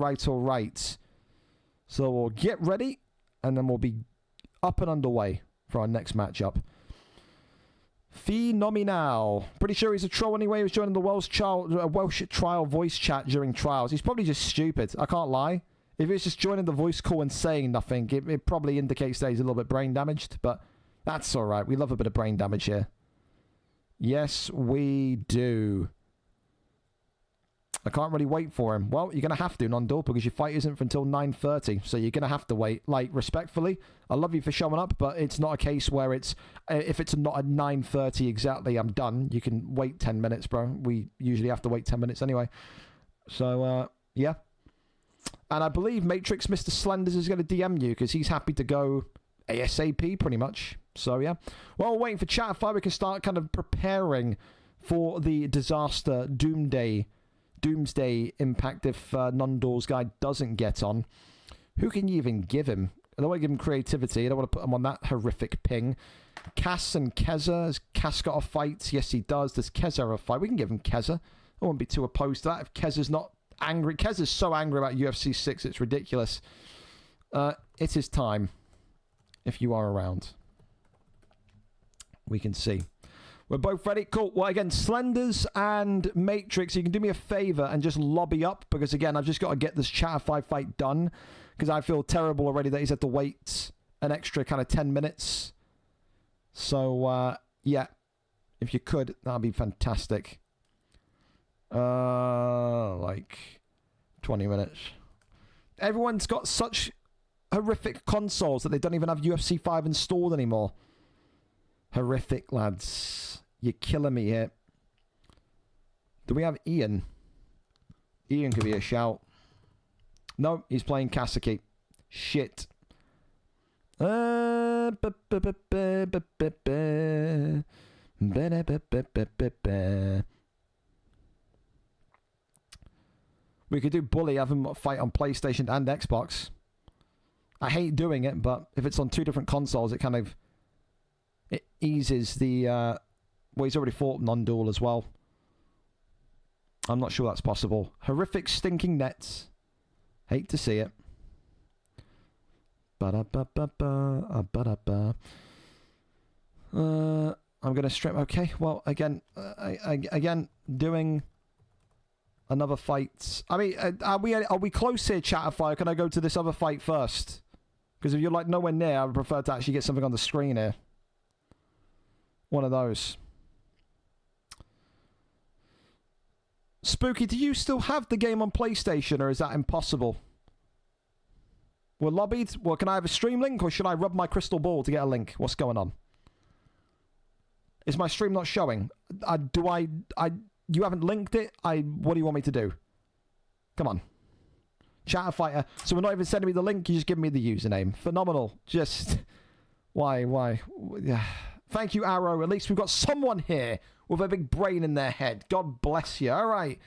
we'll get ready, and then we'll be up and underway for our next matchup. Phenomenal. Pretty sure he's a troll anyway. He was joining the Welsh trial voice chat during trials. He's probably just stupid. I can't lie. If he's just joining the voice call and saying nothing, it probably indicates that he's a little bit brain damaged, but that's all right. We love a bit of brain damage here. Yes, we do. I can't really wait for him. Well, you're going to have to, non-duel, because your fight isn't until 9:30, so you're going to have to wait. Like, respectfully, I love you for showing up, but it's not a case where it's, if it's not at 9:30 exactly, I'm done. You can wait 10 minutes, bro. We usually have to wait 10 minutes anyway. So, yeah. And I believe Matrix Mr. Slenders is going to DM you, because he's happy to go ASAP, pretty much. So, yeah. Well, we're waiting for Chatify. We can start kind of preparing for the disaster doomsday impact if non-duels guy doesn't get on. Who can you even give him? I don't want to give him creativity. I don't want to put him on that horrific ping. Cass and Keza. Has Cass got a fight? Yes, he does. Does Keza have a fight? We can give him Keza. I won't be too opposed to that if Keza's not angry. Keza's so angry about UFC 6, it's ridiculous. It is time. If you are around. We can see. We're both ready. Cool. Well, again, Slenders and Matrix, you can do me a favor and just lobby up, because, again, I've just got to get this Chatify fight done, because I feel terrible already that he's had to wait an extra kind of 10 minutes. So, yeah, if you could, that'd be fantastic. Like 20 minutes. Everyone's got such horrific consoles that they don't even have UFC 5 installed anymore. Horrific, lads. You're killing me here. Do we have Ian? Ian could be a shout. No, he's playing Kasaki. Shit. We could do Bully, have him fight on PlayStation and Xbox. I hate doing it, but if it's on two different consoles, it kind of... It eases the... well, he's already fought non-duel as well. I'm not sure that's possible. Horrific stinking nets. Hate to see it. I'm going to strip... Okay, well, again, again, doing another fight. I mean, are we close here, Chatify? Can I go to this other fight first? Because if you're like nowhere near, I would prefer to actually get something on the screen here. One of those. Spooky, do you still have the game on PlayStation, or is that impossible? We're lobbied. Well, can I have a stream link, or should I rub my crystal ball to get a link? What's going on? Is my stream not showing? You haven't linked it? What do you want me to do? Come on. Chatify. So we're not even sending me the link, you just give me the username. Phenomenal. Just... Why? Yeah. Thank you, Arrow. At least we've got someone here with a big brain in their head. God bless you. All right.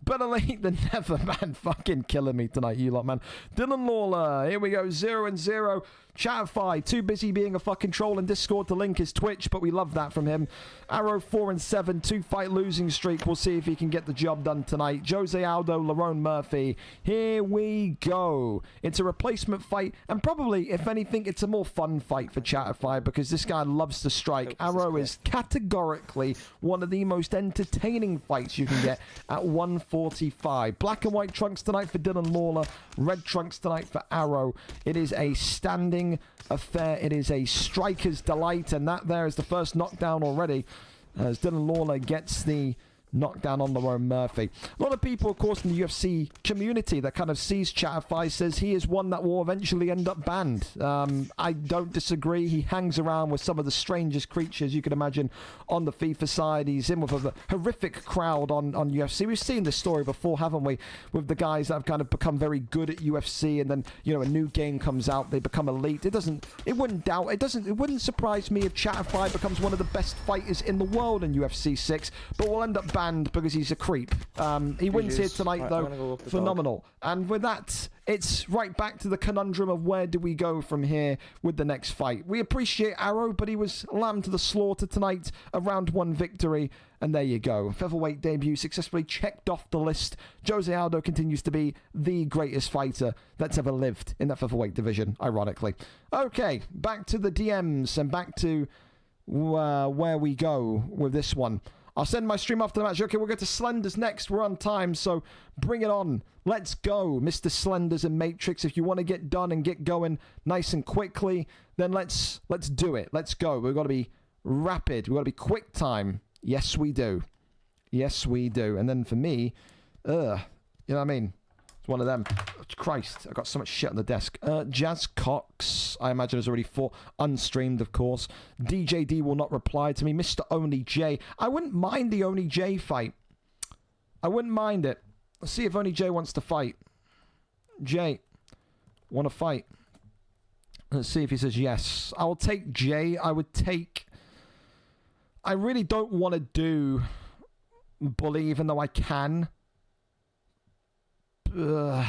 Better late than never, man. Fucking killing me tonight, you lot, man. Dylan Lawler, here we go, 0-0. Chatify, too busy being a fucking troll in Discord to link his Twitch, but we love that from him. Arrow 4-7, 2-fight losing streak. We'll see if he can get the job done tonight. Jose Aldo, Lerone Murphy. Here we go. It's a replacement fight, and probably, if anything, it's a more fun fight for Chatify because this guy loves to strike. Arrow is categorically one of the most entertaining fights you can get at 145. Black and white trunks tonight for Dylan Lawler. Red trunks tonight for Arrow. It is a standing affair. It is a striker's delight, and that there is the first knockdown already as Dylan Lawler gets the knockdown on Lerone Murphy. A lot of people, of course, in the UFC community that kind of sees Chatify says he is one that will eventually end up banned. I don't disagree. He hangs around with some of the strangest creatures you can imagine on the FIFA side. He's in with a horrific crowd on UFC. We've seen this story before, haven't we? With the guys that have kind of become very good at UFC, and then, you know, a new game comes out, they become elite. It wouldn't surprise me if Chatify becomes one of the best fighters in the world in UFC 6, but will end up banned because he's a creep. He wins here tonight, though. Phenomenal. And with that, it's right back to the conundrum of where do we go from here with the next fight. We appreciate Arrow, but he was lamb to the slaughter tonight. A round 1 victory. And there you go. Featherweight debut successfully checked off the list. Jose Aldo continues to be the greatest fighter that's ever lived in that featherweight division, ironically. Okay, back to the DMs and back to where we go with this one. I'll send my stream after the match. Okay, we'll go to Slenders next. We're on time, so bring it on. Let's go, Mr. Slenders and Matrix. If you want to get done and get going nice and quickly, then let's do it. Let's go. We've got to be rapid. We've got to be quick time. Yes, we do. Yes, we do. And then for me, you know what I mean? It's one of them. Oh, Christ, I got so much shit on the desk. Jazz Cox, I imagine, is already unstreamed, of course. DJD will not reply to me. Mr. Only J. I wouldn't mind the Only J fight. I wouldn't mind it. Let's see if Only J wants to fight. J, want to fight? Let's see if he says yes. I will take J. I really don't want to do Bully, even though I can. I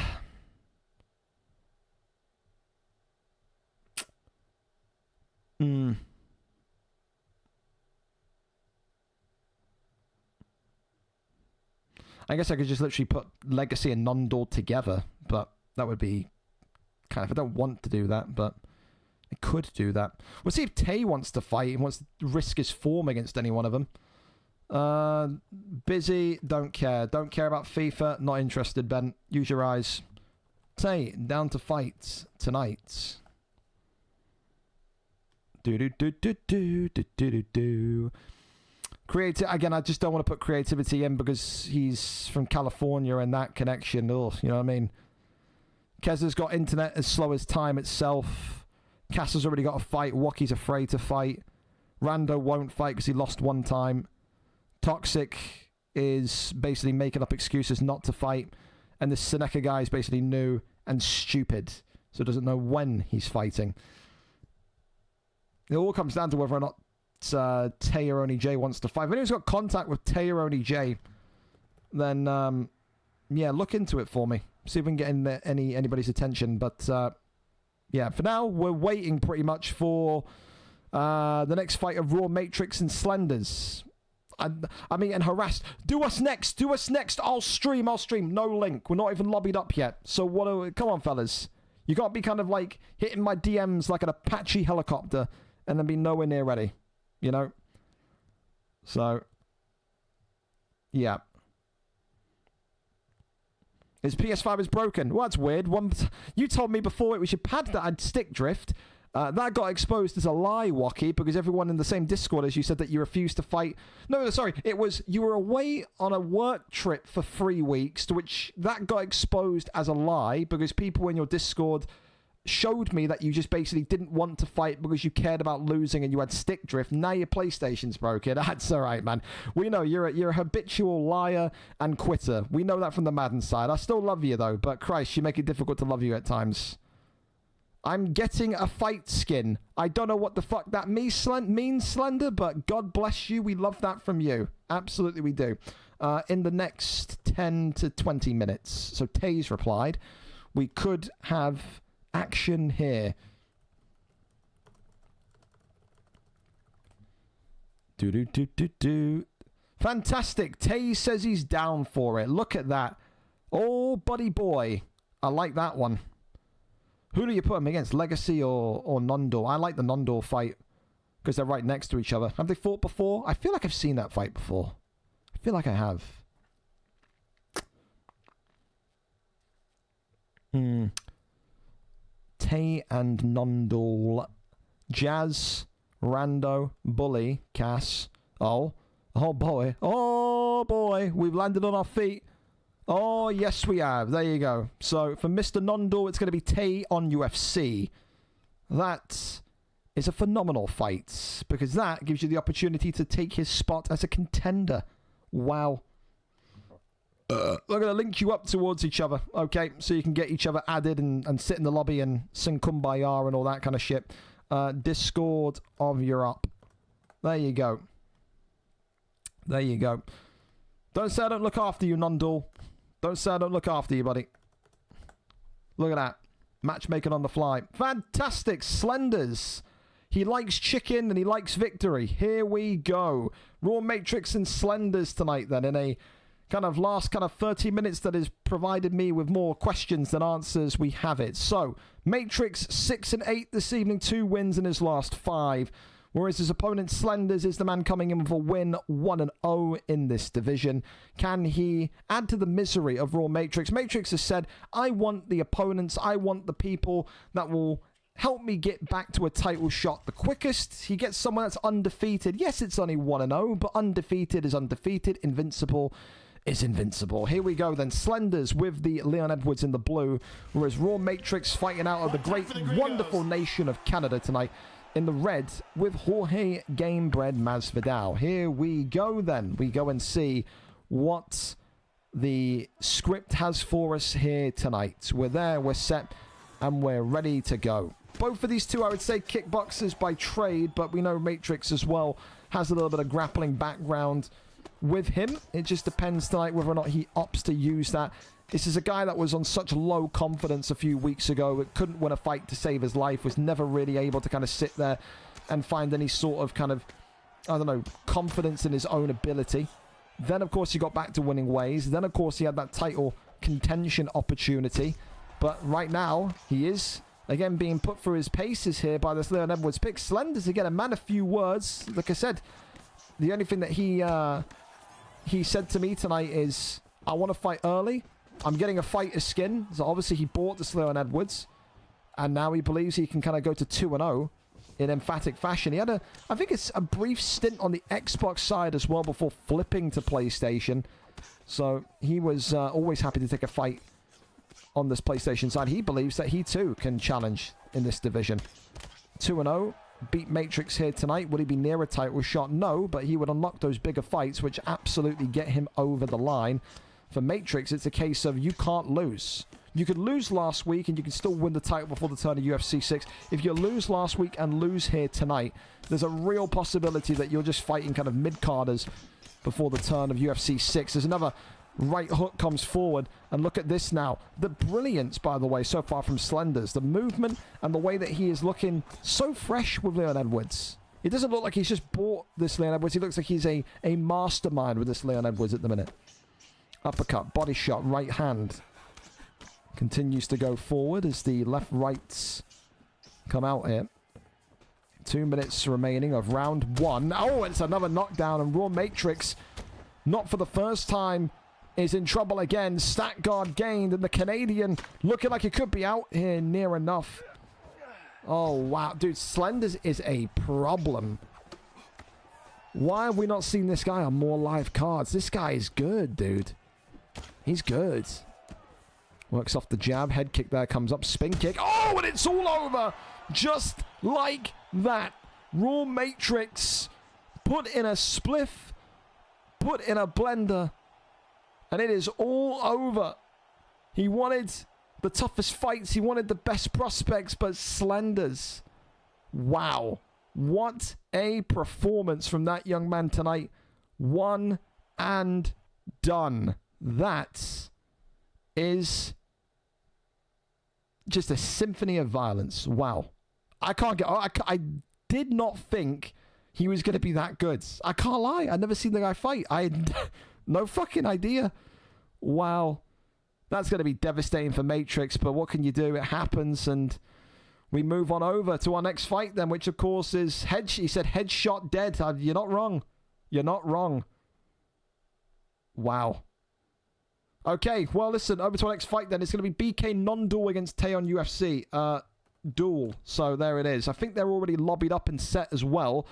guess I could just literally put Legacy and Nondor together, but that would be kind of... I don't want to do that, but I could do that. We'll see if Tay wants to fight and wants to risk his form against any one of them. Busy, don't care. Don't care about FIFA, not interested, Ben. Use your eyes. Tay, down to fight tonight. Do. Creative again, I just don't want to put creativity in because he's from California and that connection. Ugh, you know what I mean? Kezza's got internet as slow as time itself. Cass already got a fight. Waki's afraid to fight. Rando won't fight because he lost one time. Toxic is basically making up excuses not to fight. And the Seneca guy is basically new and stupid, so doesn't know when he's fighting. It all comes down to whether or not Taylor Only J wants to fight. If anyone's got contact with Taylor Only J, then yeah, look into it for me. See if we can get anybody's attention. But yeah, for now, we're waiting pretty much for the next fight of Raw, Matrix, and Slenders. I mean, and Harassed. Do us next. I'll stream. No link. We're not even lobbied up yet. So come on, fellas. You can't be kind of like hitting my DMs like an Apache helicopter and then be nowhere near ready. You know? So, yeah. His PS5 is broken. Well, that's weird. You told me before we should pad that had stick drift. That got exposed as a lie, Waki, because everyone in the same Discord as you said that you refused to fight. No, sorry. It was you were away on a work trip for 3 weeks, to which that got exposed as a lie because people in your Discord showed me that you just basically didn't want to fight because you cared about losing and you had stick drift. Now your PlayStation's broken. That's all right, man. We know you're a habitual liar and quitter. We know that from the Madden side. I still love you, though, but Christ, you make it difficult to love you at times. I'm getting a fight skin. I don't know what the fuck that means, Slender, but God bless you. We love that from you. Absolutely we do. in the next 10 to 20 minutes. So Taze replied, we could have action here. Do. Fantastic. Taze says he's down for it. Look at that. Oh, buddy boy. I like that one. Who do you put him against? Legacy or Nondor? I like the Nondor fight because they're right next to each other. Have they fought before? I feel like I've seen that fight before. I feel like I have. Tay and Nondor. Jazz, Rando, Bully, Cass. Oh boy. Oh boy. We've landed on our feet. Oh, yes, we have. There you go. So, for Mr. Nondor, it's going to be Tay on UFC. That is a phenomenal fight, because that gives you the opportunity to take his spot as a contender. Wow. We're going to link you up towards each other, okay? So you can get each other added and sit in the lobby and sing Kumbaya and all that kind of shit. Discord of Europe. There you go. There you go. Don't say I don't look after you, Nondor. Don't say I don't look after you, buddy. Look at that. Matchmaking on the fly. Fantastic. Slenders. He likes chicken and he likes victory. Here we go. Raw Matrix and Slenders tonight then in a kind of last 30 minutes that has provided me with more questions than answers. We have it. So, Matrix 6-8 this evening. 2 wins in his last 5. Whereas his opponent, Slenders, is the man coming in with a win, 1-0 in this division. Can he add to the misery of Raw Matrix? Matrix has said, I want the opponents, I want the people that will help me get back to a title shot the quickest. He gets someone that's undefeated. Yes, it's only 1-0, but undefeated is undefeated. Invincible is invincible. Here we go then. Slenders with the Leon Edwards in the blue. Whereas Raw Matrix fighting out of the great, wonderful nation of Canada tonight in the red with Jorge Gamebred Masvidal. Here we go then. We go and see what the script has for us here tonight. We're there, we're set, and we're ready to go. Both of these two, I would say, kickboxers by trade, but we know Matrix as well has a little bit of grappling background with him. It just depends tonight whether or not he opts to use that. This is a guy that was on such low confidence a few weeks ago. Couldn't win a fight to save his life. Was never really able to kind of sit there and find any sort of I don't know, confidence in his own ability. Then, of course, he got back to winning ways. Then, of course, he had that title contention opportunity. But right now, he is, again, being put through his paces here by this Leon Edwards pick. Slenders, again, a man of few words. Like I said, the only thing that he said to me tonight is, I want to fight early. I'm getting a fighter skin. So obviously he bought this Leon Edwards. And now he believes he can kind of go to 2-0 in emphatic fashion. He had I think it's a brief stint on the Xbox side as well before flipping to PlayStation. So he was always happy to take a fight on this PlayStation side. He believes that he too can challenge in this division. 2-0. Beat Matrix here tonight. Would he be near a title shot? No, but he would unlock those bigger fights which absolutely get him over the line. For Matrix, it's a case of you can't lose. You could lose last week and you can still win the title before the turn of UFC 6. If you lose last week and lose here tonight, there's a real possibility that you're just fighting kind of mid-carders before the turn of UFC 6. There's another right hook comes forward, and look at this now. The brilliance, by the way, so far from Slenders. The movement and the way that he is looking so fresh with Leon Edwards. It doesn't look like he's just bought this Leon Edwards. He looks like he's a mastermind with this Leon Edwards at the minute. Uppercut, body shot, right hand. Continues to go forward as the left-rights come out here. 2 minutes remaining of round 1. Oh, it's another knockdown, and Raw Matrix, not for the first time, is in trouble again. Stat guard gained, and the Canadian looking like he could be out here near enough. Oh, wow. Dude, Slenders is a problem. Why have we not seen this guy on more live cards? This guy is good, dude. He's good. Works off the jab. Head kick there comes up. Spin kick. Oh, and it's all over. Just like that. Raw Matrix put in a spliff, put in a blender, and it is all over. He wanted the toughest fights. He wanted the best prospects, but Slenders. Wow. What a performance from that young man tonight. One and done. That is just a symphony of violence. Wow. I did not think he was going to be that good. I can't lie. I'd never seen the guy fight. I had no fucking idea. Wow. That's going to be devastating for Matrix, but what can you do? It happens, and we move on over to our next fight then, which of course is he said headshot dead. You're not wrong. You're not wrong. Wow. Okay, well, listen, over to our next fight then. It's going to be BK non-duel against Tay on UFC. Duel. So there it is. I think they're already lobbied up and set as well.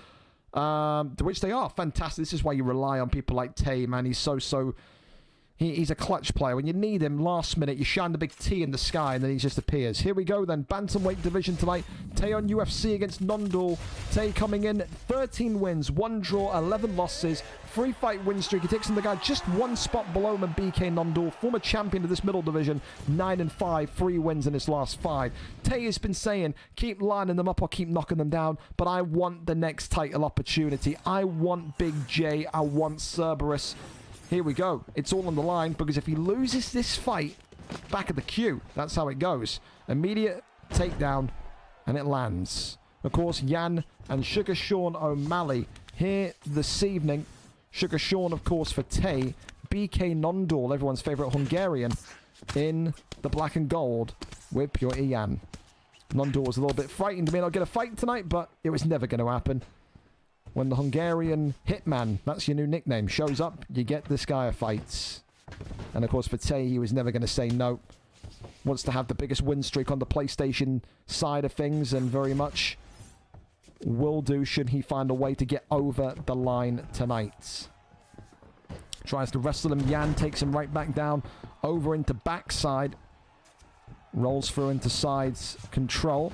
Which they are. Fantastic. This is why you rely on people like Tay, man. He's he's a clutch player. When you need him, last minute, you shine the big T in the sky, and then he just appears. Here we go, then. Bantamweight division tonight. Tay on UFC against non-duel. Tay coming in 13 wins, 1 draw, 11 losses, 3-fight win streak. He takes in the guy just 1 spot below him in BK non-duel. Former champion of this middle division, 9-5, 3 wins in his last 5. Tay has been saying, keep lining them up or keep knocking them down, but I want the next title opportunity. I want Big J. I want Cerberus. Here we go. It's all on the line, because if he loses this fight, back at the queue, that's how it goes. Immediate takedown, and it lands. Of course, Jan and Sugar Sean O'Malley here this evening. Sugar Sean, of course, for Tay. BK non-duel, everyone's favourite Hungarian, in the black and gold with Pure Jan. Non-duel was a little bit frightened. He may not get a fight tonight, but it was never going to happen. When the Hungarian Hitman, that's your new nickname, shows up, you get this guy a fight. And of course for Tay, he was never going to say no. Wants to have the biggest win streak on the PlayStation side of things, and very much will do should he find a way to get over the line tonight. Tries to wrestle him. Jan takes him right back down, over into backside. Rolls through into sides control.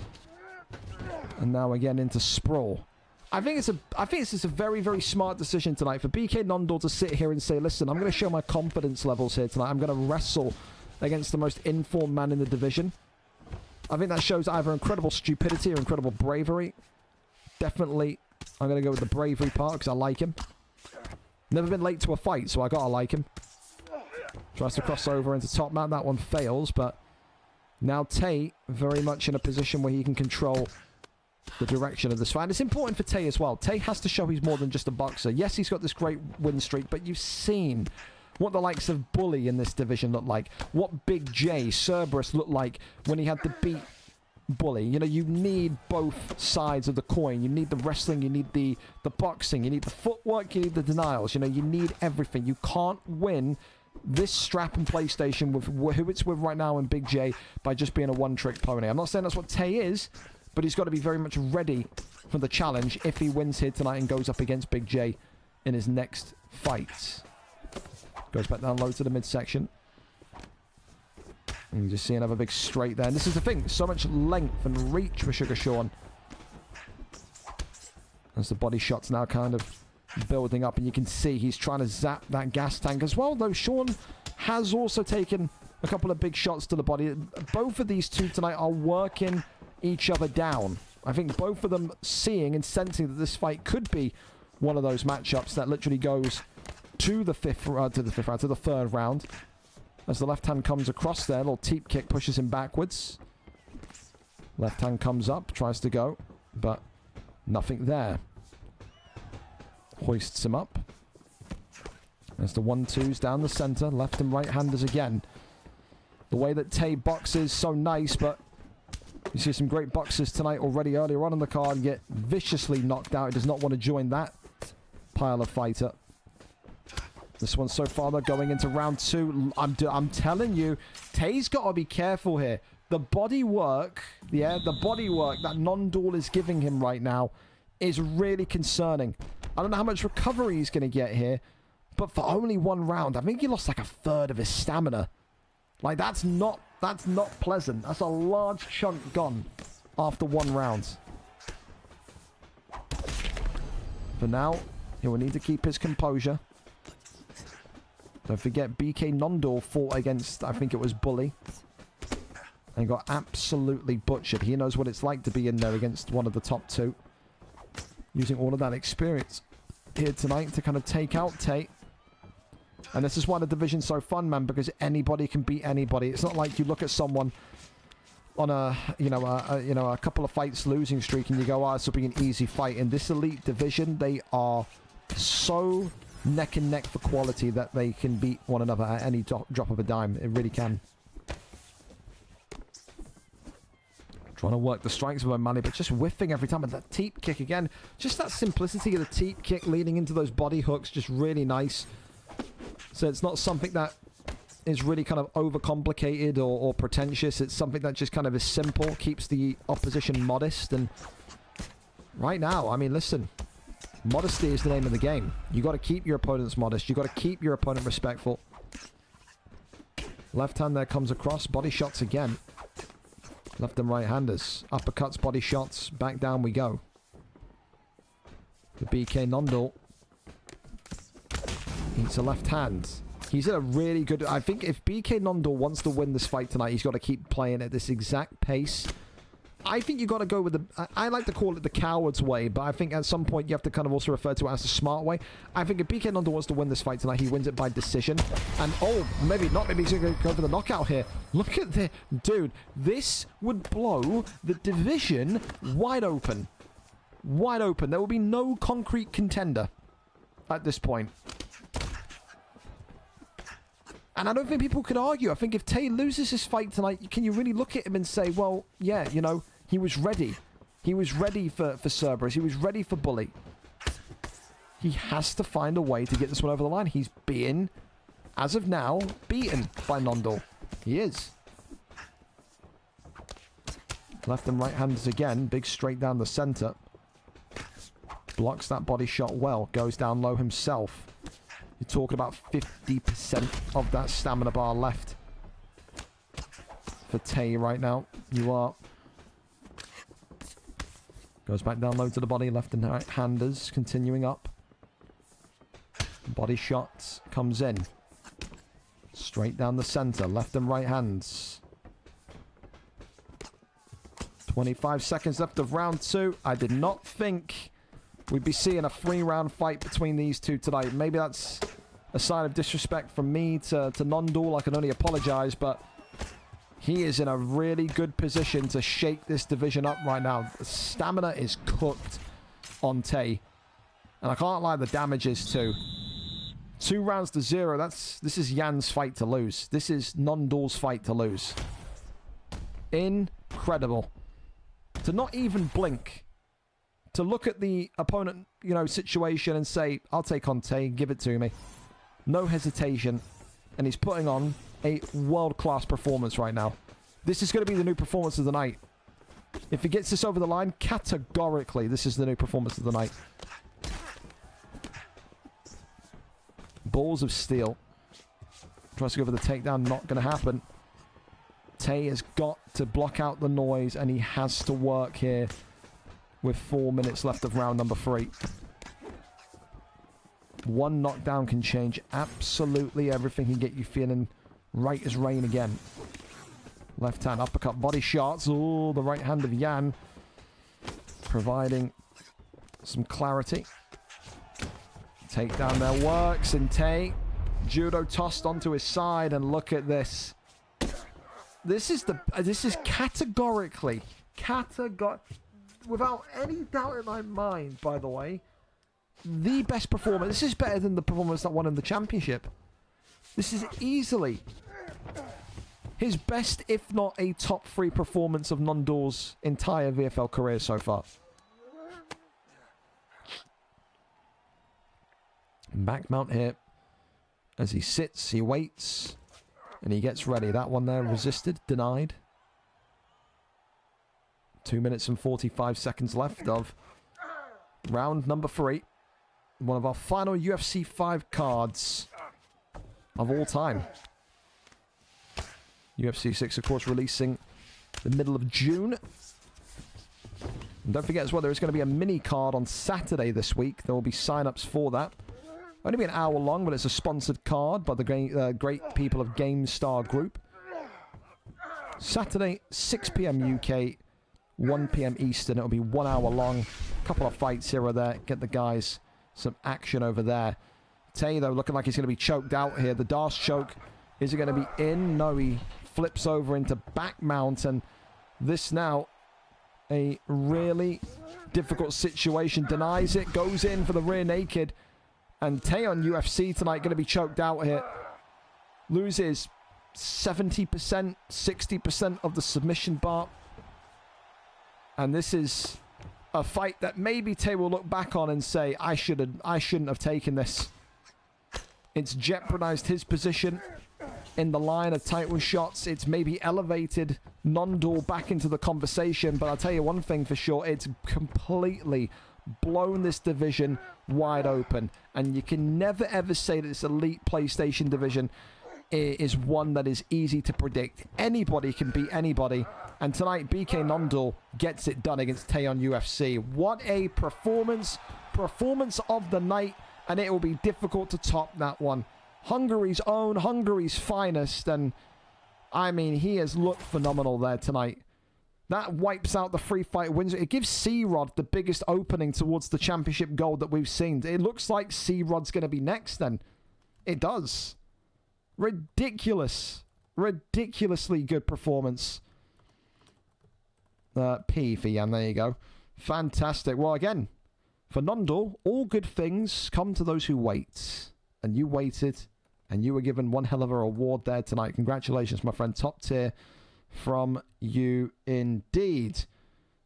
And now again into sprawl. I think it's just a very, very smart decision tonight for BK non-duel to sit here and say, listen, I'm going to show my confidence levels here tonight. I'm going to wrestle against the most informed man in the division. I think that shows either incredible stupidity or incredible bravery. Definitely, I'm going to go with the bravery part because I like him. Never been late to a fight, so I got to like him. Tries to cross over into top man. That one fails, but now Tay very much in a position where he can control the direction of this fight. And it's important for Tay as well. Tay has to show he's more than just a boxer. Yes, he's got this great win streak, but you've seen what the likes of Bully in this division look like. What Big J, Cerberus looked like when he had to beat Bully. You know, you need both sides of the coin. You need the wrestling, you need the boxing, you need the footwork, you need the denials. You know, you need everything. You can't win this strap and PlayStation with who it's with right now in Big J by just being a one-trick pony. I'm not saying that's what Tay is, but he's got to be very much ready for the challenge if he wins here tonight and goes up against Big J in his next fight. Goes back down low to the midsection. And you just see another big straight there. And this is the thing. So much length and reach for Sugar Sean. As the body shot's now kind of building up. And you can see he's trying to zap that gas tank as well. Though Sean has also taken a couple of big shots to the body. Both of these two tonight are working each other down. I think both of them seeing and sensing that this fight could be one of those matchups that literally goes to the third round. As the left hand comes across there, little teep kick pushes him backwards. Left hand comes up, tries to go, but nothing there. Hoists him up. There's the 1-2s down the center, left and right handers again. The way that Tay boxes, so nice, but you see some great boxers tonight already earlier on in the card and get viciously knocked out. He does not want to join that pile of fighter. This one so far, they're going into round 2. I'm telling you, Tay's got to be careful here. The body work, the body work that non-duel is giving him right now is really concerning. I don't know how much recovery he's going to get here, but for only 1 round, I think he lost like a third of his stamina. Like, that's not pleasant. That's a large chunk gone after 1 round. For now, he will need to keep his composure. Don't forget, BK non-duel fought against, I think it was Bully. And got absolutely butchered. He knows what it's like to be in there against one of the top 2. Using all of that experience here tonight to kind of take out Tay. And this is why the division's so fun, man, because anybody can beat anybody. It's not like you look at someone on a couple of fights losing streak and you go, oh, this will be an easy fight. In this elite division, they are so neck and neck for quality that they can beat one another at any drop of a dime. It really can. Trying to work the strikes with O'Malley, but just whiffing every time. And that teep kick again. Just that simplicity of the teep kick leading into those body hooks. Just really nice. So it's not something that is really kind of overcomplicated or pretentious. It's something that just kind of is simple. Keeps the opposition modest. And right now, I mean, listen. Modesty is the name of the game. You got to keep your opponents modest. You got to keep your opponent respectful. Left hand there comes across. Body shots again. Left and right handers. Uppercuts, body shots. Back down we go. The BK Nondal. He's a left hand. He's in a really good... I think if BK Nondal wants to win this fight tonight, he's got to keep playing at this exact pace. I think you got to go with the... I like to call it the coward's way, but I think at some point you have to kind of also refer to it as the smart way. I think if BK Nondal wants to win this fight tonight, he wins it by decision. And, oh, maybe not. Maybe he's going to go for the knockout here. Look at this. Dude, this would blow the division wide open. Wide open. There will be no concrete contender at this point. And I don't think people could argue. I think if Tay loses this fight tonight, can you really look at him and say, well, yeah, you know, he was ready. He was ready for Cerberus. He was ready for Bully. He has to find a way to get this one over the line. He's being, as of now, beaten by Nondal. He is. Left and right handers again. Big straight down the center. Blocks that body shot well. Goes down low himself. You're talking about 50% of that stamina bar left for Tay right now. You are. Goes back down low to the body. Left and right handers. Continuing up. Body shots. Comes in. Straight down the center. Left and right hands. 25 seconds left of round 2. I did not think we'd be seeing a 3-round fight between these two tonight. Maybe that's a sign of disrespect from me to Nondal. I can only apologize, but he is in a really good position to shake this division up right now. The stamina is cooked on Tay. And I can't lie, the damage is too. 2 rounds to 0. This is Jan's fight to lose. This is Nondal's fight to lose. Incredible. To not even blink. To look at the opponent, you know, situation and say, I'll take on Tay, give it to me. No hesitation. And he's putting on a world-class performance right now. This is going to be the new performance of the night. If he gets this over the line, categorically, this is the new performance of the night. Balls of steel. Tries to go for the takedown, not going to happen. Tay has got to block out the noise, and he has to work here with 4 minutes left of round number 3. One knockdown can change absolutely everything and get you feeling right as rain again. Left hand uppercut body shots. Oh, the right hand of Jan providing some clarity. Takedown there works, and Tay judo tossed onto his side, and look at this. This is categorically without any doubt in my mind, by the way, the best performance. This is better than the performance that won him the championship. This is easily his best, if not a top 3 performance of Nondal's entire VFL career so far. Back mount here. As he sits, he waits, and he gets ready. That one there resisted, denied. 2 minutes and 45 seconds left of round number 3. One of our final UFC 5 cards of all time. UFC 6, of course, releasing the middle of June. And don't forget as well, there is going to be a mini card on Saturday this week. There will be sign-ups for that. Only be an hour long, but it's a sponsored card by the great people of GameStar Group. Saturday, 6 p.m. UK, 1 p.m. Eastern. It'll be 1 hour long. A couple of fights here or there. Get the guys some action over there Tay, though, looking like he's going to be choked out here. The Darce choke, is it going to be in? No, he flips over into back mount, and this now a really difficult situation. Denies it, goes in for the rear naked, and Tay on UFC tonight going to be choked out here. Loses 70%, 60% of the submission bar. And this is a fight that maybe Tay will look back on and say, I shouldn't have taken this. It's jeopardized his position in the line of title shots. It's maybe elevated non-dual back into the conversation. But I'll tell you one thing for sure, it's completely blown this division wide open. And you can never ever say that this elite PlayStation division is one that is easy to predict. Anybody can beat anybody. And tonight, BK Non-Dual gets it done against Tay on UFC. What a performance. Performance of the night. And it will be difficult to top that one. Hungary's own, Hungary's finest. And, I mean, he has looked phenomenal there tonight. That wipes out the free fight wins. It gives C-Rod the biggest opening towards the championship gold that we've seen. It looks like C-Rod's going to be next then. It does. Ridiculous. Ridiculously good performance. P for Jan, there you go. Fantastic. Well, again, for Non-Dual, all good things come to those who wait. And you waited, and you were given one hell of a reward there tonight. Congratulations, my friend. Top tier from you indeed.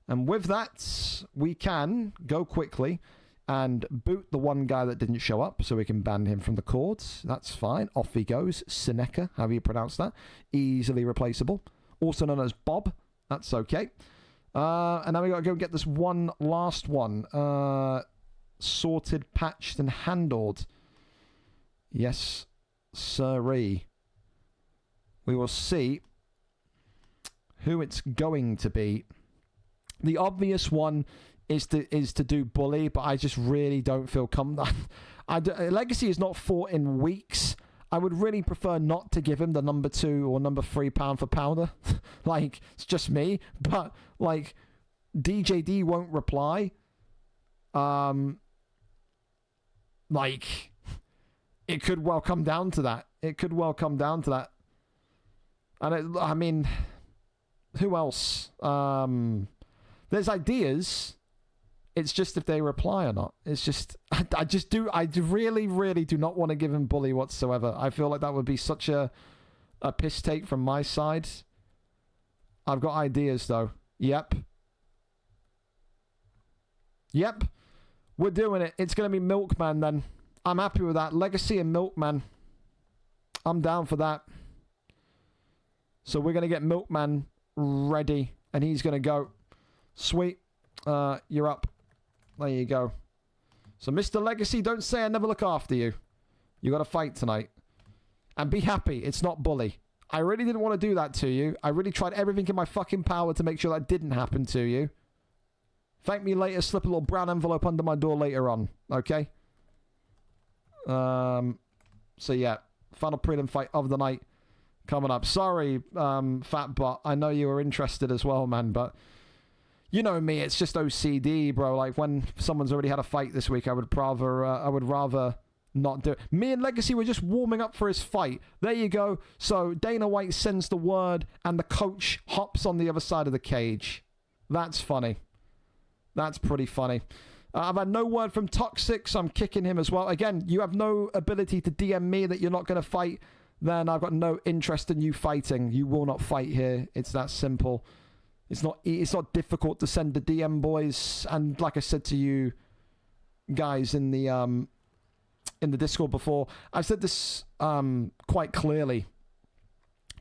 And with that, we can go quickly and boot the one guy that didn't show up, so we can ban him from the cords. That's fine. Off he goes. Seneca, however you pronounce that. Easily replaceable. Also known as Bob. That's okay. And now we got to go get this one last one. Sorted, patched, and handled. Yes, sirree. We will see who it's going to be. The obvious one is to do Bully, but I just really don't feel Legacy is not fought in weeks. I would really prefer not to give him the number 2 or number 3 pound for pounder. Like, it's just me. But, like, DJD won't reply. Like, it could well come down to that. It could well come down to that. And, I mean, who else? There's ideas. It's just if they reply or not. It's just, I really, really do not want to give him Bully whatsoever. I feel like that would be such a piss take from my side. I've got ideas though. Yep. We're doing it. It's going to be Milkman then. I'm happy with that. Legacy and Milkman. I'm down for that. So we're going to get Milkman ready. And he's going to go. Sweet. You're up. There you go. So, Mr. Legacy, don't say I never look after you. You got to fight tonight. And be happy. It's not Bully. I really didn't want to do that to you. I really tried everything in my fucking power to make sure that didn't happen to you. Thank me later. Slip a little brown envelope under my door later on. Okay? So, yeah. Final prelim fight of the night coming up. Sorry, Fat Bot. I know you were interested as well, man, but you know me, it's just OCD, bro. Like, when someone's already had a fight this week, I would rather not do it. Me and Legacy were just warming up for his fight. There you go. So Dana White sends the word, and the coach hops on the other side of the cage. That's funny. That's pretty funny. I've had no word from Toxic, so I'm kicking him as well. Again, you have no ability to DM me that you're not going to fight, then I've got no interest in you fighting. You will not fight here. It's that simple. It's not difficult to send the DM, boys. And like I said to you guys in the Discord before, I've said this quite clearly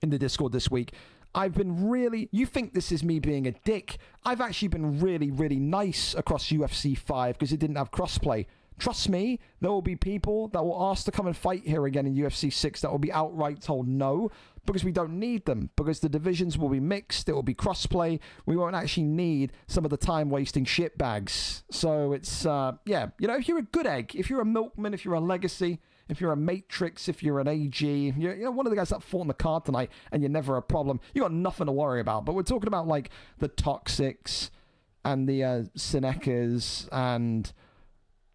in the Discord this week. I've been really... You think this is me being a dick. I've actually been really, really nice across UFC 5 because it didn't have crossplay. Trust me, there will be people that will ask to come and fight here again in UFC 6 that will be outright told no because we don't need them. Because the divisions will be mixed. It will be crossplay. We won't actually need some of the time-wasting shitbags. So it's... yeah, you know, if you're a good egg, if you're a Milkman, if you're a Legacy... If you're a Matrix, if you're an AG, you're, you know, one of the guys that fought in the card tonight and you're never a problem, you got nothing to worry about. But we're talking about, like, the Toxics and the Senecas and,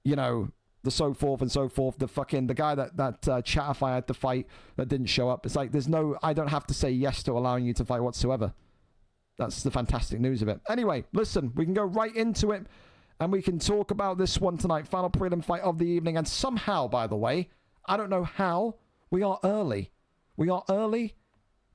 you know, the so forth and so forth. The guy that Chatify had to fight that didn't show up. It's like I don't have to say yes to allowing you to fight whatsoever. That's the fantastic news of it. Anyway, listen, we can go right into it, and we can talk about this one tonight. Final prelim fight of the evening, and somehow, by the way, I don't know how, we are early. We are early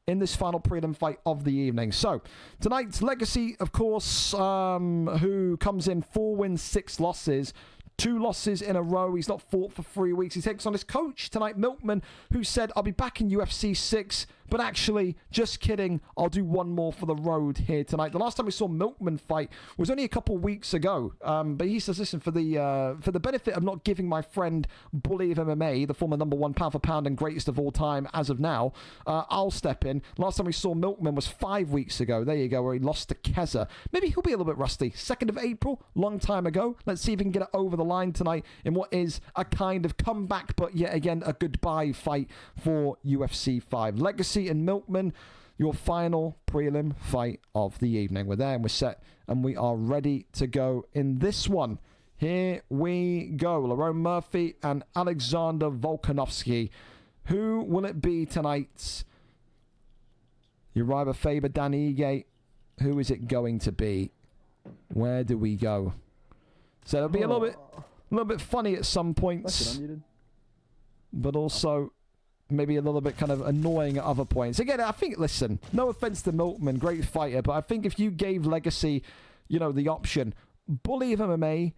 in this final prelim fight of the evening. So, tonight's Legacy, of course, who comes in 4 wins, 6 losses. 2 losses in a row. He's not fought for 3 weeks. He takes on his coach tonight, Milkman, who said, I'll be back in UFC 6, but actually, just kidding, I'll do 1 more for the road here tonight. The last time we saw Milkman fight was only a couple weeks ago, but he says, listen, for the benefit of not giving my friend Bully of MMA, the former #1 pound for pound and greatest of all time as of now, I'll step in. Last time we saw Milkman was 5 weeks ago. There you go, where he lost to Keza. Maybe he'll be a little bit rusty. 2nd of April, long time ago. Let's see if he can get it over the line tonight in what is a kind of comeback, but yet again a goodbye fight for UFC 5. Legacy and Milkman, your final prelim fight of the evening. We're there and we're set and we are ready to go in this one. Here we go. Lerone Murphy and Alexander Volkanovski. Who will it be tonight? Uriah Faber, Danny Ige. Who is it going to be? Where do we go? So it'll be a little bit funny at some points, but also maybe a little bit kind of annoying at other points. Again, I think, listen, no offense to Milkman, great fighter, but I think if you gave Legacy, the option, Bully of MMA,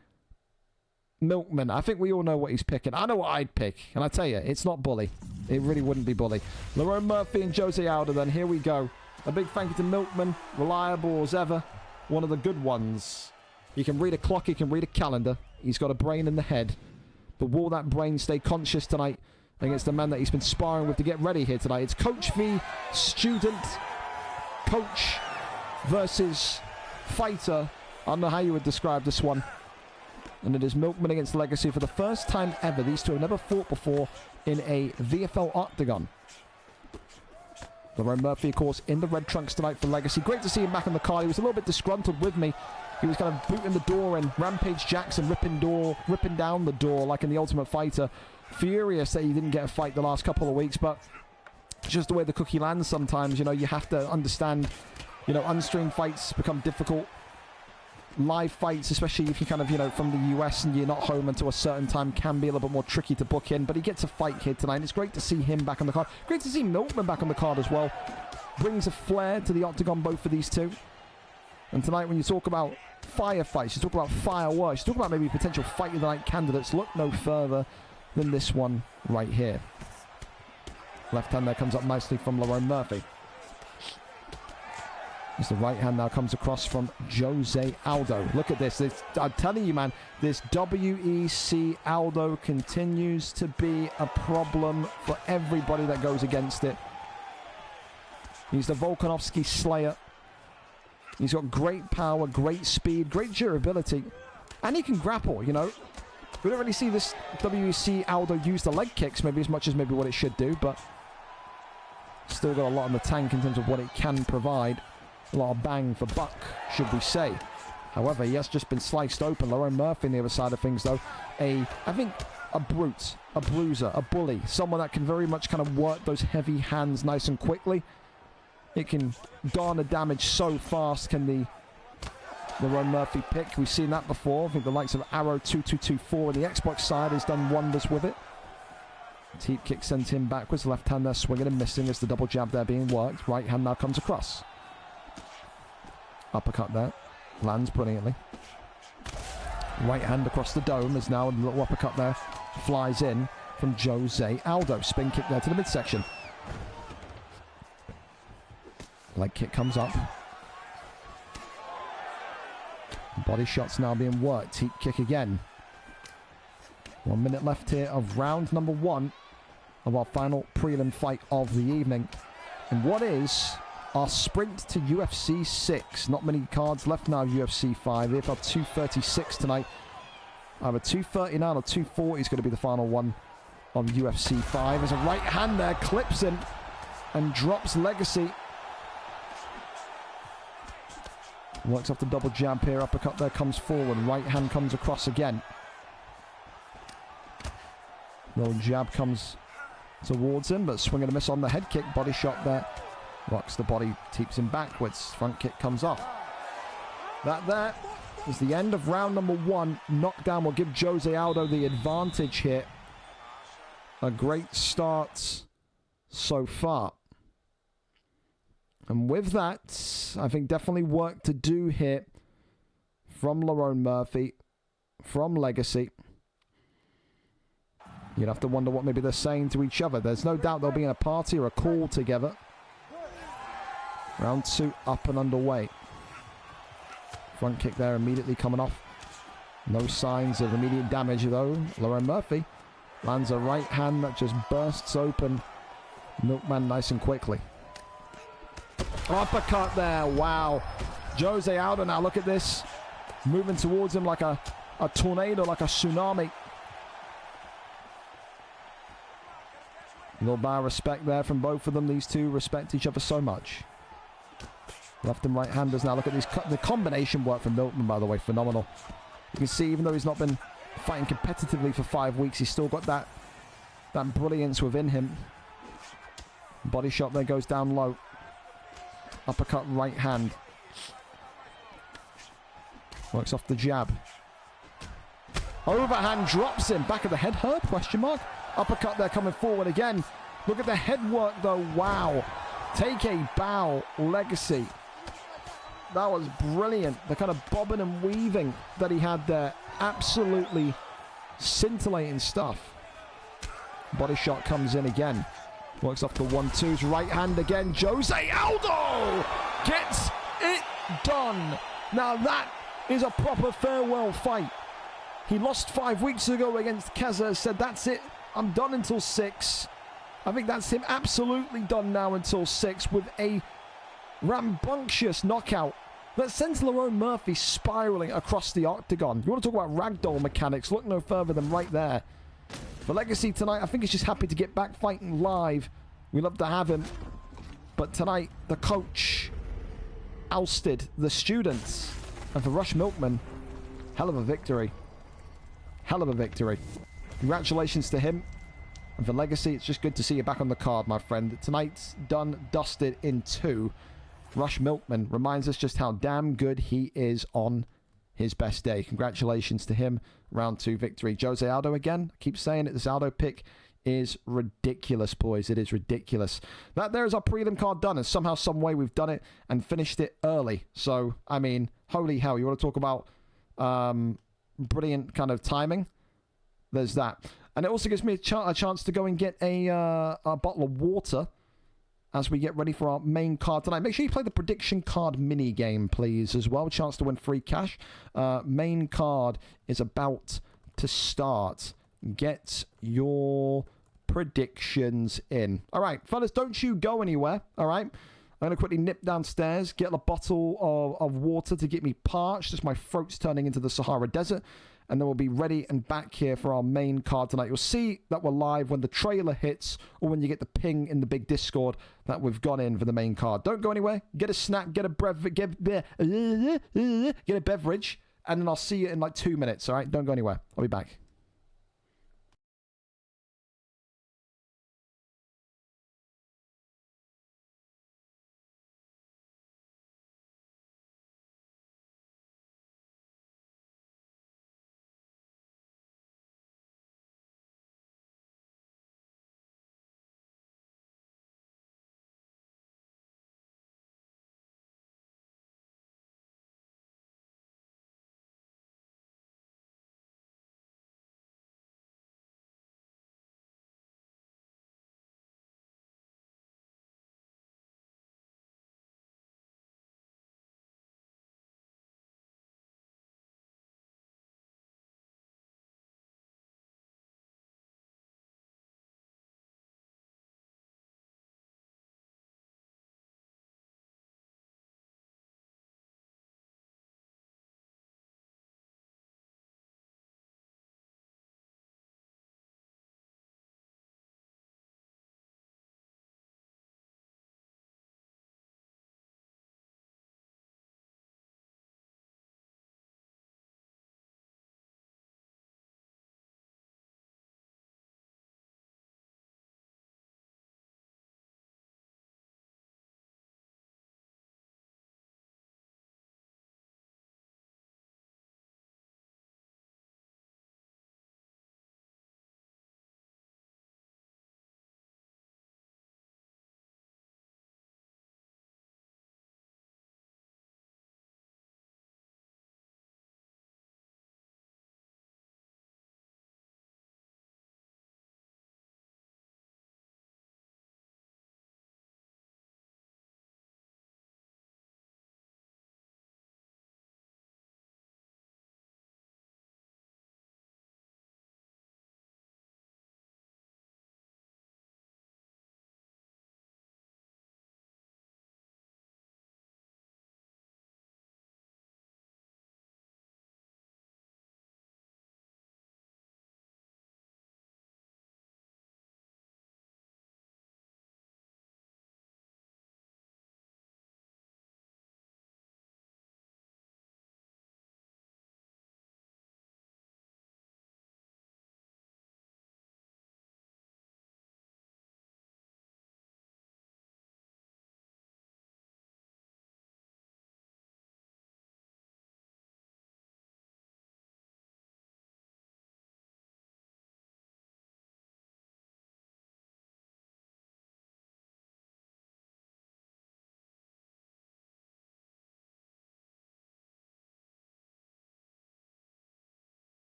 Milkman, I think we all know what he's picking. I know what I'd pick, and I tell you, it's not Bully. It really wouldn't be Bully. Lerone Murphy and Jose Aldo, then here we go. A big thank you to Milkman, reliable as ever, one of the good ones. He can read a clock, he can read a calendar. He's got a brain in the head. But will that brain stay conscious tonight against the man that he's been sparring with to get ready here tonight? It's coach v student. Coach versus fighter. I don't know how you would describe this one. And it is Milkman against Legacy for the first time ever. These two have never fought before in a VFL octagon. Lerone Murphy, of course, in the red trunks tonight for Legacy. Great to see him back on the card. He was a little bit disgruntled with me. He was kind of booting the door and Rampage Jackson ripping down the door like in The Ultimate Fighter. Furious that he didn't get a fight the last couple of weeks, but just the way the cookie lands sometimes, you have to understand, unstreamed fights become difficult. Live fights, especially if you're kind of, from the US and you're not home until a certain time, can be a little bit more tricky to book in, but he gets a fight here tonight. It's great to see him back on the card. Great to see Milkman back on the card as well. Brings a flair to the octagon, both of these two. And tonight, when you talk about firefights, you talk about fireworks, you talk about maybe potential fight of the night candidates, look no further than this one right here. Left hand there comes up nicely from Lerone Murphy. As the right hand now comes across from Jose Aldo. Look at this. I'm telling you, man, this WEC Aldo continues to be a problem for everybody that goes against it. He's the Volkanovski Slayer. He's got great power, great speed, great durability. And he can grapple, We don't really see this WEC Aldo use the leg kicks maybe as much as maybe what it should do, but still got a lot in the tank in terms of what it can provide. A lot of bang for buck, should we say. However, he has just been sliced open. Lerone Murphy on the other side of things, though. I think a brute, a bruiser, a bully. Someone that can very much kind of work those heavy hands nice and quickly. It can garner damage so fast, can the Lerone Murphy pick. We've seen that before. I think the likes of Arrow 2224 on the Xbox side has done wonders with it. Teep kick sent him backwards. Left hand there swinging and missing as the double jab there being worked. Right hand now comes across. Uppercut there. Lands brilliantly. Right hand across the dome as now a little uppercut there flies in from Jose Aldo. Spin kick there to the midsection. Leg kick comes up. Body shots now being worked. Teep kick again. 1 minute left here of round number 1 of our final prelim fight of the evening. And what is our sprint to UFC 6. Not many cards left now of UFC 5. VFL 236 tonight. Either 239 or 240 is going to be the final one on UFC 5. There's a right hand there, clips him and drops Legacy. Works off the double jab here, uppercut there comes forward. Right hand comes across again. Little jab comes towards him, but swing and a miss on the head kick. Body shot there. Rocks the body, keeps him backwards. Front kick comes off. That there is the end of round number 1. Knockdown will give Jose Aldo the advantage here. A great start so far. And with that, I think definitely work to do here from Lerone Murphy, from Legacy. You'd have to wonder what maybe they're saying to each other. There's no doubt they'll be in a party or a call together. Round 2 up and underway. Front kick there immediately coming off. No signs of immediate damage though. Lerone Murphy lands a right hand that just bursts open Milkman nice and quickly. Uppercut there. Wow. Jose Aldo now, look at this. Moving towards him like a tornado, like a tsunami. A little bar of respect there from both of them. These two respect each other so much. Left and right handers now. Look at these. The combination work from Milkman, by the way, phenomenal. You can see, even though he's not been fighting competitively for 5 weeks, he's still got that brilliance within him. Body shot there goes down low. Uppercut right hand. Works off the jab. Overhand drops him. Back of the head, Herb? Question mark. Uppercut there coming forward again. Look at the head work though. Wow. Take a bow, Legacy. That was brilliant. The kind of bobbing and weaving that he had there. Absolutely scintillating stuff. Body shot comes in again. Works off the 1-2s. Right hand again. Jose Aldo gets it done. Now that is a proper farewell fight. He lost 5 weeks ago against Keza. Said, that's it. I'm done until 6. I think that's him absolutely done now until 6 with a rambunctious knockout that sends Lerone Murphy spiraling across the octagon. You want to talk about ragdoll mechanics? Look no further than right there. For Legacy tonight, I think he's just happy to get back fighting live. We love to have him. But tonight, the coach ousted the students. And for Rush Milkman, hell of a victory. Hell of a victory. Congratulations to him. And for Legacy, it's just good to see you back on the card, my friend. Tonight's done, dusted in 2. Rush Milkman reminds us just how damn good he is on his best day. Congratulations to him. Round 2 victory. Jose Aldo again. I keep saying it. This Aldo pick is ridiculous, boys. It is ridiculous. That there is our prelim card done. And somehow, some way, we've done it and finished it early. So, I mean, holy hell. You want to talk about brilliant kind of timing? There's that. And it also gives me a chance to go and get a bottle of water as we get ready for our main card tonight. Make sure you play the prediction card mini game, please, as well. Chance to win free cash. Main card is about to start. Get your predictions in. All right, fellas, don't you go anywhere, all right? I'm going to quickly nip downstairs, get a bottle of water to get me parched as my throat's turning into the Sahara Desert. And then we'll be ready and back here for our main card tonight. You'll see that we're live when the trailer hits or when you get the ping in the big Discord that we've gone in for the main card. Don't go anywhere. Get a snack, get a beverage, and then I'll see you in like 2 minutes, all right? Don't go anywhere. I'll be back.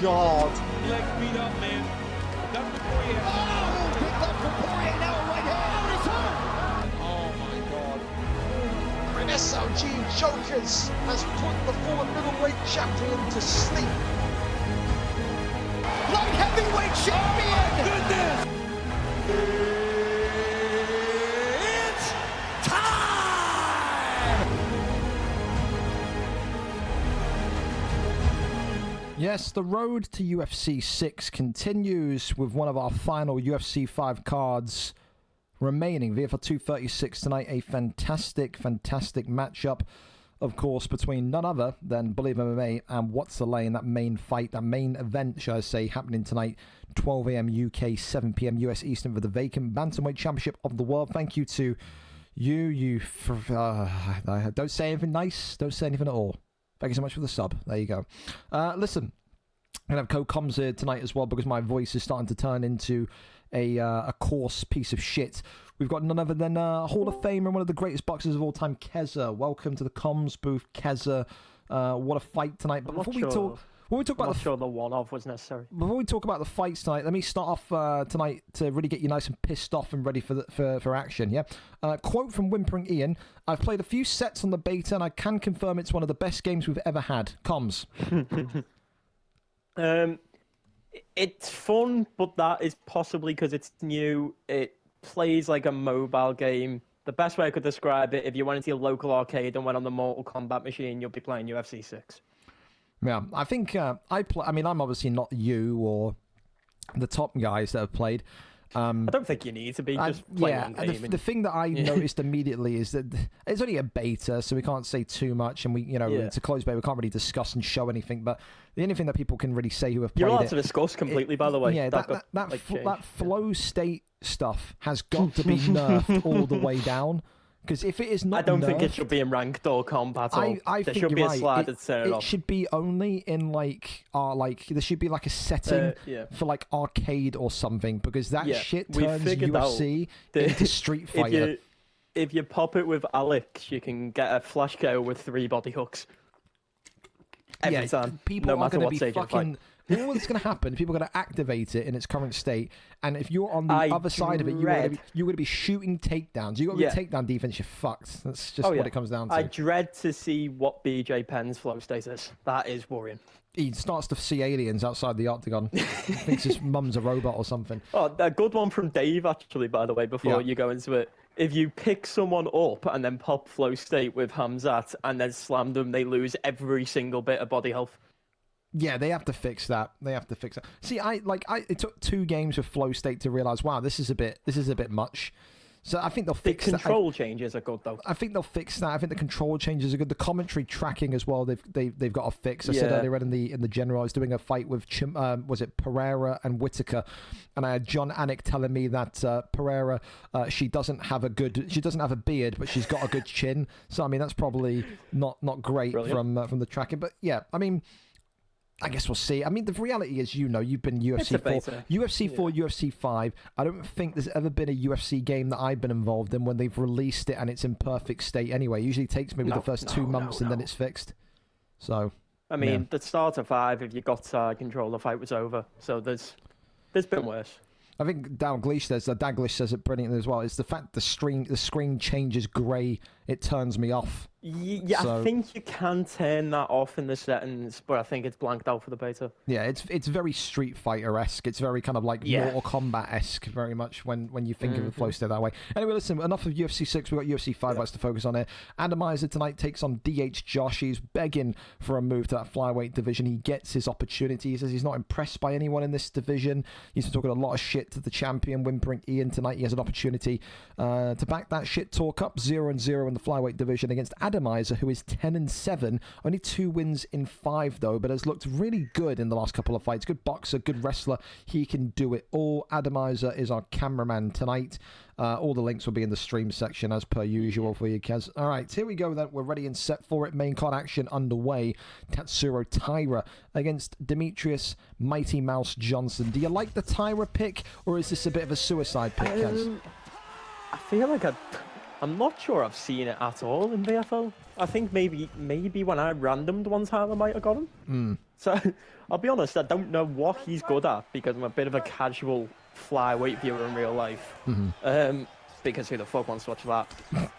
God. Leg beat up, man. That's the Poirier. Oh, picked up from Poirier now right here. Oh my God. SLG Jokers has put the former middleweight champion to sleep. Light heavyweight champion. Goodness! It's time. Yes, the road to UFC 6 continues with one of our final UFC 5 cards remaining. VFL 236 tonight, a fantastic, fantastic matchup, of course, between none other than BullyOfMMA and What's the Lane, that main fight, that main event, shall I say, happening tonight, 12 a.m. UK, 7 p.m. US Eastern for the vacant Bantamweight Championship of the World. Thank you to you don't say anything nice, don't say anything at all. Thank you so much for the sub. There you go. Listen, I'm going to have co-coms here tonight as well because my voice is starting to turn into a coarse piece of shit. We've got none other than Hall of Famer and one of the greatest boxers of all time, Keza. Welcome to the comms booth, Keza. What a fight tonight. But before we talk about I'm not sure the one-off was necessary. Before we talk about the fights tonight, let me start off tonight to really get you nice and pissed off and ready for action, yeah? Quote from Whimpering Ian, I've played a few sets on the beta and I can confirm it's one of the best games we've ever had. Comms. It's fun, but that is possibly because it's new. It plays like a mobile game. The best way I could describe it, if you went into your local arcade and went on the Mortal Kombat machine, you'll be playing UFC 6. Yeah, I think I'm obviously not you or the top guys that have played. I don't think you need to be just playing one game. The thing that I noticed immediately is that it's only a beta, so we can't say too much, and it's a closed beta. We can't really discuss and show anything. But the only thing that people can really say who have played You're allowed to discuss completely, by the way. Yeah, that flow state stuff has got to be nerfed all the way down. Because if it is not, I don't think it should be in ranked or combat. I there think should be you're a slider right. to turn it off. It should be only in there should be like a setting for like arcade or something, because that shit turns UFC into Street Fighter. If you pop it with Alex, you can get a flash KO with 3 body hooks every time. People no are matter going to what be stage fucking. All that's going to happen, people are going to activate it in its current state, and if you're on the other side of it, you're going to be shooting takedowns. You've got to be takedown defense, you're fucked. That's just what it comes down to. I dread to see what BJ Penn's flow state is. That is worrying. He starts to see aliens outside the octagon. Thinks his mum's a robot or something. Oh, a good one from Dave, actually, by the way, before you go into it. If you pick someone up and then pop flow state with Hamzat and then slam them, they lose every single bit of body health. Yeah, they have to fix that. See, it took 2 games of flow state to realize, wow, this is a bit much. So I think they'll fix that. The control changes are good, though. I think they'll fix that. I think the control changes are good. The commentary tracking as well, they've got to fix. I said earlier in the general, I was doing a fight with was it Pereira and Whitaker, and I had John Anik telling me that Pereira she doesn't have a beard, but she's got a good chin. So I mean that's probably not great from the tracking. But yeah, I mean. I guess we'll see. I mean, the reality is, you've been UFC 4, UFC 4, UFC 5. I don't think there's ever been a UFC game that I've been involved in when they've released it and it's in perfect state anyway. It usually takes maybe the first 2 months and then it's fixed. So, I mean, the start of 5, if you got control, the fight was over. So there's been worse. I think Daglish says it brilliantly as well. It's the fact the screen changes grey. It turns me off. Yeah, so, I think you can turn that off in the settings, but I think it's blanked out for the beta. Yeah, it's very Street Fighter-esque. It's very kind of like Mortal Kombat-esque, very much when you think of the flow state that way. Anyway, listen, enough of UFC 6. We've got UFC 5 fights to focus on here. Atomizer tonight takes on DH Josh. He's begging for a move to that flyweight division. He gets his opportunity. He says he's not impressed by anyone in this division. He's been talking a lot of shit to the champion, Whimpering Ian. Tonight he has an opportunity to back that shit talk up. 0-0 in the flyweight division against Atomizer, who is 10-7, only 2 wins in 5 though, but has looked really good in the last couple of fights. Good boxer, good wrestler. He can do it all. Atomizer is our cameraman tonight. All the links will be in the stream section as per usual for you, Kez. All right, here we go then. We're ready and set for it. Main card action underway. Tatsuro Taira against Demetrius Mighty Mouse Johnson. Do you like the Taira pick, or is this a bit of a suicide pick, Kez? I feel like I'm not sure I've seen it at all in VFL. I think maybe when I randomed one time I might have got him. So I'll be honest, I don't know what he's good at because I'm a bit of a casual flyweight viewer in real life. Because who the fuck wants to watch that?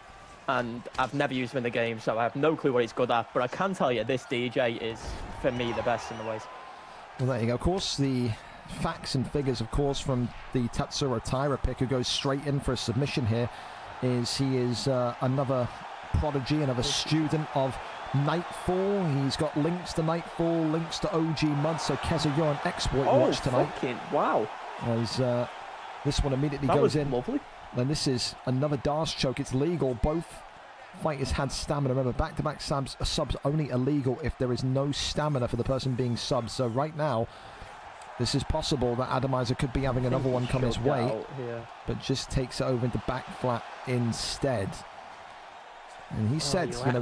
And I've never used him in the game, so I have no clue what he's good at. But I can tell you, this DJ is, for me, the best in the ways. Well, there you go. Of course, the facts and figures, of course, from the Tatsuro Taira pick, who goes straight in for a submission here, is he is another prodigy, another student of Nightfall. He's got links to Nightfall, links to OG Mud, so Keza, you're an exploit watch tonight. Wow. As this one immediately That goes was in. lovely. And this is another Dars choke. It's legal. Both fighters had stamina. Remember, back-to-back subs only illegal if there is no stamina for the person being subbed. So right now, this is possible that Atomizer could be having another one come his way, but just takes it over into back flat instead. And he said, you know,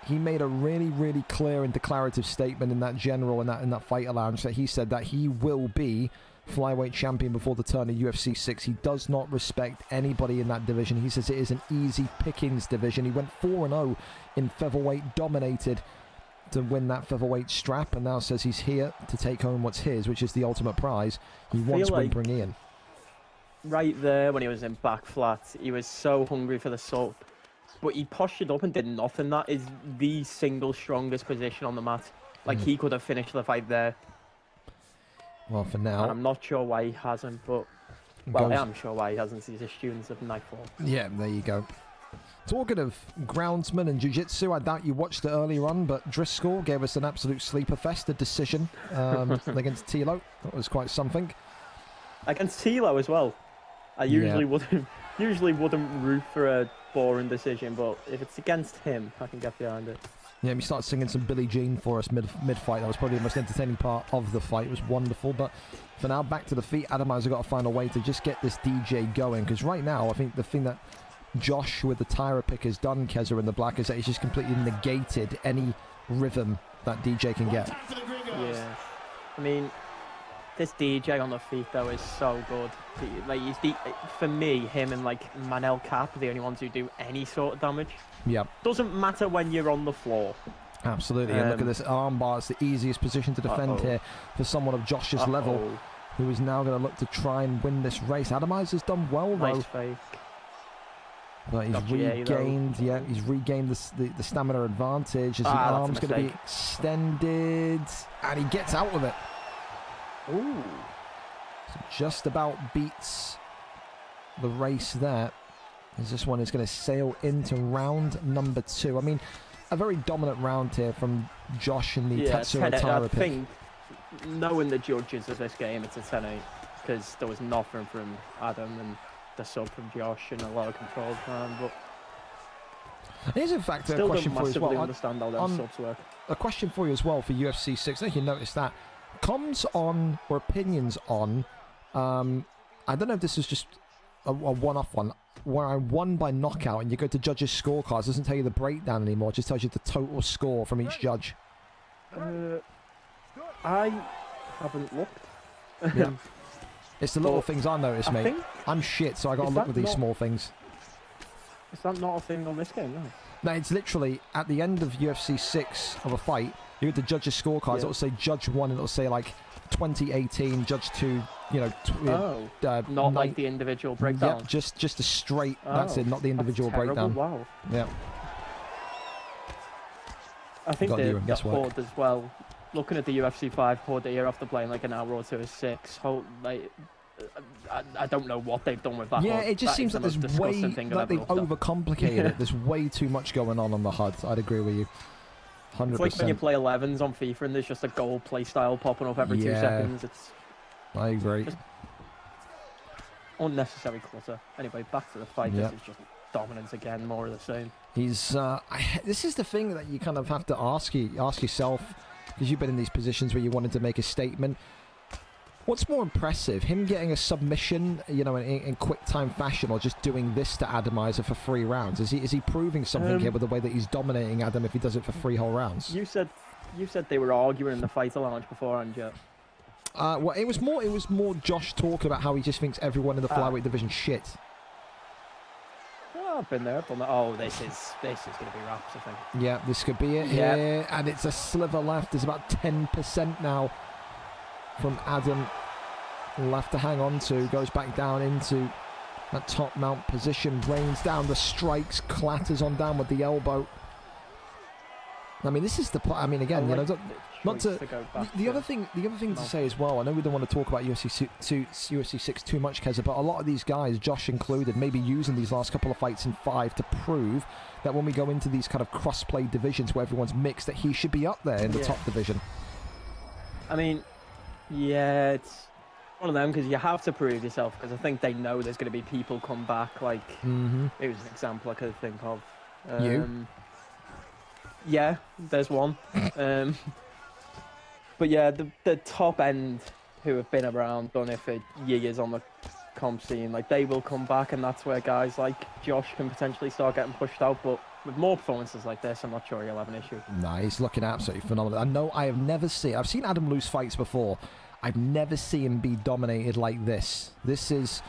he made a really, really clear and declarative statement in that general, in that fighter lounge, that he said that he will be flyweight champion before the turn of UFC 6. He does not respect anybody in that division. He says it is an easy pickings division. He went 4-0 in featherweight, dominated to win that featherweight strap, and now says he's here to take home what's his, which is the ultimate prize. He wants Whimpering Ian. Right there, when he was in back flat, he was so hungry for the sub, but he postured up and did nothing. That is the single strongest position on the mat. Like, he could have finished the fight there. Well, for now, and I'm not sure why he hasn't, but well, I am sure why he hasn't. He's a student of Nightfall. Yeah, there you go. Talking of groundsman and jiu-jitsu, I doubt you watched it earlier on, but Driscoll gave us an absolute sleeper fest, a decision against Tilo. That was quite something. Against Tilo as well. I usually wouldn't root for a boring decision, but if it's against him, I can get behind it. Yeah, he started singing some Billie Jean for us mid-fight. That was probably the most entertaining part of the fight. It was wonderful. But for now, back to the feet. Atomizer got to find a way to just get this DJ going. Because right now, I think the thing that Josh with the Tyra pick has done, Keza in the black, is that he's just completely negated any rhythm that DJ can get. Yeah. I mean, this DJ on the feet, though, is so good. Like, for me, him and, like, Manel Cap are the only ones who do any sort of damage. Yeah. Doesn't matter when you're on the floor. Absolutely. And look at this armbar. It's the easiest position to defend here for someone of Josh's level, who is now going to look to try and win this race. Atomizer's done well, though. Nice fake. But he's regained, he's regained the stamina advantage as the arm's going to be extended, and he gets out of it. Ooh. So just about beats the race there, as this one is going to sail into round number 2. I mean, a very dominant round here from Josh and the Tatsuro Taira pick. I think, knowing the judges of this game, it's a 10-8, because there was nothing from Adam and the sub from Josh and a lot of control time, but here's in fact a question for you as well. Understand how them subs work. A question for you as well for UFC 6. I think you noticed that comms on, or opinions on, I don't know if this is just a one-off one, where I won by knockout and you go to judges' scorecards, it doesn't tell you the breakdown anymore, it just tells you the total score from each judge. I haven't looked. Yeah. It's the little things I notice, mate. I'm shit, so I got to look at these small things. Is that not a thing on this game, no? No, it's literally at the end of UFC 6 of a fight, you get the judges' scorecards, it'll say judge 1, and it'll say like 2018, judge 2, you know. Not like the individual breakdown. Yeah, just a straight, that's it, not the individual breakdown. Wow. Yeah. I think the HUD as well, looking at the UFC 5 HUD here after playing like an hour or two of 6, I don't know what they've done with that. Yeah, HUD. it just seems like there's way, like they've overcomplicated it. There's way too much going on the HUD. I'd agree with you. 100%. It's like when you play 11s on FIFA and there's just a gold play style popping up every 2 seconds. I agree. Unnecessary clutter. Anyway, back to the fight. This is just dominance again, more of the same. He's this is the thing that you kind of have to ask yourself, because you've been in these positions where you wanted to make a statement. What's more impressive, him getting a submission, you know, in quick time fashion, or just doing this to Atomizer for 3 rounds? Is he proving something here with the way that he's dominating Adam if he does it for 3 whole rounds? You said they were arguing in the fighter lounge beforehand, yeah. Well, it was more Josh talking about how he just thinks everyone in the flyweight division shit. I've been there. I've done that. Oh, this is going to be wraps, I think. Yeah, this could be it here. And it's a sliver left. There's about 10% now from Adam left to hang on to. Goes back down into that top mount position. Rains down the strikes. Clatters on down with the elbow. I mean, this is the... I mean, again, not to... The other thing to say as well, I know we don't want to talk about UFC 6 too much, Keza, but a lot of these guys, Josh included, maybe using these last couple of fights in 5 to prove that when we go into these kind of cross-play divisions where everyone's mixed, that he should be up there in the top division. I mean, yeah, it's one of them because you have to prove yourself because I think they know there's going to be people come back. Like, it was an example I could think of. You? Yeah, there's one. But yeah, the top end who have been around, done it for years on the comp scene, like they will come back, and that's where guys like Josh can potentially start getting pushed out. But with more performances like this, I'm not sure he'll have an issue. Nah, he's looking absolutely phenomenal. I know I have never seen... I've seen Adam lose fights before. I've never seen him be dominated like this. There's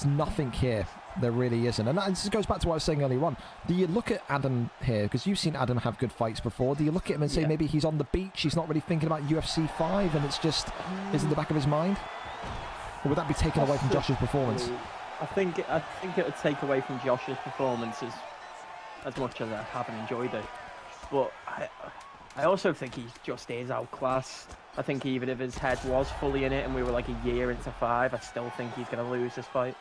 nothing here. There really isn't. And this goes back to what I was saying earlier on. Do you look at Adam here, because you've seen Adam have good fights before, do you look at him and say maybe he's on the beach, he's not really thinking about UFC 5 and it's just is in the back of his mind? Or would that be taken away from Josh's performance? I think it would take away from Josh's performance as much as I haven't enjoyed it. But I also think he just is outclassed. I think even if his head was fully in it and we were like a year into 5, I still think he's going to lose this fight.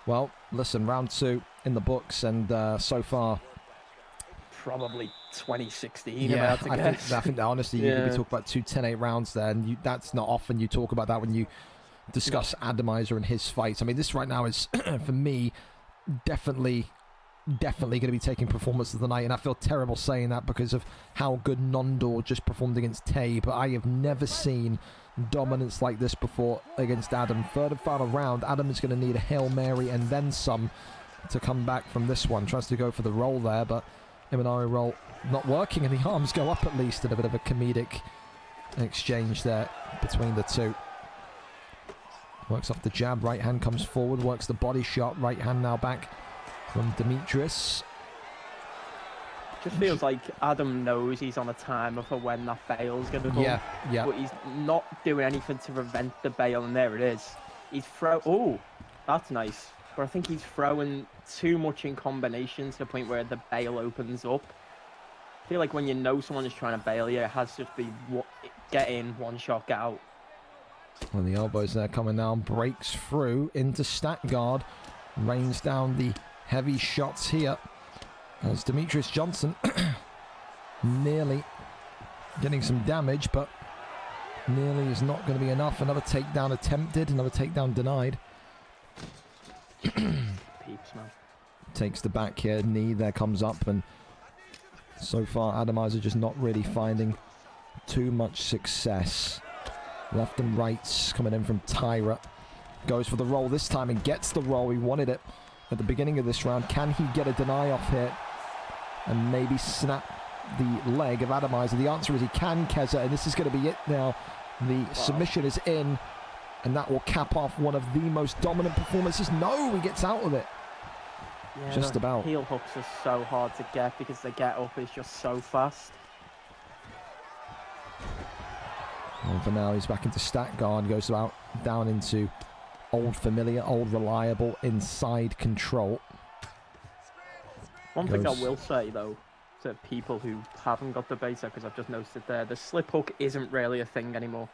Well, listen, round 2 in the books, and so far... Probably 2016, yeah, I think that honestly, you could be talking about 2 10-8 rounds there, and that's not often you talk about that when you discuss Adamizer and his fights. I mean, this right now is, for me, definitely going to be taking performance of the night, and I feel terrible saying that because of how good Nondor just performed against Tay, but I have never seen dominance like this before against Adam. Third and final round, Adam is going to need a Hail Mary and then some to come back from this one. Tries to go for the roll there, but Imanari roll not working, and the arms go up at least in a bit of a comedic exchange there between the two. Works off the jab, right hand comes forward, works the body shot, right hand now back from Demetrius. Just feels like Adam knows he's on a timer for when that bail's going to come. Yeah. But he's not doing anything to prevent the bail, and there it is. He's oh, that's nice. But I think he's throwing too much in combination to the point where the bail opens up. I feel like when you know someone is trying to bail you, it has to just be get in, one shot, get out. Well, the elbows there coming down, breaks through into stack guard, rains down the heavy shots here. As Demetrius Johnson nearly getting some damage, but nearly is not going to be enough. Another takedown attempted, another takedown denied. Peeps, man. Takes the back here, knee there comes up, and so far Adamizer just not really finding too much success. Left and rights coming in from Tyra. Goes for the roll this time and gets the roll. He wanted it at the beginning of this round. Can he get a deny off here and maybe snap the leg of Adamizer? The answer is he can, Keza, and this is going to be it now. The submission is in, and that will cap off one of the most dominant performances. No, he gets out of it. Yeah, just about. Heel hooks are so hard to get because the get up is just so fast. And for now, he's back into stack guard, goes out down into old familiar, old reliable inside control. One thing I will say though to people who haven't got the beta, because I've just noticed it there, the slip hook isn't really a thing anymore.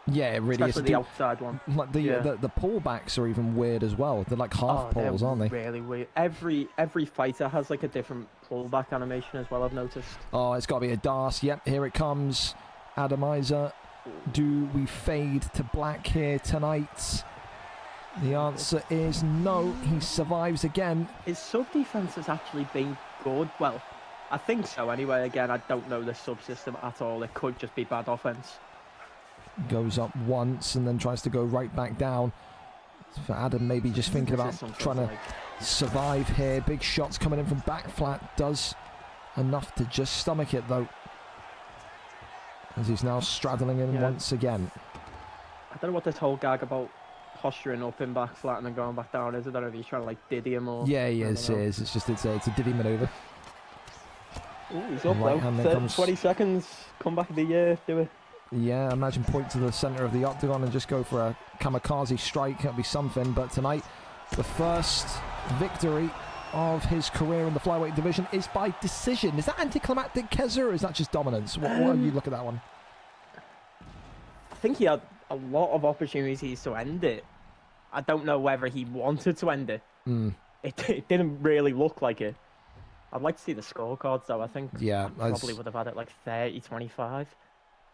Yeah, it really especially is. The outside one. Like the pullbacks are even weird as well. They're like half pulls, aren't they? Really weird. Every fighter has like a different pullback animation as well, I've noticed. Oh, it's got to be a Darce. Yep, here it comes. Adamizer. Do we fade to black here tonight? The answer is no. He survives again. His sub defense has actually been good. Well, I think so anyway. Again, I don't know the sub system at all. It could just be bad offense. Goes up once and then tries to go right back down. For Adam, maybe just thinking about trying to survive here. Big shots coming in from back flat. Does enough to just stomach it though, as he's now straddling in once again. I don't know what this whole gag about posturing up and back flat and then going back down, is it? I don't know if he's trying to like diddy him or... Yeah, he is. It's just it's a diddy maneuver. Ooh, he's up though. 20 seconds. Come back of the year. Do it. Yeah, imagine point to the centre of the octagon and just go for a kamikaze strike. That'll be something. But tonight, the first victory of his career in the flyweight division is by decision. Is that anticlimactic, Keza, or is that just dominance? What do you look at that one? I think he had a lot of opportunities to end it. I don't know whether he wanted to end it. It didn't really look like it. I'd like to see the scorecards though. I think probably would have had it like 30-25.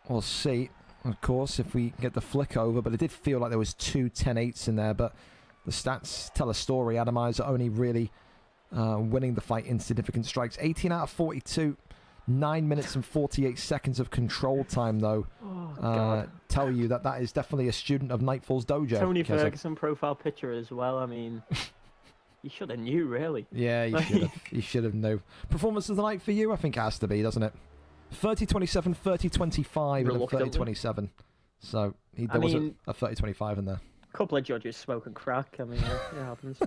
We'll see, of course, if we get the flick over, but it did feel like there was 2 10-8s in there, but the stats tell a story. Atomizer only really winning the fight in significant strikes. 18 out of 42, 9 minutes and 48 seconds of control time, though. Tell you that is definitely a student of Nightfall's dojo. Tony Ferguson profile picture as well. I mean, you should have knew, really. Yeah, you should have. You should have known. Performance of the night for you, I think it has to be, doesn't it? 30-27, 30-25, and a 30-27. So there was a 30-25 in there. A couple of judges smoking crack. I mean, it happens.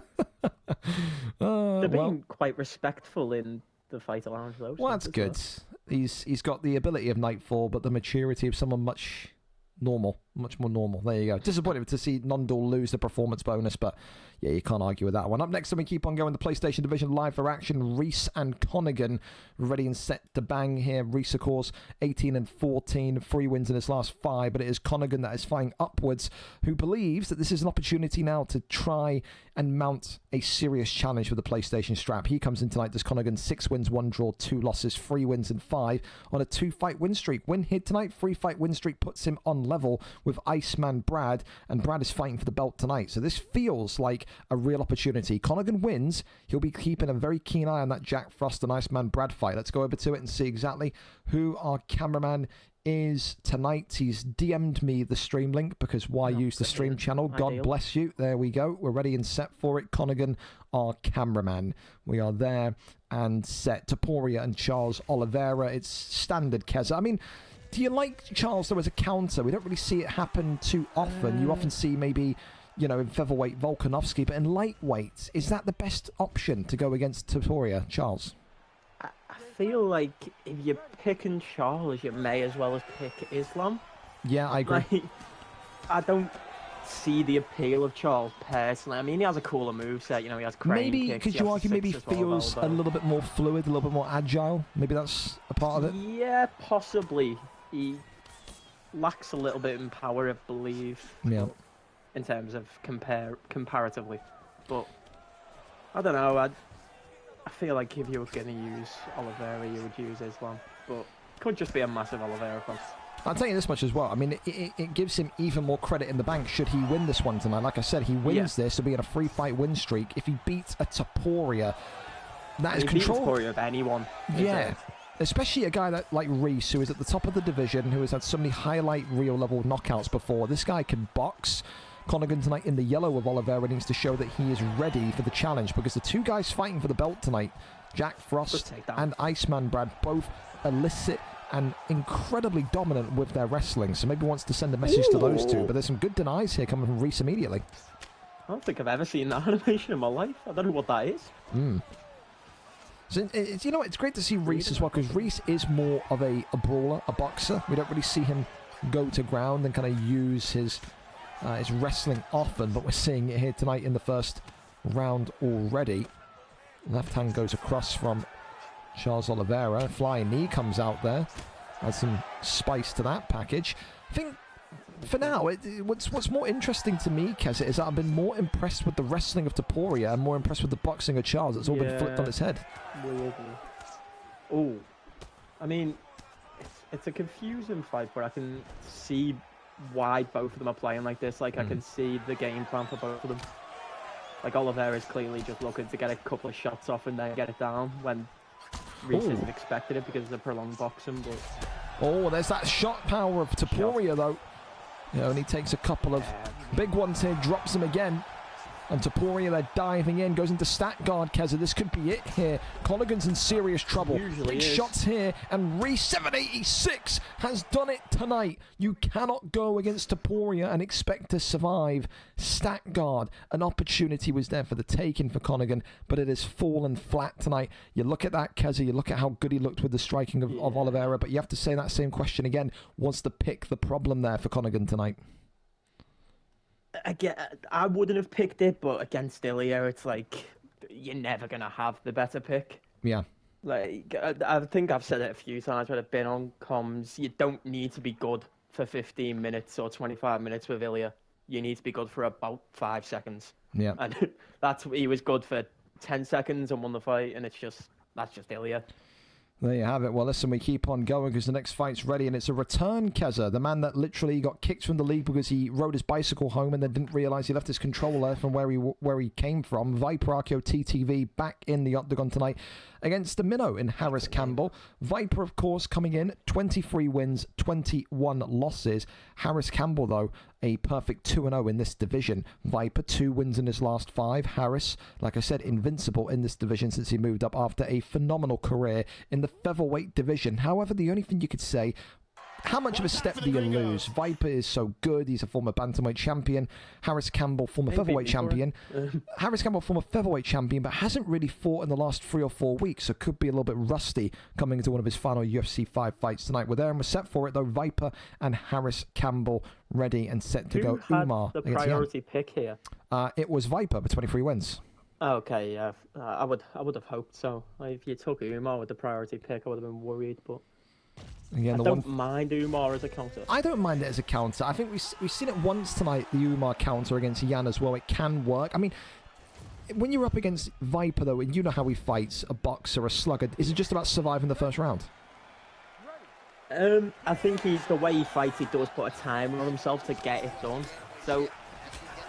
They're being quite respectful in the fight lounge, though. Well, that's good. He's got the ability of Nightfall, but the maturity of someone much more normal. There you go. Disappointed to see Non-Duel lose the performance bonus, but yeah, you can't argue with that one. Up next, we keep on going. The PlayStation Division live for action. Reese and Connigan ready and set to bang here. Reese, of course, 18-14, 3 wins in his last 5, but it is Connigan that is flying upwards, who believes that this is an opportunity now to try and mount a serious challenge for the PlayStation strap. He comes in tonight, does Connigan, 6 wins, 1 draw, 2 losses, 3 wins and 5 on a 2-fight win streak. Win here tonight, 3-fight win streak puts him on level with Iceman Brad, and Brad is fighting for the belt tonight. So this feels like a real opportunity. Connigan wins, he'll be keeping a very keen eye on that Jack Frost and Iceman Brad fight. Let's go over to it and see exactly who our cameraman is tonight. He's DM'd me the stream link because why use the stream channel? God bless you. There we go. We're ready and set for it. Connigan, our cameraman. We are there and set. Taporia and Charles Oliveira. It's standard, Keza. I mean, do you like Charles, though, as a counter? We don't really see it happen too often. You often see maybe, in featherweight Volkanovski, but in lightweight, is that the best option to go against Taporia, Charles? I feel like if you're picking Charles, you may as well as pick Islam. Yeah, I agree. Like, I don't see the appeal of Charles personally. I mean, he has a cooler moveset, he has crane maybe, kicks. Could you argue maybe feels a little bit more fluid, a little bit more agile? Maybe that's a part of it? Yeah, possibly. He lacks a little bit in power, I believe. Yeah. In terms of comparatively. But, I don't know, I feel like if you were going to use Oliveira, you would use Islam. But it could just be a massive Oliveira fan. I'll tell you this much as well. I mean, it gives him even more credit in the bank should he win this one tonight. Like I said, he wins this, he'll be in a 3-fight win streak. If he beats a Taporia, that is control. Taporia of anyone. Yeah. Especially a guy like Reese, who is at the top of the division, who has had so many highlight reel level knockouts before. This guy can box. Connigan tonight in the yellow of Oliveira needs to show that he is ready for the challenge, because the 2 guys fighting for the belt tonight, Jack Frost and Iceman Brad, both illicit and incredibly dominant with their wrestling. So maybe wants to send a message to those 2, but there's some good denies here coming from Reese immediately. I don't think I've ever seen that animation in my life. I don't know what that is. So it's great to see Reese as well, because Reese is more of a brawler, a boxer. We don't really see him go to ground and kind of use his wrestling often, but we're seeing it here tonight in the first round already. Left hand goes across from Charles Oliveira. Flying knee comes out there. Adds some spice to that package. I think for now, what's more interesting to me, Keza, is that I've been more impressed with the wrestling of Taporia and more impressed with the boxing of Charles. It's all been flipped on its head. Weirdly. Oh, I mean, it's a confusing fight, but I can see why both of them are playing like this. Like, I can see the game plan for both of them. Like, Oliveira is clearly just looking to get a couple of shots off and then get it down when Reese isn't expected it because of the prolonged boxing. But oh, there's that shot power of Taporia, though. He only takes a couple of big ones here, drops him again. And Taporia, they're diving in, goes into stat guard, Keza. This could be it here. Colligan's in serious trouble. Big shots here, and Reese 786 has done it tonight. You cannot go against Taporia and expect to survive. Stat guard, an opportunity was there for the taking for Connigan, but it has fallen flat tonight. You look at that, Keza, you look at how good he looked with the striking of Oliveira, but you have to say that same question again. Was the pick the problem there for Connigan tonight? Again, I wouldn't have picked it, but against Ilya, it's like you're never gonna have the better pick. Yeah. Like I think I've said it a few times when I've been on comms. You don't need to be good for 15 minutes or 25 minutes with Ilya. You need to be good for about 5 seconds. Yeah. And he was good for 10 seconds and won the fight, and that's just Ilya. There you have it. Well, listen, we keep on going because the next fight's ready, and it's a return, Keza, the man that literally got kicked from the league because he rode his bicycle home and then didn't realise he left his controller from where he came from. Viper Archeo TTV back in the octagon tonight against the minnow in Harris Campbell. Viper, of course, coming in 23 wins, 21 losses. Harris Campbell, though, a perfect 2-0 in this division. Viper, 2 wins in his last 5. Harris, like I said, invincible in this division since he moved up after a phenomenal career in the featherweight division. However, the only thing you could say, how much of a step do you lose? Viper is so good. He's a former bantamweight champion. Harris Campbell, former featherweight champion. Harris Campbell, former featherweight champion, but hasn't really fought in the last 3 or 4 weeks, so could be a little bit rusty coming into one of his final UFC 5 fights tonight. We're there and we're set for it, though. Viper and Harris Campbell ready and set to go. Umar the priority pick here? It was Viper with 23 wins. Okay, yeah. I would have hoped so. If you took Umar with the priority pick, I would have been worried, but... Again, I don't mind Umar as a counter. I don't mind it as a counter. I think we've seen it once tonight, the Umar counter against Jan as well. It can work. I mean, when you're up against Viper, though, and you know how he fights, a boxer, a slugger, is it just about surviving the first round? I think the way he fights, he does put a timer on himself to get it done. So,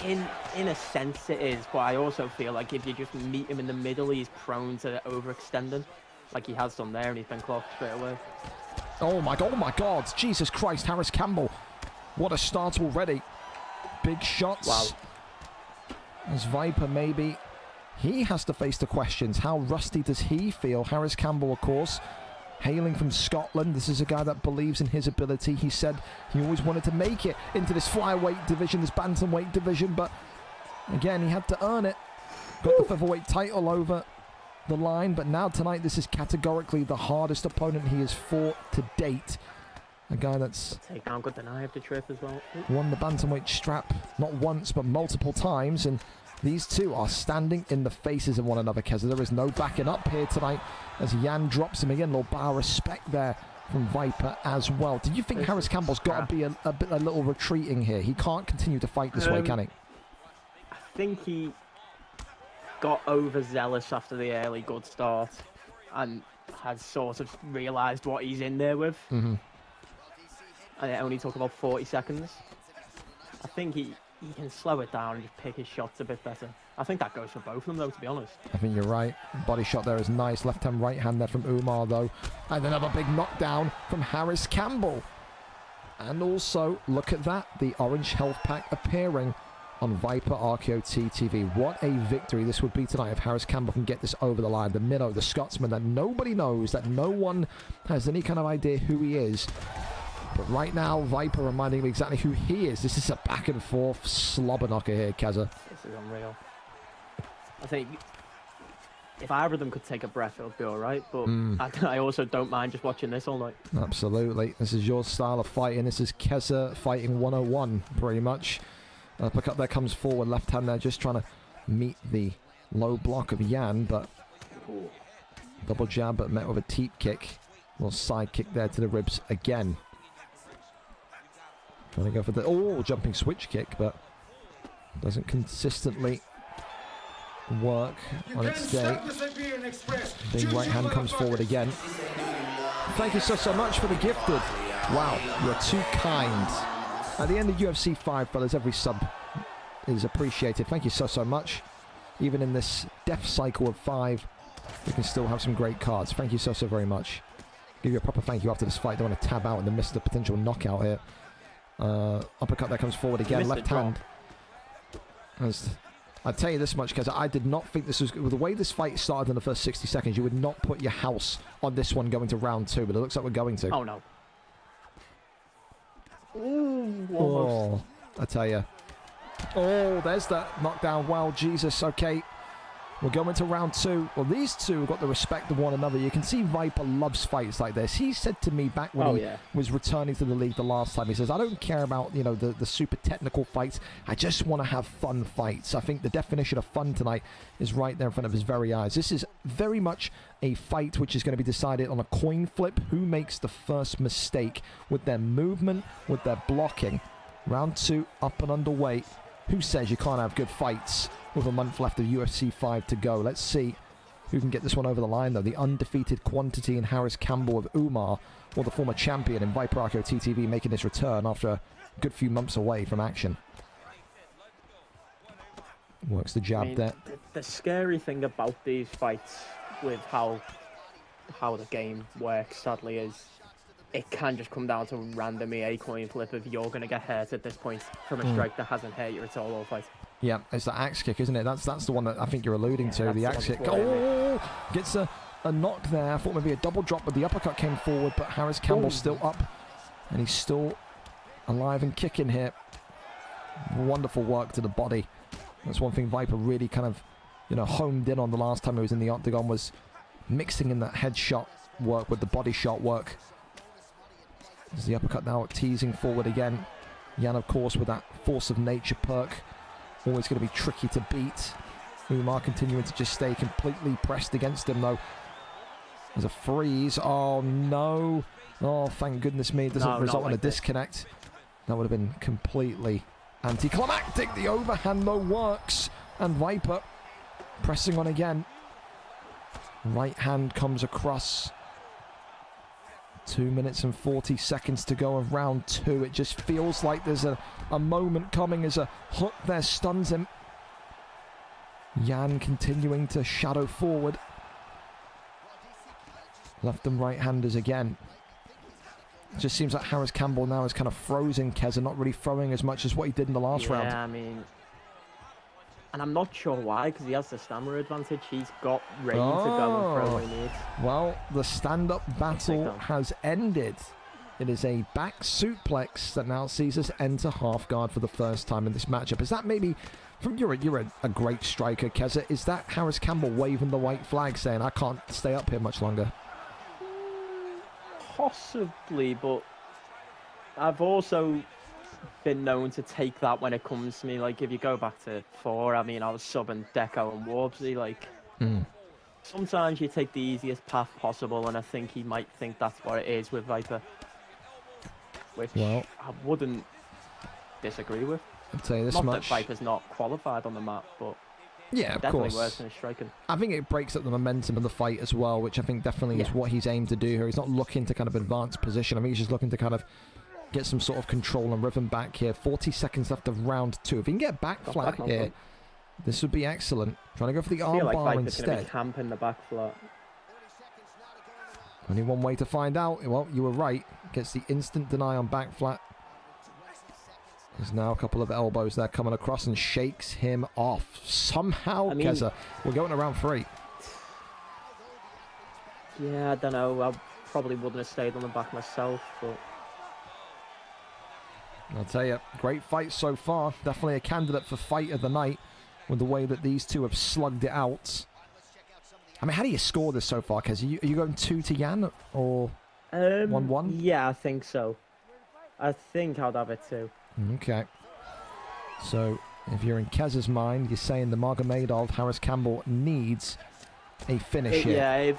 in a sense it is, but I also feel like if you just meet him in the middle, he's prone to overextending, like he has done there, and he's been clocked straight away. Oh my God, Jesus Christ, Harris Campbell. What a start already. Big shots. Wow. As Viper, maybe he has to face the questions. How rusty does he feel? Harris Campbell, of course, hailing from Scotland. This is a guy that believes in his ability. He said he always wanted to make it into this flyweight division, this bantamweight division, but again, he had to earn it. Got the featherweight title over the line, but now tonight this is categorically the hardest opponent he has fought to date. A guy that's takedown good deny of the trip as well. Won the bantamweight strap not once but multiple times, and these two are standing in the faces of one another, Keza. There is no backing up here tonight as Jan drops him again. Little bar of respect there from Viper as well. Do you think Harris Campbell's got to be a little retreating here? He can't continue to fight this way, can he? I think he got overzealous after the early good start and has sort of realised what he's in there with. Mm-hmm. And it only took about 40 seconds. I think he can slow it down and just pick his shots a bit better. I think that goes for both of them, though, to be honest. I think you're right. Body shot there is nice. Left hand, right hand there from Umar, though. And another big knockdown from Harris Campbell. And also, look at that. The orange health pack appearing on Viper Archeo TTV. What a victory this would be tonight if Harris Campbell can get this over the line. The minnow, the Scotsman that nobody knows, that no one has any kind of idea who he is. But right now, Viper reminding me exactly who he is. This is a back and forth slobber knocker here, Keza. This is unreal. I think if either of them could take a breath, it would be all right. But I also don't mind just watching this all night. Absolutely. This is your style of fighting. This is Keza fighting 101, pretty much. Uppercut there comes forward. Left hand there just trying to meet the low block of Jan, but double jab, but met with a teep kick. Little side kick there to the ribs again. Trying to go for the jumping switch kick, but doesn't consistently work on its day. Big right hand comes forward again. Thank you so much for the gifted. Wow, you're too kind. At the end of UFC 5, fellas, every sub is appreciated. Thank you so much. Even in this death cycle of 5, we can still have some great cards. Thank you so very much. Give you a proper thank you after this fight. Don't want to tab out and miss the potential knockout here. Uppercut that comes forward again. Left hand. I'll tell you this much, because I did not think this was... With the way this fight started in the first 60 seconds, you would not put your house on this one going to round 2, but it looks like we're going to. Oh, no. Ooh, almost. Oh, I tell you. Oh, there's that knockdown. Wow, Jesus. Okay. We're going to round 2. Well, these two have got the respect of one another. You can see Viper loves fights like this. He said to me back when he was returning to the league the last time, he says, I don't care about, you know, the super technical fights. I just want to have fun fights. I think the definition of fun tonight is right there in front of his very eyes. This is very much a fight which is going to be decided on a coin flip. Who makes the first mistake with their movement, with their blocking? Round 2 up and underway. Who says you can't have good fights with a month left of UFC 5 to go? Let's see who can get this one over the line, though. The undefeated quantity in Harris Campbell of Umar, or the former champion in Viper Arco TTV, making his return after a good few months away from action. Works the jab there. The scary thing about these fights with how the game works, sadly, is it can just come down to random EA coin flip if you're going to get hurt at this point from a strike that hasn't hurt you at all fight. Yeah, it's the axe kick, isn't it? That's the one that I think you're alluding to. The axe kick. Oh, gets a knock there. I thought maybe a double drop, but the uppercut came forward, but Harris Campbell's still up, and he's still alive and kicking here. Wonderful work to the body. That's one thing Viper really kind of, you know, homed in on the last time he was in the octagon, was mixing in that headshot work with the body shot work. There's the uppercut now, teasing forward again. Jan, of course, with that force of nature perk. Always going to be tricky to beat. Umar continuing to just stay completely pressed against him, though. There's a freeze. Oh, no. Oh, thank goodness me. It doesn't result in a disconnect. That would have been completely anticlimactic. The overhand, though, works. And Viper pressing on again. Right hand comes across. 2 minutes and 40 seconds to go of round 2. It just feels like there's a moment coming as a hook there stuns him. Jan continuing to shadow forward. Left and right handers again. It just seems like Harris Campbell now is kind of frozen Keza, not really throwing as much as what he did in the last round. Yeah, I mean, and I'm not sure why, because he has the stamina advantage. He's got range to go and throw what he needs. Well, the stand-up battle has ended. It is a back suplex that now sees us enter half guard for the first time in this matchup. Is that maybe, from you're a great striker, Keza, is that Harris Campbell waving the white flag saying, I can't stay up here much longer? Possibly, but I've also been known to take that when it comes to me. Like, if you go back to 4, I mean, I was subbing Deco and Warbsy. Like, sometimes you take the easiest path possible, and I think he might think that's what it is with Viper, which I wouldn't disagree with. I'd say this not much. That Viper's not qualified on the map, but yeah, of definitely course. worse than his striking. I think it breaks up the momentum of the fight as well, which I think definitely is what he's aimed to do here. He's not looking to kind of advance position. I mean, he's just looking to kind of get some sort of control and rhythm back here. 40 seconds left of round 2. If he can get back flat here, this would be excellent. Trying to go for the arm bar instead. Camping the back flat. Only one way to find out. Well, you were right. Gets the instant deny on back flat. There's now a couple of elbows there coming across and shakes him off. Somehow, Keza, we're going to round 3. Yeah, I don't know. I probably wouldn't have stayed on the back myself, but I'll tell you, great fight so far. Definitely a candidate for fight of the night with the way that these two have slugged it out. I mean, how do you score this so far, Kez? Are you going 2 to Jan or 1-1? Yeah, I think so. I think I'd have it 2. Okay. So, if you're in Kez's mind, you're saying the Magomedov, Harris Campbell needs a finish here. Yeah,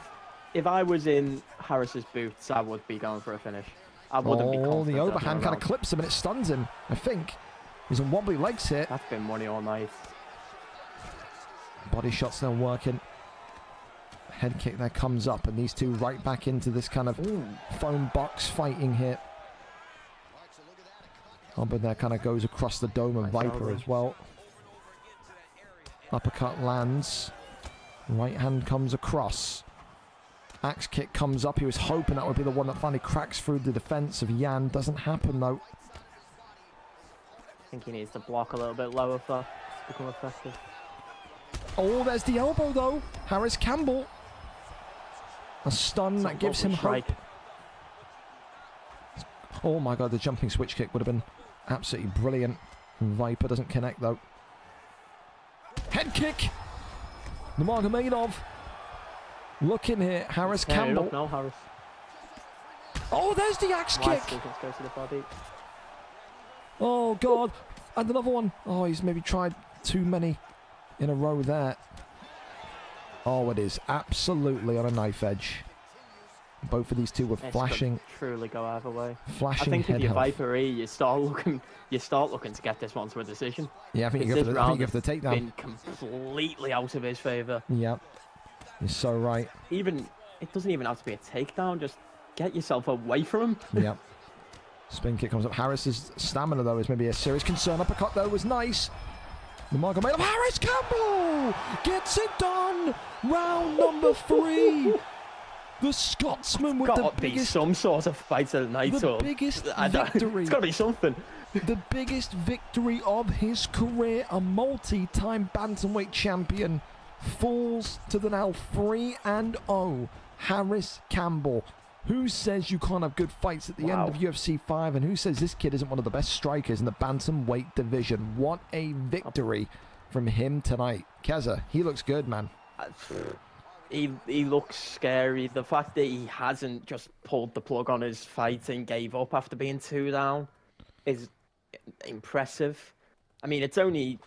if I was in Harris's boots, I would be going for a finish. I wouldn't be confident. The overhand kind of clips him and it stuns him, I think. He's on wobbly legs here. That's been money all night. Body shot's now working. Head kick there comes up, and these two right back into this kind of foam box fighting here. But there kind of goes across the dome of Viper as well. Uppercut lands. Right hand comes across. Axe kick comes up. He was hoping that would be the one that finally cracks through the defense of Jan. Doesn't happen though. I think he needs to block a little bit lower for that to become effective. Oh, there's the elbow, though. Harris Campbell. A stun that gives him hope. Oh, my God. The jumping switch kick would have been absolutely brilliant. Viper doesn't connect, though. Head kick. Nurmagomedov. Look in here. Harris Campbell. Look now, Harris. Oh, there's the axe kick. Go to the body. Oh, God. And another one. Oh, he's maybe tried too many in a row there. Oh, it is absolutely on a knife edge. Both of these two were flashing. Truly go either way. Flashing. I think head if you're health. Viper E, you start looking to get this one to a decision. Yeah, I think you go for the takedown. Been completely out of his favour. Yeah, you're so right. It doesn't even have to be a takedown. Just get yourself away from him. Yeah. Spin kick comes up. Harris's stamina though is maybe a serious concern. Uppercut though was nice. Nurmagomedov. Harris Campbell gets it done. Round number 3. The Scotsman with the biggest... be some sort of fight of the night. The biggest victory. It's got to be something. The biggest victory of his career. A multi-time bantamweight champion falls to the now 3-0 Harris Campbell. Who says you can't have good fights at the end of UFC 5? And who says this kid isn't one of the best strikers in the bantamweight division? What a victory from him tonight. Keza, he looks good, man. He looks scary. The fact that he hasn't just pulled the plug on his fight and gave up after being 2 down is impressive. I mean, it's only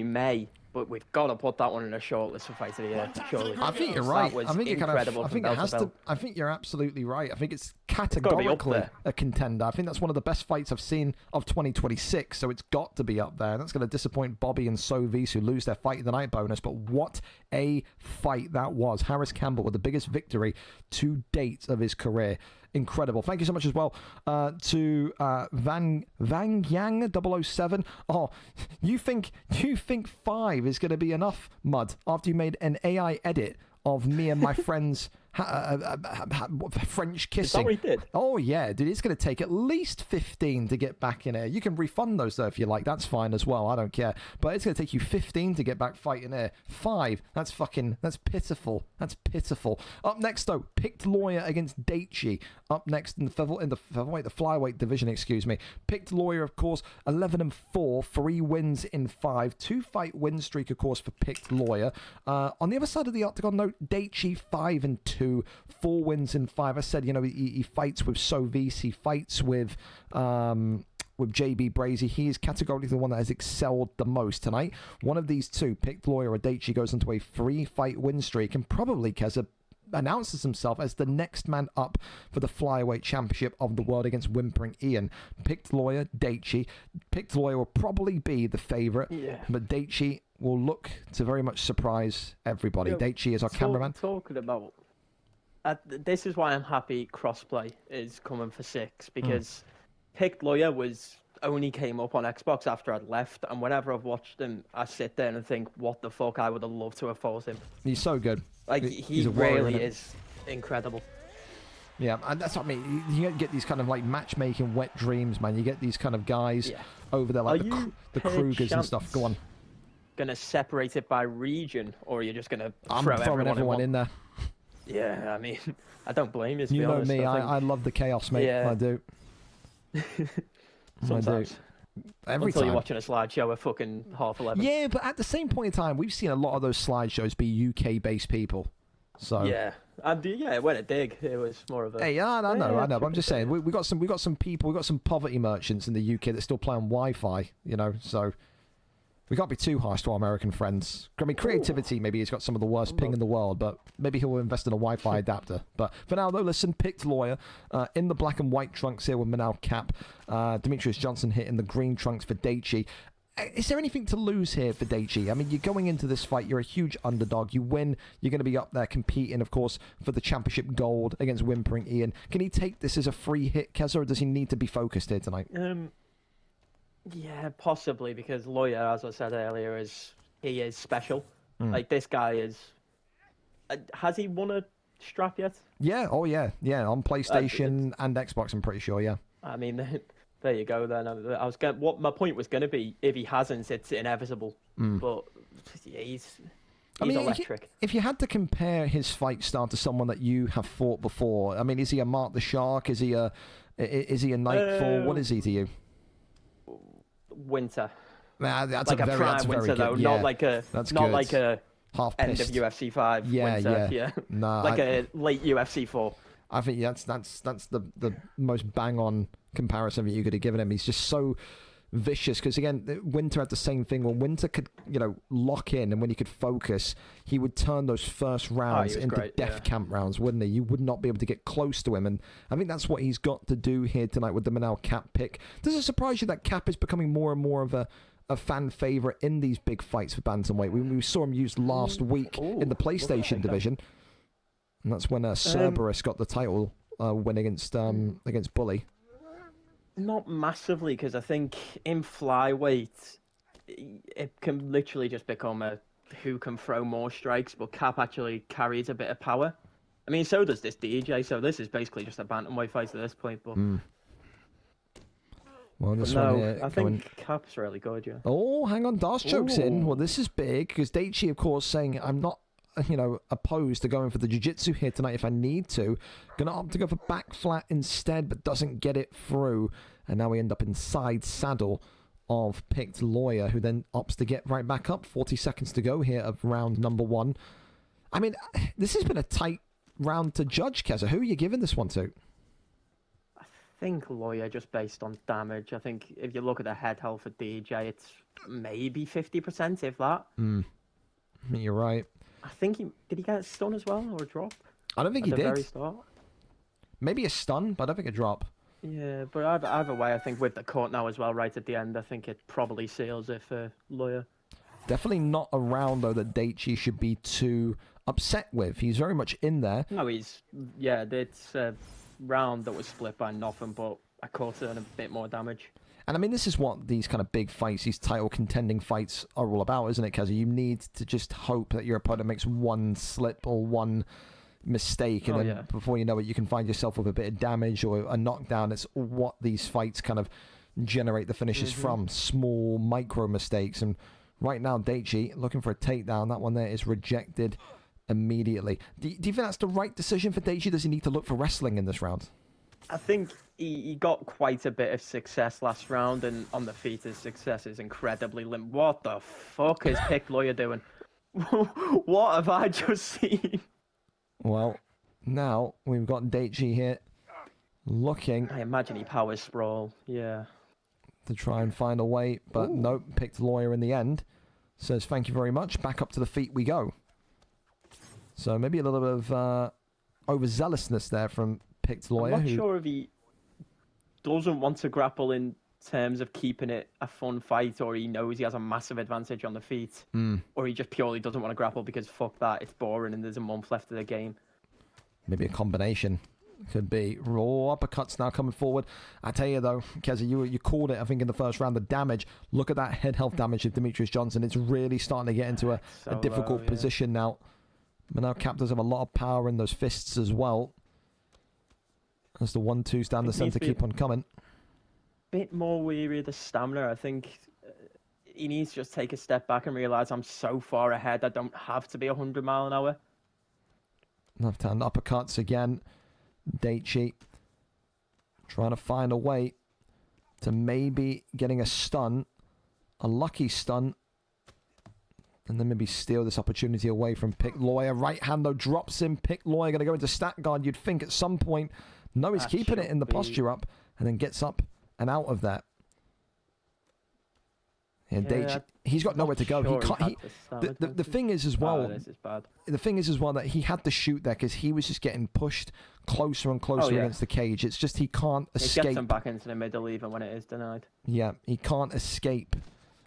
May, but we've got to put that one in a shortlist for fight of the year. Surely. I think you're right. I think incredible. I think it has to. I think you're absolutely right. I think it's categorically a contender. I think that's one of the best fights I've seen of 2026. So it's got to be up there. And that's going to disappoint Bobby and Sovis, who lose their fight of the night bonus. But what a fight that was! Harris Campbell with the biggest victory to date of his career. Incredible. Thank you so much as well to Van Yang 007. Oh, you think 5 is going to be enough, Mud, after you made an AI edit of me and my friends French kissing? Is that what he did? Oh yeah, dude, it's going to take at least 15 to get back in here. You can refund those though if you like. That's fine as well. I don't care. But it's going to take you 15 to get back fighting here. 5. That's pitiful. That's pitiful. Up next though, picked lawyer against Daichi. Up next in the flyweight division, excuse me. Picked lawyer, of course, 11-4, 3 wins in 5, 2-fight win streak, of course, for picked lawyer. On the other side of the octagon, note Daichi 5-2, 4 wins in 5. I said, he fights with Sovis, he fights with JB Brazy. He is categorically the one that has excelled the most tonight. One of these two, picked lawyer or Daichi, goes into a 3-fight win streak and probably Keza announces himself as the next man up for the flyweight championship of the world against Whimpering Ian. Picked lawyer, Daichi. Picked lawyer will probably be the favourite, but Daichi will look to very much surprise everybody. Daichi is our cameraman. Talking about... this is why I'm happy Crossplay is coming for 6, because Picked Lawyer only came up on Xbox after I'd left, and whenever I've watched him, I sit there and think, what the fuck, I would have loved to have fought him. He's so good. He really is incredible. Yeah, and that's what I mean. You get these kind of like matchmaking wet dreams, man. You get these kind of guys over there, like the Krugers and stuff. Go on. Gonna separate it by region, or are you just gonna I'm throwing everyone in there. Yeah, I mean, I don't blame you. To you be know honest. me, I love the chaos, mate. Yeah. I do. Sometimes. Every Until time. you're watching a slideshow at fucking 11:30. Yeah, but at the same point in time, we've seen a lot of those slideshows be UK-based people. So yeah, and it went a dig. It was more of a. Hey, I know. But I'm just saying, we got some people, we got some poverty merchants in the UK that still play on Wi-Fi. So we can't be too harsh to our American friends. I mean, creativity, maybe he's got some of the worst ping in the world, but maybe he'll invest in a Wi-Fi adapter. But for now, though, listen, picked lawyer in the black and white trunks here with Manal Cap. Demetrius Johnson hitting the green trunks for Daichi. Is there anything to lose here for Daichi? I mean, you're going into this fight, you're a huge underdog. You win, you're going to be up there competing, of course, for the championship gold against Whimpering Ian. Can he take this as a free hit, Keza, or does he need to be focused here tonight? Yeah, possibly, because Lawyer, as I said earlier, he is special. Like, this guy is... has he won a strap yet? Yeah, on PlayStation and Xbox, I'm pretty sure, yeah. I mean, there you go then. What my point was going to be, if he hasn't, it's inevitable. But yeah, He's electric. If you had to compare his fight style to someone that you have fought before, I mean, is he a Mark the Shark? Is he a Nightfall? What is he to you? Winter. Nah, that's like a prime Winter, though. Yeah, not like a half end pissed. of UFC 5 Yeah, Winter. yeah. Nah, like a late UFC 4. I think that's the most bang on comparison that you could have given him. He's just so vicious because again, Winter had the same thing. When Winter could lock in and when he could focus, he would turn those first rounds into death camp rounds, wouldn't he? You would not be able to get close to him, and I think that's what he's got to do here tonight with the Manel Cap pick. Does it surprise you that Cap is becoming more and more of a fan favorite in these big fights for bantamweight? We saw him used last week in the PlayStation division, and that's when Cerberus got the title win against Bully. Not massively, because I think in flyweight, it can literally just become a who can throw more strikes, but Cap actually carries a bit of power. I mean, so does this DJ, so this is basically just a bantamweight fight at this point, but... Well, this one here, I think Cap's really good, yeah. Oh, hang on, Das jokes in. Well, this is big, because Daichi, of course, saying, I'm not, opposed to going for the jiu-jitsu here tonight if I need to. Gonna opt to go for back flat instead, but doesn't get it through. And now we end up inside saddle of picked Lawyer, who then opts to get right back up. 40 seconds to go here of round number 1. I mean, this has been a tight round to judge, Keza. Who are you giving this one to? I think Lawyer, just based on damage. I think if you look at the head health for DJ, it's maybe 50%, if that. You're right. I think did he get a stun as well, or a drop? I don't think he did. Very start? Maybe a stun, but I don't think a drop. Yeah, but either way, I think with the cut now as well, right at the end, I think it probably seals it for Lawyer. Definitely not a round, though, that Daichi should be too upset with. He's very much in there. No, it's a round that was split by nothing, but a quarter and a bit more damage. And I mean, this is what these kind of big fights, these title contending fights are all about, isn't it, Keza? You need to just hope that your opponent makes one slip or one mistake, and then before you know it, you can find yourself with a bit of damage or a knockdown. It's what these fights kind of generate the finishes from, small micro mistakes. And right now, Daichi looking for a takedown. That one there is rejected immediately. Do you think that's the right decision for Daichi? Does he need to look for wrestling in this round? I think he got quite a bit of success last round, and on the feet his success is incredibly limp. What the fuck is Pick Lawyer doing? What have I just seen? Well, now we've got Daichi here looking. I imagine he power sprawl, yeah. To try and find a way, but nope, picked Lawyer in the end. Says thank you very much. Back up to the feet we go. So maybe a little bit of overzealousness there from picked Lawyer. I'm not sure if he doesn't want to grapple in terms of keeping it a fun fight, or he knows he has a massive advantage on the feet, or he just purely doesn't want to grapple because fuck that, it's boring and there's a month left of the game. Maybe a combination. Could be. Raw uppercuts now coming forward. I tell you though, Keza, you called it, I think, in the first round, the damage. Look at that head health damage of Demetrius Johnson. It's really starting to get into a difficult position now. But now Cap does have a lot of power in those fists as well. As the 1-2s down the centre keep on coming. Bit more weary of the stamina. I think he needs to just take a step back and realise I'm so far ahead I don't have to be 100 mile an hour. Left hand uppercuts again. Daichi trying to find a way to maybe getting a stun, a lucky stun, and then maybe steal this opportunity away from Pick Lawyer. Right hand though drops him. Pick Lawyer going to go into stat guard. You'd think at some point, no, he's keeping it in the posture up, and then gets up and out of that. And Daichi, he's got nowhere to go. He can't. The thing is as well. This is bad. The thing is as well that he had to shoot there because he was just getting pushed closer and closer against the cage. It's just he can't escape. It gets him back into the middle even when it is denied. Yeah, he can't escape.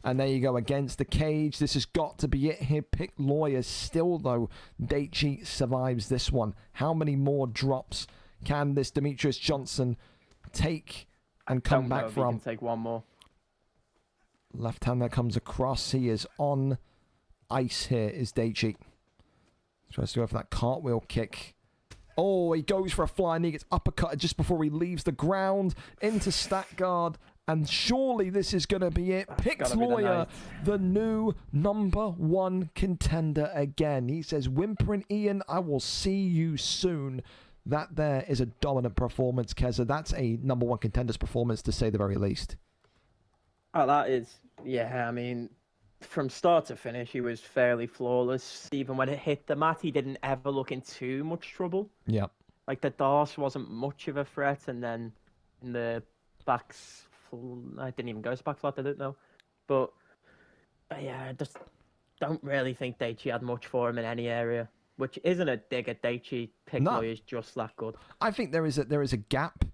And there you go, against the cage. This has got to be it here. Pick Lawyers still, though. Daichi survives this one. How many more drops can this Demetrius Johnson take and come back from? He can take one more. Left hand that comes across. He is on ice here, is Daichi. Tries to go for that cartwheel kick. Oh, he goes for a flying knee. Gets uppercutted just before he leaves the ground. Into stat guard. And surely this is going to be it. Picked Lawyer, the new #1 contender again. He says, whimpering Ian, I will see you soon. That there is a dominant performance, Keza. That's a #1 contender's performance, to say the very least. Oh, that is, yeah, I mean, from start to finish, he was fairly flawless. Even when it hit the mat, he didn't ever look in too much trouble. Yeah. Like, the Darce wasn't much of a threat, and then in the backs... I didn't even go to back flat, I don't know. But, yeah, I just don't really think Daichi had much for him in any area, which isn't a dig at Daichi. Pick Lawyer's just that good. I think there is a gap,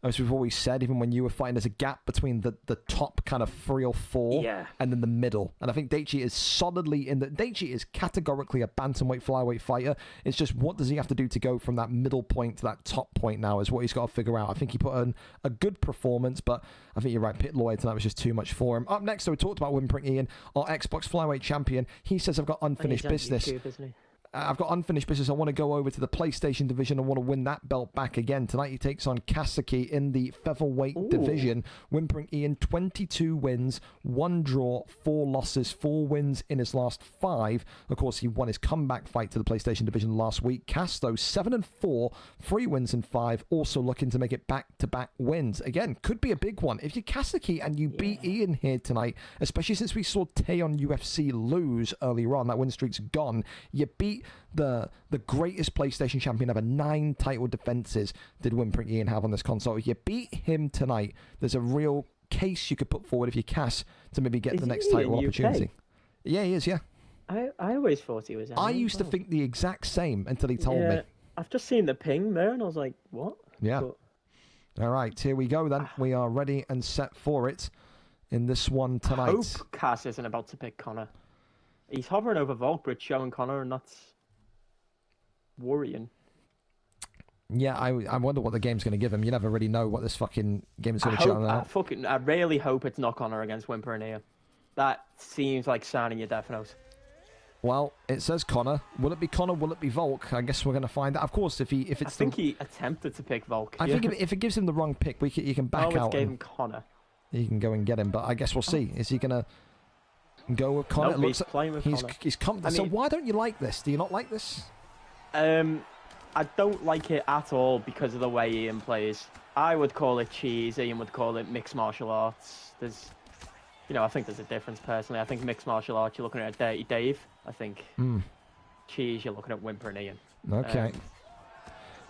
as we've always said, even when you were fighting, there's a gap between the top kind of 3 or 4 and then the middle. And I think Daichi is solidly in the... Daichi is categorically a bantamweight, flyweight fighter. It's just what does he have to do to go from that middle point to that top point now is what he's got to figure out. I think he put in a good performance, but I think you're right. Pit Lawyer tonight was just too much for him. Up next, so we talked about whimpering Ian, our Xbox flyweight champion. He says, I've got unfinished business. YouTube, isn't he? I've got unfinished business. I want to go over to the PlayStation division. I want to win that belt back again. Tonight he takes on Kasaki in the featherweight division. Whimpering Ian, 22 wins, 1 draw, 4 losses, 4 wins in his last 5. Of course, he won his comeback fight to the PlayStation division last week. Cass, though, 7-4, 3 wins and 5. Also looking to make it back-to-back wins. Again, could be a big one. If you're Kasaki and you beat Ian here tonight, especially since we saw Tay on UFC lose earlier on, that win streak's gone. You beat the greatest PlayStation champion ever. 9 title defenses did whimpering Ian have on this console. If you beat him tonight, there's a real case you could put forward if you Cass to maybe get the next title opportunity. Yeah, he is, yeah. I always thought he was. I used to think the exact same until he told me. I've just seen the ping there and I was like, what? Yeah. But... All right, here we go then. We are ready and set for it in this one tonight. I hope Cass isn't about to pick Connor. He's hovering over Volkbridge, showing Connor, and that's worrying. Yeah, I wonder what the game's going to give him. You never really know what this fucking game is going to show him. I really hope it's not Connor against Whimpering Ian. That seems like signing your death note. Well, it says Connor. Will it be Connor? Will it be Volk? I guess we're going to find out. Of course, I think he attempted to pick Volk. I think if it gives him the wrong pick, you can back out. Gave him Connor. You can go and get him, but I guess we'll see. Is he going to go with Connor? Nope, he's playing with Connor. He's confident. So why don't you like this? Do you not like this? I don't like it at all because of the way Ian plays. I would call it cheese. Ian would call it mixed martial arts. I think there's a difference personally. I think mixed martial arts, you're looking at Dirty Dave. I think cheese, you're looking at Whimpering Ian. Okay.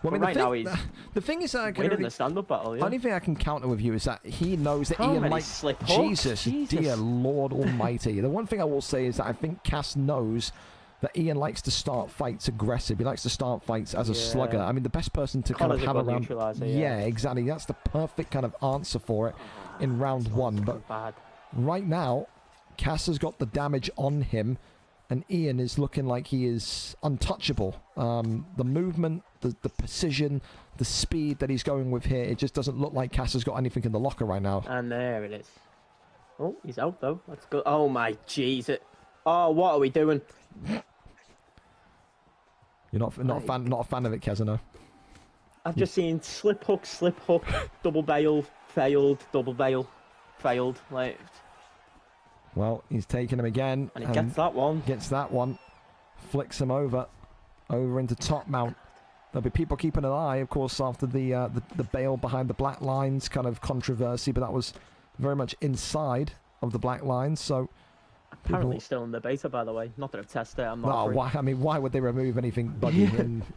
Well, I mean, the thing is, I can winning the stand-up battle. Yeah. Only thing I can counter with you is that he knows that Ian likes Jesus, dear Lord Almighty. The one thing I will say is that I think Cass knows that Ian likes to start fights aggressive. He likes to start fights as a slugger. I mean, the best person to kind of have around. Yeah, exactly. That's the perfect kind of answer for it in round 1. But right now, Cass has got the damage on him, and Ian is looking like he is untouchable. The movement, the precision, the speed that he's going with here, it just doesn't look like Cass has got anything in the locker right now. And there it is. Oh, he's out though. That's good. Oh my jeez! Oh, what are we doing? You're not a fan of it, Kez, no? I've just seen slip hook, double bail, failed, double bail, failed. Like. Well, he's taking him again. And he gets that one. Gets that one. Flicks him over into top mount. There'll be people keeping an eye, of course, after the bail behind the black lines kind of controversy, but that was very much inside of the black lines, so... Apparently still in the beta, by the way. Not that I've tested it, I'm not why? I mean, why would they remove anything buggy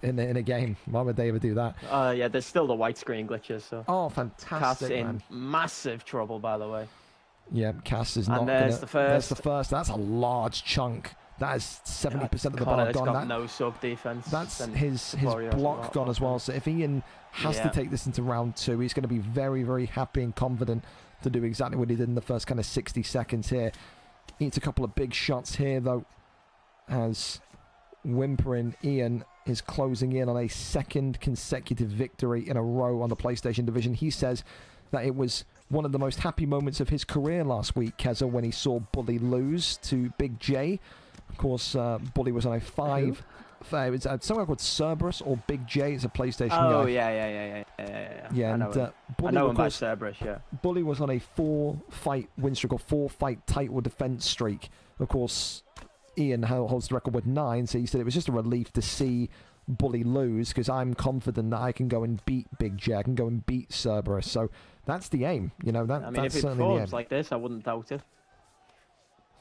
in a game? Why would they ever do that? Yeah, there's still the white screen glitches, so... Oh, fantastic, Cass in massive trouble, by the way. Yeah, Cass is not gonna... There's the first. There's the first. That's a large chunk. That is 70% of the bar gone. Got no sub defense. That's his block gone as well. So if Ian has to take this into round 2, he's going to be very, very happy and confident to do exactly what he did in the first kind of 60 seconds here. Eats a couple of big shots here, though, as Whimpering Ian is closing in on a 2nd consecutive victory in a row on the PlayStation division. He says that it was one of the most happy moments of his career last week, Keza, when he saw Bully lose to Big J. Of course, Bully was on a It was somewhere called Cerberus or Big J. It's a PlayStation Oh, guy. yeah. Yeah, I and know him. Bully, I know of him by course, Cerberus, yeah. Bully was on a 4-fight win streak or 4-fight title defense streak. Of course, Ian holds the record with 9, so he said it was just a relief to see Bully lose because I'm confident that I can go and beat Big J. I can go and beat Cerberus. So that's the aim. You know, I mean, that's if it certainly the aim. forms like this, I wouldn't doubt it.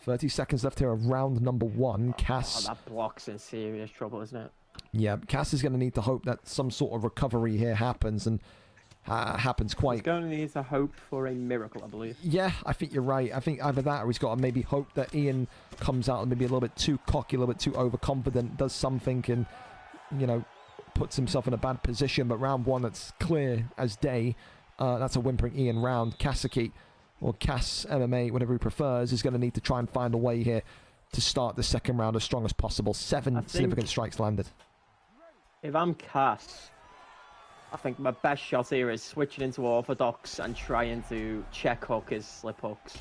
30 seconds left here of round number 1. Cass. Oh, that block's in serious trouble, isn't it? Yeah, Cass is going to need to hope that some sort of recovery here happens, and happens quite... He's going to need to hope for a miracle, I believe. Yeah, I think you're right. I think either that or he's got to maybe hope that Ian comes out and maybe a little bit too cocky, a little bit too overconfident, does something and, you know, puts himself in a bad position. But round 1, that's clear as day. That's a whimpering Ian round. Kasaki, or Cass MMA, whatever he prefers, is going to need to try and find a way here to start the second round as strong as possible. 7 significant strikes landed. If I'm Cass, I think my best shot here is switching into orthodox and trying to check hook his slip hooks.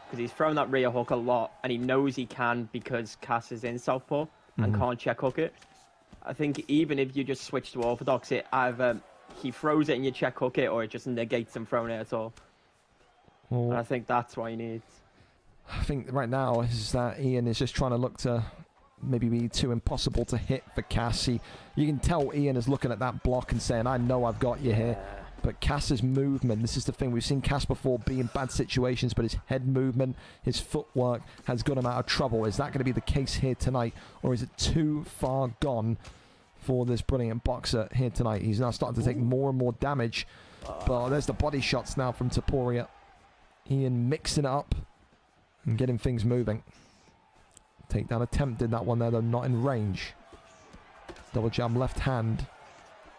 Because he's thrown that rear hook a lot, and he knows he can because Cass is in southpaw and can't check hook it. I think even if you just switch to orthodox, it either he throws it and you check hook it, or it just negates him throwing it at all. And I think that's what he needs. I think right now is that Ian is just trying to look to maybe be too impossible to hit for Cass. You can tell Ian is looking at that block and saying, I know I've got you here. But Cass's movement, this is the thing, we've seen Cass before be in bad situations, but his head movement, his footwork has got him out of trouble. Is that going to be the case here tonight, or is it too far gone for this brilliant boxer here tonight? He's now starting to take more and more damage. But there's the body shots now from Taporia. Ian mixing it up and getting things moving. Takedown attempted, that one there, though not in range. Double jab left hand.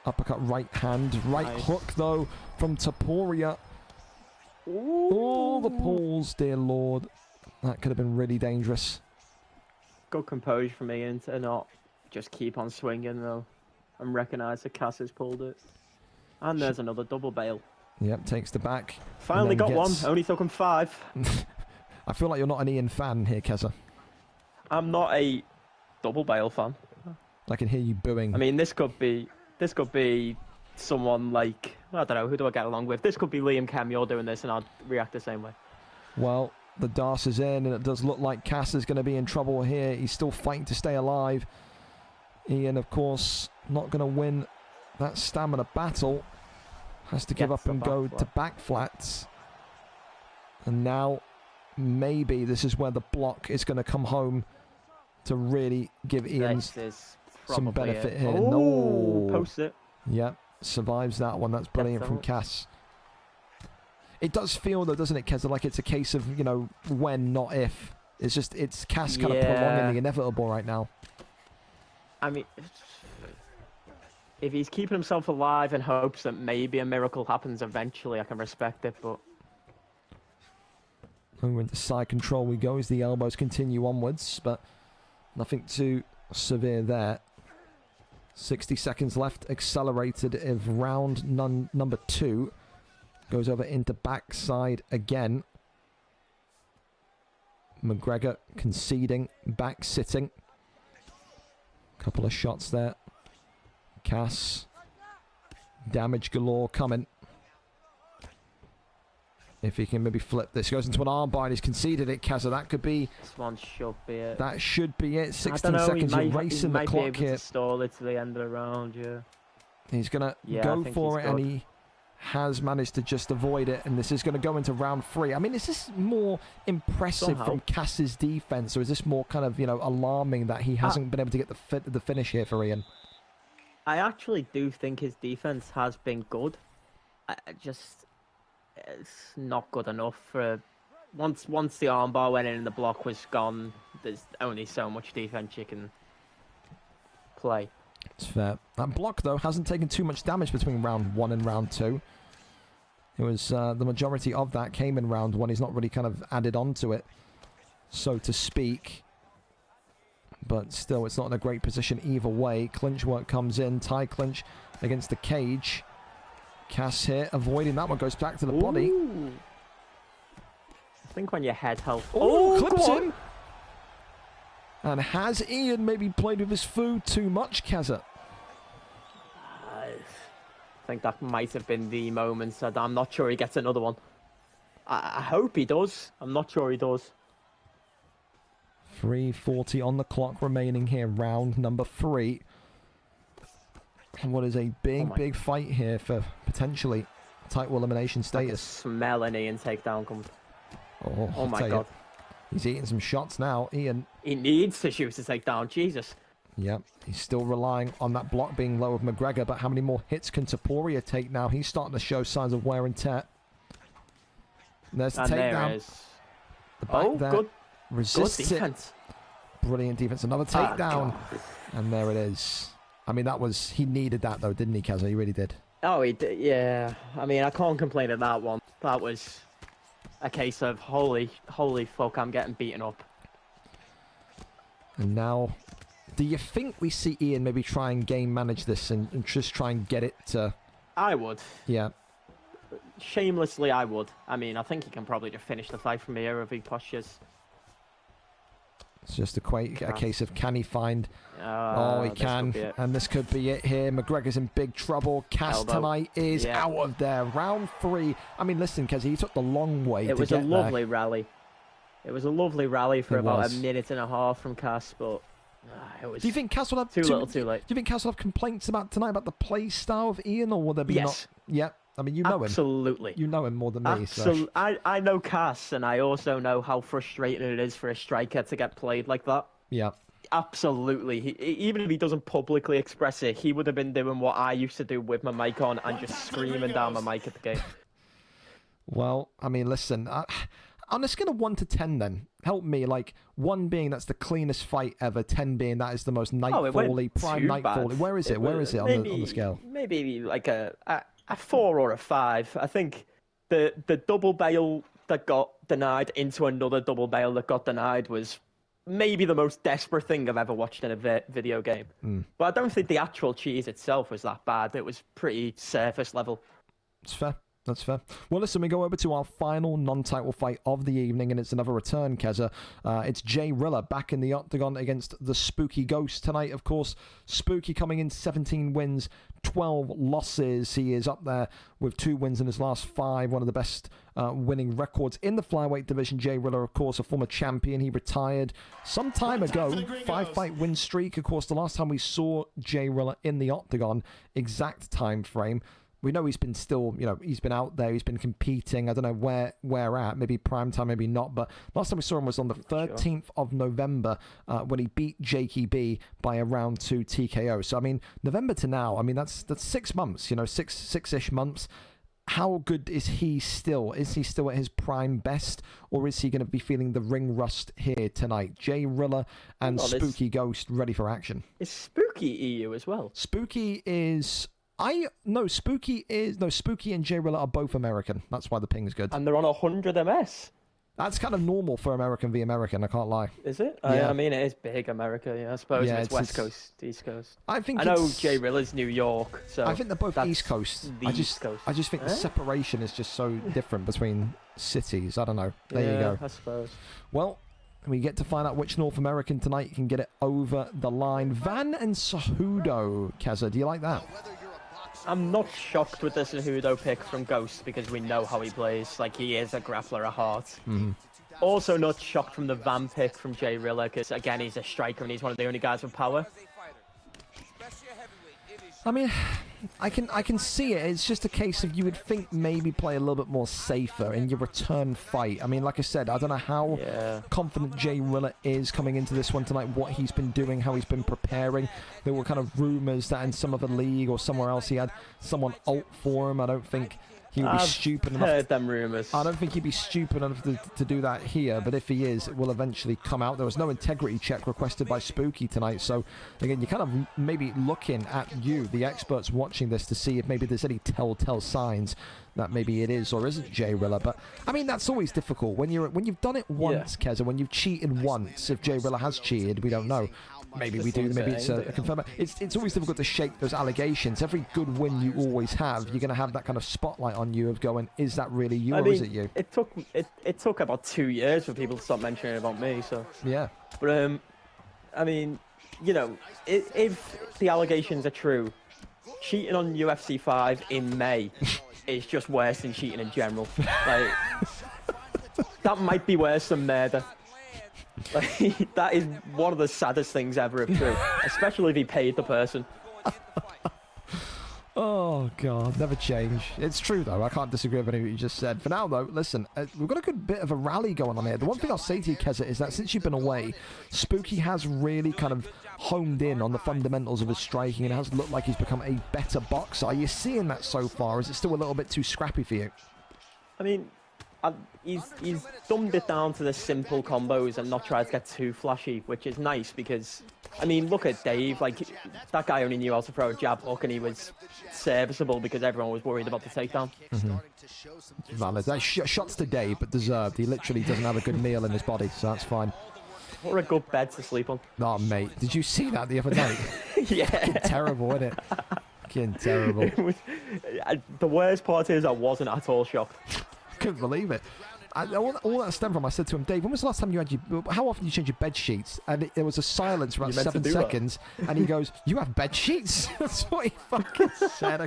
Uppercut right hand. Right hook, though, from Taporia. Oh, the pulls, dear lord. That could have been really dangerous. Good composure from Ian to not just keep on swinging, though, and recognise that Cass has pulled it. And there's another double bail. Yep, takes the back. Finally got one. Only took him 5. I feel like you're not an Ian fan here, Keza. I'm not a double bail fan. I can hear you booing. I mean, this could be someone like, I don't know, who do I get along with? This could be Liam Kemure doing this, and I'd react the same way. Well, the DAS is in, and it does look like Cass is going to be in trouble here. He's still fighting to stay alive. Ian, of course, not going to win that stamina battle. Has to give up and go to back flats. And now, maybe this is where the block is going to come home to really give Ian some benefit here. No, post it. Yeah, survives that one. That's brilliant from Cass. It does feel, though, doesn't it, Keza, like it's a case of, you know, when, not if. It's just, it's Cass kind of prolonging the inevitable right now. I mean, if he's keeping himself alive in hopes that maybe a miracle happens eventually, I can respect it, but... Over into side control we go as the elbows continue onwards, but nothing too severe there. 60 seconds left, accelerated if round number 2 goes over into backside again. McGregor conceding, back sitting. Couple of shots there. Cass, damage galore coming. If he can maybe flip this, goes into an armbar and he's conceded it, Kazza. That could be. This one should be it. That should be it. 16 seconds, you're racing the clock here. To stall it to the end of the round, yeah. He's gonna go for it, and he has managed to just avoid it. And this is going to go into round 3. I mean, is this more impressive from Cass's defense, or is this more kind of, you know, alarming that he hasn't been able to get the finish here for Ian? I actually do think his defense has been good. It's not good enough for once the armbar went in and the block was gone. There's only so much defense you can play. It's fair. That block, though, hasn't taken too much damage between round 1 and round 2. It was the majority of that came in round 1. He's not really kind of added on to it, so to speak. But still, it's not in a great position either way. Clinch work comes in. Tie clinch against the cage. Cass here, avoiding that one, goes back to the body. I think when your head helps. Oh, clips him! And has Ian maybe played with his food too much, Kazza? I think that might have been the moment. So I'm not sure he gets another one. I hope he does. I'm not sure he does. 3:40 on the clock remaining here, round number 3. And what is a big fight here for potentially title elimination status. Smell an Ian takedown coming. Oh my God. He's eating some shots now, Ian. He needs to shoot to take down, Jesus. Yep, he's still relying on that block being low of McGregor, but how many more hits can Topuria take now? He's starting to show signs of wear and tear. There's the takedown. There is. The back there. Good. Resists Good defense. it. Brilliant defense. Another takedown. And there it is. I mean, he needed that though, didn't he, Kazza? He really did. Oh, he did, yeah. I mean, I can't complain at that one. That was a case of holy fuck, I'm getting beaten up. And now, do you think we see Ian maybe try and game manage this and just try and get it to... I would. Yeah. Shamelessly, I would. I mean, I think he can probably just finish the fight from here if he pushes. It's just a case of can he find... he can. And this could be it here. McGregor's in big trouble. Cass tonight is out of there. Round 3. I mean, listen, Kez, he took the long way to get there. It was a lovely rally. It was a lovely rally for about a minute and a half from Cass, but it was... Do you think Cass will have... Too little, too late. Do you think Cass will have complaints tonight about the play style of Ian, or will there be not... Yeah. I mean, you know him. Absolutely. You know him more than me. So. I know Cass, and I also know how frustrating it is for a striker to get played like that. Yeah. Absolutely. Even if he doesn't publicly express it, he would have been doing what I used to do with my mic on and just screaming down my mic at the game. Well, I mean, listen, on a scale of 1 to 10 then, help me, like 1 being that's the cleanest fight ever, 10 being that is the most nightfall-y, prime nightfall-y. Where is it? Where is it on the scale? Maybe like a 4 or a 5. I think the double bail that got denied into another double bail that got denied was maybe the most desperate thing I've ever watched in a video game. But I don't think the actual cheese itself was that bad. It was pretty surface level. It's fair. That's fair. Well, listen, we go over to our final non-title fight of the evening, and it's another return, Keza. It's Jay Rilla back in the octagon against the Spooky Ghost tonight. Of course, Spooky coming in 17 wins, 12 losses. He is up there with 2 wins in his last 5, one of the best winning records in the flyweight division. Jay Rilla, of course, a former champion. He retired some time ago, 5-fight win streak. Of course, the last time we saw Jay Rilla in the octagon, exact time frame. We know he's been still, he's been out there, he's been competing. I don't know where at, maybe prime time, maybe not. But last time we saw him was on the 13th of November when he beat Jakey B by a round 2 TKO. So, I mean, November to now, I mean, that's 6 months, six-ish months. How good is he still? Is he still at his prime best? Or is he going to be feeling the ring rust here tonight? Jay Rilla and Spooky Ghost ready for action. Is Spooky EU as well? Spooky is... Spooky and Jay Rilla are both American. That's why the ping's good. And they're on 100 MS. That's kind of normal for American v American, I can't lie. Is it? Yeah. I mean, it is big America, yeah. I suppose it's West Coast, East Coast. I know Jay Rilla's New York, so... I think they're both East Coast. East Coast. I just think the separation is just so different between cities. I don't know. There you go. I suppose. Well, we get to find out which North American tonight can get it over the line. Van and Cejudo, Keza, do you like that? I'm not shocked with the Cejudo pick from Ghost because we know how he plays. Like, he is a grappler at heart. Mm-hmm. Also not shocked from the Van pick from Jay Rilla because, again, he's a striker and he's one of the only guys with power. I mean, I can see it. It's just a case of you would think maybe play a little bit more safer in your return fight. I mean, like I said, I don't know how confident Jay Rilla is coming into this one tonight, what he's been doing, how he's been preparing. There were kind of rumors that in some other league or somewhere else he had someone ult for him. I don't think he would be stupid enough. I've heard them rumors. I don't think he'd be stupid enough to do that here, but if he is, it will eventually come out. There was no integrity check requested by Spooky tonight, so again, you're kind of maybe looking at you, the experts watching this, to see if maybe there's any telltale signs that maybe it is or isn't Jay Rilla. But I mean, that's always difficult when you've done it once, Keza, when you've cheated once. If Jay Rilla has cheated, we don't know. Maybe we do. Maybe it's a confirm. It's always difficult to shake those allegations. Every good win you always have, you're going to have that kind of spotlight on you of going, is that really you or is it you? It took about 2 years for people to stop mentioning about me. So yeah. But I mean, you know, if the allegations are true, cheating on UFC 5 in May is just worse than cheating in general. Like, that might be worse than murder. Like, that is one of the saddest things ever if true, especially if he paid the person. Oh, God, never change. It's true, though. I can't disagree with anything you just said. For now, though, listen, we've got a good bit of a rally going on here. The one thing I'll say to you, Keza, is that since you've been away, Spooky has really kind of honed in on the fundamentals of his striking and it has looked like he's become a better boxer. Are you seeing that so far? Is it still a little bit too scrappy for you? I mean, he's dumbed it down to the simple combos and not tried to get too flashy, which is nice because, I mean, look at Dave. Like, that guy only knew how to throw a jab hook and he was serviceable because everyone was worried about the takedown. Valid. Shots to Dave, but deserved. He literally doesn't have a good meal in his body, so that's fine. Or a good bed to sleep on. Oh, mate. Did you see that the other night? Yeah. Fucking terrible, isn't it? Fucking terrible. The worst part is I wasn't at all shocked. Couldn't believe it. All that stemmed from, I said to him, Dave, when was the last time you had how often do you change your bed sheets? And there was a silence for about 7 seconds, and he goes, you have bed sheets? That's what he fucking said. I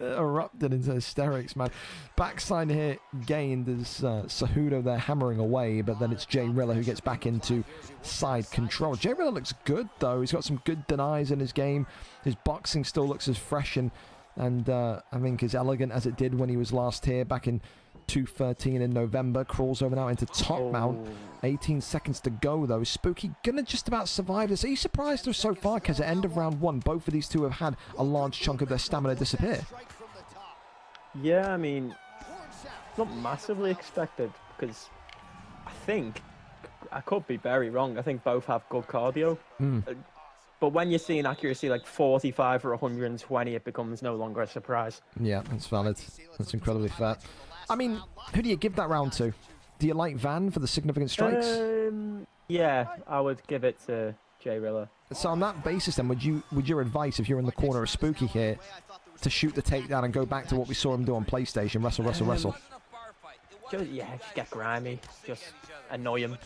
erupted into hysterics, man. Backside here gained as Cejudo there hammering away, but then it's Jay Rilla who gets back into side control. Jay Rilla looks good, though. He's got some good denies in his game. His boxing still looks as fresh and I think as elegant as it did when he was last here back in 213 in November. Crawls over now into top mount. 18 seconds to go, though. Spooky gonna just about survive this. Are you surprised though so far? Because at end of round 1, both of these two have had a large chunk of their stamina disappear. Yeah, I mean, it's not massively expected because I think, I could be very wrong, I think both have good cardio. But when you're seeing accuracy like 45 or 120, it becomes no longer a surprise. Yeah, that's valid. That's incredibly fair. I mean, who do you give that round to? Do you like Van for the significant strikes? Yeah, I would give it to Jay Rilla. So on that basis, then, would your advice, if you're in the corner of Spooky here, to shoot the takedown and go back to what we saw him do on PlayStation, wrestle? Just get grimy, just annoy him.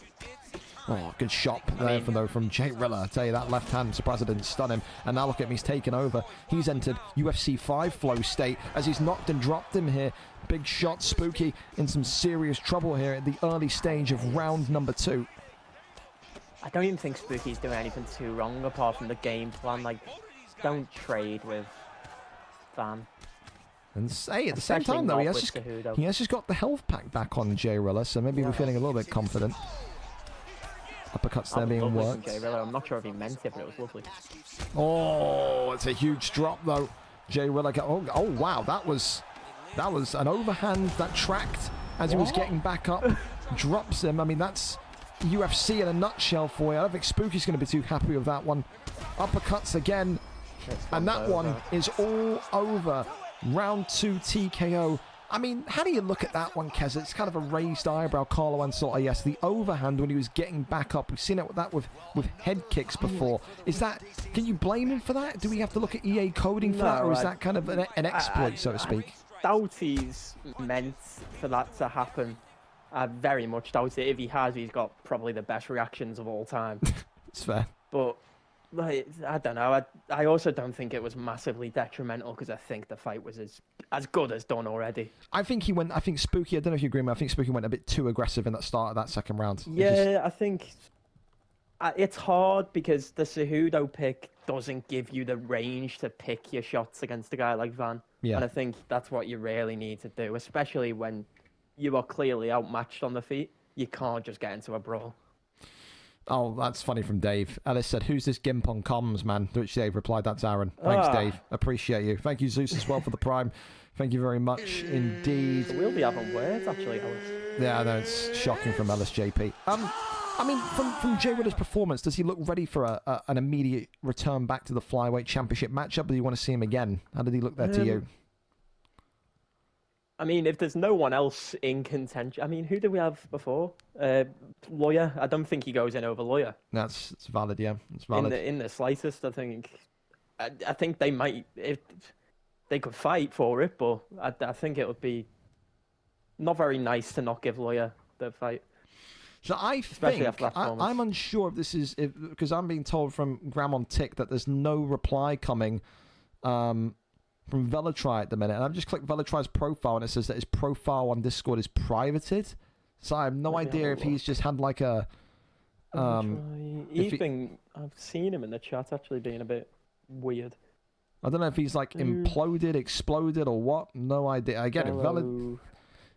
Oh, good shot there from Jay Rilla. I tell you, that left hand, surprised it didn't stun him. And now look at him, he's taken over. He's entered UFC 5 flow state as he's knocked and dropped him here. Big shot, Spooky in some serious trouble here at the early stage of round number 2. I don't even think Spooky's doing anything too wrong apart from the game plan. Like, don't trade with Van. And say at the same time, though, he has just got the health pack back on Jay Rilla, so maybe we're feeling a little bit confident. Uppercuts there being worked. I'm not sure if he meant it, but it was lovely. Oh, it's a huge drop though. Jay Rilla. Oh wow, that was an overhand that tracked as he was getting back up. Drops him. I mean, that's UFC in a nutshell for you. I don't think Spooky's going to be too happy with that one. Uppercuts again, and that one is all over. Round 2 TKO. I mean, how do you look at that one, Kez? It's kind of a raised eyebrow, Carlo Ansalta. Yes, the overhand when he was getting back up. We've seen it with that with head kicks before. Is that? Can you blame him for that? Do we have to look at EA coding for that, or is that kind of an exploit, so to speak? I doubt he's meant for that to happen. I very much doubt it. If he has, he's got probably the best reactions of all time. It's fair. But like, I don't know. I also don't think it was massively detrimental because I think the fight was as good as done already. I think Spooky, I don't know if you agree with me, I think Spooky went a bit too aggressive in that start of that second round. Yeah, I think it's hard because the Cejudo pick doesn't give you the range to pick your shots against a guy like Van. Yeah. And I think that's what you really need to do, especially when you are clearly outmatched on the feet. You can't just get into a brawl. Oh, that's funny from Dave. Alice said, who's this gimp on comms, man? To which Dave replied, that's Aaron. Thanks, Dave. Appreciate you. Thank you, Zeus, as well, for the prime. Thank you very much indeed. We'll be having words, actually, Alice. Yeah, I know. It's shocking from Ellis JP. I mean, from Jay Rilla's performance, does he look ready for an immediate return back to the flyweight championship matchup? Or do you want to see him again? How did he look there to you? I mean, if there's no one else in contention, I mean, who did we have before? Lawyer. I don't think he goes in over Lawyer. That's valid, yeah. It's valid. In the slightest, I think. I think they might, if they could fight for it, but I think it would be not very nice to not give Lawyer the fight. So I Especially think, after that performance. I'm unsure if this is, because I'm being told from Graham on Tick that there's no reply coming from Velatry at the minute. And I've just clicked Velatry's profile and it says that his profile on Discord is privated. So I have no idea if he's just had like a... I've seen him in the chat actually being a bit weird. I don't know if he's like imploded, exploded, or what. No idea. Again,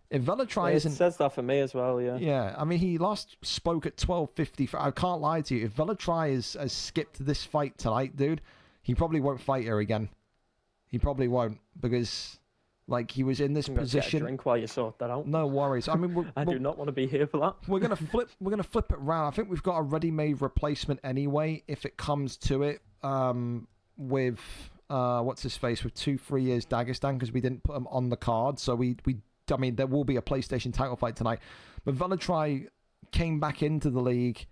if Velatry isn't... It says that for me as well, yeah. Yeah, I mean, he last spoke at 12:50. I can't lie to you. If Velatry has skipped this fight tonight, dude, he probably won't fight here again. He probably won't, because, like, he was in this position... Get a drink while you sort that out. No worries. I mean, I do not want to be here for that. We're gonna flip it round. I think we've got a ready-made replacement anyway, if it comes to it, with... what's his face, with 2-3 years Dagestan, because we didn't put him on the card. So I mean, there will be a PlayStation title fight tonight. But Velatry came back into the league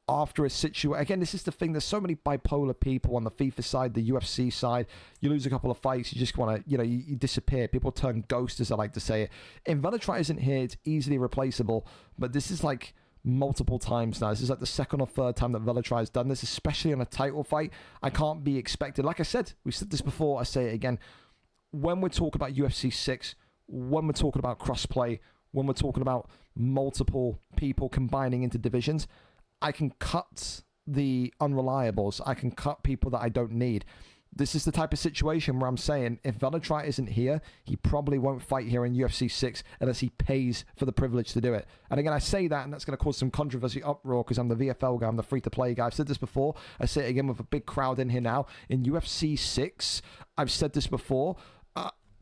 after a situation. Again, this is the thing. There's so many bipolar people on the FIFA side, the UFC side. You lose a couple of fights, you just want to, you disappear. People turn ghost, as I like to say it. If Velatry isn't here, it's easily replaceable. But this is like multiple times now. This is like the second or third time that Velatry has done this, especially on a title fight. I can't be expected. Like I said, we said this before, I say it again. When we're talking about UFC 6, when we're talking about crossplay, when we're talking about multiple people combining into divisions, I can cut the unreliables. I can cut people that I don't need. This is the type of situation where I'm saying if Velatry isn't here, he probably won't fight here in UFC 6 unless he pays for the privilege to do it. And again, I say that, and that's going to cause some controversy, uproar, because I'm the VFL guy, I'm the free-to-play guy. I've said this before. I say it again with a big crowd in here now. In UFC 6, I've said this before.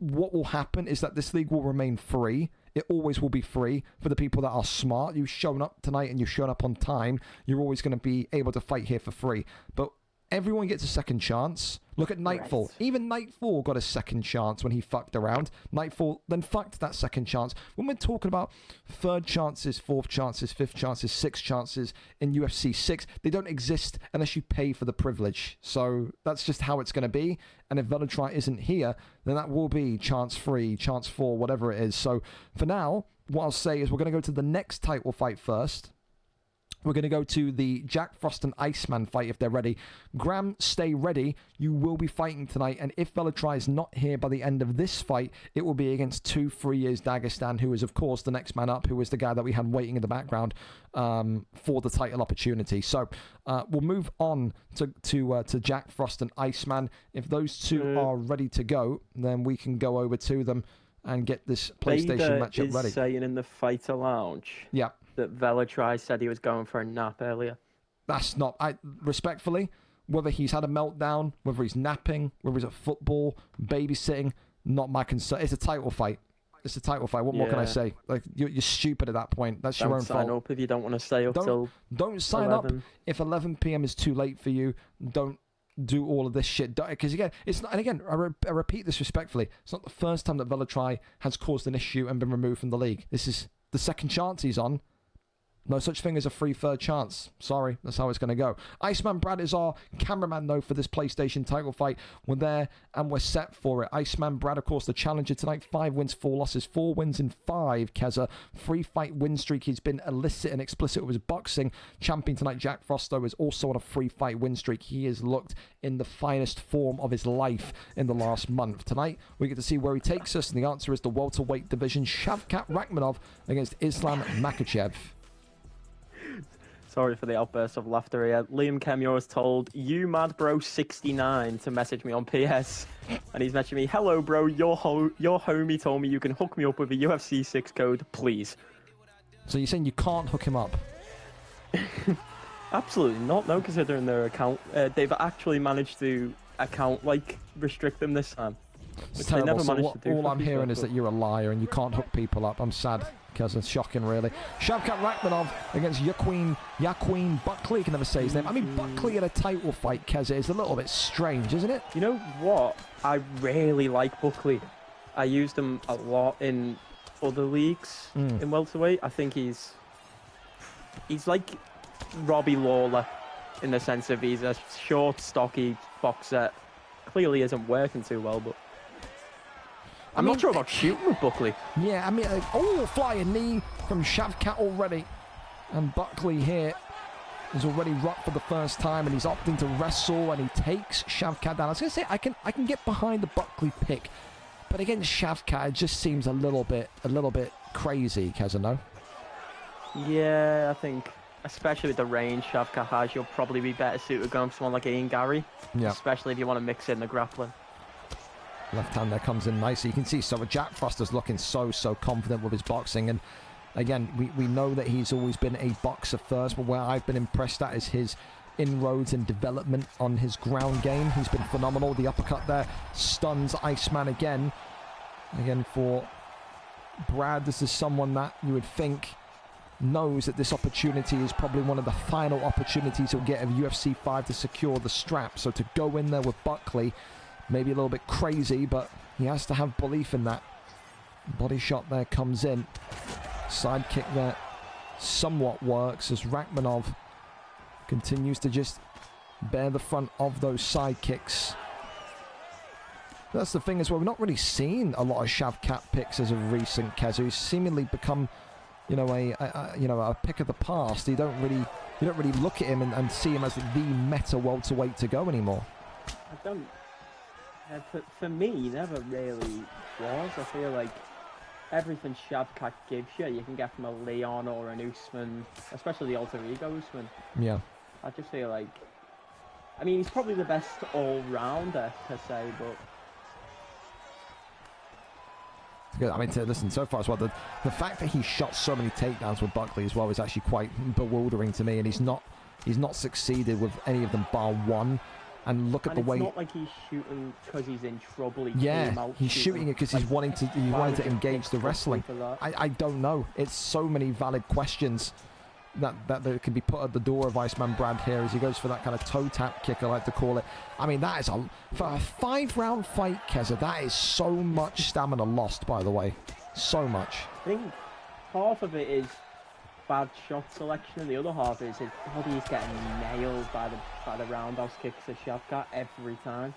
What will happen is that this league will remain free. It always will be free for the people that are smart. You've shown up tonight and you've shown up on time. You're always going to be able to fight here for free. But everyone gets a second chance. Look at Nightfall. Right. Even Nightfall got a second chance when he fucked around. Nightfall then fucked that second chance. When we're talking about third chances, fourth chances, fifth chances, sixth chances in UFC 6, they don't exist unless you pay for the privilege. So that's just how it's going to be. And if Velatry isn't here, then that will be chance 3, chance 4, whatever it is. So for now, what I'll say is we're going to go to the next title fight first. We're going to go to the Jack Frost and Iceman fight if they're ready. Graham, stay ready. You will be fighting tonight. And if Velatry is not here by the end of this fight, it will be against 2-3 years Dagestan, who is, of course, the next man up, who is the guy that we had waiting in the background for the title opportunity. So we'll move on to Jack Frost and Iceman. If those two are ready to go, then we can go over to them and get this PlayStation matchup ready. Saying in the fighter lounge. Yeah. That Velatry said he was going for a nap earlier. That's not... respectfully, whether he's had a meltdown, whether he's napping, whether he's at football, babysitting, not my concern. It's a title fight. It's a title fight. What more can I say? Like, you're stupid at that point. That's your own fault. Don't sign up if you don't want to stay up till Don't sign 11. up if 11 p.m. is too late for you. Don't do all of this shit. Because again, it's not... And again, I repeat this respectfully. It's not the first time that Velatry has caused an issue and been removed from the league. This is the second chance he's on. No such thing as a free third chance. Sorry, that's how it's going to go. Iceman Brad is our cameraman, though, for this PlayStation title fight. We're there and we're set for it. Iceman Brad, of course, the challenger tonight. 5 wins, 4 losses. 4 wins in 5, Keza. 3-fight win streak. He's been illicit and explicit with his boxing. Champion tonight, Jack Frost, though, is also on a 3-fight win streak. He has looked in the finest form of his life in the last month. Tonight, we get to see where he takes us, and the answer is the welterweight division. Shavkat Rakhmonov against Islam Makhachev. Sorry for the outburst of laughter here. Liam Kemure has told you mad bro 69 to message me on PS, and he's messaging me, hello bro, your homie told me you can hook me up with a UFC 6 code, please. So you're saying you can't hook him up? Absolutely not, no, considering their account. They've actually managed to restrict them this time. It's terrible. So all I'm hearing is that you're a liar and you can't hook people up. I'm sad. Because it's shocking, really. Shavkat Rakhmonov against Yaqueen Buckley. You can never say his name. I mean, Buckley in a title fight, Keza, is a little bit strange, isn't it? You know what? I really like Buckley. I used him a lot in other leagues in welterweight. I think he's like Robbie Lawler in the sense of he's a short, stocky boxer. Clearly isn't working too well, but... I'm not sure about shooting with Buckley. Yeah, I mean, flying knee from Shavkat already. And Buckley here is already rocked for the first time, and he's opting to wrestle, and he takes Shavkat down. I was going to say, I can get behind the Buckley pick, but against Shavkat, it just seems a little bit crazy, Keza, Yeah, I think, especially with the range Shavkat has, you'll probably be better suited going for someone like Ian Gary. Yeah. Especially if you want to mix in the grappling. Left hand there comes in nicely. You can see Jack Frost is looking so confident with his boxing, and again, we know that he's always been a boxer first, but where I've been impressed at is his inroads and development on his ground game. He's been phenomenal. The uppercut there stuns Iceman again. Again, for Brad, this is someone that you would think knows that this opportunity is probably one of the final opportunities he'll get of UFC 5 to secure the strap. So to go in there with Buckley, maybe a little bit crazy, but he has to have belief in that. Body shot there comes in. Side kick there somewhat works as Rakhmonov continues to just bear the front of those side kicks. That's the thing as well. We've not really seen a lot of Shavkat picks as of recent, Keza. He's seemingly become, a pick of the past. You don't really look at him and see him as the meta welterweight to go anymore. I don't. For me, he never really was. I feel like everything Shavkat gives you, you can get from a Leon or an Usman, especially the alter ego Usman. Yeah. I just feel like, I mean, he's probably the best all-rounder per se, but. I mean, listen, so far as well, the fact that he shot so many takedowns with Buckley as well is actually quite bewildering to me, and he's not succeeded with any of them bar one. And look at the way. It's not like he's shooting because he's in trouble. He's shooting it because he's wanting to engage the wrestling. I don't know. It's so many valid questions that can be put at the door of Iceman Brad here as he goes for that kind of toe tap kick, I like to call it. I mean, that is for a 5-round fight, Keza. That is so much stamina lost, by the way. So much. I think half of it is bad shot selection, and the other half is his body's getting nailed by the roundhouse kicks of Shavkat every time.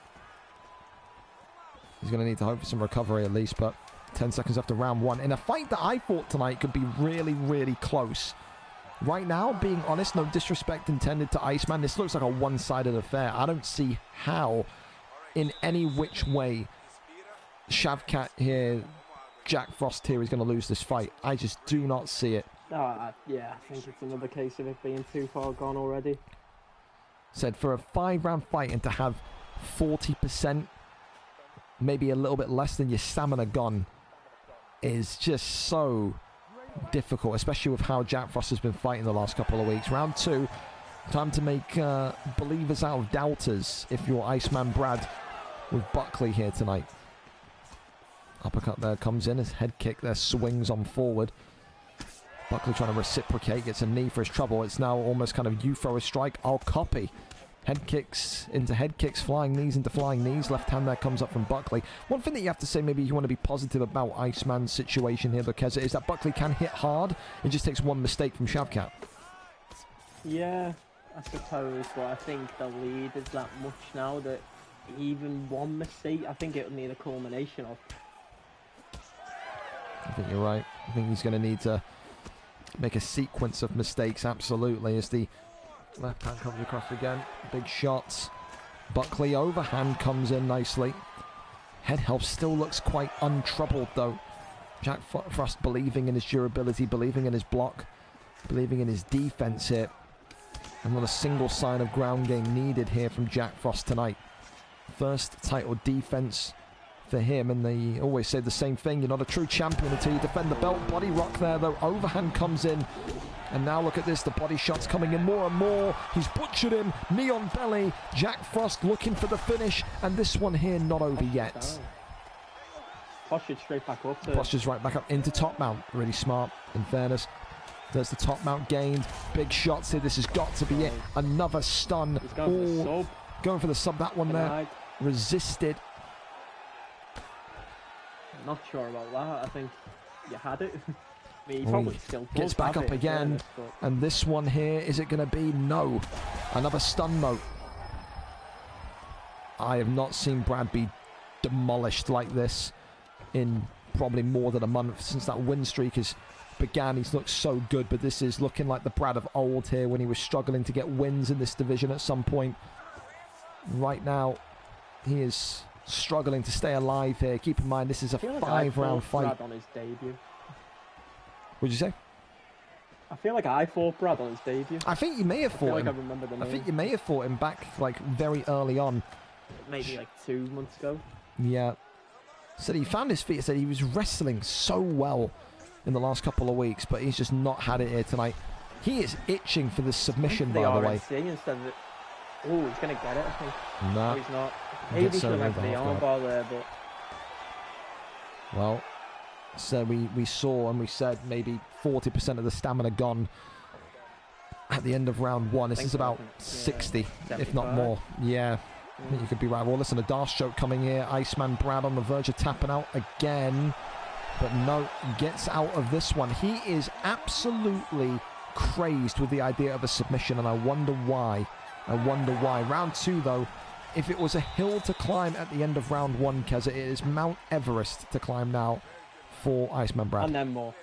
He's going to need to hope for some recovery at least, but 10 seconds after round one, in a fight that I thought tonight could be really close. Right now, being honest, no disrespect intended to Iceman, this looks like a one-sided affair. I don't see how, in any which way, Shavkat here, Jack Frost here is going to lose this fight. I just do not see it. Yeah, I think it's another case of it being too far gone already. Said for a 5-round fight and to have 40%, maybe a little bit less than your stamina gone, is just so difficult, especially with how Jack Frost has been fighting the last couple of weeks. Round two, time to make believers out of doubters if you're Iceman Brad with Buckley here tonight. Uppercut there comes in, his head kick there swings on forward. Buckley trying to reciprocate, gets a knee for his trouble. It's now almost kind of you throw a strike, I'll copy. Head kicks into head kicks, flying knees into flying knees. Left hand there comes up from Buckley. One thing that you have to say, maybe you want to be positive about Iceman's situation here, because it is that Buckley can hit hard. It just takes one mistake from Shavkat. Yeah, I suppose, but I think the lead is that much now that even one mistake, I think it would need a culmination of. I think you're right. I think he's going to need to make a sequence of mistakes, absolutely, as the left hand comes across again. Big shots. Buckley overhand comes in nicely. Head health still looks quite untroubled, though. Jack Frost believing in his durability, believing in his block, believing in his defense here. And not a single sign of ground game needed here from Jack Frost tonight. First title defense for him, and they always say the same thing: you're not a true champion until you defend the belt. Body rock there, though. Overhand comes in, and now look at this, the body shots coming in more and more. He's butchered him, knee on belly. Jack Frost looking for the finish, and this one here not over yet. Postured straight back up. Postures right back up into top mount. Really smart, in fairness. There's the top mount gained. Big shots here. This has got to be it. Another stun. He's going for the sub. Going for the sub. That one there. Resisted. Not sure about that. I think you had it. I mean, he probably still gets back up again. And this one here, is it going to be? No. Another stun moat. I have not seen Brad be demolished like this in probably more than a month, since that win streak is began, he's looked so good, but this is looking like the Brad of old here when he was struggling to get wins in this division at some point. Right now, he is struggling to stay alive here. Keep in mind, this is a 5-round fight. Brad on his debut. What'd you say? I feel like I fought Brad on his debut. I think you may have fought him. I remember the name. I think you may have fought him back like very early on. Maybe like 2 months ago. Yeah. Said he found his feet. Said he was wrestling so well in the last couple of weeks, but he's just not had it here tonight. He is itching for this submission, by the way. Instead of it. Oh, he's going to get it, I think. No. No, he's not. Maybe he should have went for the armbar there, but... Well, so we saw and we said maybe 40% of the stamina gone at the end of round 1. This is about 60, if not more. Yeah, I think you could be right. Well, listen, a Darce choke coming here. Iceman Brad on the verge of tapping out again. But no, gets out of this one. He is absolutely crazed with the idea of a submission, and I wonder why. Round 2, though, if it was a hill to climb at the end of round 1, Keza, it is Mount Everest to climb now for Iceman Brad. And then more.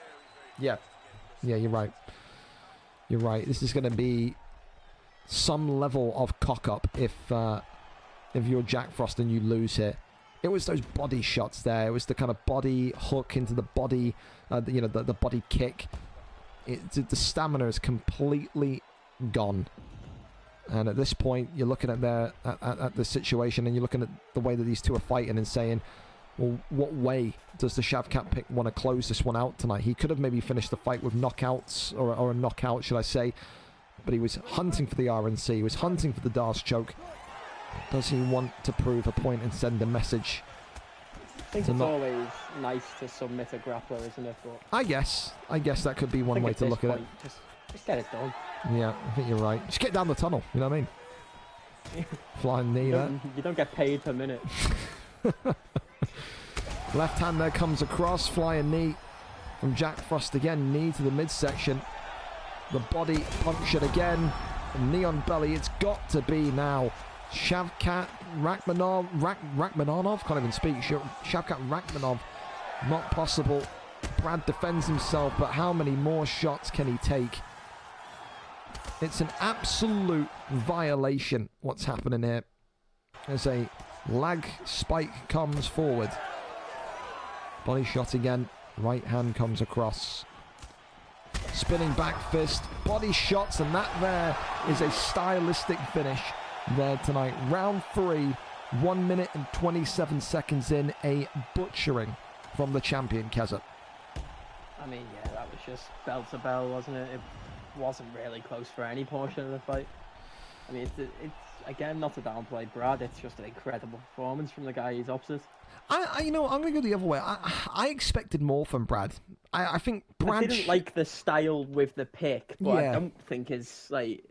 Yeah, you're right. You're right. This is going to be some level of cock-up if you're Jack Frost and you lose here. It was those body shots there. It was the kind of body hook into the body, the body kick. The stamina is completely gone. And at this point, you're looking at the situation, and you're looking at the way that these two are fighting and saying, well, what way does the Shavkat pick want to close this one out tonight? He could have maybe finished the fight with knockouts, or a knockout, should I say. But he was hunting for the RNC. He was hunting for the Darce choke. Does he want to prove a point and send a message? I think it's always nice to submit a grappler, isn't it? But I guess that could be one way to look at it. Just get it done. Yeah, I think you're right. Just get down the tunnel, you know what I mean? Flying knee there. You don't get paid per minute. Left hand there comes across, flying knee from Jack Frost again, knee to the midsection. The body punctured again, knee on belly. It's got to be now. Shavkat Rachmanov, can't even speak. Shavkat Rachmanov, not possible. Brad defends himself, but how many more shots can he take? It's an absolute violation what's happening here. As a lag spike comes forward. Body shot again. Right hand comes across. Spinning back fist. Body shots, and that there is a stylistic finish there tonight. Round 3, 1 minute and 27 seconds in. A butchering from the champion, Keza. I mean, yeah, that was just bell to bell, wasn't it? It wasn't really close for any portion of the fight. I mean, it's again, not to downplay Brad, it's just an incredible performance from the guy he's opposite. I'm going to go the other way. I expected more from Brad. I think Brad... I didn't like the style with the pick, but yeah. I don't think it's like...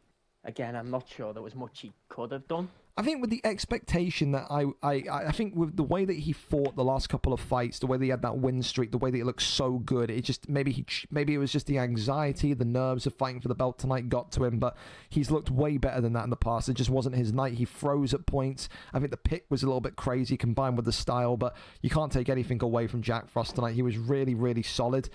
Again, I'm not sure there was much he could have done. I think with the expectation that I think with the way that he fought the last couple of fights, the way that he had that win streak, the way that he looked so good, it just maybe it was just the anxiety, the nerves of fighting for the belt tonight got to him. But he's looked way better than that in the past. It just wasn't his night. He froze at points. I think the pick was a little bit crazy combined with the style, but you can't take anything away from Jack Frost tonight. He was really, really solid,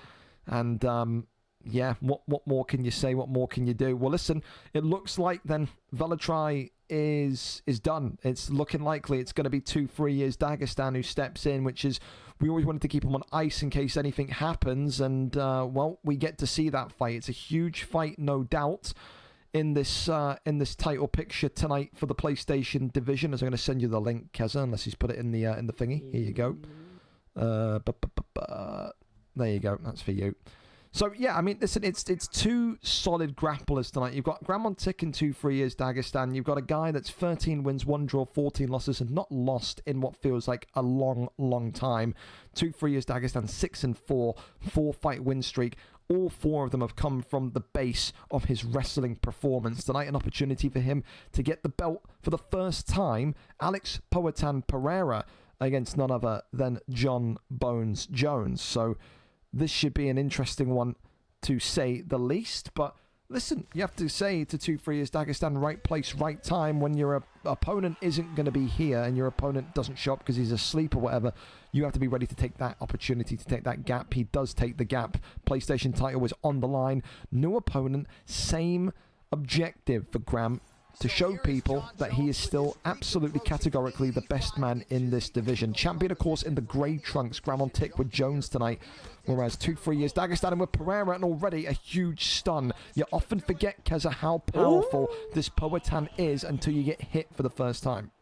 and yeah, what more can you say? What more can you do? Well, listen, it looks like then Velatrai is done. It's looking likely it's going to be 2-3 years Dagestan who steps in, which is, we always wanted to keep him on ice in case anything happens, and well, we get to see that fight. It's a huge fight, no doubt, in this title picture tonight for the PlayStation division. As I'm going to send you the link, Keza, unless he's put it in the thingy. Here you go. There you go. That's for you. So, yeah, I mean, listen, it's two solid grapplers tonight. You've got Gramontik in 2-3 years Dagestan. You've got a guy that's 13 wins, 1 draw, 14 losses, and not lost in what feels like a long, long time. 2-3 years Dagestan, 6-4, 4-fight win streak. All 4 of them have come from the base of his wrestling performance. Tonight, an opportunity for him to get the belt for the first time. Alex Poatan Pereira against none other than John Bones Jones. So this should be an interesting one, to say the least. But listen, you have to say to 2-3 is Dagestan, right place, right time. When your opponent isn't going to be here and your opponent doesn't show up because he's asleep or whatever, you have to be ready to take that opportunity, to take that gap. He does take the gap. PlayStation title is on the line. New opponent, same objective for Graham, to show people that he is still absolutely categorically the best man in this division. Champion, of course, in the grey trunks. Graham on tick with Jones tonight. Whereas 2-3 is Dagestan with Pereira, and already a huge stun. You often forget, Keza, how powerful this Powhatan is until you get hit for the first time.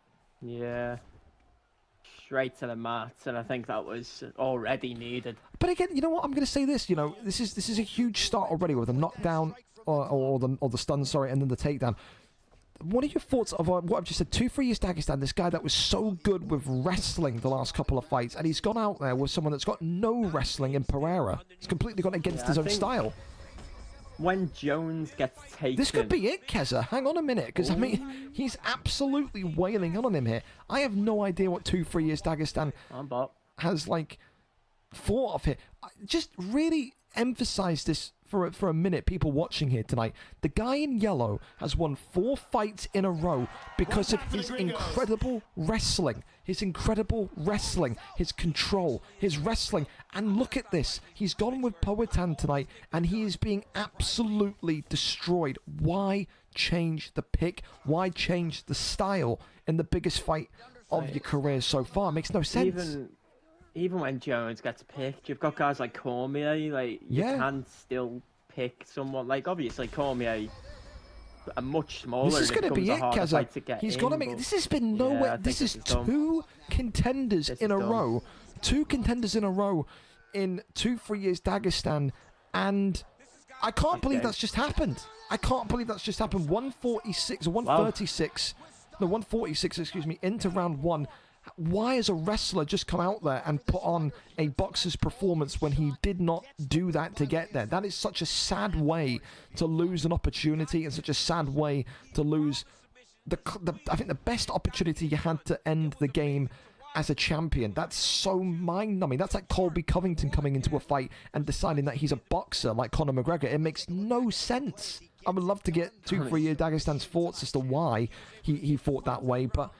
Yeah. Straight to the mats, and I think that was already needed. But again, you know what? I'm going to say this. You know, this is a huge start already with a knockdown or the stun, sorry, and then the takedown. What are your thoughts of what I've just said? 2-3 is Dagestan, this guy that was so good with wrestling the last couple of fights, and he's gone out there with someone that's got no wrestling in Pereira. He's completely gone against his own style. When Jones gets taken... This could be it, Keza. Hang on a minute, because, I mean, he's absolutely wailing on him here. I have no idea what 2-3 is Dagestan has, like, thought of here. Just really emphasize this for a minute, people watching here tonight. The guy in yellow has won 4 fights in a row because of his incredible wrestling. His control, his wrestling. And look at this. He's gone with Powhatan tonight, and he is being absolutely destroyed. Why change the pick? Why change the style in the biggest fight of your career so far? It makes no sense. Even when Jones gets picked, you've got guys like Cormier, like, you can still pick someone. Like, obviously, Cormier are much smaller. This is going to be it, Keza. He's got to make... This has been nowhere... This is 2 contenders in a row. 2 contenders in a row in 2-3 years Dagestan, and I can't believe that's just happened. I can't believe that's just happened. 146, 136... No, 146, excuse me, into round 1. Why has a wrestler just come out there and put on a boxer's performance when he did not do that to get there? That is such a sad way to lose an opportunity, and such a sad way to lose I think the best opportunity you had to end the game as a champion. That's so mind-numbing. That's like Colby Covington coming into a fight and deciding that he's a boxer like Conor McGregor. It makes no sense. I would love to get 2-3 year Dagestan's thoughts as to why he fought that way, but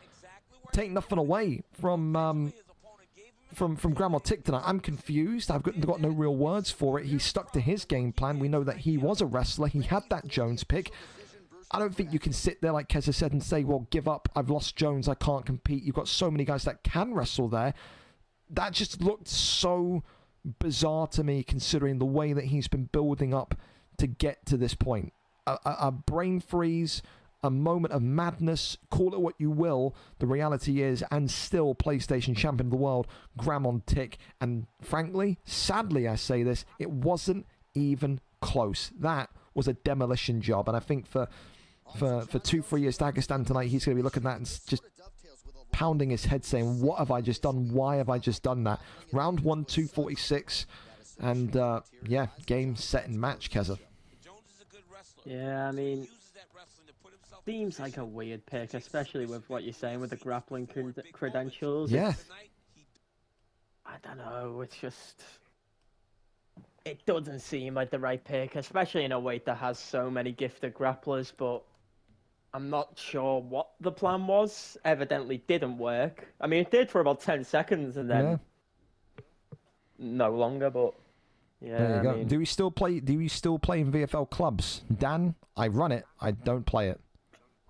take nothing away from Graham Tick tonight. I'm confused. I've got no real words for it. He stuck to his game plan. We know that he was a wrestler. He had that Jones pick. I don't think you can sit there, like Keza said, and say, well, give up. I've lost Jones. I can't compete. You've got so many guys that can wrestle there. That just looked so bizarre to me, considering the way that he's been building up to get to this point. A brain freeze, a moment of madness, call it what you will. The reality is, and still PlayStation champion of the world, Graham Tick. And frankly, sadly I say this, it wasn't even close. That was a demolition job. And I think for 2-3 years Dagestan tonight, he's going to be looking at that and just pounding his head saying, what have I just done? Why have I just done that? Round 1, 246. And yeah, game, set, and match, Keza. Yeah, I mean, seems like a weird pick, especially with what you're saying with the grappling credentials. Yeah. I don't know, it's just... It doesn't seem like the right pick, especially in a weight that has so many gifted grapplers, but I'm not sure what the plan was. Evidently didn't work. I mean, it did for about 10 seconds and then no longer, but... Yeah, there you go. Do we still play in VFL clubs? Dan, I run it. I don't play it.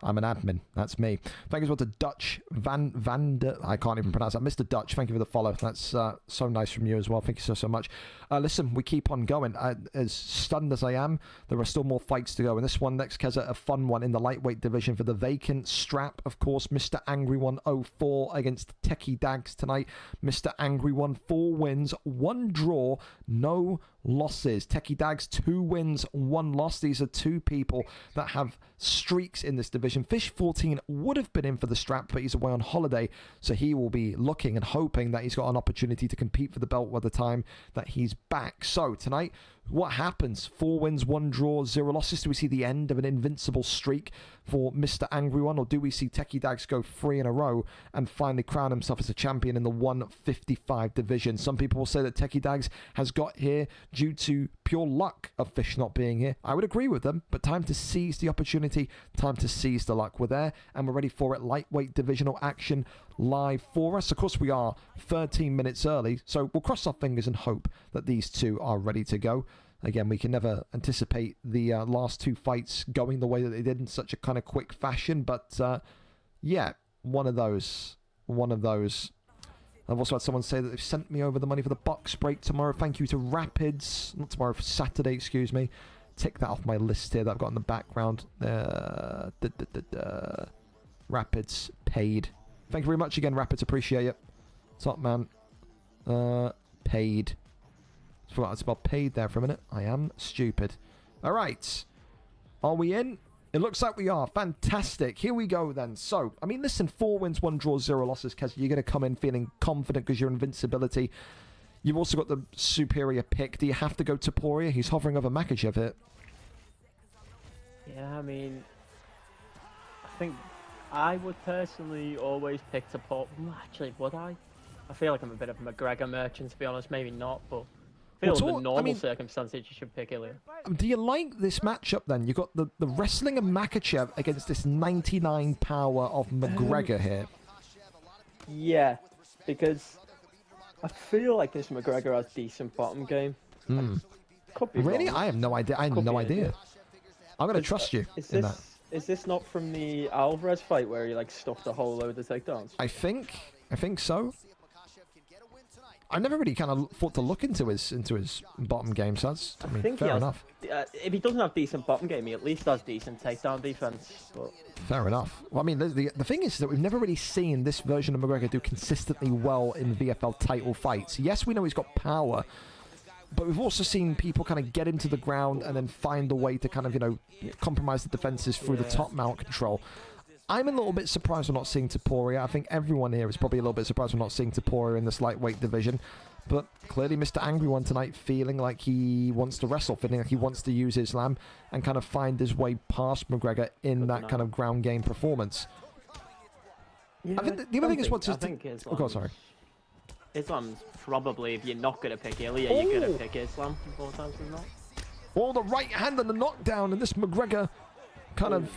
I'm an admin. That's me. Thank you as well to Dutch Van der... I can't even pronounce that. Mr. Dutch, thank you for the follow. That's so nice from you as well. Thank you so much. Listen, we keep on going. As stunned as I am, there are still more fights to go. And this one next, Keza, a fun one in the lightweight division for the vacant strap. Of course, Mr. Angry 104 against Techie Dags tonight. Mr. Angry 4 wins, 1 draw, no losses. Techie Dags 2 wins, 1 loss. These are 2 people that have streaks in this division. Fish 14 would have been in for the strap, but he's away on holiday, so he will be looking and hoping that he's got an opportunity to compete for the belt by the time that he's back. So tonight What happens? 4 wins, 1 draw, 0 losses. Do we see the end of an invincible streak for Mr. Angry One? Or do we see Techie Dags go 3 in a row and finally crown himself as a champion in the 155 division? Some people will say that Techie Dags has got here due to pure luck of Fish not being here. I would agree with them, but time to seize the opportunity, time to seize the luck. We're there and we're ready for it. Lightweight divisional action live for us. Of course, we are 13 minutes early, so we'll cross our fingers and hope that these two are ready to go. Again, we can never anticipate the last 2 fights going the way that they did in such a kind of quick fashion, but yeah, one of those. I've also had someone say that they've sent me over the money for the box break tomorrow. Thank you to Rapids. Not tomorrow, for Saturday, excuse me. Tick that off my list here that I've got in the background. Rapids paid. Thank you very much again, Rapids. Appreciate it. Top man. Paid. I forgot to spell paid there for a minute. I am stupid. All right. Are we in? It looks like we are. Fantastic. Here we go then. So, I mean, listen, 4 wins, 1 draw, 0 losses, Kez. You're going to come in feeling confident because your invincibility. You've also got the superior pick. Do you have to go Taporia? He's hovering over Makachev here. Yeah, I mean, I think I would personally always pick Taporia. Actually, would I? I feel like I'm a bit of a McGregor merchant, to be honest. Maybe not, but I feel in the normal circumstances you should pick Ilya. Do you like this matchup then? You've got the wrestling of Makachev against this 99 power of McGregor here. Yeah, because I feel like this McGregor has decent bottom game. Could be really? wrong. I have no idea. I have no idea. I'm going to trust you in that. Is this not from the Alvarez fight where he like stuffed a whole load of takedowns? I think so. I never really kind of thought to look into his bottom game, so that's, I mean, fair enough. If he doesn't have decent bottom game, he at least has decent takedown defense. But... Fair enough. Well, I mean, the thing is that we've never really seen this version of McGregor do consistently well in VFL title fights. Yes, we know he's got power, but we've also seen people kind of get into the ground and then find a way to kind of, you know, compromise the defenses through the top mount control. I'm a little bit surprised we're not seeing Taporia. I think everyone here is probably a little bit surprised we're not seeing Taporia in this lightweight division. But clearly Mr. Angry One tonight feeling like he wants to wrestle, feeling like he wants to use Islam and kind of find his way past McGregor in that kind of ground game performance. Yeah, I think the other thing is what's just... Oh, God, sorry. Islam's probably, if you're not going to pick Ilya, you're going to pick Islam 4 times as not. Oh, the right hand and the knockdown, and this McGregor kind of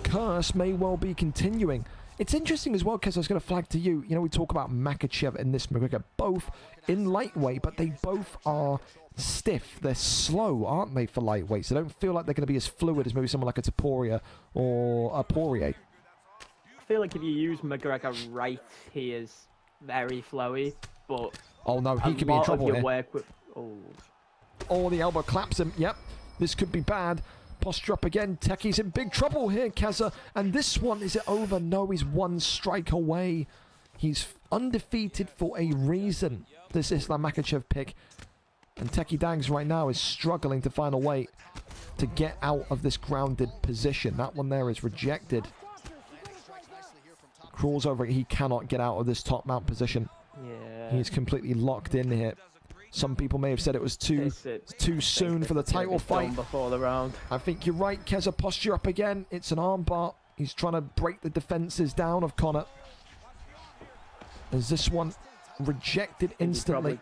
curse may well be continuing. It's interesting as well, because I was going to flag to you, you know, we talk about Makachev and this McGregor, both in lightweight, but they both are stiff. They're slow, aren't they, for lightweights? They don't feel like they're going to be as fluid as maybe someone like a Taporia or a Poirier. I feel like if you use McGregor right, he is very flowy, but... Oh, no, he could be in trouble here. Oh, the elbow claps him. Yep, this could be bad. Posture up again. Techie's in big trouble here, Keza. And this one, is it over? No, he's 1 strike away. He's undefeated for a reason, this Islam Makachev pick. And Techie Dags right now is struggling to find a way to get out of this grounded position. That one there is rejected. Crawls over it. He cannot get out of this top mount position. Yeah. He's completely locked in here. Some people may have said it was too soon for the title fight. Before the round. I think you're right, Keza. Posture up again. It's an armbar. He's trying to break the defenses down of Connor. As this one rejected instantly.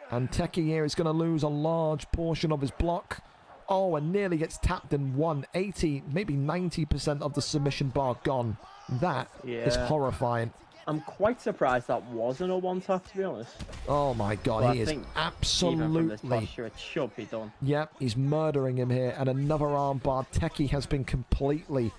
And Techie here is going to lose a large portion of his block. Oh, and nearly gets tapped in 180, maybe 90% of the submission bar gone. That is horrifying. I'm quite surprised that wasn't a 1-tap, to be honest. Oh my God, he is absolutely... Even from this posture, it should be done. Yep, he's murdering him here, and another armbar. Techie has been completely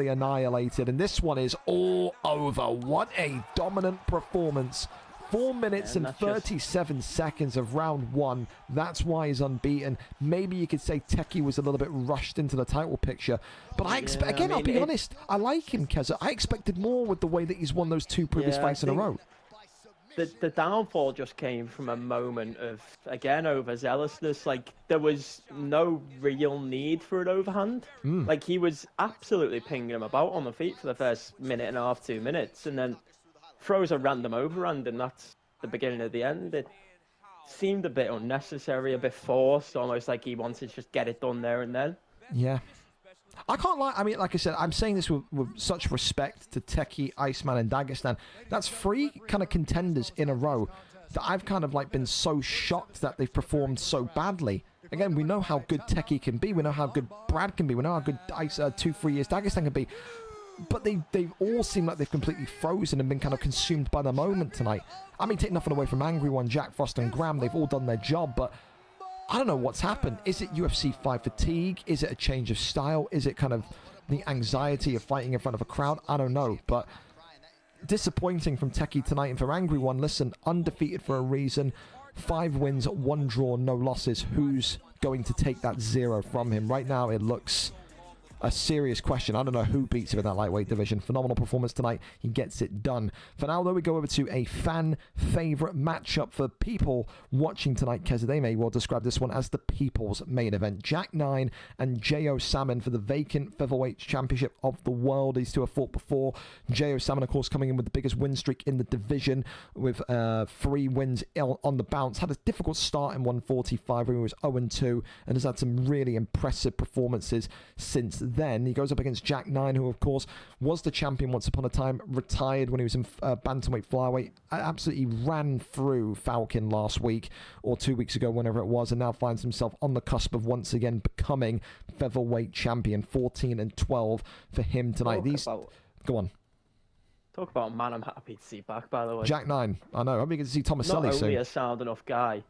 annihilated, and this one is all over. What a dominant performance. 4 minutes and 37 seconds of round 1. That's why he's unbeaten. Maybe you could say Techie was a little bit rushed into the title picture. But I'll be honest, I like him, Keza. I expected more with the way that he's won those 2 previous fights in a row. The downfall just came from a moment of, again, overzealousness. Like, there was no real need for an overhand. Like, he was absolutely pinging him about on the feet for the first minute and a half, 2 minutes. And then throws a random overhand, and that's the beginning of the end. seemed a bit unnecessary, a bit forced, almost like he wanted to just get it done there and then. Yeah. I can't lie. I mean, like I said, I'm saying this with such respect to Techie, Iceman, and Dagestan. That's 3 kind of contenders in a row that I've kind of like been so shocked that they've performed so badly. Again, we know how good Techie can be. We know how good Brad can be. We know how good 2-3 years Dagestan can be. But they all seem like they've completely frozen and been kind of consumed by the moment tonight. I mean, take nothing away from Angry One, Jack Frost, and Graham. They've all done their job, but I don't know what's happened. Is it UFC 5 fatigue? Is it a change of style? Is it kind of the anxiety of fighting in front of a crowd? I don't know, but disappointing from Techie tonight. And for Angry One, listen, undefeated for a reason. 5 wins, 1 draw, no losses. Who's going to take that 0 from him? Right now, it looks a serious question. I don't know who beats him in that lightweight division. Phenomenal performance tonight. He gets it done. For now, though, we go over to a fan favorite matchup for people watching tonight. Keza, they may well describe this one as the people's main event. Jack 9 and J.O. Salmon for the vacant featherweight championship of the world. These two have fought before. J.O. Salmon, of course, coming in with the biggest win streak in the division with 3 wins on the bounce. Had a difficult start in 145 when he was 0-2 and has had some really impressive performances since then. He goes up against Jack 9, who of course was the champion once upon a time, retired when he was in bantamweight flyweight, absolutely ran through Falcon last week or 2 weeks ago, whenever it was, and now finds himself on the cusp of once again becoming featherweight champion. 14-12 for him tonight. Go on. Talk about a man I'm happy to see back, by the way. Jack 9, I know. I'm going to see Thomas Sully soon. Not only a sound enough guy,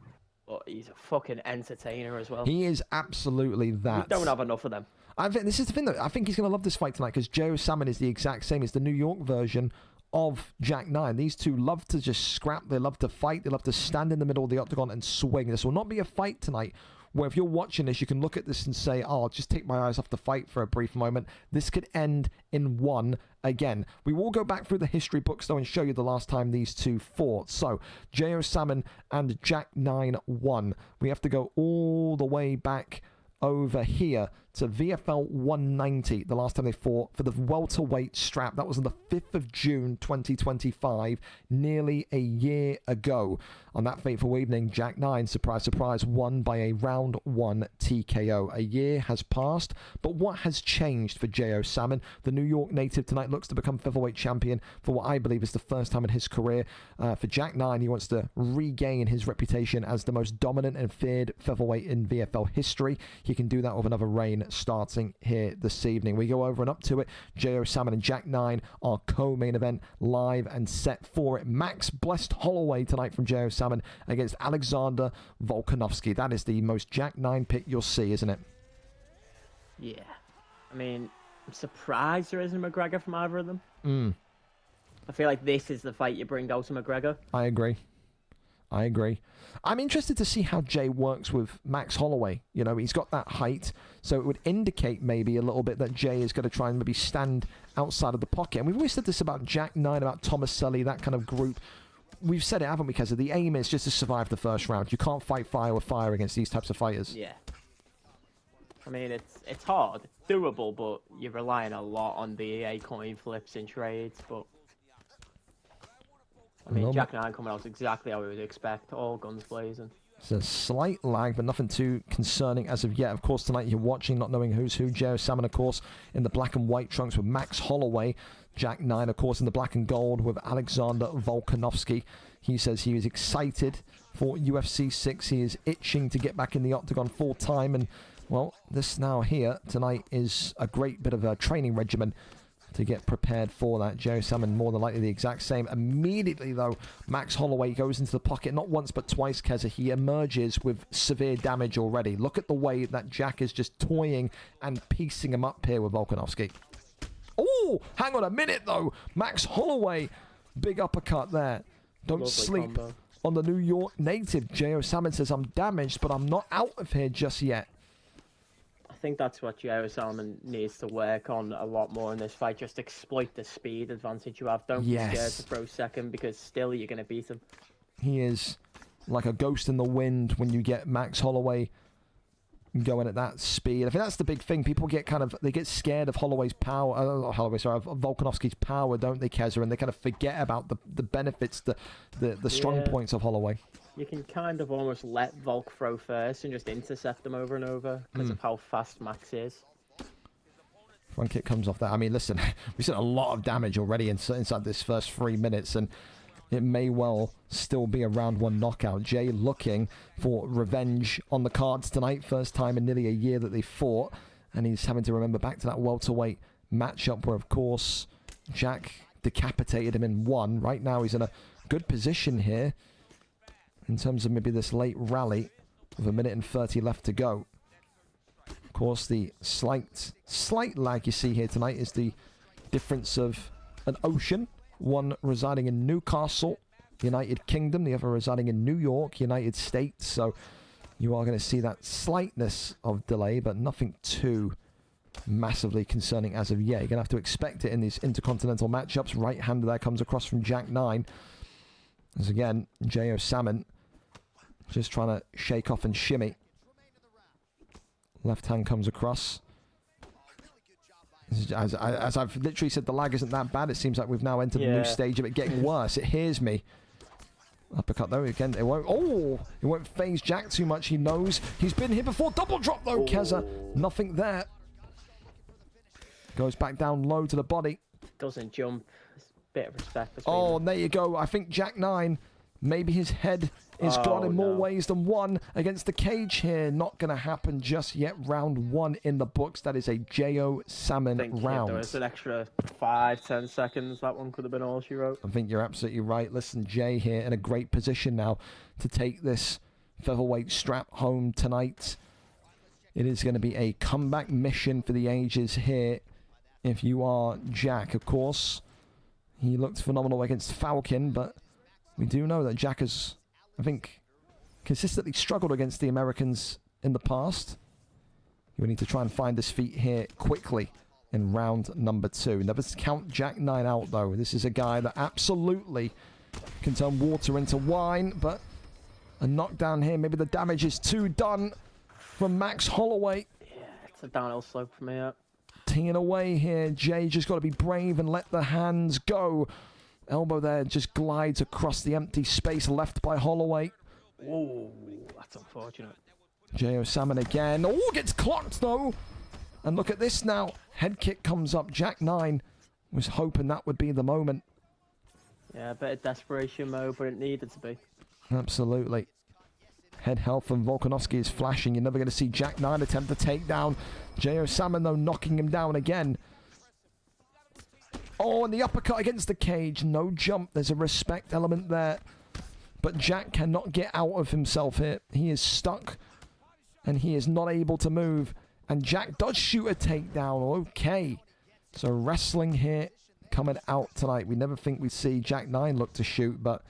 but he's a fucking entertainer as well. He is absolutely that. We don't have enough of them. I think this is the thing, though. I think he's going to love this fight tonight because J.O. Salmon is the exact same as the New York version of Jack 9. These two love to just scrap. They love to fight. They love to stand in the middle of the octagon and swing. This will not be a fight tonight where if you're watching this, you can look at this and say, oh, I'll just take my eyes off the fight for a brief moment. This could end in 1 again. We will go back through the history books, though, and show you the last time these two fought. So, J.O. Salmon and Jack 9 won. We have to go all the way back over here to VFL 190, the last time they fought for the welterweight strap. That was on the 5th of June 2025, nearly a year ago. On that fateful evening, Jack 9, surprise, surprise, won by a round 1 TKO. A year has passed, but what has changed for J.O. Salmon? The New York native tonight looks to become featherweight champion for what I believe is the first time in his career. For Jack 9, he wants to regain his reputation as the most dominant and feared featherweight in VFL history. He can do that with another reign starting here this evening. We go over and up to it. J.O. Salmon and Jack 9 are co-main event, live and set for it. Max Blessed Holloway tonight from J.O. Salmon against Alexander Volkanovski. That is the most Jack 9 pick you'll see, isn't it? Yeah. I mean, I'm surprised there isn't McGregor from either of them. I feel like this is the fight you bring out to McGregor. I agree. I'm interested to see how Jay works with Max Holloway. You know, he's got that height, so it would indicate maybe a little bit that Jay is going to try and maybe stand outside of the pocket. And we've always said this about Jack 9, about Thomas Sully, that kind of group. We've said it, haven't we, Keza? The aim is just to survive the first round. You can't fight fire with fire against these types of fighters. Yeah. I mean, it's hard. It's doable, but you're relying a lot on the EA coin flips and trades, but... I mean, Jack 9 coming out exactly how we would expect, all guns blazing. It's a slight lag, but nothing too concerning as of yet. Of course, tonight you're watching, not knowing who's who. J.O. Salmon, of course, in the black and white trunks with Max Holloway. Jack 9, of course, in the black and gold with Alexander Volkanovski. He says he is excited for UFC 6. He is itching to get back in the octagon full time. And, well, this now here tonight is a great bit of a training regimen to get prepared for that. J.O. Salmon more than likely the exact same. Immediately, though, Max Holloway goes into the pocket, not once but twice, Keza. He emerges with severe damage already. Look at the way that Jack is just toying and piecing him up here with Volkanovski. Oh, hang on a minute, though. Max Holloway, big uppercut there. Don't Lovely sleep combo on the New York native. J.O. Salmon says, I'm damaged, but I'm not out of here just yet. I think that's what J.O. Salmon needs to work on a lot more in this fight. Just exploit the speed advantage you have. Don't be scared to throw second, because still you're going to beat him. He is like a ghost in the wind when you get Max Holloway going at that speed. I think that's the big thing. People get they get scared of Holloway's power, of Volkanovski's power, don't they, Keza? And they kind of forget about the benefits, the strong points of Holloway. You can kind of almost let Volk throw first and just intercept them over and over because of how fast Max is. Front kick comes off that. I mean, listen, we've seen a lot of damage already inside this first 3 minutes, and it may well still be a round 1 knockout. Jay looking for revenge on the cards tonight. First time in nearly a year that they fought, and he's having to remember back to that welterweight matchup where, of course, Jack decapitated him in 1. Right now, he's in a good position here in terms of maybe this late rally with 1 minute and 30 left to go. Of course, the slight lag you see here tonight is the difference of an ocean. One residing in Newcastle, United Kingdom. The other residing in New York, United States. So you are going to see that slightness of delay, but nothing too massively concerning as of yet. You're going to have to expect it in these intercontinental matchups. Right-hander there comes across from Jack 9. As again, J.O. Salmon just trying to shake off and shimmy. Left hand comes across. As I've literally said, the lag isn't that bad. It seems like we've now entered a new stage of it getting worse. It hears me. Uppercut though, again, it won't phase Jack too much. He knows he's been here before. Double drop though, Keza. Nothing there. Goes back down low to the body. Doesn't jump. Bit of respect between Oh, them. and there you go. I think Jack 9, maybe his head is gone in more ways than one against the cage here. Not going to happen just yet. Round 1 in the books. That is a J.O. Salmon round. There was an extra 5-10 seconds. That one could have been all she wrote. I think you're absolutely right. Listen, Jay here in a great position now to take this featherweight strap home tonight. It is going to be a comeback mission for the ages here. If you are Jack, of course. He looked phenomenal against Falcon, but we do know that Jack has, I think, consistently struggled against the Americans in the past. You need to try and find his feet here quickly in round number 2. Never count Jack 9 out, though. This is a guy that absolutely can turn water into wine, but a knockdown here. Maybe the damage is too done from Max Holloway. Yeah, it's a downhill slope for me. Teeing away here. Jay just got to be brave and let the hands go. Elbow there just glides across the empty space left by Holloway. Whoa, that's unfortunate. J.O. Salmon again. Oh, gets clocked though. And look at this now. Head kick comes up. Jack 9 was hoping that would be the moment. Yeah, a bit of desperation mode, but it needed to be. Absolutely. Head health from Volkanovski is flashing. You're never going to see Jack 9 attempt to take down J.O. Salmon, though, knocking him down again. Oh, and the uppercut against the cage. No jump. There's a respect element there. But Jack cannot get out of himself here. He is stuck, and he is not able to move. And Jack does shoot a takedown. Okay. So wrestling here coming out tonight. We never think we'd see Jack 9 look to shoot, but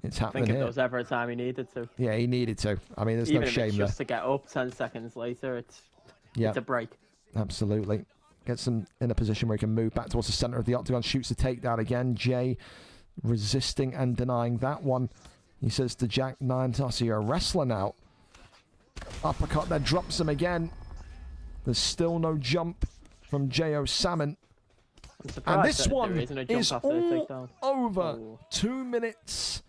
it's happening I think if here. there was ever a time he needed to. Yeah, he needed to. I mean, there's Even no if shame it's there. just to get up 10 seconds later, it's a break. Absolutely. Gets him in a position where he can move back towards the center of the octagon, shoots the takedown again. Jay resisting and denying that one. He says to Jack 9, oh, so you're a wrestler now. Uppercut there, drops him again. There's still no jump from J.O. Salmon. And this one is all over. 2 minutes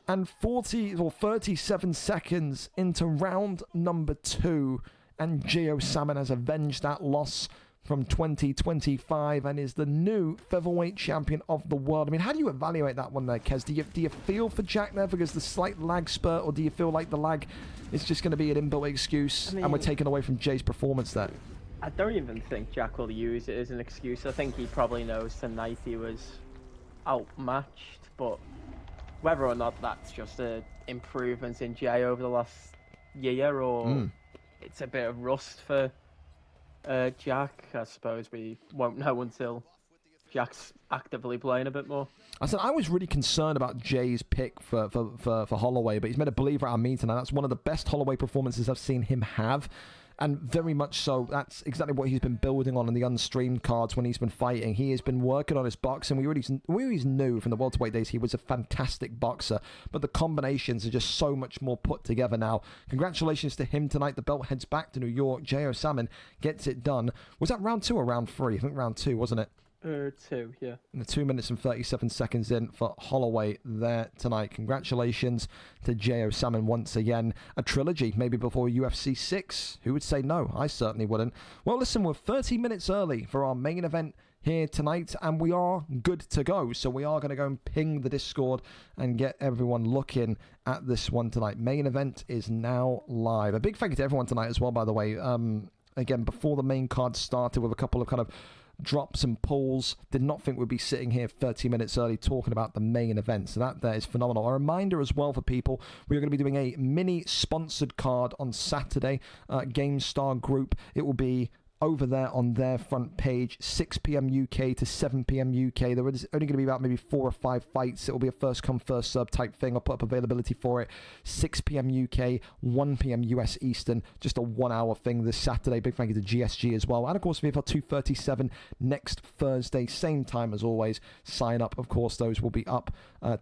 and 37 seconds into round number 2. And J.O. Salmon has avenged that loss from 2025 and is the new featherweight champion of the world. I mean, how do you evaluate that one there, Kez? Do you feel for Jack there because the slight lag spurt, or do you feel like the lag is just going to be an inbuilt excuse and we're taking away from Jay's performance there? I don't even think Jack will use it as an excuse. I think he probably knows tonight he was outmatched, but whether or not that's just an improvement in Jay over the last year or it's a bit of rust for Jack, I suppose we won't know until Jack's actively playing a bit more. I was really concerned about Jay's pick for Holloway, but he's made a believer out of me tonight. That's one of the best Holloway performances I've seen him have. And very much so, that's exactly what he's been building on in the unstreamed cards when he's been fighting. He has been working on his boxing. We always knew from the welterweight days he was a fantastic boxer, but the combinations are just so much more put together now. Congratulations to him tonight. The belt heads back to New York. J.O. Salmon gets it done. Was that round 2 or round 3? I think round 2, wasn't it? 2, yeah. And the 2 minutes and 37 seconds in for Holloway there tonight. Congratulations to J.O. Salmon once again. A trilogy, maybe before UFC 6. Who would say no? I certainly wouldn't. Well, listen, we're 30 minutes early for our main event here tonight, and we are good to go. So we are going to go and ping the Discord and get everyone looking at this one tonight. Main event is now live. A big thank you to everyone tonight as well, by the way. Again, before the main card started with a couple of kind of drops and pulls, did not think we'd be sitting here 30 minutes early talking about the main event. So that there is phenomenal. A reminder as well for people, we are going to be doing a mini sponsored card on Saturday. GameStar Group. It will be over there on their front page, 6 p.m. UK to 7 p.m. UK. There is only going to be about maybe 4 or 5 fights. It will be a first come, first serve type thing. I'll put up availability for it. 6 p.m. UK, 1 p.m. US Eastern. Just a 1 hour thing this Saturday. Big thank you to GSG as well. And of course, VFL 237 next Thursday, same time as always. Sign up, of course, those will be up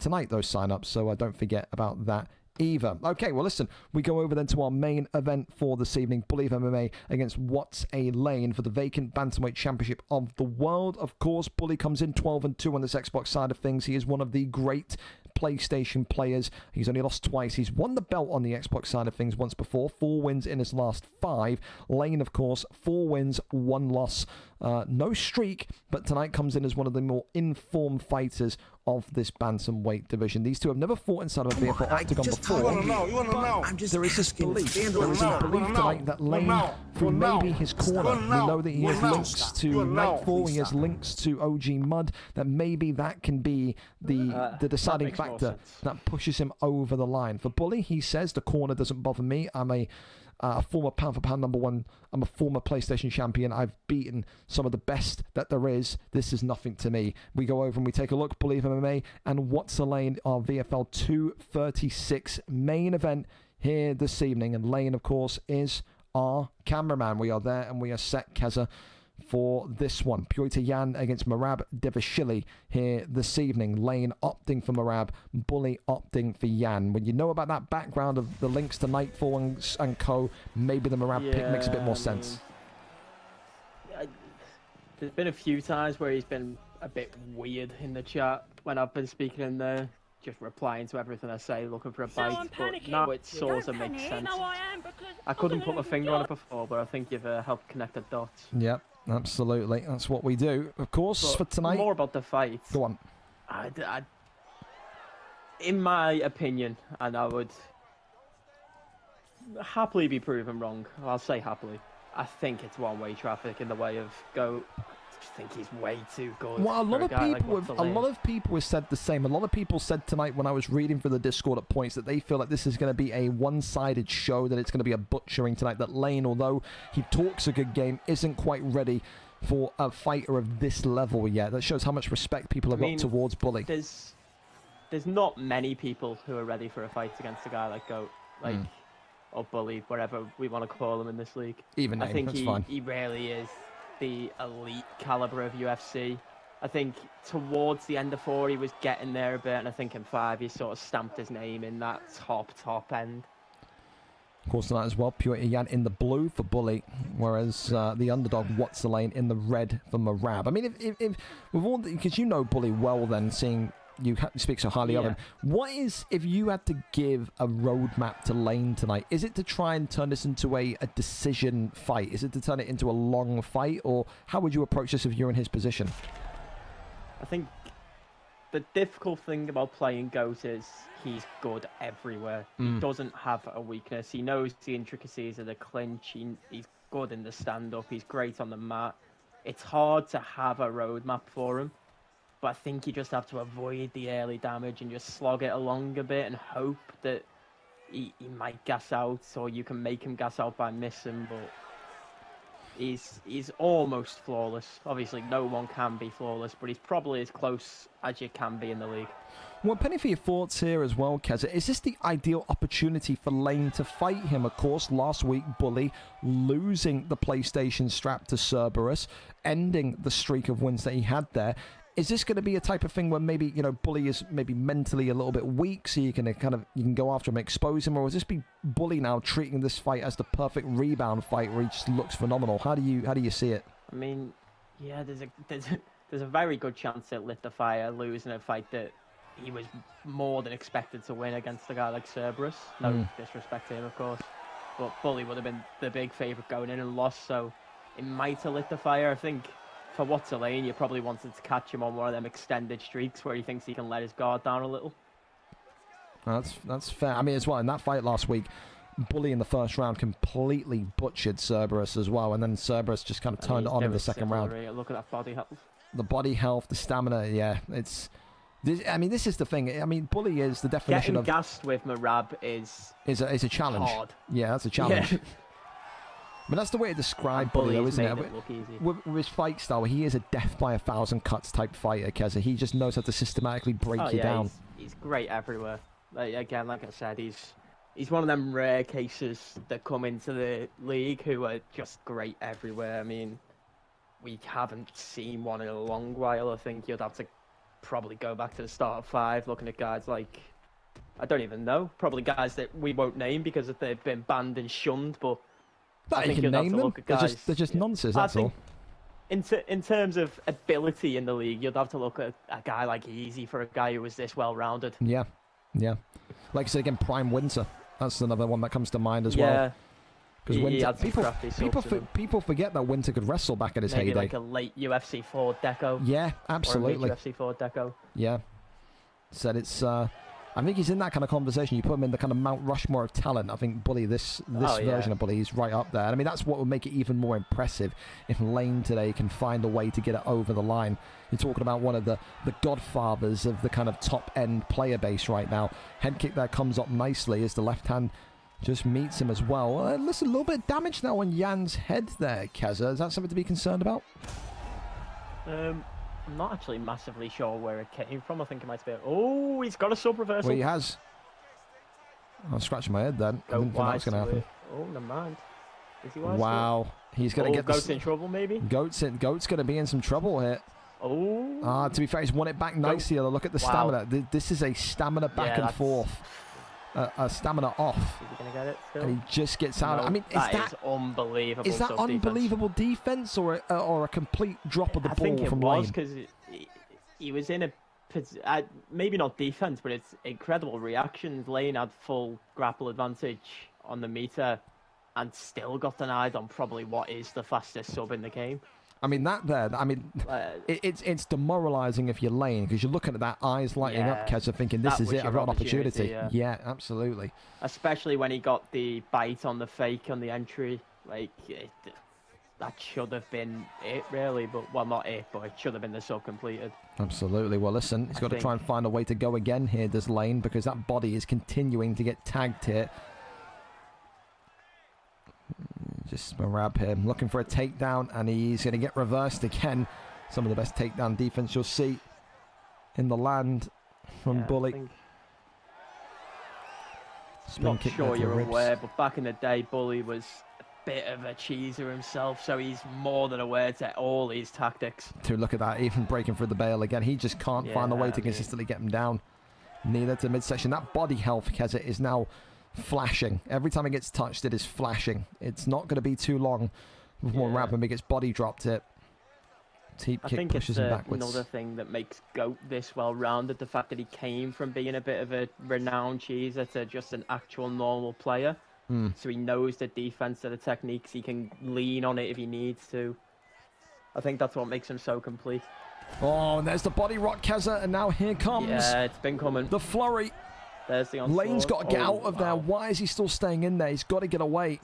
tonight, those sign ups. So don't forget about that either. Okay, well, listen, we go over then to our main event for this evening. BullyOfMMA against What's a Lane for the vacant bantamweight championship of the world. Of course, Bully comes in 12-2 on this Xbox side of things. He is one of the great PlayStation players. He's only lost twice. He's won the belt on the Xbox side of things once before. 4 wins in his last 5. Lane, of course, 4 wins, 1 loss. No streak, but tonight comes in as one of the more informed fighters of this bantamweight division. These two have never fought inside of a VFL octagon before. You wanna know? There is this belief. There is a belief tonight that Lane, through maybe his corner, we know that he has links to Nightfall, he has links to OG Mud, that maybe that can be the deciding factor that pushes him over the line. For Bully, he says, the corner doesn't bother me. I'm a former pound-for-pound number 1. I'm a former PlayStation champion. I've beaten some of the best that there is. This is nothing to me. We go over and we take a look, BullyOfMMA, and What's a Lane, our VFL 236 main event here this evening. And Lane, of course, is our cameraman. We are there and we are set, Keza, for this one. Pyotr Yan against Merab Devashili here this evening. Lane opting for Merab, Bully opting for Yan. When you know about that background of the links to Nightfall and co, maybe the Merab pick makes a bit more sense. There's been a few times where he's been a bit weird in the chat when I've been speaking in there, just replying to everything I say, looking for a bite. But now it sort of makes sense. I couldn't put my finger on it before, but I think you've helped connect the dots. Yep. Absolutely, that's what we do. Of course, but for tonight... More about the fight. Go on. In my opinion, and I would happily be proven wrong, I'll say happily, I think it's one-way traffic in the way of GOAT. I think he's way too good. Well, a lot of people have said the same. A lot of people said tonight when I was reading for the Discord at points that they feel like this is going to be a one-sided show, that it's going to be a butchering tonight, that Lane, although he talks a good game, isn't quite ready for a fighter of this level yet. That shows how much respect people have got towards Bully. There's not many people who are ready for a fight against a guy like GOAT, or Bully, whatever we want to call him in this league. Even name, I think that's fine. He really is the elite caliber of UFC. I think towards the end of 4 he was getting there a bit, and I think in 5 he sort of stamped his name in that top end. Of course, tonight as well, Pyotr Yan in the blue for Bully, whereas the underdog What's the Lane in the red for Merab. I mean, if with all, because you know Bully well, then seeing you speak so highly of him. What is, if you had to give a roadmap to Lane tonight, is it to try and turn this into a decision fight? Is it to turn it into a long fight? Or how would you approach this if you're in his position? I think the difficult thing about playing GOAT is he's good everywhere. He doesn't have a weakness. He knows the intricacies of the clinch. He's good in the stand-up. He's great on the mat. It's hard to have a roadmap for him. But I think you just have to avoid the early damage and just slog it along a bit and hope that he might gas out, or you can make him gas out by missing. But he's almost flawless. Obviously, no one can be flawless, but he's probably as close as you can be in the league. Well, penny for your thoughts here as well, Keza. Is this the ideal opportunity for Lane to fight him? Of course, last week, Bully losing the PlayStation strap to Cerberus, ending the streak of wins that he had there. Is this going to be a type of thing where maybe, you know, Bully is maybe mentally a little bit weak, so you can you can go after him, expose him, or is this be Bully now treating this fight as the perfect rebound fight where he just looks phenomenal? How do you see it? I mean, yeah, there's there's a very good chance that lit the fire losing a fight that he was more than expected to win against a guy like Cerberus. No disrespect to him, of course. But Bully would have been the big favourite going in and lost, so it might have lit the fire. I think for what's Elaine, you probably wanted to catch him on one of them extended streaks where he thinks he can let his guard down a little. That's fair. I mean, as well, in that fight last week, Bully in the first round completely butchered Cerberus as well, and then Cerberus just kind of turned it on in the second round. Look at that body health. The body health, the stamina, yeah, it's... I mean, this is the thing. I mean, Bully is the definition of... Getting gassed with Marab is a challenge. Hard. Yeah, that's a challenge. Yeah. But that's the way to describe Bully, though, isn't it? With his fight style, he is a death by 1,000 cuts type fighter, Keza. He just knows how to systematically break you down. He's great everywhere. Again, like I said, he's one of them rare cases that come into the league who are just great everywhere. I mean, we haven't seen one in a long while. I think you'd have to probably go back to the start of 5, looking at guys like, I don't even know, probably guys that we won't name because they've been banned and shunned, but I think you'd have to look at guys. They're just nonsense, that's all. In terms of ability in the league, you'd have to look at a guy like Easy for a guy who was this well-rounded. Yeah. Like I said again, Prime Winter. That's another one that comes to mind as well. Because people forget that Winter could wrestle back in his heyday. Like a late UFC 4 deco. Yeah, absolutely. Or a UFC 4 deco. Yeah. Said it's... I think he's in that kind of conversation. You put him in the kind of Mount Rushmore of talent. I think Bully, this version of Bully, is right up there. And I mean, that's what would make it even more impressive if Lane today can find a way to get it over the line. You're talking about one of the godfathers of the kind of top-end player base right now. Head kick there comes up nicely as the left hand just meets him as well. Listen, a little bit of damage now on Jan's head there, Keza. Is that something to be concerned about? I'm not actually massively sure where it came from. I think it might be... Oh, he's got a sub-reversal. Well, he has. I'm scratching my head then. I didn't think that was going to happen. Oh, never mind. Is he wise? Wow. He's going to get Goat's in trouble, maybe? Goat's going to be in some trouble here. Oh. To be fair, he's won it back nicely. Look at the stamina. This is a stamina back and forth. A stamina off. Is he going to get it still? And he just gets out. I mean, that is unbelievable. Is that unbelievable defense or a complete drop of the ball from Lane? I think it was because he was in a maybe not defense, but it's incredible reactions. Lane had full grapple advantage on the meter and still got denied on probably what is the fastest sub in the game. I mean, it's demoralising if you're Lane, because you're looking at that, eyes lighting up, Keza, thinking, this is it, I've got an opportunity. Yeah, absolutely. Especially when he got the bite on the fake on the entry. Like, that should have been it, really. But, well, not it, but it should have been the sub completed. Absolutely. Well, listen, he's got to try and find a way to go again here, does Lane, because that body is continuing to get tagged here. Just Marab here, looking for a takedown, and he's going to get reversed again. Some of the best takedown defense you'll see in the land from Bully. Not sure you're aware, but back in the day, Bully was a bit of a cheeser himself, so he's more than aware to all these tactics. To look at that, even breaking through the bail again. He just can't find a way to consistently get him down. Neither to midsection. That body health, Keza, is now flashing. Every time it gets touched, it is flashing. It's not going to be too long before Rapid gets body dropped it. Teep kick pushes him backwards. Another thing that makes Goat this well-rounded, the fact that he came from being a bit of a renowned cheeser to just an actual normal player. So he knows the defense and the techniques. He can lean on it if he needs to. I think that's what makes him so complete. Oh, and there's the body rock, Keza, and now here comes... Yeah, it's been coming. The flurry. There's the onslaught. Lane's got to get out of there. Why is he still staying in there? He's got to get away.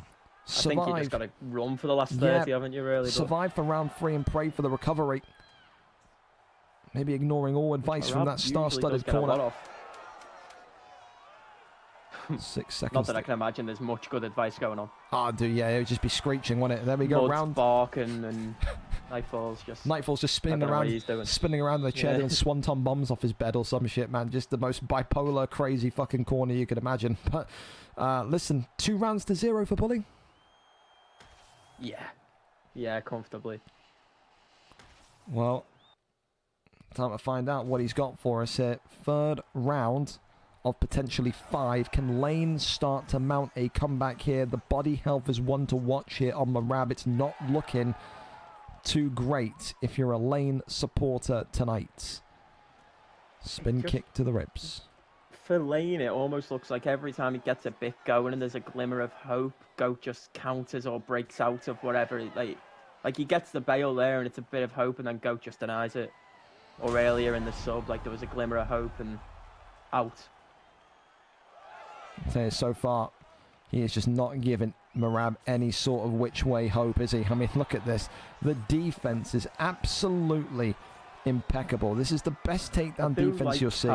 Survive. I think you just got to run for the last 30, haven't you, really? Survive for round 3 and pray for the recovery. Maybe ignoring all advice from that star-studded corner. 6 seconds. Not that I can imagine there's much good advice going on. Oh, dude, yeah, it would just be screeching, wouldn't it? There we go, round. Barking and Nightfall's just spinning around in the chair, doing swanton bombs off his bed or some shit, man. Just the most bipolar, crazy fucking corner you could imagine. But listen, 2 rounds to 0 for Bully. Yeah, comfortably. Well, time to find out what he's got for us here. 3rd round of potentially 5. Can Lane start to mount a comeback here? The body health is one to watch here on Marab. It's not looking too great if you're a Lane supporter tonight. Spin kick to the ribs. For Lane, it almost looks like every time he gets a bit going and there's a glimmer of hope, Goat just counters or breaks out of whatever. Like he gets the bail there and it's a bit of hope, and then Goat just denies it. Or earlier in the sub, like there was a glimmer of hope and out. So far, he is just not giving Marab any sort of which way hope, is he? I mean, look at this. The defense is absolutely impeccable. This is the best takedown defense you'll see.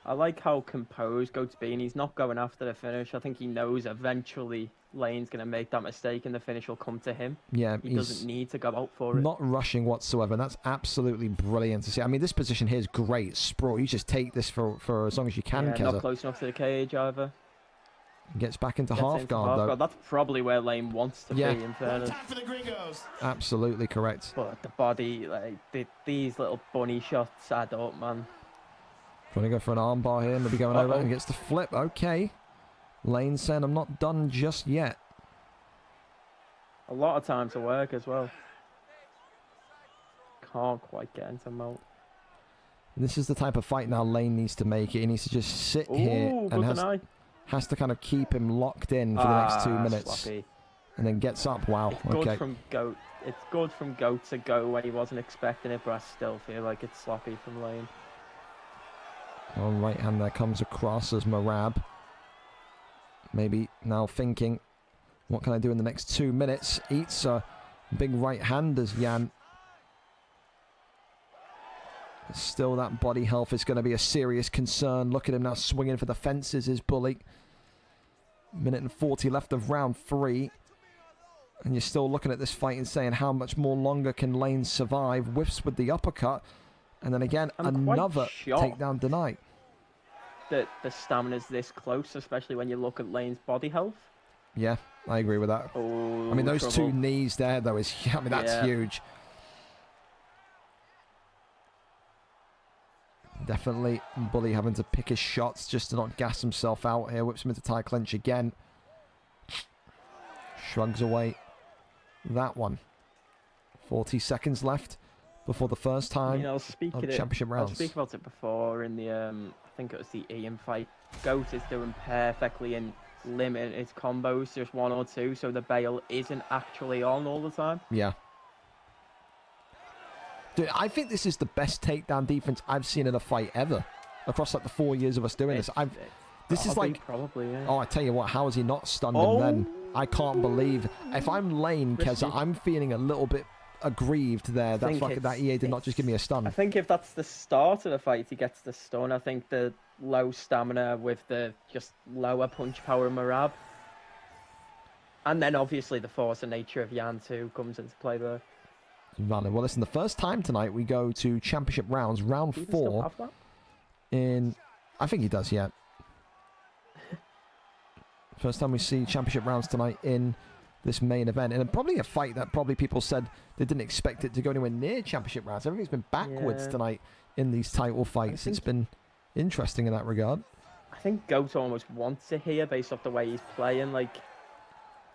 I like how composed Goat's been. He's not going after the finish. I think he knows eventually Lane's going to make that mistake and the finish will come to him. Yeah, he doesn't need to go out for it. Not rushing whatsoever. That's absolutely brilliant to see. I mean, this position here is great. Sprawl, you just take this for as long as you can, Keza. Not close enough to the cage either. Gets back into half guard, though. That's probably where Lane wants to be, in fairness. Absolutely correct. But the body, like, these little bunny shots add up, man. Trying to go for an armbar here, maybe going over and gets the flip. Okay. Lane saying, I'm not done just yet. A lot of time to work as well. Can't quite get into mount. This is the type of fight now Lane needs to make it. He needs to just sit here and has to kind of keep him locked in for the next 2 minutes. Sloppy. And then gets up. Wow. It's good from Goat. It's good from Goat to go when he wasn't expecting it, but I still feel like it's sloppy from Lane. All right hand there comes across as Marab. Maybe now thinking, what can I do in the next 2 minutes? Eats a big right hand as Jan. Still, that body health is going to be a serious concern. Look at him now swinging for the fences, is Bully. Minute and 40 left of round 3. And you're still looking at this fight and saying, how much more longer can Lane survive? Whiffs with the uppercut. And then again, another takedown denied. That the stamina's this close, especially when you look at Lane's body health. Yeah, I agree with that. Oh, I mean, those two knees there, though, that's huge. Definitely Bully having to pick his shots just to not gas himself out here. Whips him into tie clinch again. Shrugs away that one. 40 seconds left before the first time of championship rounds. I'll speak about it before in the, I think it was the Ian fight. Goat is doing perfectly in limiting his combos, just 1 or 2, so the bail isn't actually on all the time. Yeah. Dude, I think this is the best takedown defense I've seen in a fight ever. Across like the 4 years of us doing this. This is like... Probably, yeah. Oh, I tell you what, how is he not stunned him then? I can't believe... If I'm Lane, Keza, I'm feeling a little bit aggrieved there. That EA did not just give me a stun. I think if that's the start of the fight, he gets the stun. I think the low stamina with the just lower punch power of Marab. And then obviously the force and nature of Jan too comes into play there. Valid. Well, listen, the first time tonight we go to championship rounds, round 4. I think he does, yeah. First time we see championship rounds tonight in this main event, and probably a fight that probably people said they didn't expect it to go anywhere near championship rounds. Everything's been backwards tonight in these title fights. It's been interesting in that regard. I think Goat almost wants it here based off the way he's playing. Like,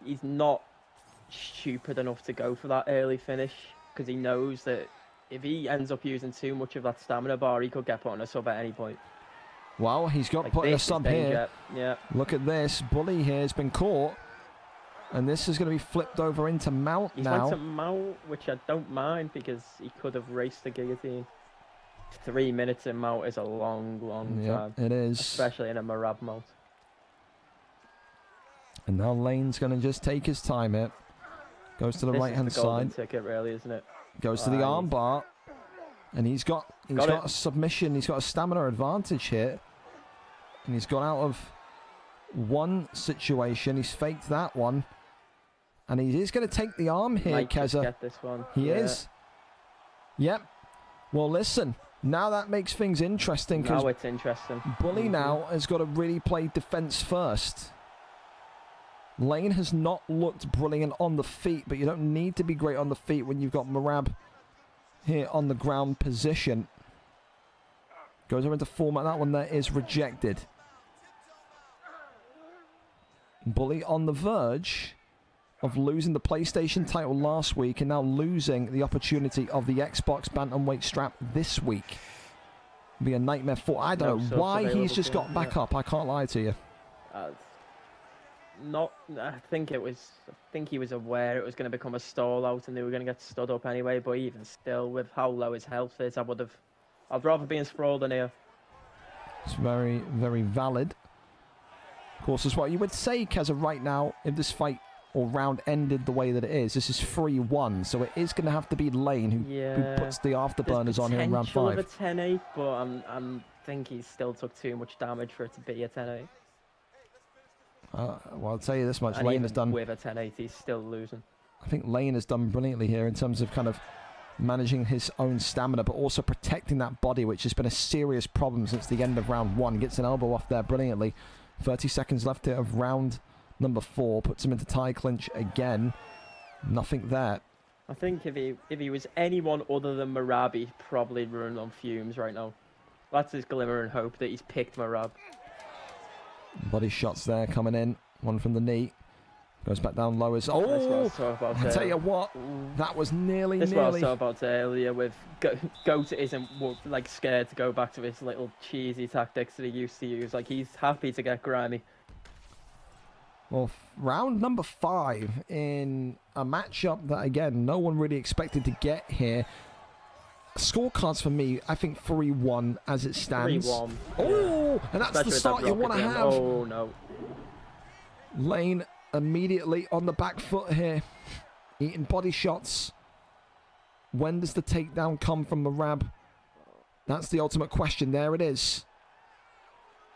he's not stupid enough to go for that early finish, because he knows that if he ends up using too much of that stamina bar, he could get put on a sub at any point. Well, he's got put in a sub here. Yeah. Look at this. Bully here has been caught. And this is going to be flipped over into mount now. He's went to mount, which I don't mind, because he could have raced the guillotine. 3 minutes in mount is a long, long time. It is. Especially in a Marab mount. And now Lane's going to just take his time here. Goes to the right-hand side. Ticket, really, isn't it? Goes to the armbar. And he's got a submission. He's got a stamina advantage here. And he's got out of one situation. He's faked that one. And he is going to take the arm here, Keza. Get this one. He is. Yep. Well, listen. Now that makes things interesting. Now it's interesting. Bully now has got to really play defense first. Lane has not looked brilliant on the feet, but you don't need to be great on the feet when you've got Marab here on the ground position. Goes over into format. That one there is rejected. Bully on the verge of losing the PlayStation title last week and now losing the opportunity of the Xbox bantamweight strap this week. Be a nightmare for. I don't know why he's just got back up. I can't lie to you. I think he was aware it was going to become a stall out and they were going to get stood up anyway. But even still, with how low his health is, I'd rather be enthralled in here. It's very, very valid. Of course, is what you would say, Keza, right now, if this fight or round ended the way that it is. This is 3-1, so it is going to have to be Lane who puts the afterburners on here in round 5. There's potential of a 10-8, but I think he still took too much damage for it to be a 10-8. Well, I'll tell you this much. And Lane has done... with a 10-8, he's still losing. I think Lane has done brilliantly here in terms of kind of managing his own stamina, but also protecting that body, which has been a serious problem since the end of round 1. Gets an elbow off there brilliantly. 30 seconds left here of round number 4. Puts him into tie clinch again. Nothing there. I think if he was anyone other than Marab, he'd probably run on fumes right now. That's his glimmer and hope that he's picked Marab. Body shots there coming in. One from the knee. Goes back down low as... Oh! I tell you what, that was nearly... This was what I was talking about earlier with Goat isn't like scared to go back to his little cheesy tactics that he used to use. Like, he's happy to get grimy. Well, round number 5 in a matchup that, again, no one really expected to get here. Scorecards for me, I think 3-1 as it stands. 3-1. Oh, yeah. And that's especially the start you want to have. Oh, no. Lane immediately on the back foot here. Eating body shots. When does the takedown come from Marab? That's the ultimate question. There it is.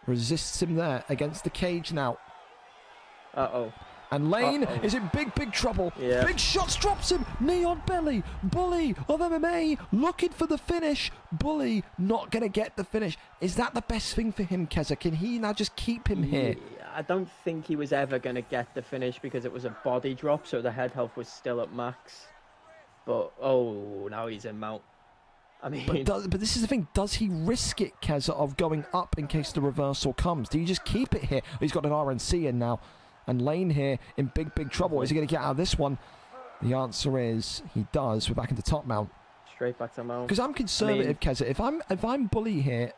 Resists him there against the cage now. Uh-oh. And Lane is in big, big trouble. Yeah. Big shots, drops him. Knee on belly. Bully of MMA looking for the finish. Bully not going to get the finish. Is that the best thing for him, Keza? Can he now just keep him here? I don't think he was ever going to get the finish because it was a body drop, so the head health was still at max. But, oh, now he's in mount. I mean... But this is the thing. Does he risk it, Keza, of going up in case the reversal comes? Do you just keep it here? He's got an RNC in now. And Lane here in big, big trouble. Is he going to get out of this one? The answer is he does. We're back into top mount. Straight back to mount. Because I'm conservative, Keza. If I'm Bully here,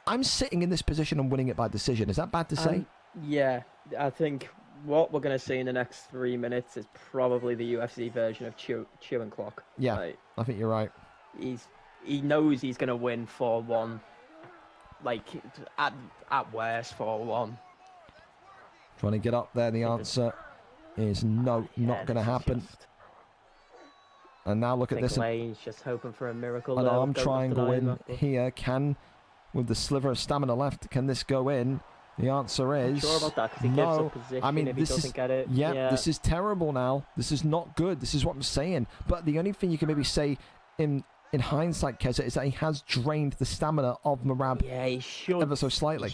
I'm sitting in this position and winning it by decision. Is that bad to say? Yeah, I think what we're going to see in the next 3 minutes is probably the UFC version of chew and clock. Yeah, like, I think you're right. He knows he's going to win 4-1. Like, at worst, 4-1. Trying to get up there. The answer is no, not going to happen. And now look at this. Lane's just hoping for a miracle. An arm triangle in here. With the sliver of stamina left, can this go in? The answer is sure about that, 'cause he gives up position I mean, if he doesn't get it. Yeah, this is terrible now. This is not good. This is what I'm saying. But the only thing you can maybe say in hindsight, Keza, is that he has drained the stamina of Marab he should, ever so slightly.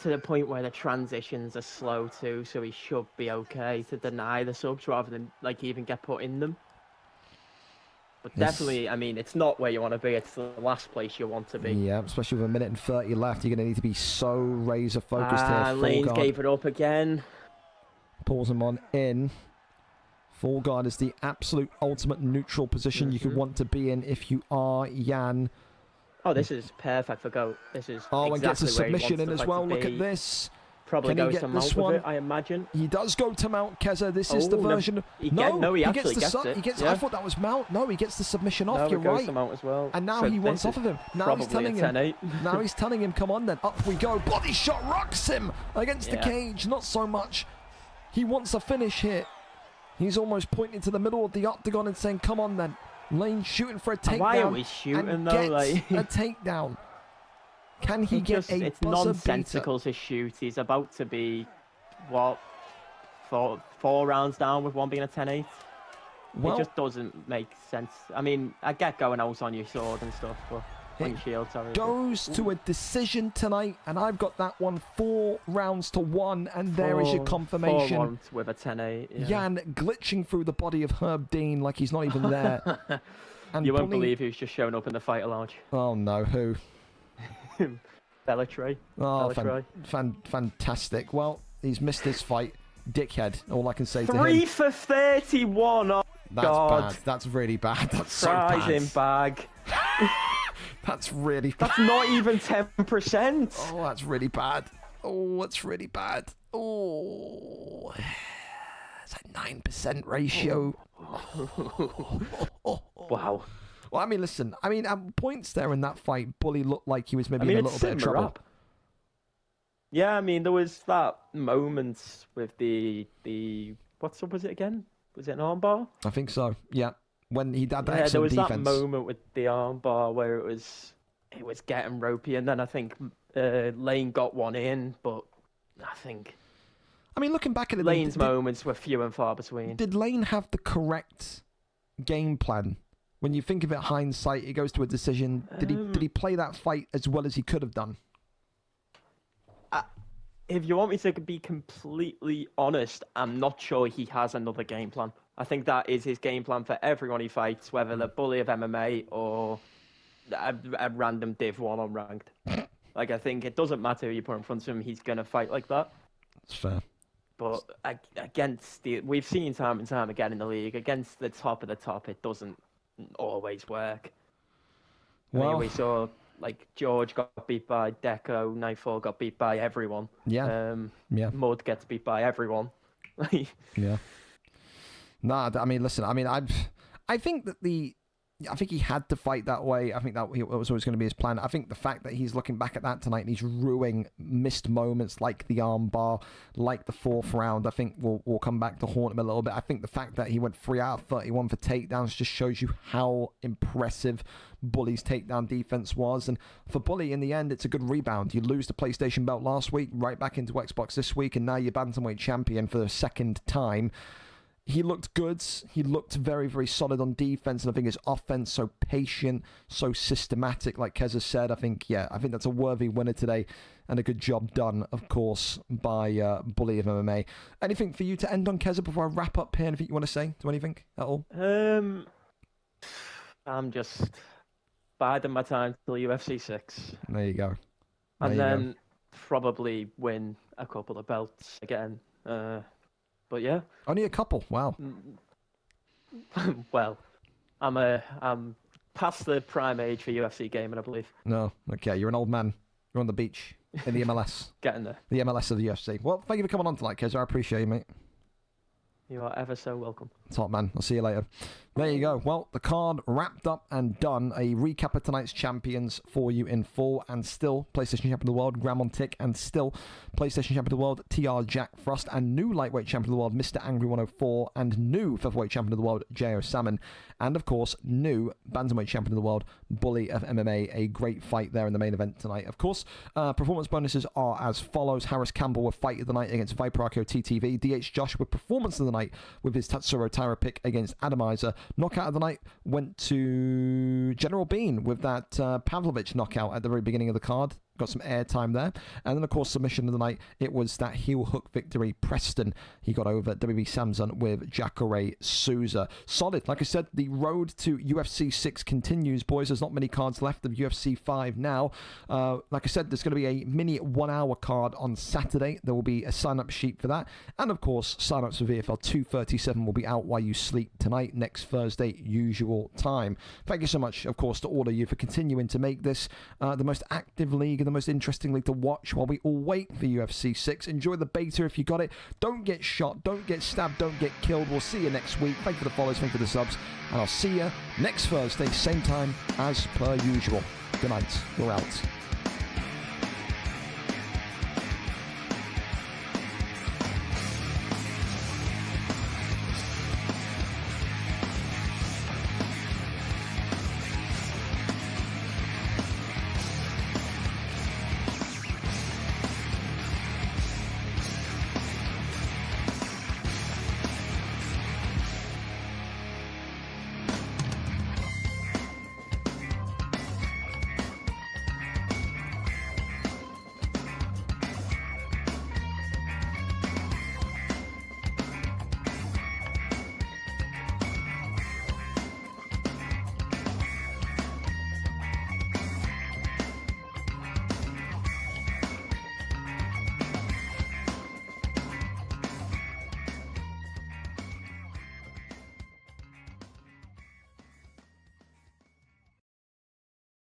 To the point where the transitions are slow too, so he should be okay to deny the subs rather than like even get put in them. But definitely, I mean, it's not where you want to be. It's the last place you want to be. Yeah, especially with 1 minute and 30 left. You're going to need to be so razor focused here. Lane gave it up again. Pulls him on in. Full guard is the absolute ultimate neutral position you could want to be in if you are Jan. Oh, this is perfect for Goat. This is and gets a submission in as well. Look at this. Probably goes to mount with it, I imagine. He does go to mount, Keza. This is the version. He actually gets it. I thought that was mount. No, he gets the submission off. No, You're goes right. to mount as well. And now he wants off of him. Now he's telling him. Now he's telling him, come on then. Up we go. Body shot rocks him against the cage. Not so much. He wants a finish here. He's almost pointing to the middle of the octagon and saying, come on then. Lane shooting for a takedown. Why are we shooting and though? Like a takedown. Can he get a It's buzzer nonsensical beater? to shoot. He's about to be, what, four rounds down with one being a 10-8. Well, it just doesn't make sense. I mean, I get going out on your sword and stuff, but on your shield, sorry. Goes to a decision tonight, and I've got that one 4 rounds to 1, and there is your confirmation. 4-1 with a 10-8. Yeah. Jan glitching through the body of Herb Dean like he's not even there. And you won't believe who's just shown up in the fighter lounge. Oh no, who? Bellatrix. Oh, fantastic. Well, he's missed his fight. dickhead. All I can say to him. 3 for 31. Oh, That's God. bad. That's really bad. That's so Prize bad. in bag. That's really bad. That's not even 10%. Oh, that's really bad. Oh, that's really bad. Oh, it's a 9% ratio. Wow. Well, I mean, listen. I mean, at points there in that fight, Bully looked like he was maybe in a little bit of trouble. Up. Yeah, I mean, there was that moment with the what's up was it again? Was it an armbar? I think so. Yeah, when he had that there excellent was defense. that moment with the armbar where it was getting ropey, and then I think Lane got one in, but I think. I mean, looking back at it, Lane's moments were few and far between. Did Lane have the correct game plan? When you think of it, hindsight, it goes to a decision. Did he play that fight as well as he could have done? If you want me to be completely honest, I'm not sure he has another game plan. I think that is his game plan for everyone he fights, whether they're Bully of MMA or a random Div 1 on ranked. Like, I think it doesn't matter who you put in front of him, he's going to fight like that. That's fair. But we've seen time and time again in the league, against the top of the top, it doesn't always work. Well, I mean, we saw like George got beat by Deco, Nightfall got beat by everyone. Yeah. Mud gets beat by everyone. Yeah. Nah, I mean, listen. I mean, I think that I think he had to fight that way. I think that was always going to be his plan. I think the fact that he's looking back at that tonight and he's ruining missed moments like the armbar, like the 4th round, I think will come back to haunt him a little bit. I think the fact that he went 3 out of 31 for takedowns just shows you how impressive Bully's takedown defense was. And for Bully, in the end, it's a good rebound. You lose the PlayStation belt last week, right back into Xbox this week, and now you're bantamweight champion for the 2nd time. He looked good. He looked very, very solid on defense, and I think his offense so patient, so systematic. Like Keza said, I think that's a worthy winner today, and a good job done, of course, by Bully of MMA. Anything for you to end on, Keza, before I wrap up here? Anything you want to say to anything at all? I'm just biding my time till UFC 6. There you go. And then probably win a couple of belts again. But yeah. Only a couple. Wow. Well, I'm past the prime age for UFC gaming, I believe. No. Okay, you're an old man. You're on the beach in the MLS. Getting there. The MLS of the UFC. Well, thank you for coming on tonight, Keza. I appreciate you, mate. You are ever so welcome. Top man. I'll see you later. There you go. Well, the card wrapped up and done. A recap of tonight's champions for you in full. And still, PlayStation Champion of the World, Gramon Tick. And still, PlayStation Champion of the World, TR Jack Frost. And new Lightweight Champion of the World, Mr. Angry 104. And new Featherweight Champion of the World, J.O. Salmon. And, of course, new Bantamweight Champion of the World, Bully of MMA. A great fight there in the main event tonight. Of course, performance bonuses are as follows. Harris Campbell with Fight of the Night against Viper Arco TTV. DH Josh with Performance of the Night with his Tatsuro Taira pick against Atomizer. Knockout of the night went to General Bean with that Pavlovich knockout at the very beginning of the card. Got some airtime there. And then, of course, submission of the night, it was that heel hook victory. Preston, he got over WB Samson with Jacare Souza. Solid. Like I said, the road to UFC 6 continues, boys. There's not many cards left of UFC 5 now. Like I said, there's going to be a mini 1-hour card on Saturday. There will be a sign-up sheet for that. And, of course, sign-ups for VFL 237 will be out while you sleep tonight, next Thursday, usual time. Thank you so much, of course, to all of you for continuing to make this the most active league and the most interesting league to watch while we all wait for UFC 6. Enjoy the beta if you got it. Don't get shot, don't get stabbed, don't get killed. We'll see you next week. Thank you for the follows, thank you for the subs, and I'll see you next Thursday, same time as per usual. Good night. We're out.